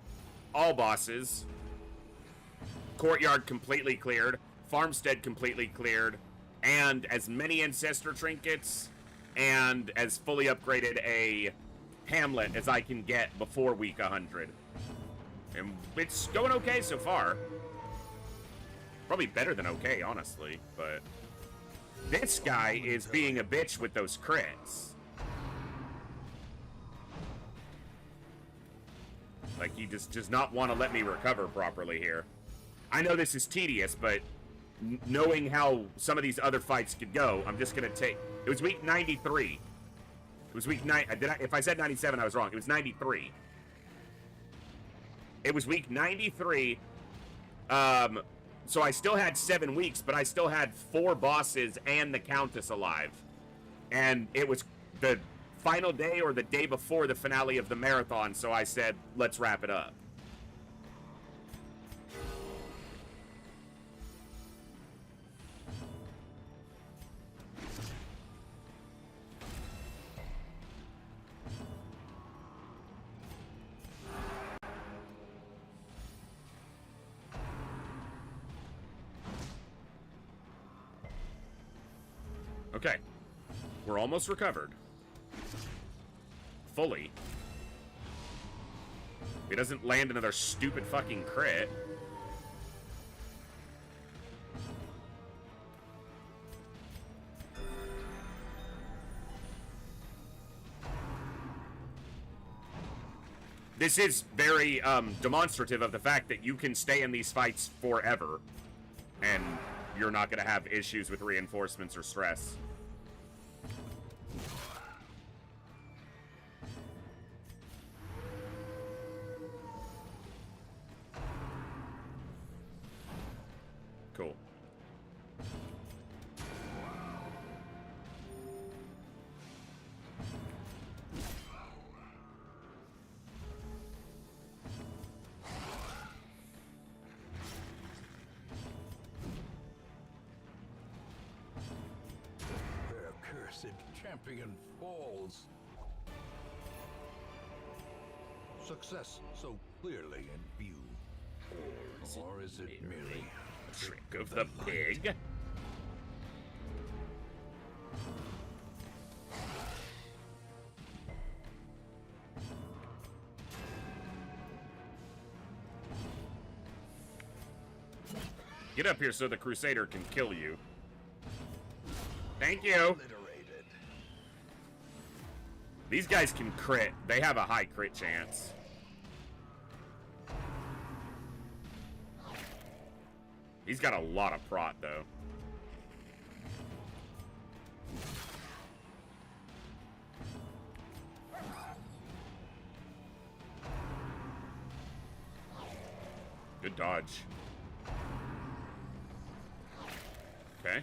all bosses, Courtyard completely cleared, Farmstead completely cleared, and as many Ancestor trinkets, and as fully upgraded a Hamlet as I can get before week 100. And it's going okay so far. Probably better than okay, honestly, but... This guy is being a bitch with those crits. Like, he just does not want to let me recover properly here. I know this is tedious, but knowing how some of these other fights could go, I'm just going to take... It was week 93. It was week 9... If I said 97, I was wrong. It was 93. It was week 93. So I still had 7 weeks, but I still had 4 bosses and the Countess alive. And it was the final day or the day before the finale of the marathon, so I said, let's wrap it up. Okay. We're almost recovered. Fully. If he doesn't land another stupid fucking crit. This is very demonstrative of the fact that you can stay in these fights forever. And you're not going to have issues with reinforcements or stress. Cool. accursed champion falls. Success so clearly in view. Or is it merely a trick of the pig? Get up here so the Crusader can kill you. Thank you. Obliterated. These guys can crit. They have a high crit chance. He's got a lot of prot, though. Good dodge. Okay.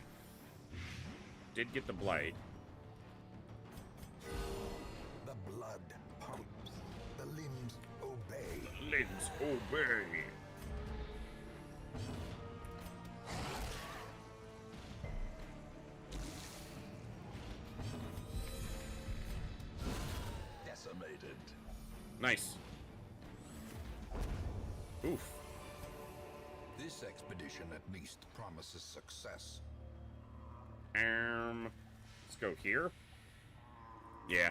Did get the blight. The blood pumps. The limbs obey. Limbs obey. Decimated. Nice. Oof. This expedition at least promises success. Let's go here. Yeah.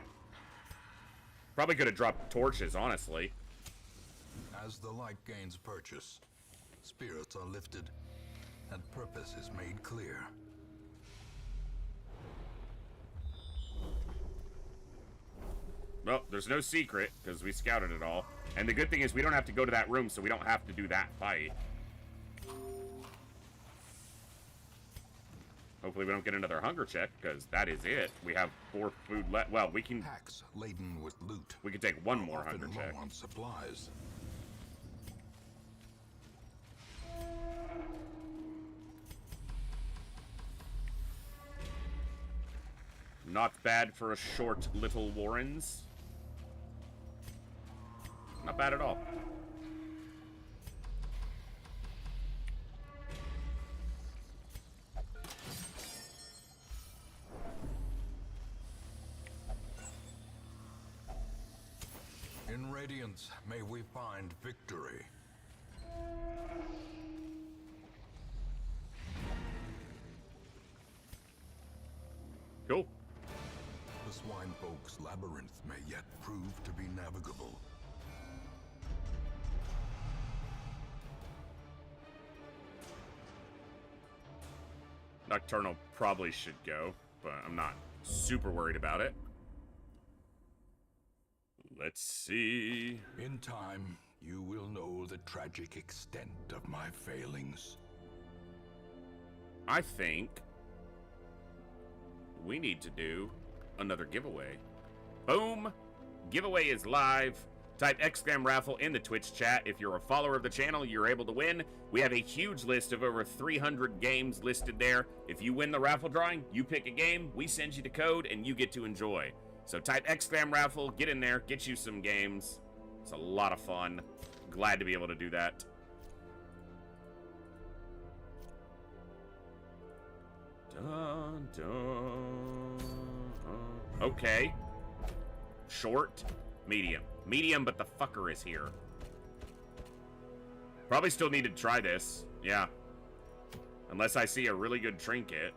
Probably could have dropped torches, honestly. As the light gains purchase, spirits are lifted, and purpose is made clear. Well, there's no secret, because we scouted it all. And the good thing is we don't have to go to that room, so we don't have to do that fight. Hopefully we don't get another hunger check, because that is it. We have 4 food left. Well, we can... Packs laden with loot. We can take one more Often hunger check. low on supplies. Not bad for a short little Warrens. Not bad at all. In Radiance, may we find victory. Cool. The Swine Folk's labyrinth may yet prove to be navigable. Nocturnal probably should go, but I'm not super worried about it. Let's see. In time, you will know the tragic extent of my failings. I think we need to do another giveaway. Boom! Giveaway is live. Type !raffle in the Twitch chat. If you're a follower of the channel, you're able to win. We have a huge list of over 300 games listed there. If you win the raffle drawing, you pick a game, we send you the code, and you get to enjoy. So type !raffle, get in there, get you some games. It's a lot of fun. Glad to be able to do that. Dun, dun. Okay. Short, medium. Medium, but the fucker is here. Probably still need to try this. Yeah. Unless I see a really good trinket.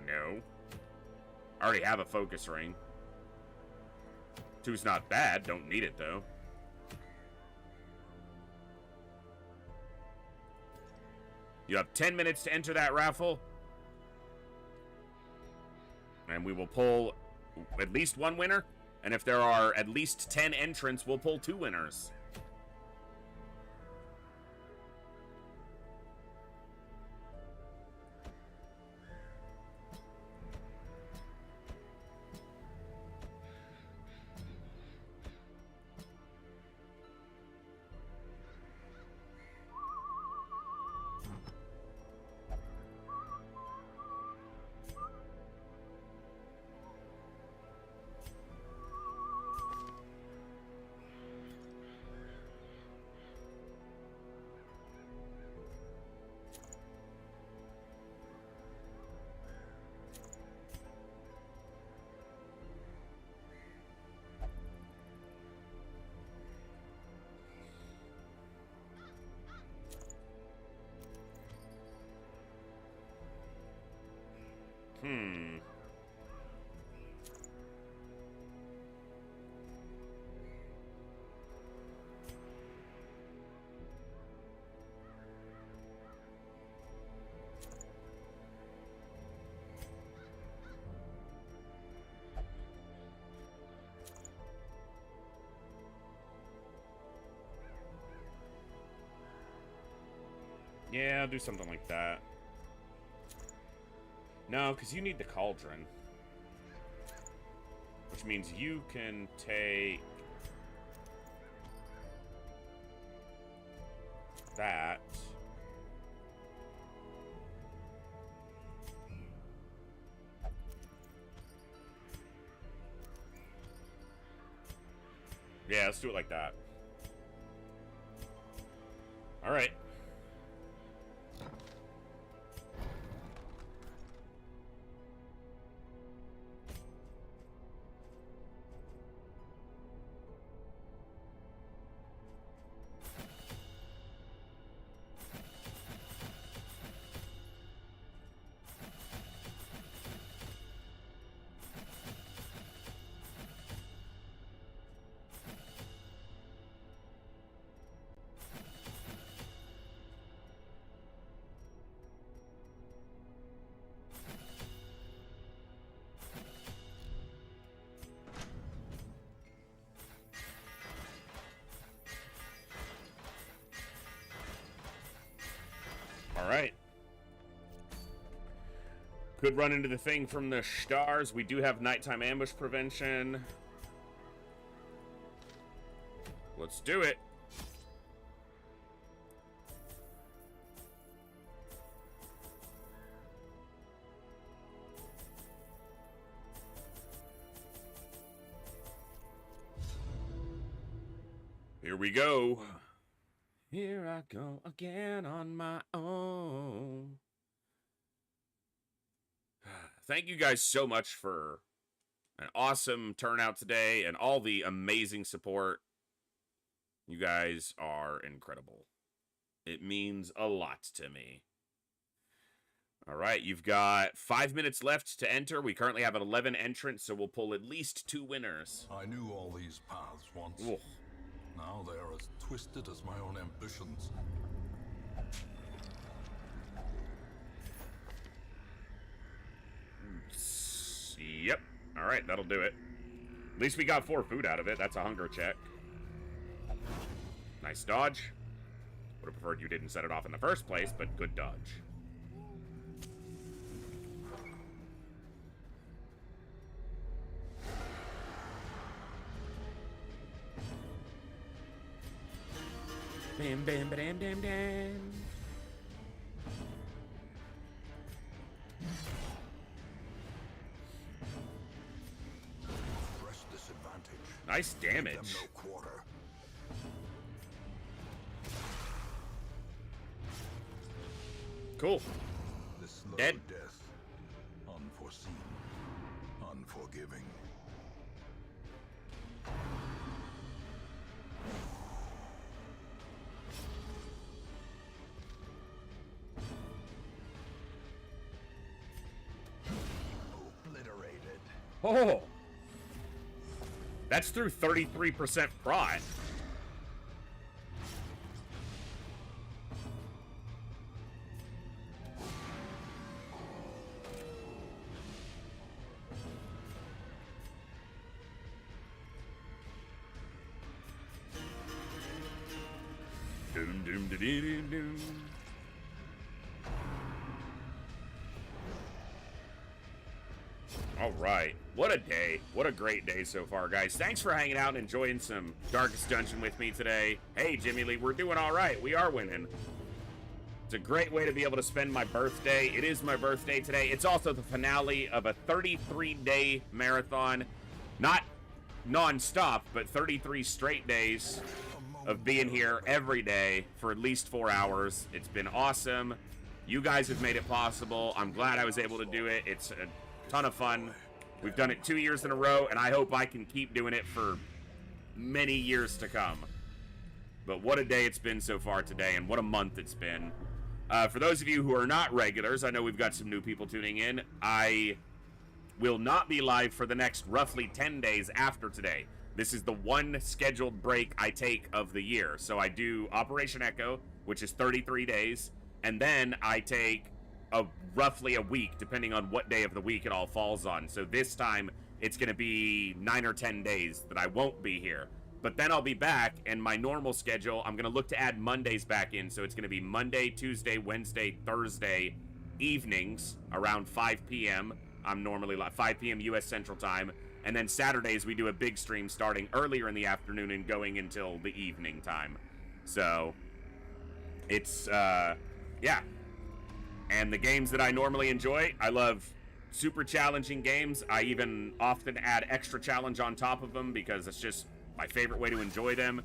No. I already have a focus ring. 2's not bad. Don't need it, though. You have 10 minutes to enter that raffle. And we will pull at least one winner. And if there are at least 10 entrants, we'll pull 2 winners. Yeah, I'll do something like that. No, because you need the cauldron. Which means you can take that. Yeah, let's do it like that. All right. All right. Could run into the thing from the stars. We do have nighttime ambush prevention. Let's do it. Here we go. Here I go again on my own. Thank you guys so much for an awesome turnout today and all the amazing support. You guys are incredible. It means a lot to me. All right, you've got 5 minutes left to enter. We currently have an 11 entrants, so we'll pull at least 2 winners. I knew all these paths once. Ooh. Now they are as twisted as my own ambitions. Yep. All right, that'll do it. At least we got 4 food out of it. That's a hunger check. Nice dodge. Would have preferred you didn't set it off in the first place, but good dodge. Bam, bam, bam, bam, bam. Press disadvantage. Nice Give them damage. no quarter. Cool. The slow Dead. death. Unforeseen. Unforgiving. Obliterated. Oh! That's through 33% prot. Doom, doom, da, dee, doom, doom. All right. What a day. What a great day so far, guys. Thanks for hanging out and enjoying some Darkest Dungeon with me today. Hey, Jimmy Lee, we're doing all right. We are winning. It's a great way to be able to spend my birthday. It is my birthday today. It's also the finale of a 33-day marathon. Not non-stop, but 33 straight days of being here every day for at least 4 hours. It's been awesome. You guys have made it possible. I'm glad I was able to do it. It's a ton of fun. We've done it 2 years in a row, and I hope I can keep doing it for many years to come. But what a day it's been so far today, and what a month it's been. For those of you who are not regulars, I know we've got some new people tuning in. I will not be live for the next roughly 10 days after today. This is the one scheduled break I take of the year. So I do Operation Echo, which is 33 days, and then I take roughly a week, depending on what day of the week it all falls on. So this time, it's going to be 9 or 10 days that I won't be here. But then I'll be back, and my normal schedule, I'm going to look to add Mondays back in. So it's going to be Monday, Tuesday, Wednesday, Thursday evenings around 5 p.m. I'm normally like 5 p.m. U.S. Central Time. And then Saturdays, we do a big stream starting earlier in the afternoon and going until the evening time. So it's, yeah. And the games that I normally enjoy, I love super challenging games. I even often add extra challenge on top of them because it's just my favorite way to enjoy them.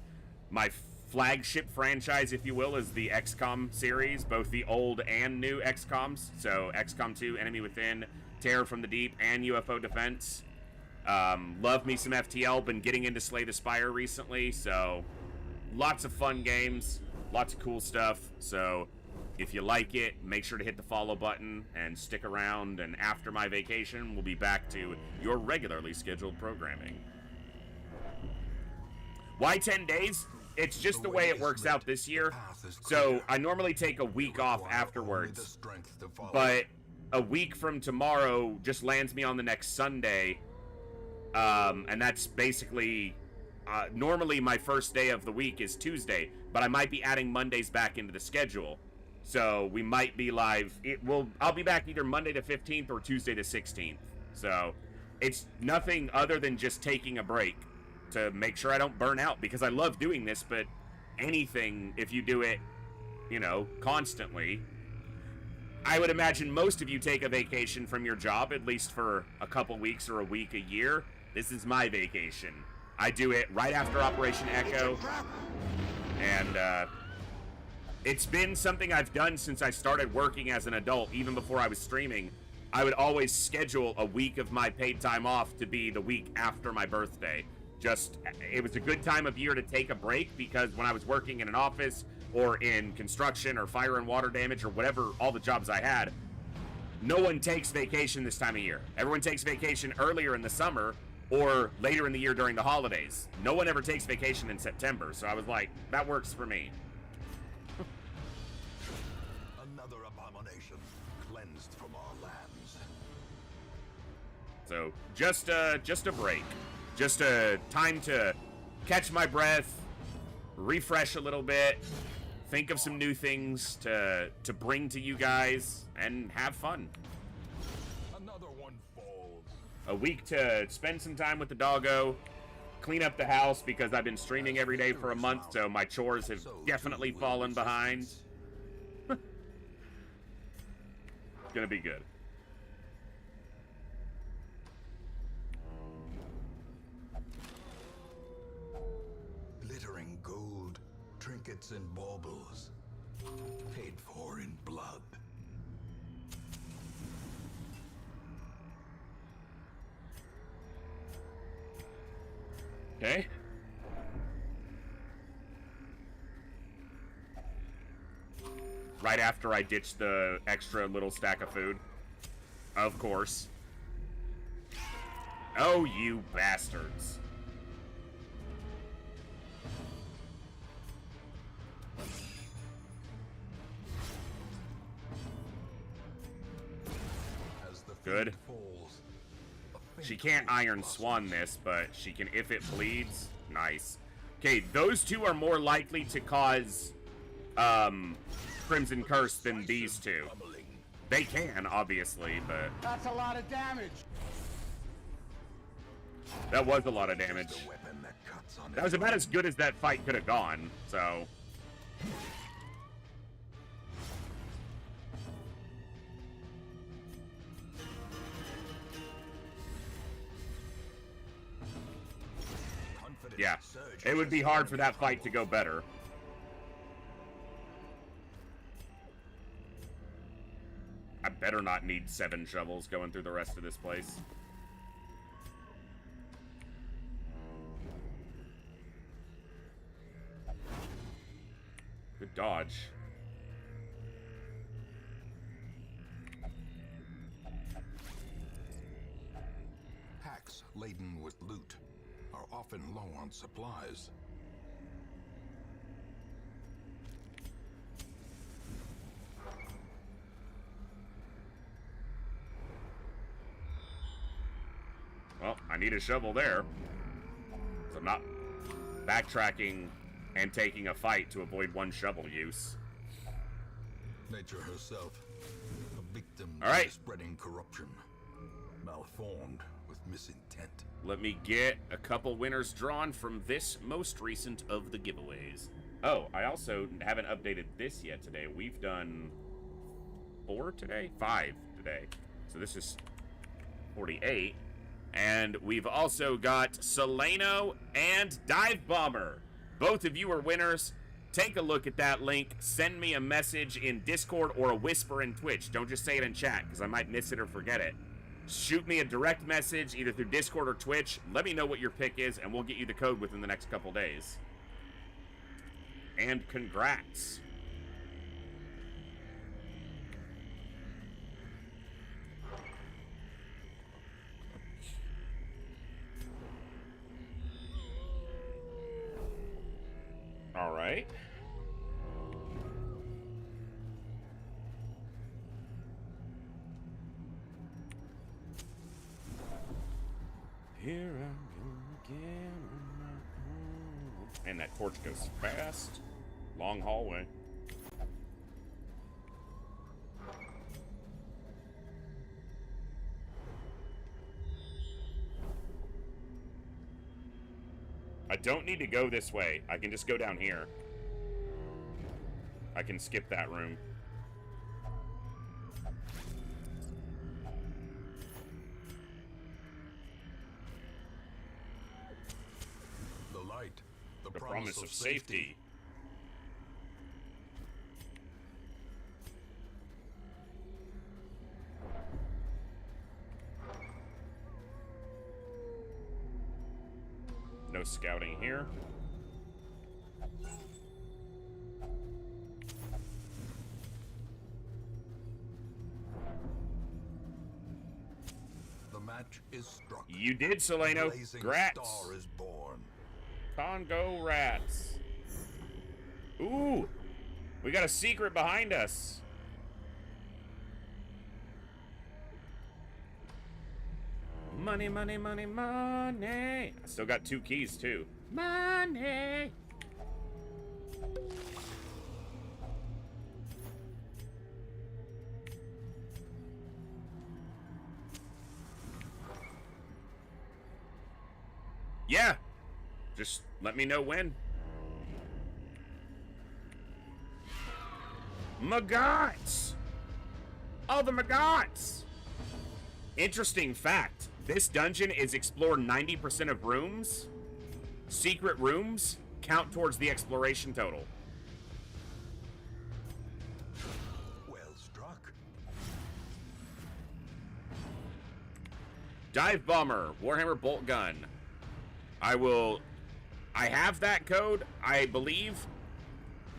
My flagship franchise, if you will, is the XCOM series, both the old and new XCOMs. So XCOM 2, Enemy Within, Terror from the Deep, and UFO Defense. Love me some FTL. Been getting into Slay the Spire recently, so lots of fun games, lots of cool stuff. So if you like it, make sure to hit the follow button and stick around. And after my vacation, we'll be back to your regularly scheduled programming. Why 10 days? It's just the way it works out this year. So I normally take a week off afterwards, but a week from tomorrow just lands me on the next Sunday. And that's basically, normally my first day of the week is Tuesday, but I might be adding Mondays back into the schedule. So we might be live. I'll be back either Monday the 15th or Tuesday the 16th. So it's nothing other than just taking a break to make sure I don't burn out, because I love doing this, but anything, if you do it, you know, constantly, I would imagine most of you take a vacation from your job, at least for a couple weeks or a week a year. This is my vacation. I do it right after Operation Echo, and it's been something I've done since I started working as an adult, even before I was streaming. I would always schedule a week of my paid time off to be the week after my birthday. It was a good time of year to take a break, because when I was working in an office or in construction or fire and water damage or whatever, all the jobs I had, no one takes vacation this time of year. Everyone takes vacation earlier in the summer or later in the year during the holidays. No one ever takes vacation in September. So I was like, that works for me. Another abomination cleansed from our lands. So just a break. Just a time to catch my breath, refresh a little bit, think of some new things to bring to you guys, and have fun. Another one falls. A week to spend some time with the doggo, clean up the house, because I've been streaming every day for a month, so my chores have definitely fallen behind. It's gonna be good. Glittering gold, trinkets and baubles, paid for in blood. Okay. Right after I ditch the extra little stack of food. Of course. Oh, you bastards. As the Good. fiend falls, a She faint can't hope Iron blossoms. Swan this, but she can if it bleeds. Nice. Okay, those two are more likely to cause Crimson Curse than these two. Pummeling. They can, obviously, but That's a lot of damage. that was a lot of damage. The weapon that cuts on That was about as good as that fight could have gone, so... confident Yeah, surge it would be as hard for enemy that fight to go better. I better not need 7 shovels going through the rest of this place. Good dodge. Packs laden with loot are often low on supplies. Well, I need a shovel there. So I'm not backtracking and taking a fight to avoid one shovel use. Nature herself, a victim All right. to spreading corruption, malformed with misintent. Let me get a couple winners drawn from this most recent of the giveaways. Oh, I also haven't updated this yet today. We've done 4 today? 5 today. So this is 48. And we've also got Solano and Dive Bomber. Both of you are winners. Take a look at that link. Send me a message in Discord or a whisper in Twitch. Don't just say it in chat, because I might miss it or forget it. Shoot me a direct message, either through Discord or Twitch. Let me know what your pick is, and we'll get you the code within the next couple days. And congrats. All right. Here I go again. And that torch goes fast. Long hallway. I don't need to go this way. I can just go down here. I can skip that room. The light, the Promise of safety. No scouting here. The match is struck. You did, Solano. A blazing Grats. star is born. Congo rats. Ooh, we got a secret behind us. Money, money, money, money. I still got 2 keys too. Money. Yeah. Just let me know when. Maggots! Oh, the Maggots! Interesting fact. This dungeon is explore 90% of rooms. Secret rooms count towards the exploration total. Well struck. Dive Bomber, Warhammer Bolt Gun. I have that code, I believe,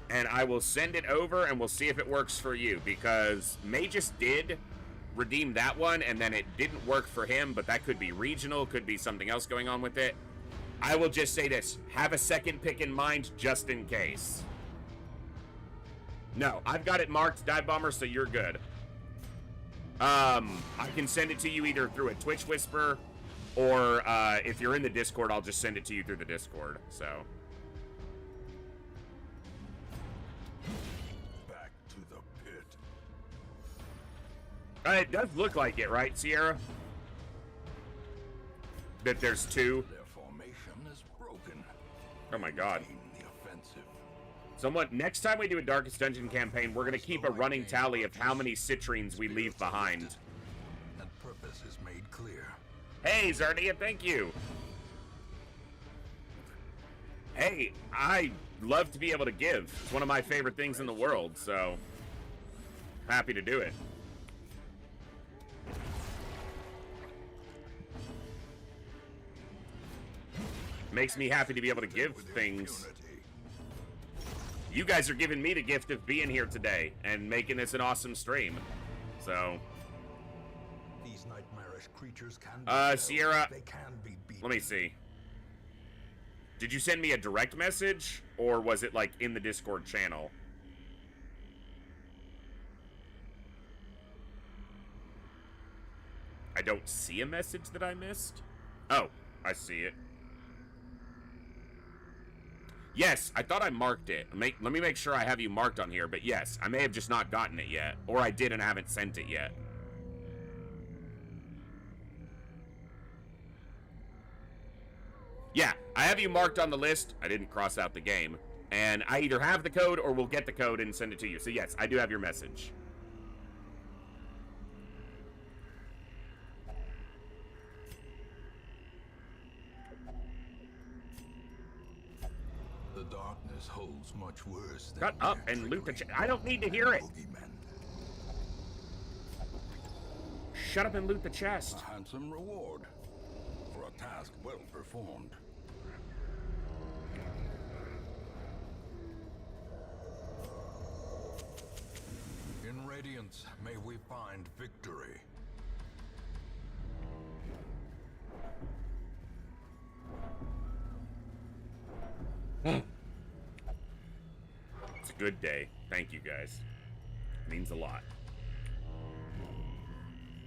and I will send it over and we'll see if it works for you, because Magus did redeem that one and then it didn't work for him, but that could be regional, could be something else going on with it. I will just say this, have a second pick in mind just in case. No, I've got it marked, Dive Bomber, so you're good. I can send it to you either through a Twitch Whisper, or if you're in the Discord, I'll just send it to you through the Discord, so. Back to the pit. It does look like it, right, Sierra? That there's 2. Their formation is broken. Oh my god. Gain the offensive. Someone, next time we do a Darkest Dungeon campaign, we're gonna keep a running tally of how many citrines we leave behind. And purpose is made clear. Hey, Zardia, thank you. Hey, I love to be able to give. It's one of my favorite things in the world, so happy to do it. Makes me happy to be able to give With things. impunity. You guys are giving me the gift of being here today and making this an awesome stream. So, These nightmarish creatures can be Sierra, they can be beaten. let me see. Did you send me a direct message, or was it like in the Discord channel? I don't see a message that I missed. Oh, I see it. Yes, I thought I marked it. Let me make sure I have you marked on here, but yes, I may have just not gotten it yet. Or I did and haven't sent it yet. Yeah, I have you marked on the list. I didn't cross out the game. And I either have the code or will get the code and send it to you. So yes, I do have your message. The darkness holds much worse than Shut up and loot the I don't need to hear it. Boogeymen. Shut up and loot the chest. A handsome reward for a task well performed. In Radiance, may we find victory. It's a good day. Thank you, guys. It means a lot.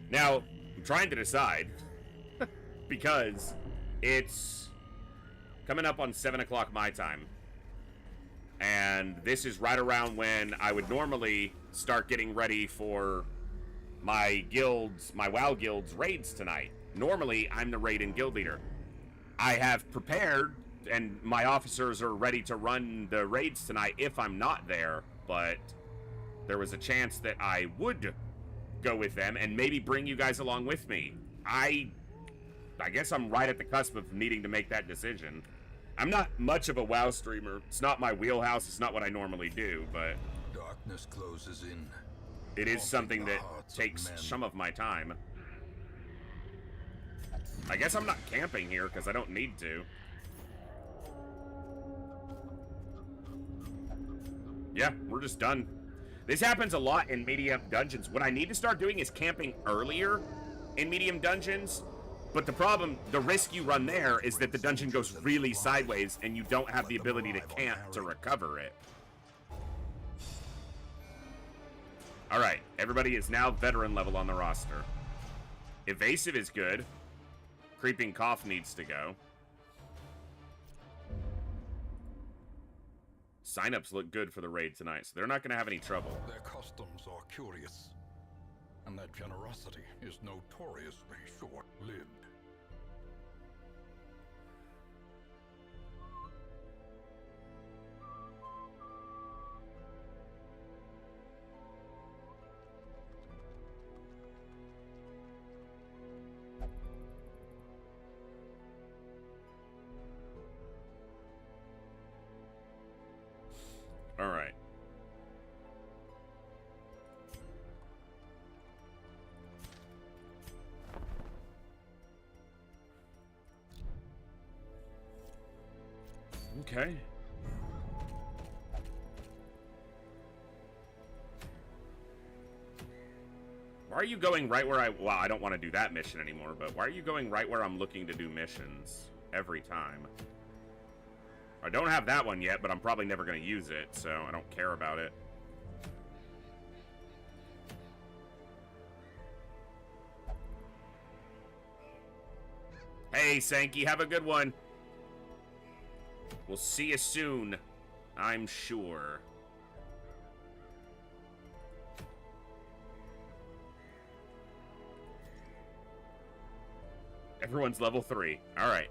Now, I'm trying to decide because it's coming up on 7 o'clock my time. And this is right around when I would normally start getting ready for my guild's, my WoW guild's raids tonight. Normally, I'm the raid and guild leader. I have prepared, and my officers are ready to run the raids tonight if I'm not there, but there was a chance that I would go with them and maybe bring you guys along with me. I guess I'm right at the cusp of needing to make that decision. I'm not much of a WoW streamer. It's not my wheelhouse. It's not what I normally do, but Darkness closes in. it is something haunting that the hearts of takes men. some of my time. I guess I'm not camping here because I don't need to. Yeah, we're just done. This happens a lot in medium dungeons. What I need to start doing is camping earlier in medium dungeons. But the problem, the risk you run there is that the dungeon goes really sideways and you don't have the ability to camp to recover it. Alright, everybody is now veteran level on the roster. Evasive is good. Creeping Cough needs to go. Signups look good for the raid tonight, so they're not going to have any trouble. Their customs are curious, and their generosity is notoriously short-lived. All right. Okay. Why are you going right where well, I don't want to do that mission anymore, but why are you going right where I'm looking to do missions every time? I don't have that one yet, but I'm probably never going to use it, so I don't care about it. Hey, Sankey, have a good one. We'll see you soon, I'm sure. Everyone's level 3. All right.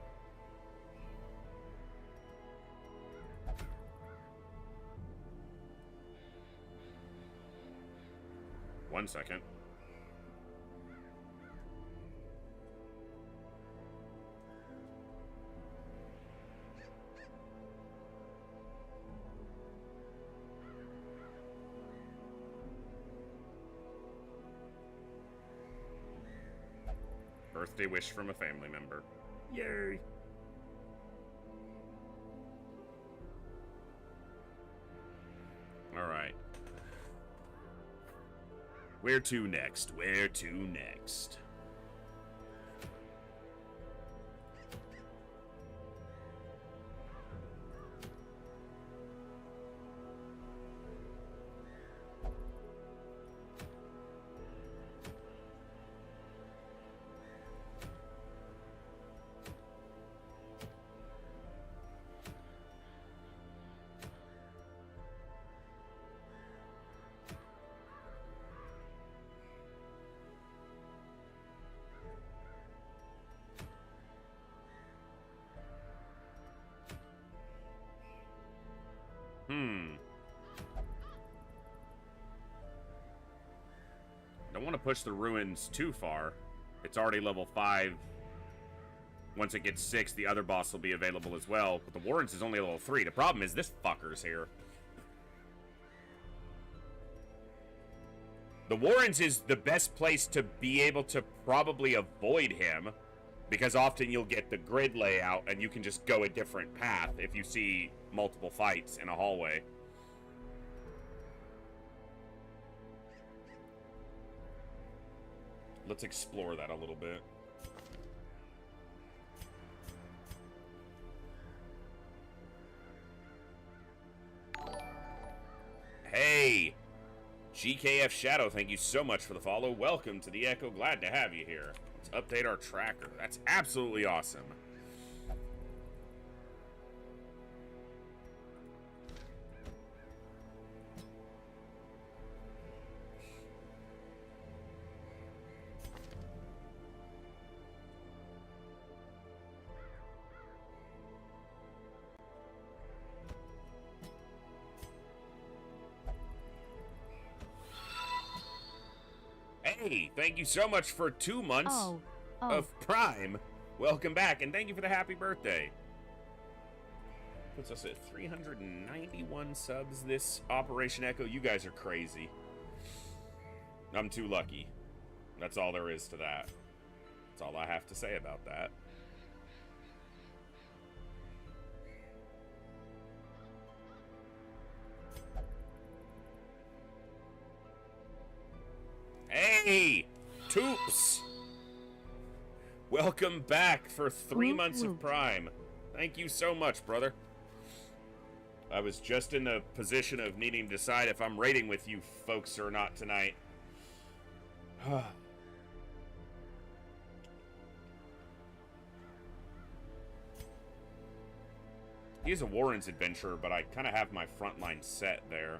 One second. Birthday wish from a family member. Yay! All right. Where to next? Where to next? push the ruins too far. It's already level 5. Once it gets 6, the other boss will be available as well. But the Warrens is only level 3. The problem is this fucker's here. The Warrens is the best place to be able to probably avoid him, because often you'll get the grid layout and you can just go a different path if you see multiple fights in a hallway. Let's explore that a little bit. Hey! GKF Shadow, thank you so much for the follow. Welcome to the Echo. Glad to have you here. Let's update our tracker. That's absolutely awesome. Hey, thank you so much for 2 months of Prime. Welcome back, and thank you for the happy birthday. Puts us at 391 subs this Operation Echo. You guys are crazy. I'm too lucky. That's all there is to that. That's all I have to say about that. Hey, Toops! Welcome back for 3 months of Prime. Thank you so much, brother. I was just in the position of needing to decide if I'm raiding with you folks or not tonight. He is a Warren's adventurer, but I kind of have my frontline set there.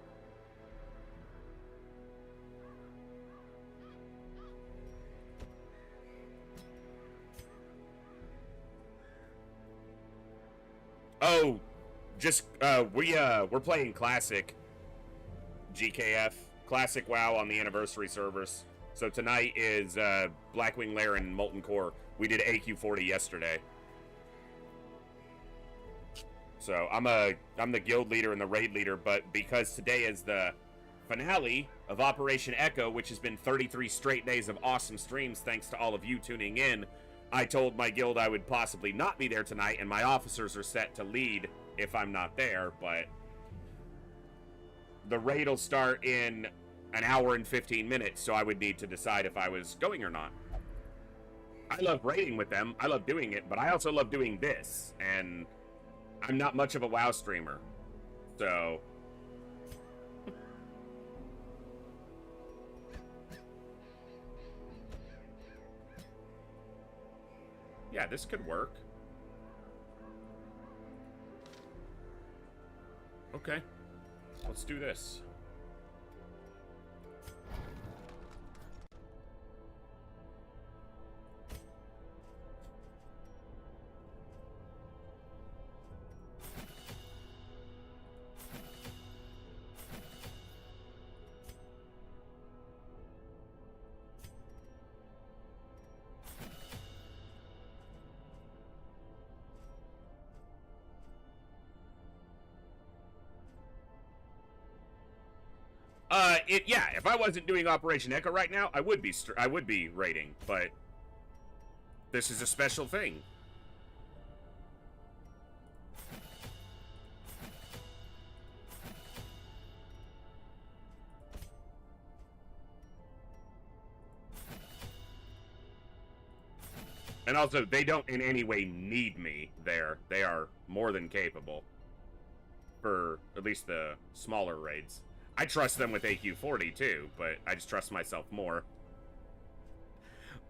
Oh, just, we're playing Classic GKF, Classic WoW on the anniversary servers. So tonight is, Blackwing Lair and Molten Core. We did AQ40 yesterday. So I'm the guild leader and the raid leader, but because today is the finale of Operation Echo, which has been 33 straight days of awesome streams thanks to all of you tuning in, I told my guild I would possibly not be there tonight, and my officers are set to lead if I'm not there, but the raid will start in an hour and 15 minutes, so I would need to decide if I was going or not. I love raiding with them, I love doing it, but I also love doing this, and I'm not much of a WoW streamer, so... Yeah, this could work. Okay. Let's do this. Yeah, if I wasn't doing Operation Echo right now, I would be raiding, but this is a special thing. And also, they don't in any way need me there. They are more than capable. For at least the smaller raids. I trust them with AQ40 too, but I just trust myself more.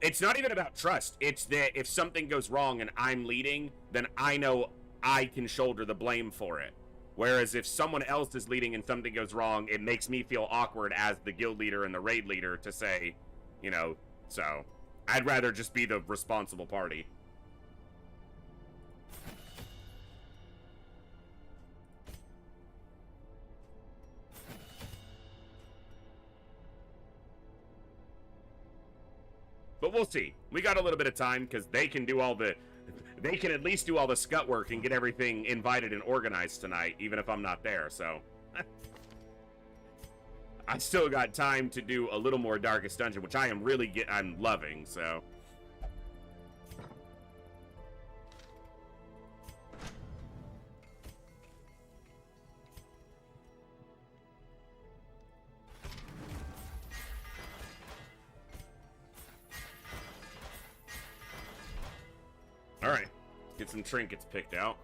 It's not even about trust. It's that if something goes wrong and I'm leading, then I know I can shoulder the blame for it. Whereas if someone else is leading and something goes wrong, it makes me feel awkward as the guild leader and the raid leader to say, you know, so I'd rather just be the responsible party. we'll see. We got a little bit of time because they can do all the, they can at least do all the scut work and get everything invited and organized tonight, even if I'm not there. So I still got time to do a little more Darkest Dungeon, which I am really I'm loving. So. Alright, get some trinkets picked out.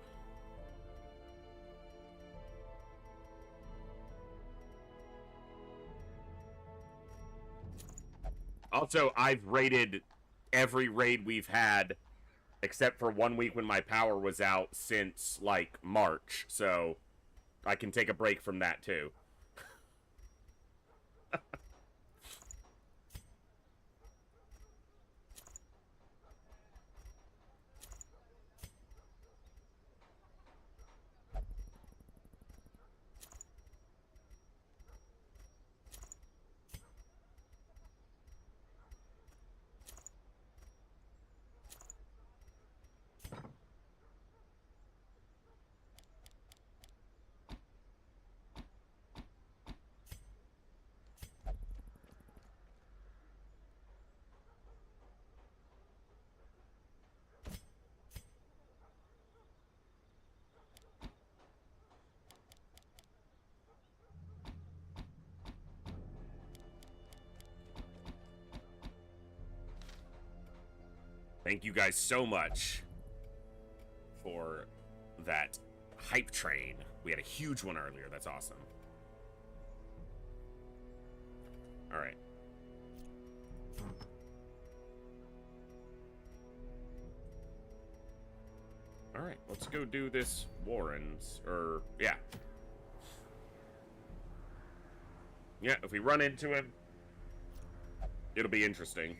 Also, I've raided every raid we've had, except for 1 week when my power was out since, like, March. So, I can take a break from that, too. Thank you guys so much for that hype train. We had a huge one earlier. That's awesome. All right. All right, let's go do this Warren's, or, yeah. Yeah, if we run into him, it'll be interesting.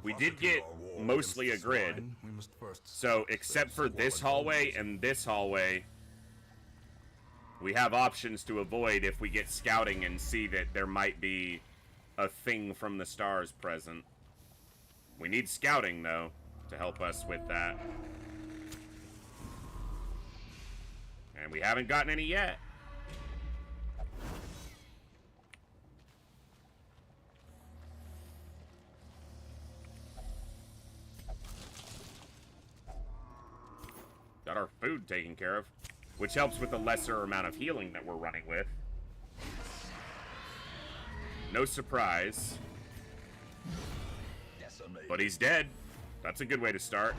We did get mostly a grid, so except for this hallway and this hallway, we have options to avoid if we get scouting and see that there might be a thing from the stars present. We need scouting, though, to help us with that. And we haven't gotten any yet. Got our food taken care of, which helps with the lesser amount of healing that we're running with. No surprise. But he's dead. That's a good way to start.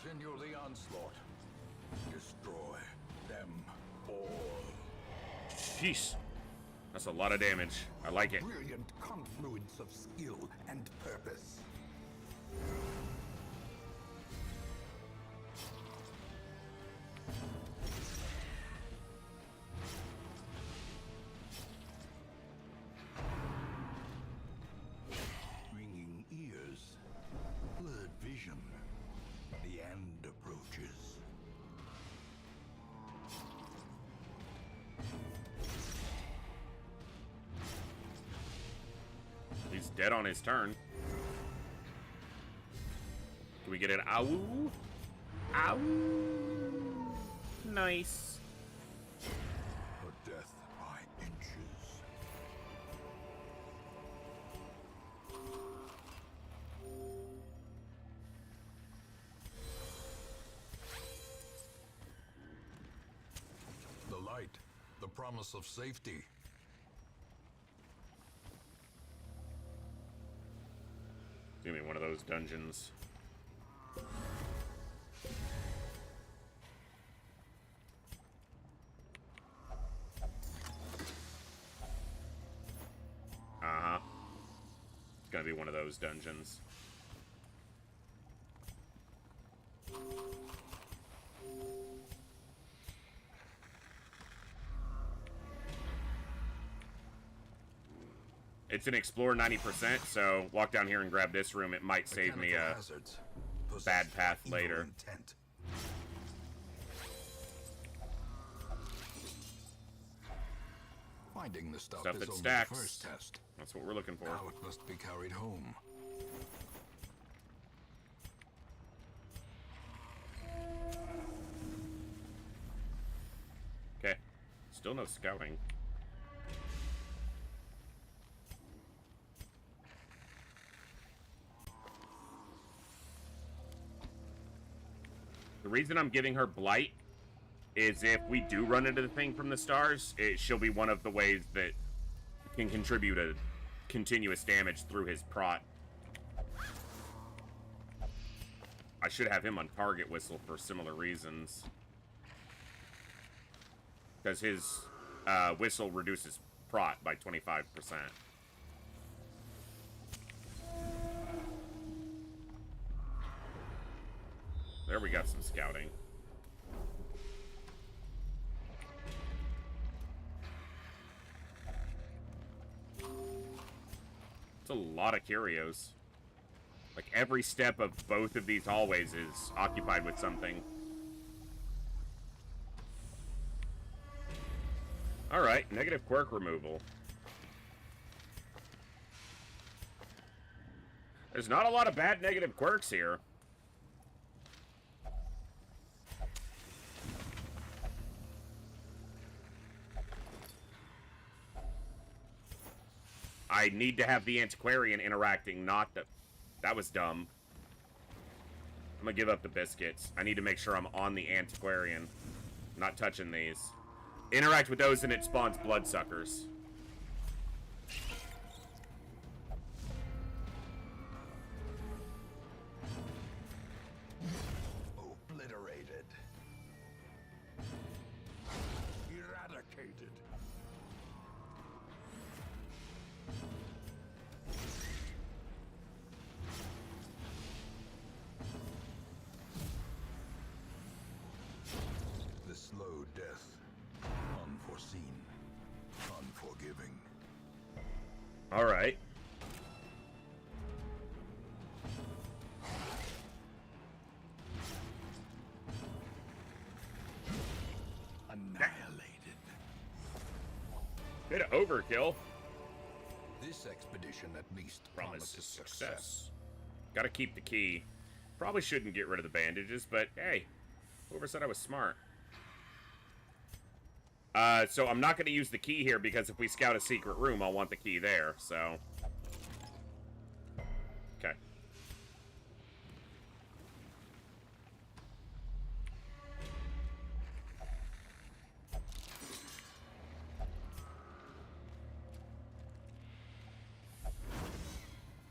Continue the onslaught. Destroy them all. Jeez. That's a lot of damage. I like it. Brilliant confluence of skill and purpose. Ringing ears, blurred vision. The end approaches. He's dead on his turn. Do we get an ow? Ow! Nice. Her death by inches. the promise of safety. Give me one of those dungeons. Uh-huh. It's gonna be one of those dungeons. It's an explore 90%, so walk down here and grab this room. It might save me a bad path later. Intent. Finding the stuff Stuff is that only stacks. the first test. That's what we're looking for. Now it must be carried home. Okay. Still no scouting. The reason I'm giving her Blight is if we do run into the thing from the stars, she'll be one of the ways that can contribute a continuous damage through his prot. I should have him on target whistle for similar reasons. Because his whistle reduces prot by 25%. There we got some scouting. It's a lot of curios. Like every step of both of these hallways is occupied with something. Alright, negative quirk removal. There's not a lot of bad negative quirks here. I need to have the antiquarian interacting, not the... That was dumb. I'm gonna give up the biscuits. I need to make sure I'm on the antiquarian. Not touching these. Interact with those and it spawns bloodsuckers. Obliterated. Eradicated. The slow death. Unforeseen. Unforgiving. Alright. Annihilated. Bit of overkill. This expedition at least Promises success. Gotta keep the key. Probably shouldn't get rid of the bandages, but hey, whoever said I was smart. So I'm not going to use the key here because if we scout a secret room, I'll want the key there, so... Okay.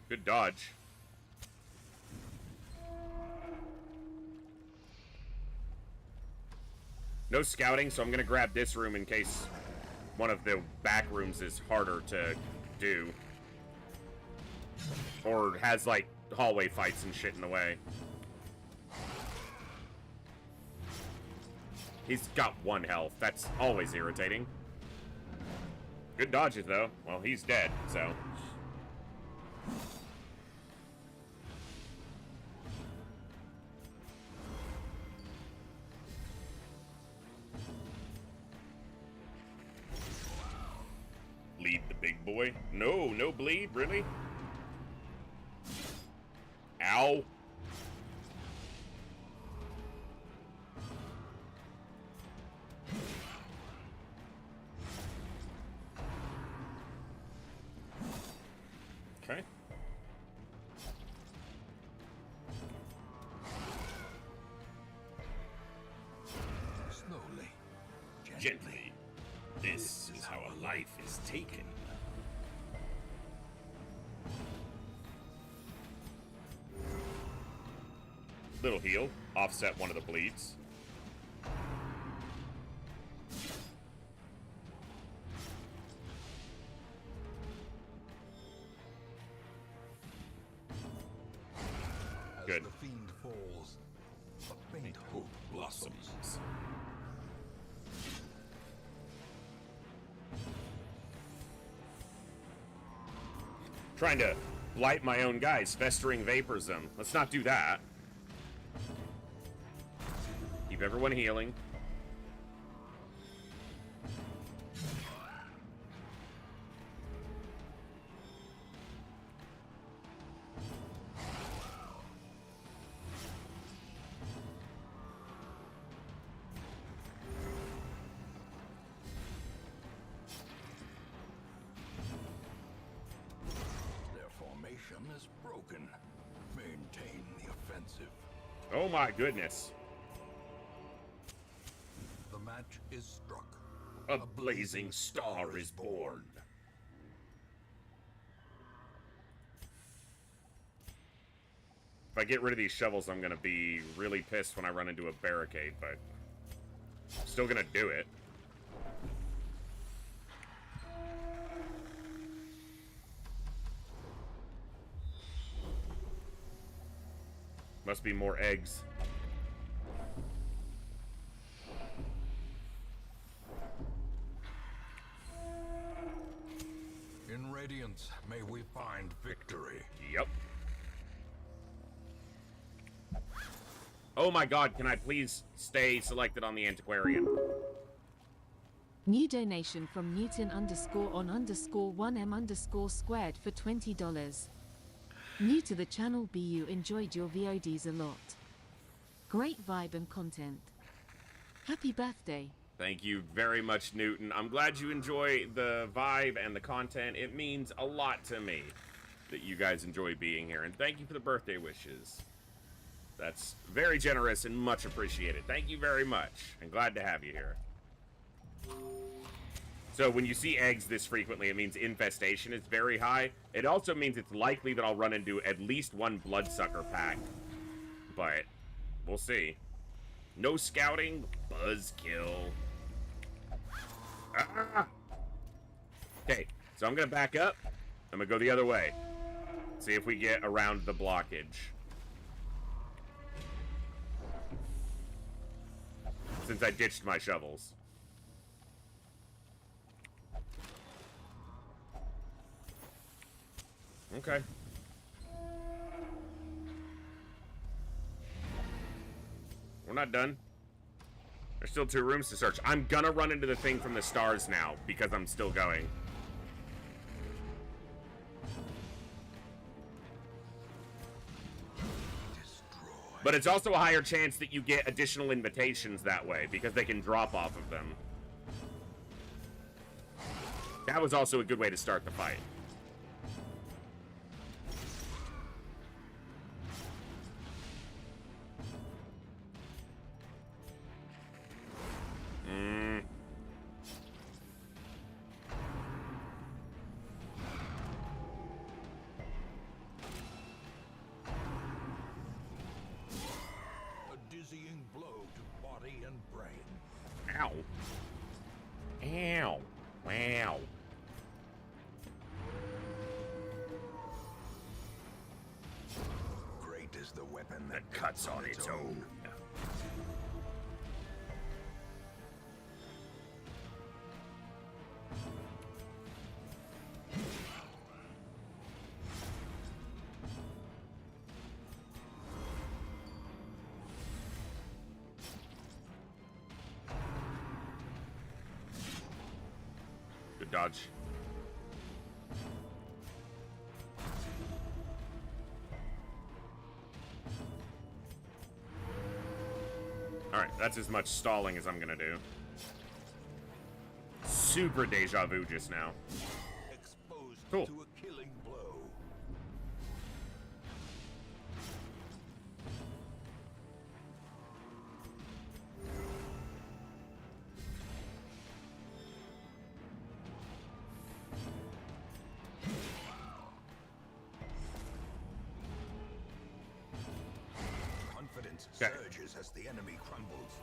Good dodge. No scouting, so I'm gonna grab this room in case one of the back rooms is harder to do. Or has, like, hallway fights and shit in the way. He's got 1 health. That's always irritating. Good dodges, though. Well, he's dead, so... Bleed the big boy. No, no bleed, really? Ow. Okay. Slowly. Gently. This is how a life is taken. Little heal, offset one of the bleeds. Good. As the fiend falls, a faint hope blossoms. Trying to blight my own guys, festering vaporism. Let's not do that. Keep everyone healing. Their formation is broken. Maintain the offensive. Oh my goodness. The match is struck. A blazing star is born. If I get rid of these shovels, I'm gonna be really pissed when I run into a barricade, but I'm still gonna do it. Must be more eggs. In Radiance, may we find victory. Yep. Oh my god, can I please stay selected on the Antiquarian? New donation from Newton_on_1M_squared for $20. New to the channel, BU enjoyed your VODs a lot. Great vibe and content. Happy birthday. Thank you very much, Newton. I'm glad you enjoy the vibe and the content. It means a lot to me that you guys enjoy being here. And thank you for the birthday wishes. That's very generous and much appreciated. Thank you very much. And glad to have you here. So when you see eggs this frequently, it means infestation is very high. It also means it's likely that I'll run into at least one bloodsucker pack. But we'll see. No scouting, buzzkill. Ah! Okay, so I'm gonna back up. I'm gonna go the other way. See if we get around the blockage. Since I ditched my shovels. Okay. We're not done. There's still 2 rooms to search. I'm gonna run into the thing from the stars now because I'm still going. But it's also a higher chance that you get additional invitations that way because they can drop off of them. That was also a good way to start the fight. A dizzying blow to body and brain. Ow. Ow. Wow. Great is the weapon That cuts on its own. Good dodge. Alright, that's as much stalling as I'm gonna do. Super deja vu just now. Exposed Cool. to a killing blow. Okay. surges as the enemy crumbles.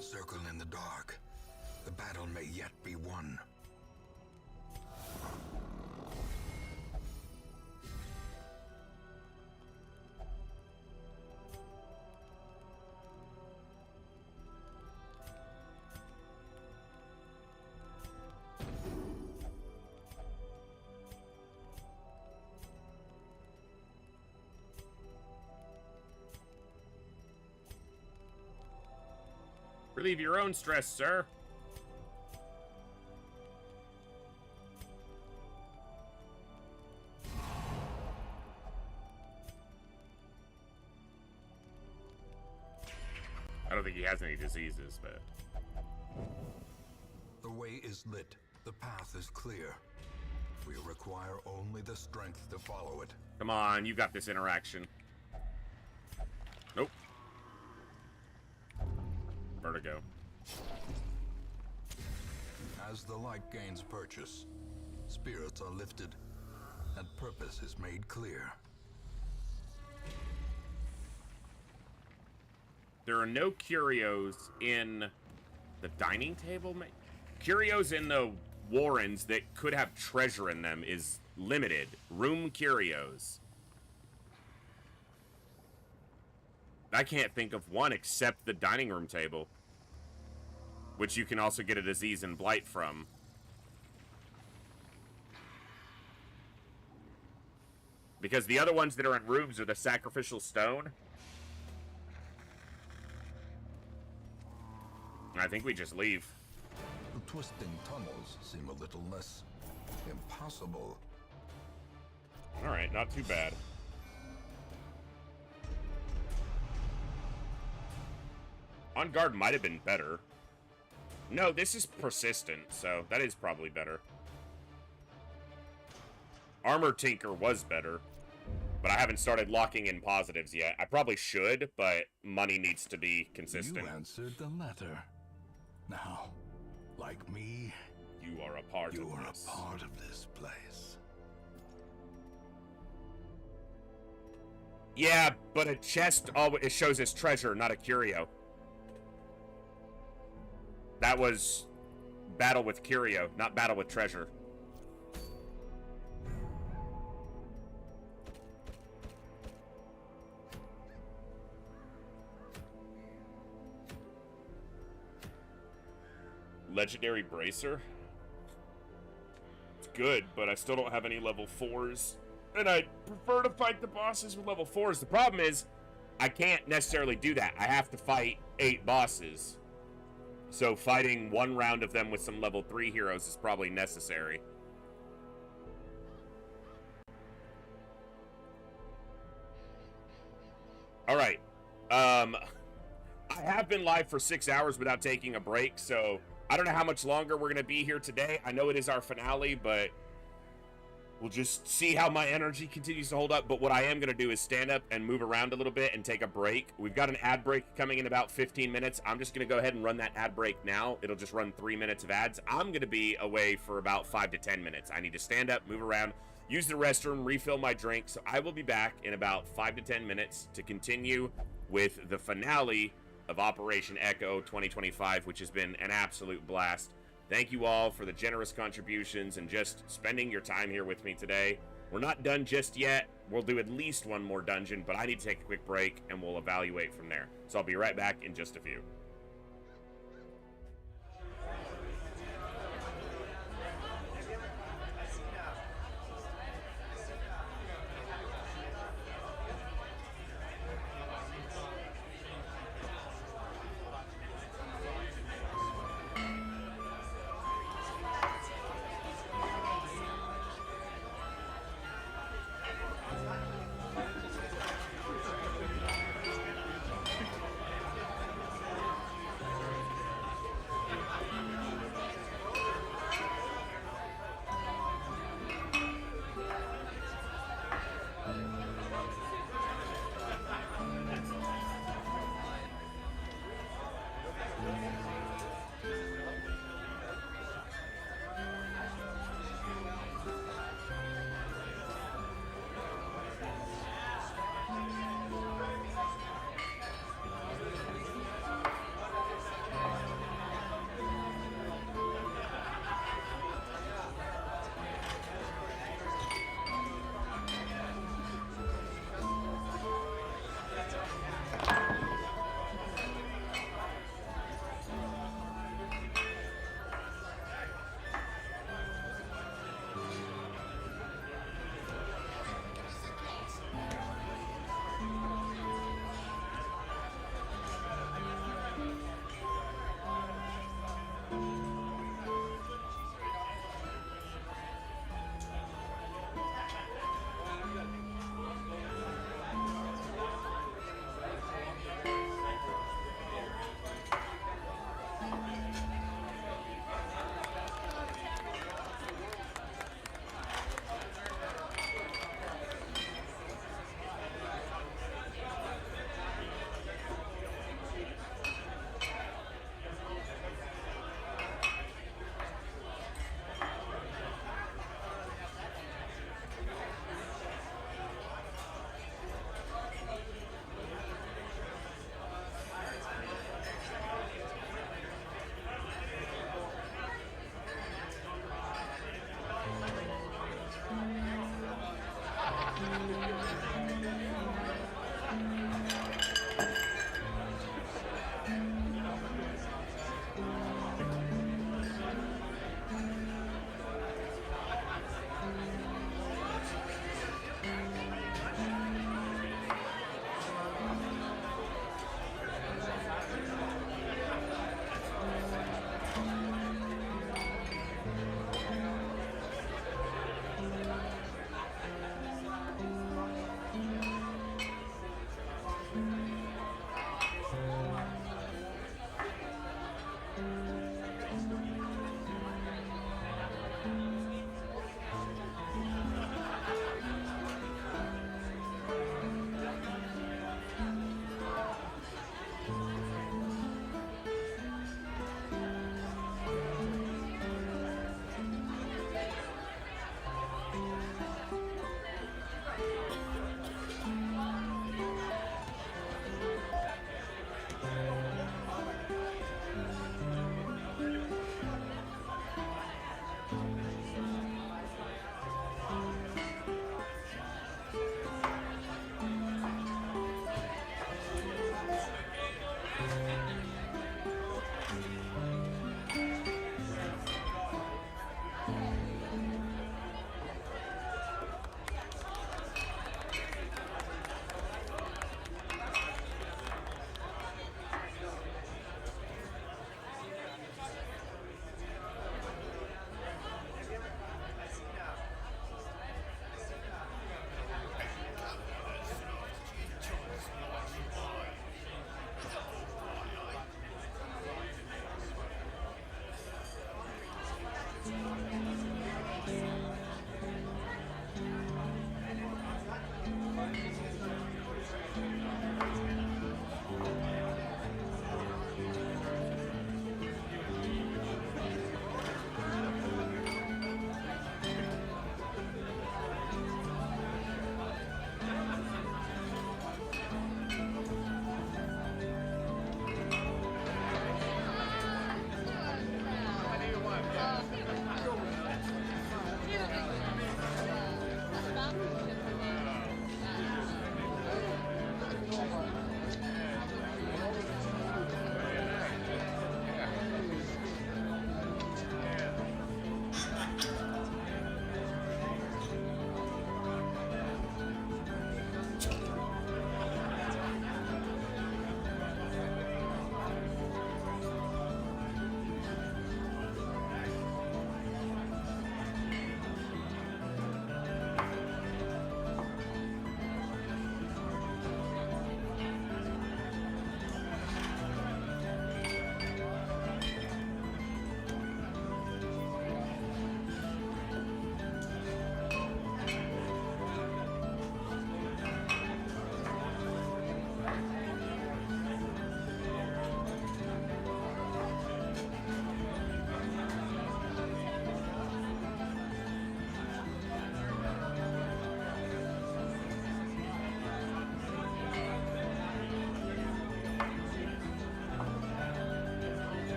Circle in the dark. The battle may yet be won. Relieve your own stress, sir. I don't think he has any diseases, but... The way is lit. The path is clear. We require only the strength to follow it. Come on, you got this interaction. Nope. Vertigo. As the light gains purchase, spirits are lifted, and purpose is made clear. There are no curios in the dining table. Curios in the warrens that could have treasure in them is limited. Room curios. I can't think of one except the dining room table, which you can also get a disease and blight from. Because the other ones that are in rooms are the sacrificial stone. I think we just leave. The twisting tunnels seem a little less impossible. Alright, not too bad. On guard might have been better. No, this is persistent, so that is probably better. Armor Tinker was better, but I haven't started locking in positives yet. I probably should, but money needs to be consistent. You answered the letter. Now, like me, You are a part you of are this. a part of this place. Yeah, but a chest always it shows as treasure, not a curio. That was battle with curio, not battle with treasure. Legendary Bracer? It's good, but I still don't have any level 4s. And I prefer to fight the bosses with level 4s. The problem is, I can't necessarily do that. I have to fight 8 bosses. So fighting one round of them with some level 3 heroes is probably necessary. Alright. I have been live for 6 hours without taking a break, so I don't know how much longer we're going to be here today. I know it is our finale, but we'll just see how my energy continues to hold up. But what I am going to do is stand up and move around a little bit and take a break. We've got an ad break coming in about 15 minutes. I'm just going to go ahead and run that ad break now. It'll just run 3 minutes of ads. I'm going to be away for about 5 to 10 minutes. I need to stand up, move around, use the restroom, refill my drink. So I will be back in about 5 to 10 minutes to continue with the finale of Operation Echo 2025, which has been an absolute blast. Thank you all for the generous contributions and just spending your time here with me today. We're not done just yet. We'll do at least one more dungeon, but I need to take a quick break and we'll evaluate from there. So I'll be right back in just a few.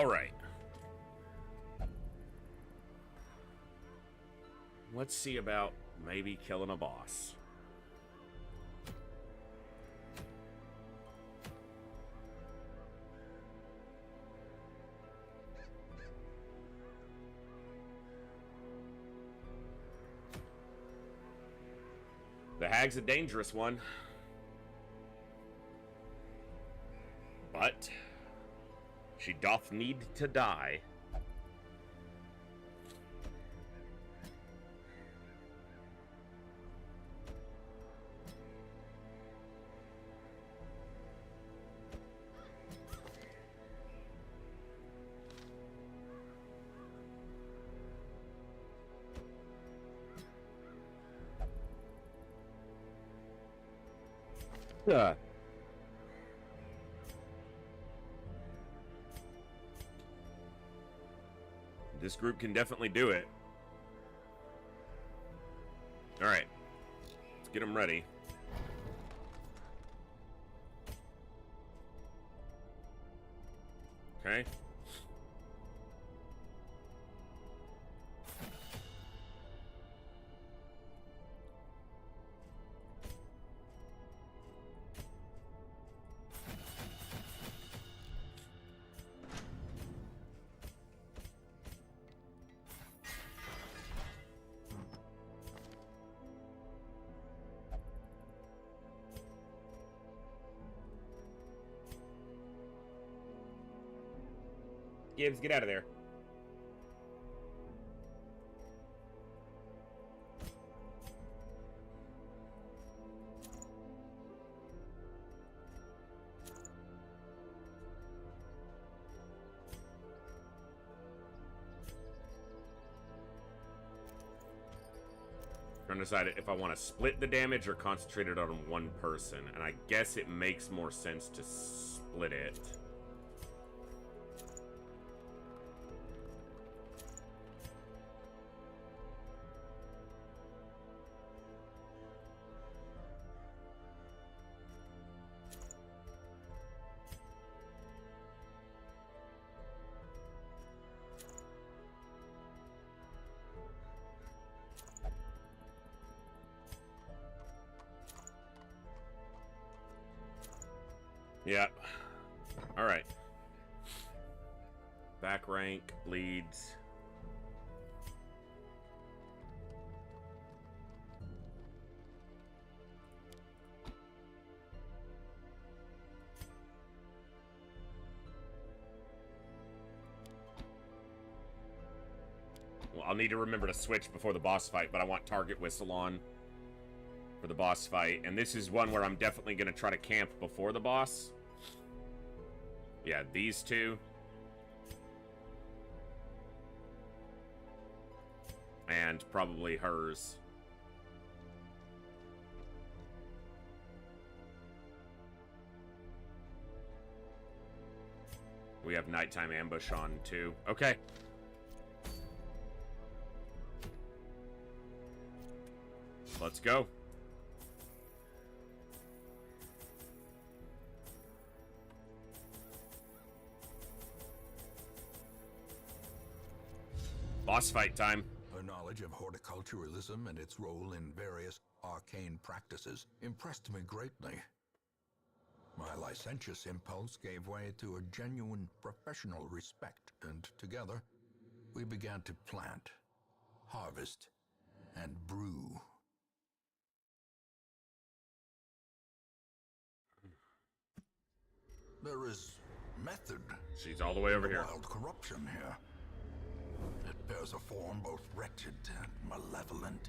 All right. Let's see about maybe killing a boss. The hag's a dangerous one. But she doth need to die. This group can definitely do it. All right, let's get them ready. Okay. Gibbs, get out of there. Trying to decide if I want to split the damage or concentrate it on one person, and I guess it makes more sense to split it. Yeah. All right. Back rank, bleeds. Well, I'll need to remember to switch before the boss fight, but I want target whistle on for the boss fight. And this is one where I'm definitely going to try to camp before the boss. Yeah, these two. And probably hers. We have nighttime ambush on too. Okay. Let's go. Boss fight time. Her knowledge of horticulturalism and its role in various arcane practices impressed me greatly. My licentious impulse gave way to a genuine professional respect, and together we began to plant, harvest, and brew. There is method. She's all the way over here. Wild corruption here. It bears a form both wretched and malevolent.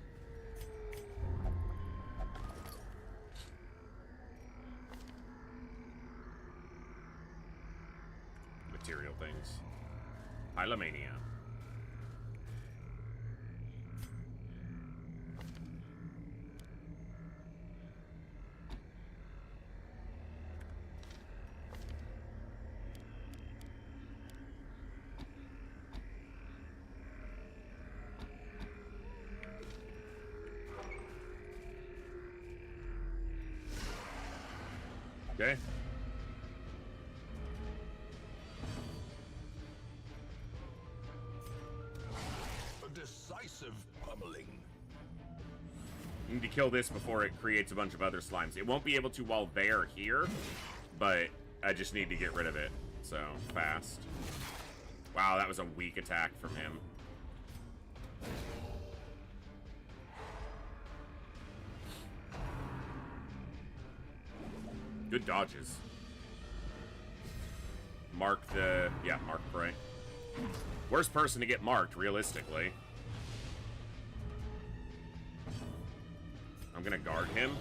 Material things. Hylomania. Okay. need to kill this before it creates a bunch of other slimes. It won't be able to while they're here, but I just need to get rid of it. So, fast. Wow, that was a weak attack from him. Good dodges. Mark the... Yeah, mark prey. Worst person to get marked, realistically. I'm gonna guard him,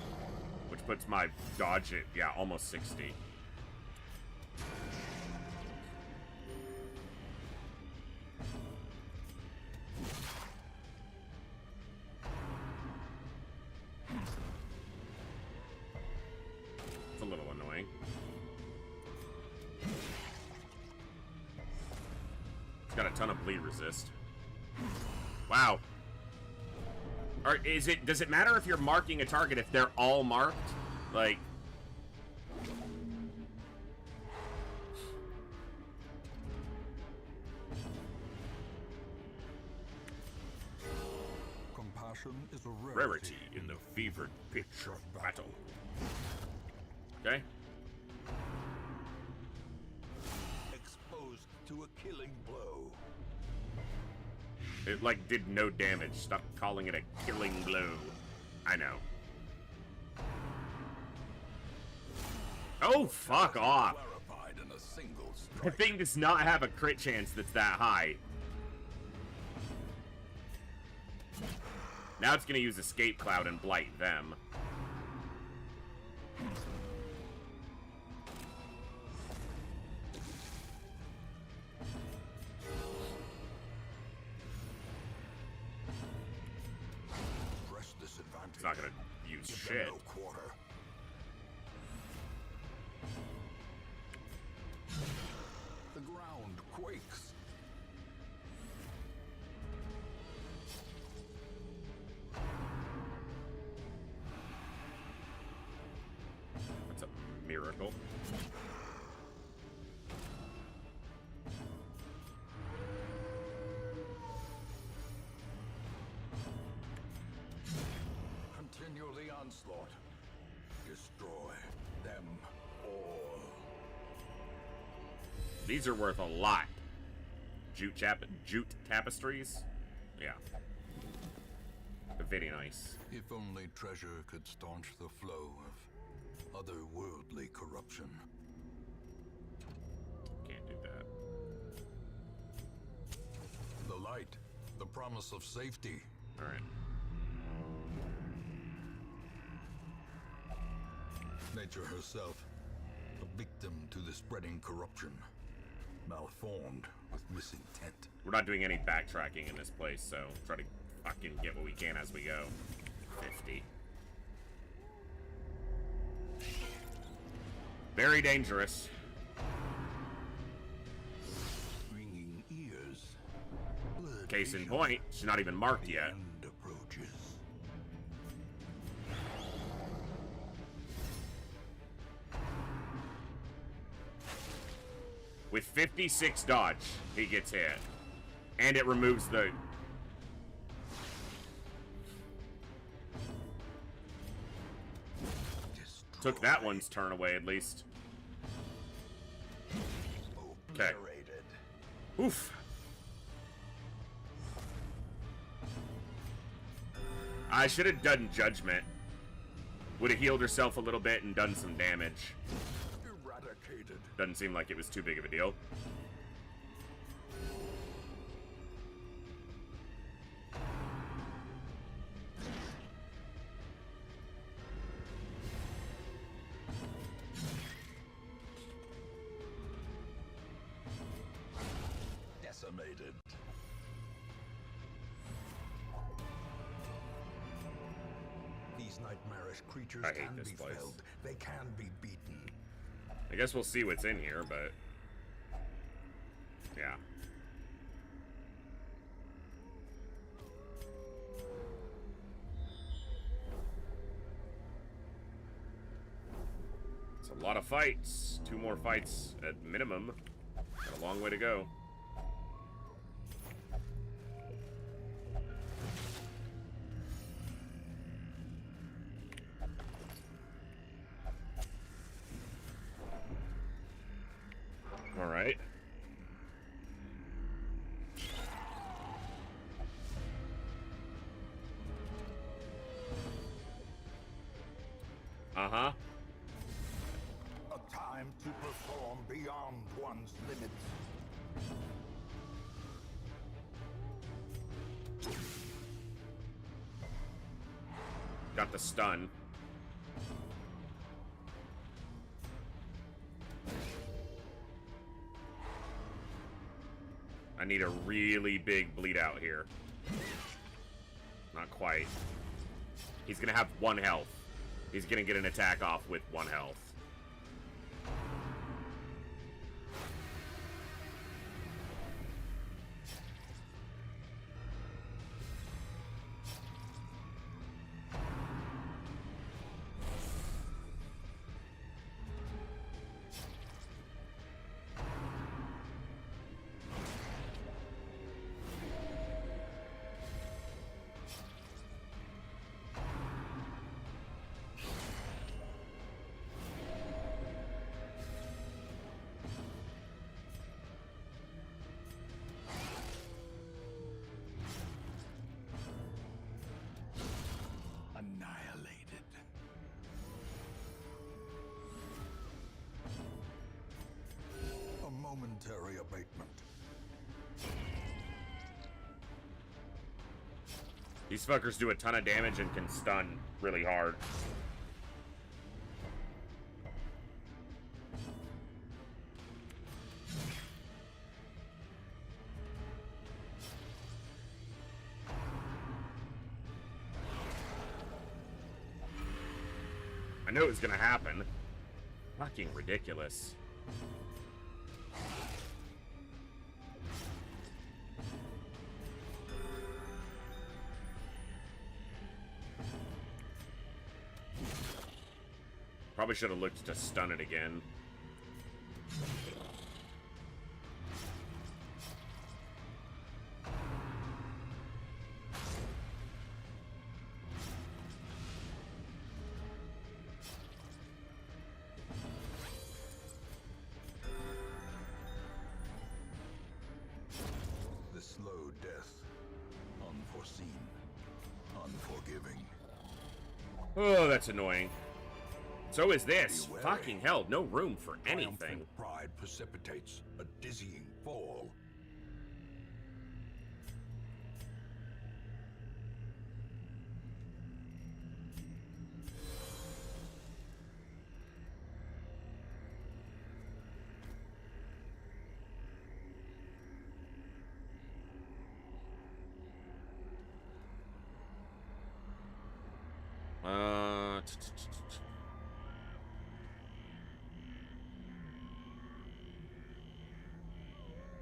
which puts my dodge at, yeah, almost 60. It's a little annoying. It's got a ton of bleed resist. Wow. Or does it matter if you're marking a target if they're all marked? Like... Compassion is a Rarity in the fevered pitch of battle. Okay. Exposed to a killing blow. It, like, did no damage. Stop calling it a killing blow. I know. Oh, fuck off. Clarified in a single The strike. thing does not have a crit chance that's that high. Now it's gonna use Escape Cloud and blight them. Press disadvantage. It's not gonna use Give shit. them no quarter. The ground quakes. That's a miracle. Continue the onslaught. Destroy them all. These are worth a lot. Jute tapestries? Yeah. They're very nice. If only treasure could staunch the flow of otherworldly corruption. Can't do that. The light, the promise of safety. Alright. Nature herself, a victim to the spreading corruption. Malformed with misintent. We're not doing any backtracking in this place, so try to fucking get what we can as we go. 50. Very dangerous. Ringing ears. Blurred Case in vision. point, she's not even marked The yet. end approaches. With 56 dodge, he gets hit. And it removes the... Took that one's turn away, at least. Okay. Obliterated. Oof. I should have done Judgment. Would have healed herself a little bit and done some damage. Eradicated. Doesn't seem like it was too big of a deal. Decimated. These nightmarish creatures I hate can this be place. felled. They can be beaten. I guess we'll see what's in here, but... Yeah. It's a lot of fights. 2 more fights at minimum. Got a long way to go. Uh-huh. A time to perform beyond one's limits. Got the stun. I need a really big bleed out here. Not quite. He's gonna have 1 health. He's gonna get an attack off with 1 health. Annihilated. A momentary abatement. These fuckers do a ton of damage and can stun really hard. I knew it was gonna happen. Fucking ridiculous. Probably should have looked to stun it again. The slow death. Unforeseen. Unforgiving. Oh, that's annoying. So is this. Be wary. Fucking hell, no room for anything. Triumphant pride precipitates a dizzying fall.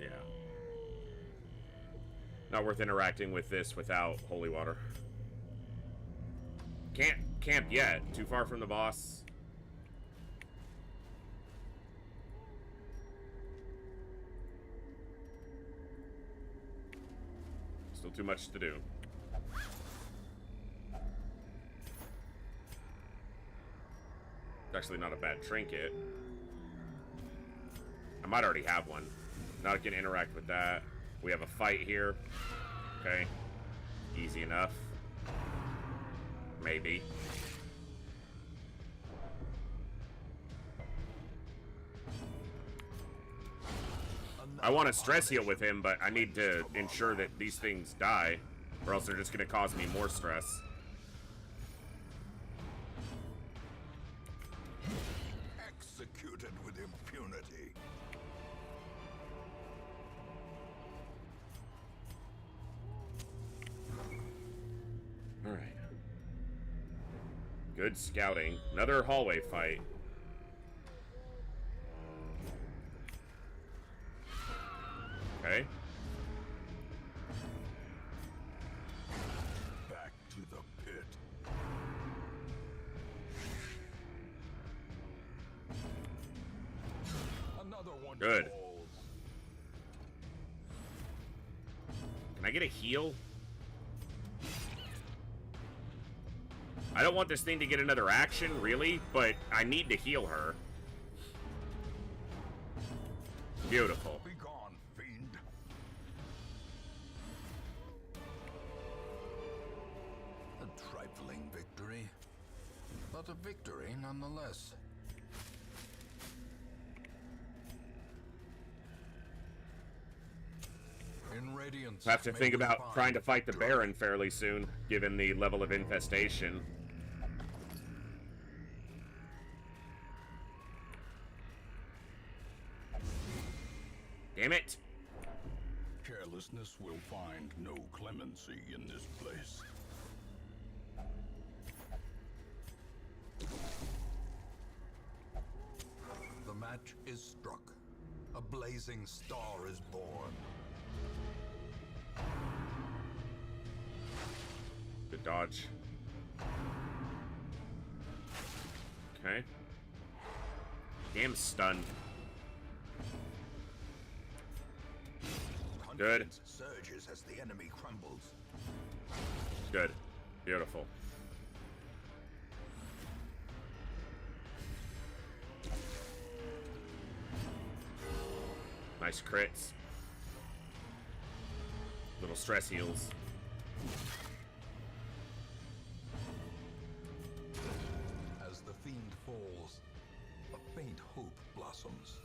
Yeah. Not worth interacting with this without holy water. Can't camp yet. Too far from the boss. Still too much to do. It's actually not a bad trinket. I might already have one. Not gonna interact with that. We have a fight here. Okay. Easy enough. Maybe. I want to stress heal with him, but I need to ensure that these things die, or else they're just gonna cause me more stress. Executed with impunity. Alright. Good scouting. Another hallway fight. Okay. Back to the pit. Another one. Good. falls. Can I get a heal? I don't want this thing to get another action, really, but I need to heal her. Beautiful. Be gone, fiend. A trifling victory, but a victory nonetheless. In Radiance, I have to may think we about find trying to fight the victory. Baron fairly soon, given the level of infestation. Damn it! Carelessness will find no clemency in this place. The match is struck. A blazing star is born. Good dodge. Okay. Damn stunned. Good. Confidence surges as the enemy crumbles. Good. Beautiful. Nice crits. Little stress heals. As the fiend falls, a faint hope blossoms.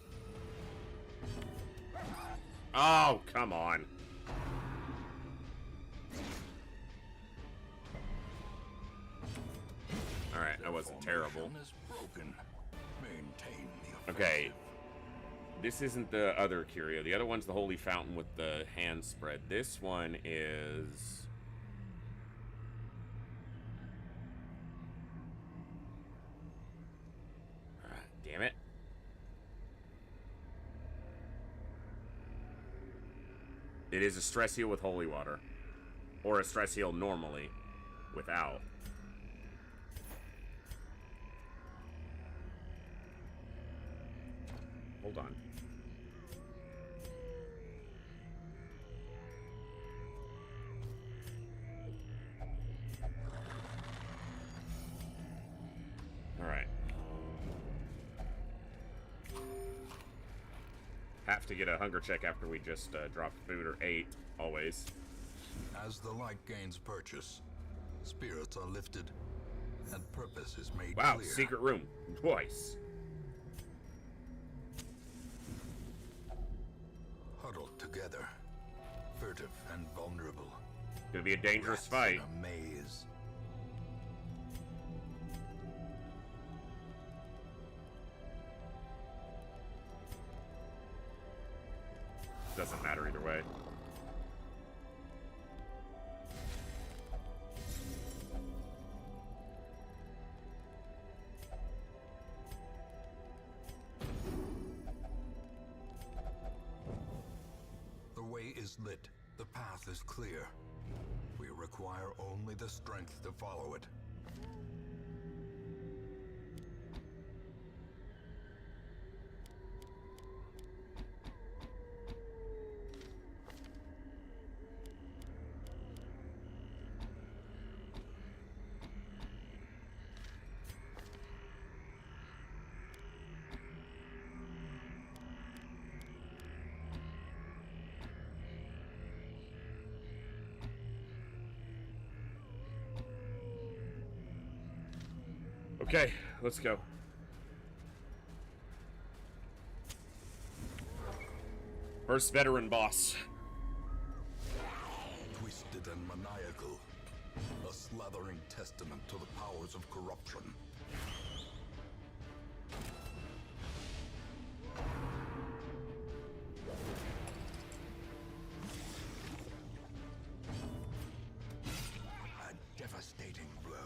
Oh, come on. Alright, that wasn't terrible. Formation is broken. Maintain the Okay. offensive. This isn't the other curio. The other one's the Holy Fountain with the hand spread. This one is... damn it. It is a stress heal with holy water. Or a stress heal normally, without. Hold on. Alright. Have to get a hunger check after we just dropped food, or ate, always. As the light gains purchase, spirits are lifted, and purpose is made Wow, clear. secret room. Twice. Huddled together, furtive and vulnerable. Gonna be a dangerous Rats fight. in a maze. Doesn't matter either way. The way is lit. The path is clear. We require only the strength to follow it. Okay, let's go. First veteran boss. Twisted and maniacal. A slathering testament to the powers of corruption. A devastating blow.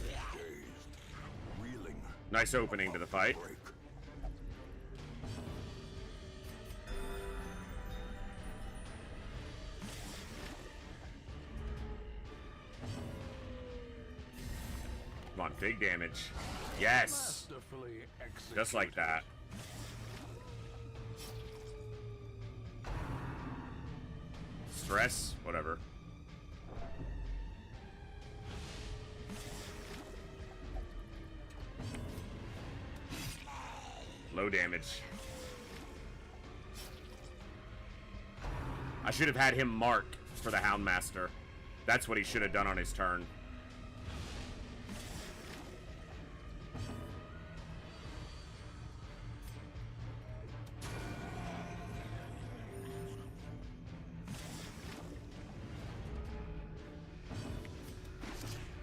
Dazed, reeling. Nice opening to the fight. Break. Come on, big damage. Yes! Masterfully Just like that. Stress? Whatever. Low damage. I should have had him mark for the Houndmaster. That's what he should have done on his turn.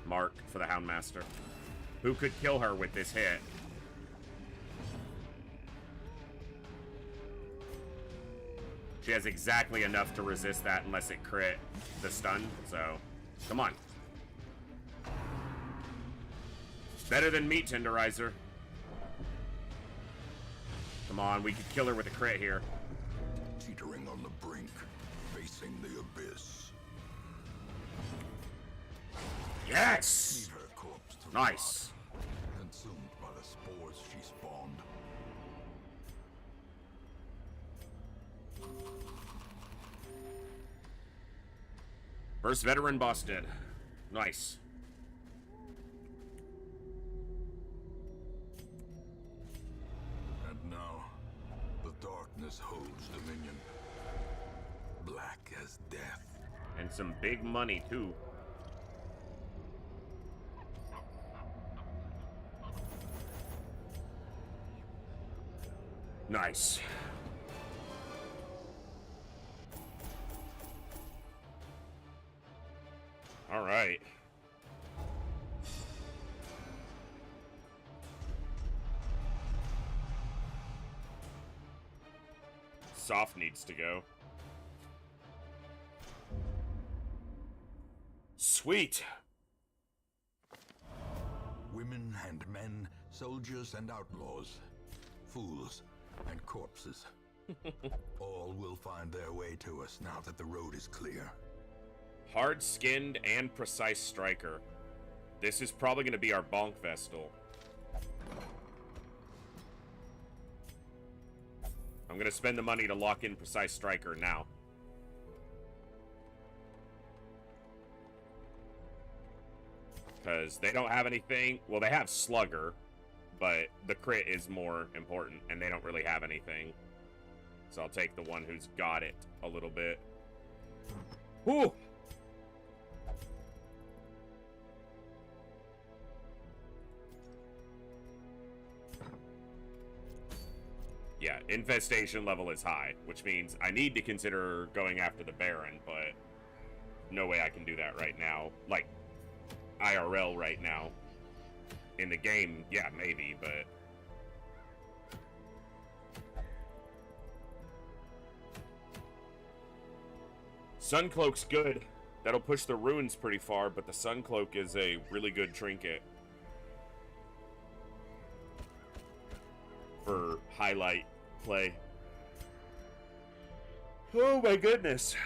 Mark for the Houndmaster. Who could kill her with this hit? She has exactly enough to resist that unless it crit the stun, so come on. Better than Meat Tenderizer. Come on, we could kill her with a crit here. Teetering on the brink, facing the abyss. Yes! Leave her corpse to Nice. rot, consumed by the spores she spawned. First veteran boss dead. Nice. And now, the darkness holds dominion. Black as death. And some big money, too. Nice. All right. Soft needs to go. Sweet. Women and men, soldiers and outlaws, fools and corpses. All will find their way to us now that the road is clear. Hard-skinned and precise striker. This is probably going to be our Bonk Vestal. I'm going to spend the money to lock in precise striker now. Because they don't have anything. Well, they have Slugger, but the crit is more important, and they don't really have anything. So I'll take the one who's got it a little bit. Whew! Yeah, infestation level is high, which means I need to consider going after the Baron, but no way I can do that right now. Like, IRL right now. In the game, yeah, maybe, but... Suncloak's good. That'll push the ruins pretty far, but the Suncloak is a really good trinket. For highlight play. Oh my goodness.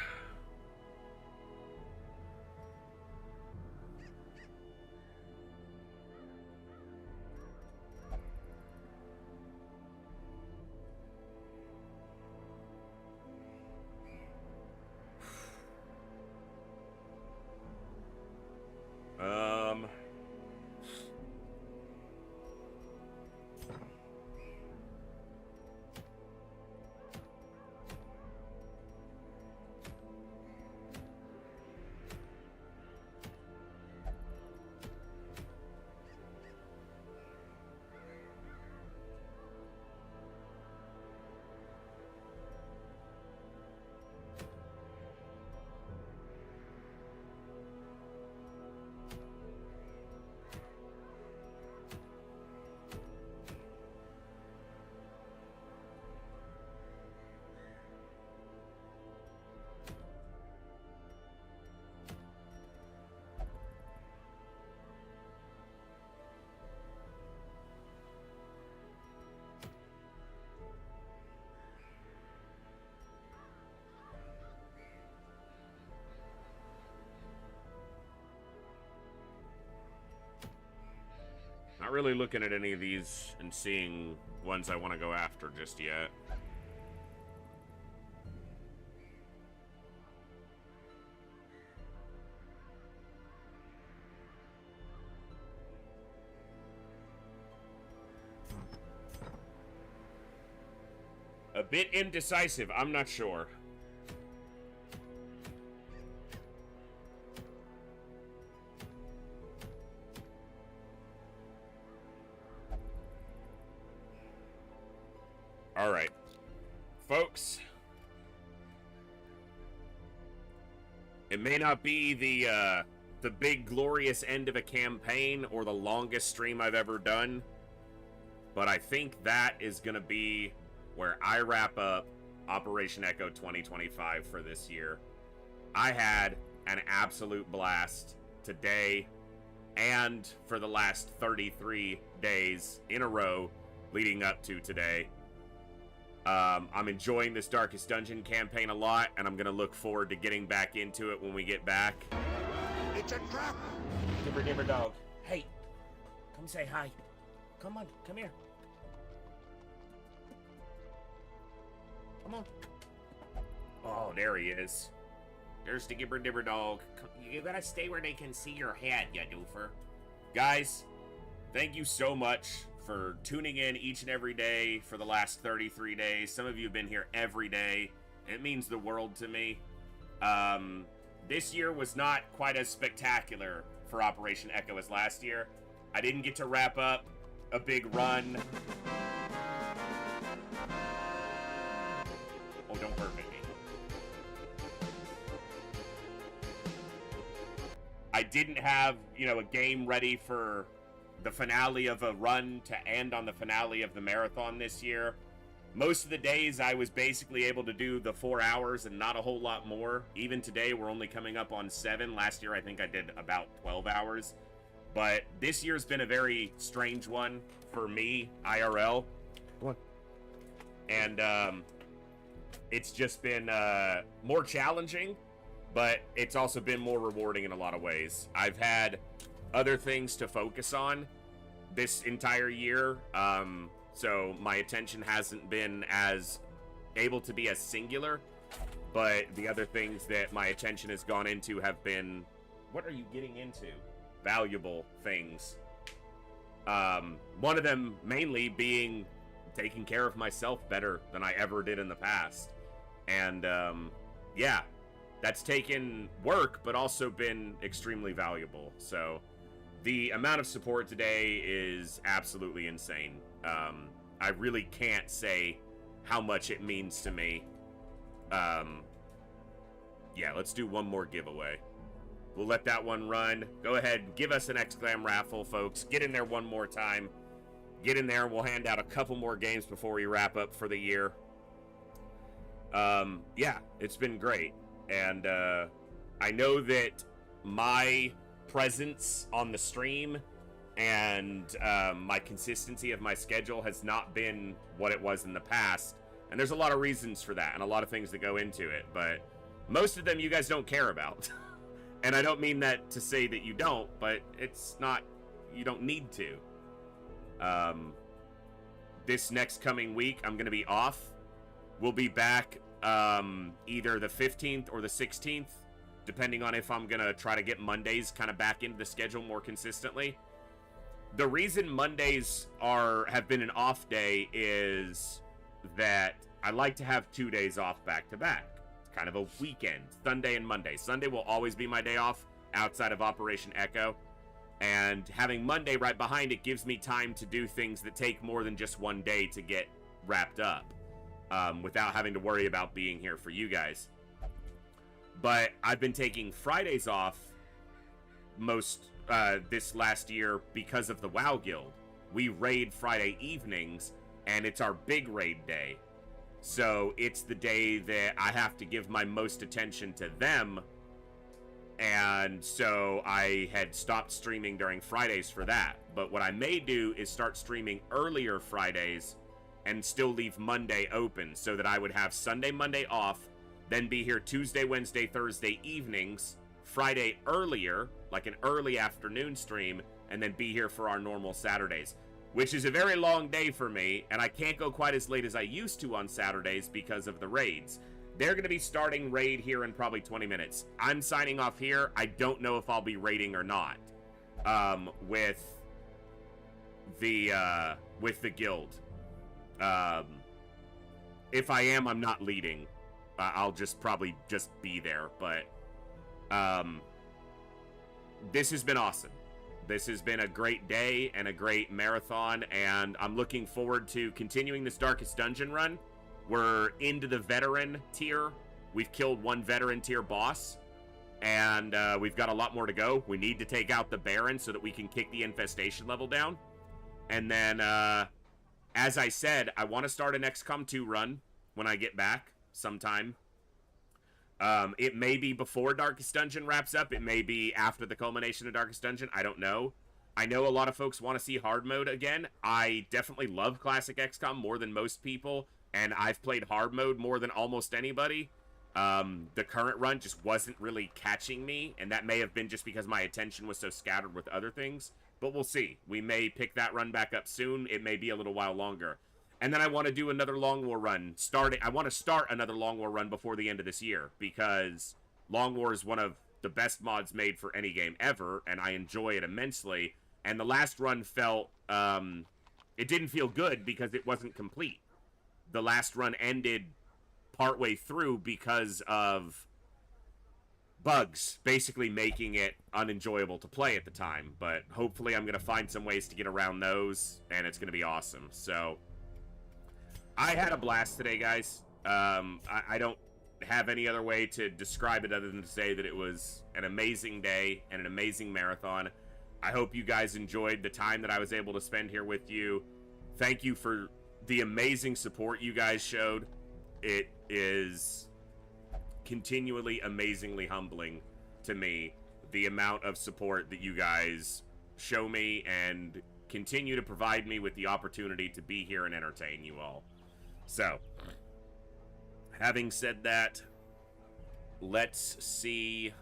Not really looking at any of these and seeing ones I want to go after just yet. A bit indecisive, I'm not sure. All right, folks. It may not be the big glorious end of a campaign or the longest stream I've ever done, but I think that is going to be where I wrap up Operation Echo 2025 for this year. I had an absolute blast today and for the last 33 days in a row leading up to today. I'm enjoying this Darkest Dungeon campaign a lot, and I'm going to look forward to getting back into it when we get back. It's a trap! Gibber Gibber Dog. Hey, come say hi. Come on, come here. Come on. Oh, there he is. There's the Gibber Dibber Dog. You gotta stay where they can see your head, you doofer. Guys, thank you so much for tuning in each and every day for the last 33 days. Some of you have been here every day. It means the world to me. This year was not quite as spectacular for Operation Echo as last year. I didn't get to wrap up a big run. Oh, don't hurt me. I didn't have, a game ready for the finale of a run to end on the finale of the marathon this year. Most of the days I was basically able to do the 4 hours and not a whole lot more. Even today we're only coming up on 7. Last year I think I did about 12 hours. But this year's been a very strange one for me, IRL. What? And it's just been more challenging, but it's also been more rewarding in a lot of ways. I've had other things to focus on this entire year, so my attention hasn't been as able to be as singular, but the other things that my attention has gone into have been, what are you getting into? Valuable things. One of them mainly being taking care of myself better than I ever did in the past. And yeah, that's taken work, but also been extremely valuable. So the amount of support today is absolutely insane. I really can't say how much it means to me. Yeah, let's do one more giveaway. We'll let that one run. Go ahead, give us an Exclam raffle, folks. Get in there one more time. Get in there, and we'll hand out a couple more games before we wrap up for the year. Yeah, it's been great. And I know that my presence on the stream and my consistency of my schedule has not been what it was in the past. And there's a lot of reasons for that and a lot of things that go into it. But most of them you guys don't care about. And I don't mean that to say that you don't, but it's not, you don't need to. This next coming week, I'm going to be off. We'll be back either the 15th or the 16th, depending on if I'm going to try to get Mondays kind of back into the schedule more consistently. The reason Mondays have been an off day is that I like to have 2 days off back to back. It's kind of a weekend, Sunday and Monday. Sunday will always be my day off outside of Operation Echo. And having Monday right behind it gives me time to do things that take more than just one day to get wrapped up, without having to worry about being here for you guys. But I've been taking Fridays off this last year because of the WoW Guild. We raid Friday evenings, and it's our big raid day. So it's the day that I have to give my most attention to them. And so I had stopped streaming during Fridays for that. But what I may do is start streaming earlier Fridays and still leave Monday open so that I would have Sunday, Monday off, then be here Tuesday, Wednesday, Thursday evenings, Friday earlier, like an early afternoon stream, and then be here for our normal Saturdays, which is a very long day for me, and I can't go quite as late as I used to on Saturdays because of the raids. They're going to be starting raid here in probably 20 minutes. I'm signing off here. I don't know if I'll be raiding or not with the guild. If I am, I'm not leading. I'll probably be there. But this has been awesome. This has been a great day and a great marathon, and I'm looking forward to continuing this Darkest Dungeon run. We're into the veteran tier. We've killed one veteran tier boss, and we've got a lot more to go. We need to take out the Baron so that we can kick the infestation level down. And then, as I said, I want to start an XCOM 2 run when I get back sometime. It may be before Darkest Dungeon wraps up. It may be after the culmination of Darkest Dungeon. I don't know. I know a lot of folks want to see hard mode again. I definitely love classic XCOM more than most people, and I've played hard mode more than almost anybody. The current run just wasn't really catching me, and that may have been just because my attention was so scattered with other things. But we'll see. We may pick that run back up soon. It may be a little while longer. And then I want to do another Long War run. I want to start another Long War run before the end of this year, because Long War is one of the best mods made for any game ever, and I enjoy it immensely. And the last run felt, it didn't feel good because it wasn't complete. The last run ended partway through because of bugs, basically making it unenjoyable to play at the time. But hopefully I'm going to find some ways to get around those, and it's going to be awesome. So I had a blast today, guys. I don't have any other way to describe it other than to say that it was an amazing day and an amazing marathon. I hope you guys enjoyed the time that I was able to spend here with you. Thank you for the amazing support you guys showed. It is continually amazingly humbling to me, the amount of support that you guys show me and continue to provide me with the opportunity to be here and entertain you all. So, having said that, let's see.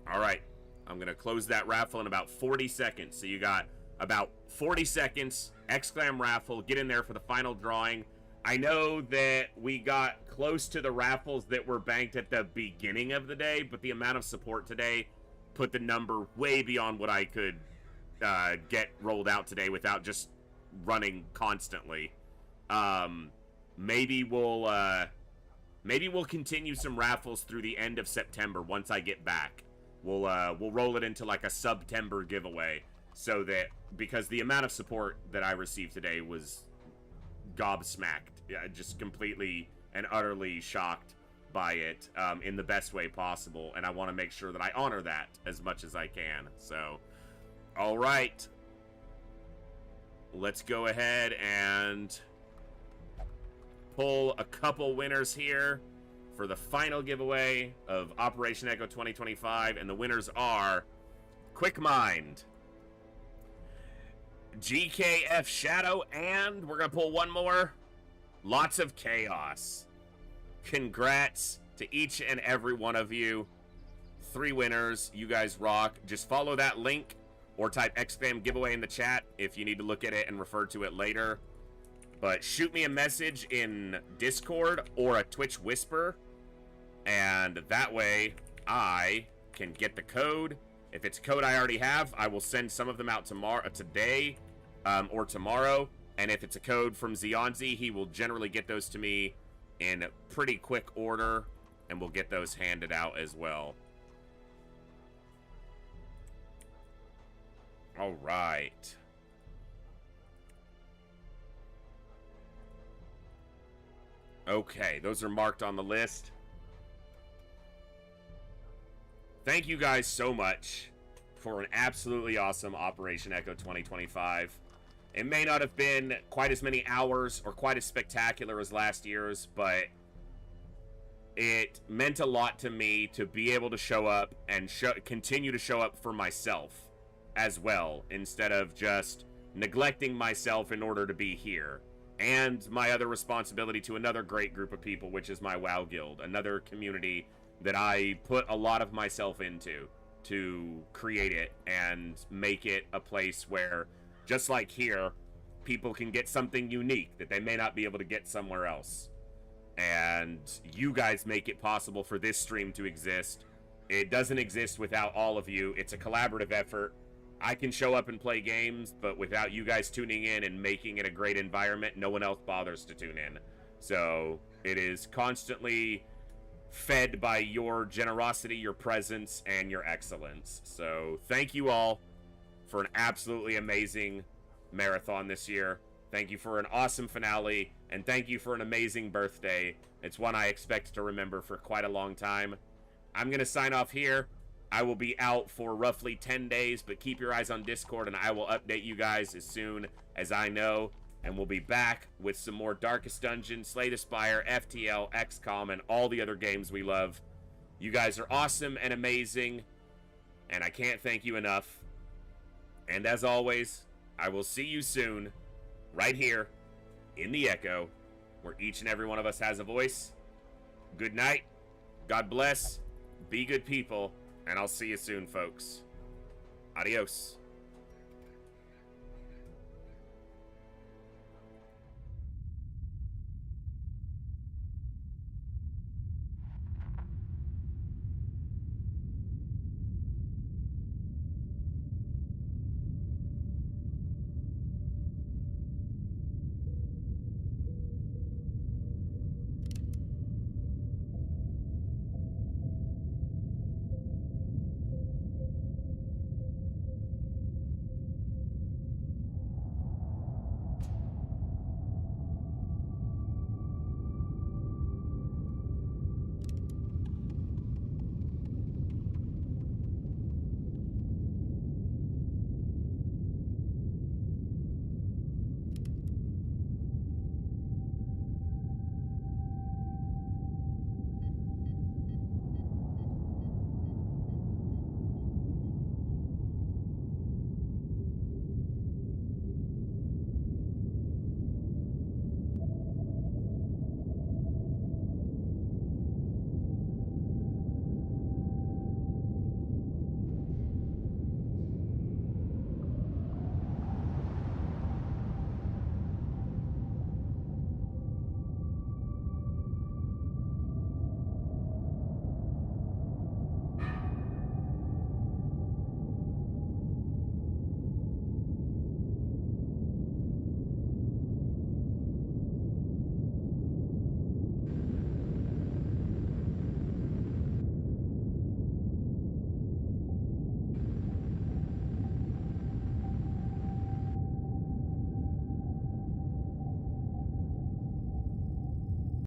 All right, I'm going to close that raffle in about 40 seconds. So you got about 40 seconds, Exclam raffle, get in there for the final drawing. I know that we got close to the raffles that were banked at the beginning of the day, but the amount of support today put the number way beyond what I could get rolled out today without just running constantly. Maybe we'll continue some raffles through the end of September once I get back. We'll roll it into like a September giveaway, so that, because the amount of support that I received today was gobsmacked, just completely and utterly shocked by it, in the best way possible, and I want to make sure that I honor that as much as I can. So, all right, let's go ahead and pull a couple winners here for the final giveaway of Operation Echo 2025, and the winners are Quick Mind, GKF Shadow, and we're gonna pull one more, Lots of Chaos. Congrats to each and every one of you. 3 winners. You guys rock. Just follow that link or type Exclam giveaway in the chat if you need to look at it and refer to it later. But shoot me a message in Discord or a Twitch Whisper, and that way I can get the code. If it's a code I already have, I will send some of them out today or tomorrow. And if it's a code from Zionzi, he will generally get those to me in pretty quick order, and we'll get those handed out as well. All right. Okay, those are marked on the list. Thank you guys so much for an absolutely awesome Operation Echo 2025. It may not have been quite as many hours or quite as spectacular as last year's, but it meant a lot to me to be able to show up and continue to show up for myself as well, instead of just neglecting myself in order to be here. And my other responsibility to another great group of people, which is my WoW Guild, another community that I put a lot of myself into to create it and make it a place where, just like here, people can get something unique that they may not be able to get somewhere else. And you guys make it possible for this stream to exist. It doesn't exist without all of you. It's a collaborative effort. I can show up and play games, but without you guys tuning in and making it a great environment, no one else bothers to tune in. So it is constantly fed by your generosity, your presence, and your excellence. So thank you all for an absolutely amazing marathon this year. Thank you for an awesome finale, and thank you for an amazing birthday. It's one I expect to remember for quite a long time. I'm going to sign off here. I will be out for roughly 10 days, but keep your eyes on Discord, and I will update you guys as soon as I know. And we'll be back with some more Darkest Dungeon, Slay the Spire, FTL, XCOM, and all the other games we love. You guys are awesome and amazing, and I can't thank you enough. And as always, I will see you soon, right here, in the Echo, where each and every one of us has a voice. Good night, God bless, be good people, and I'll see you soon, folks. Adios.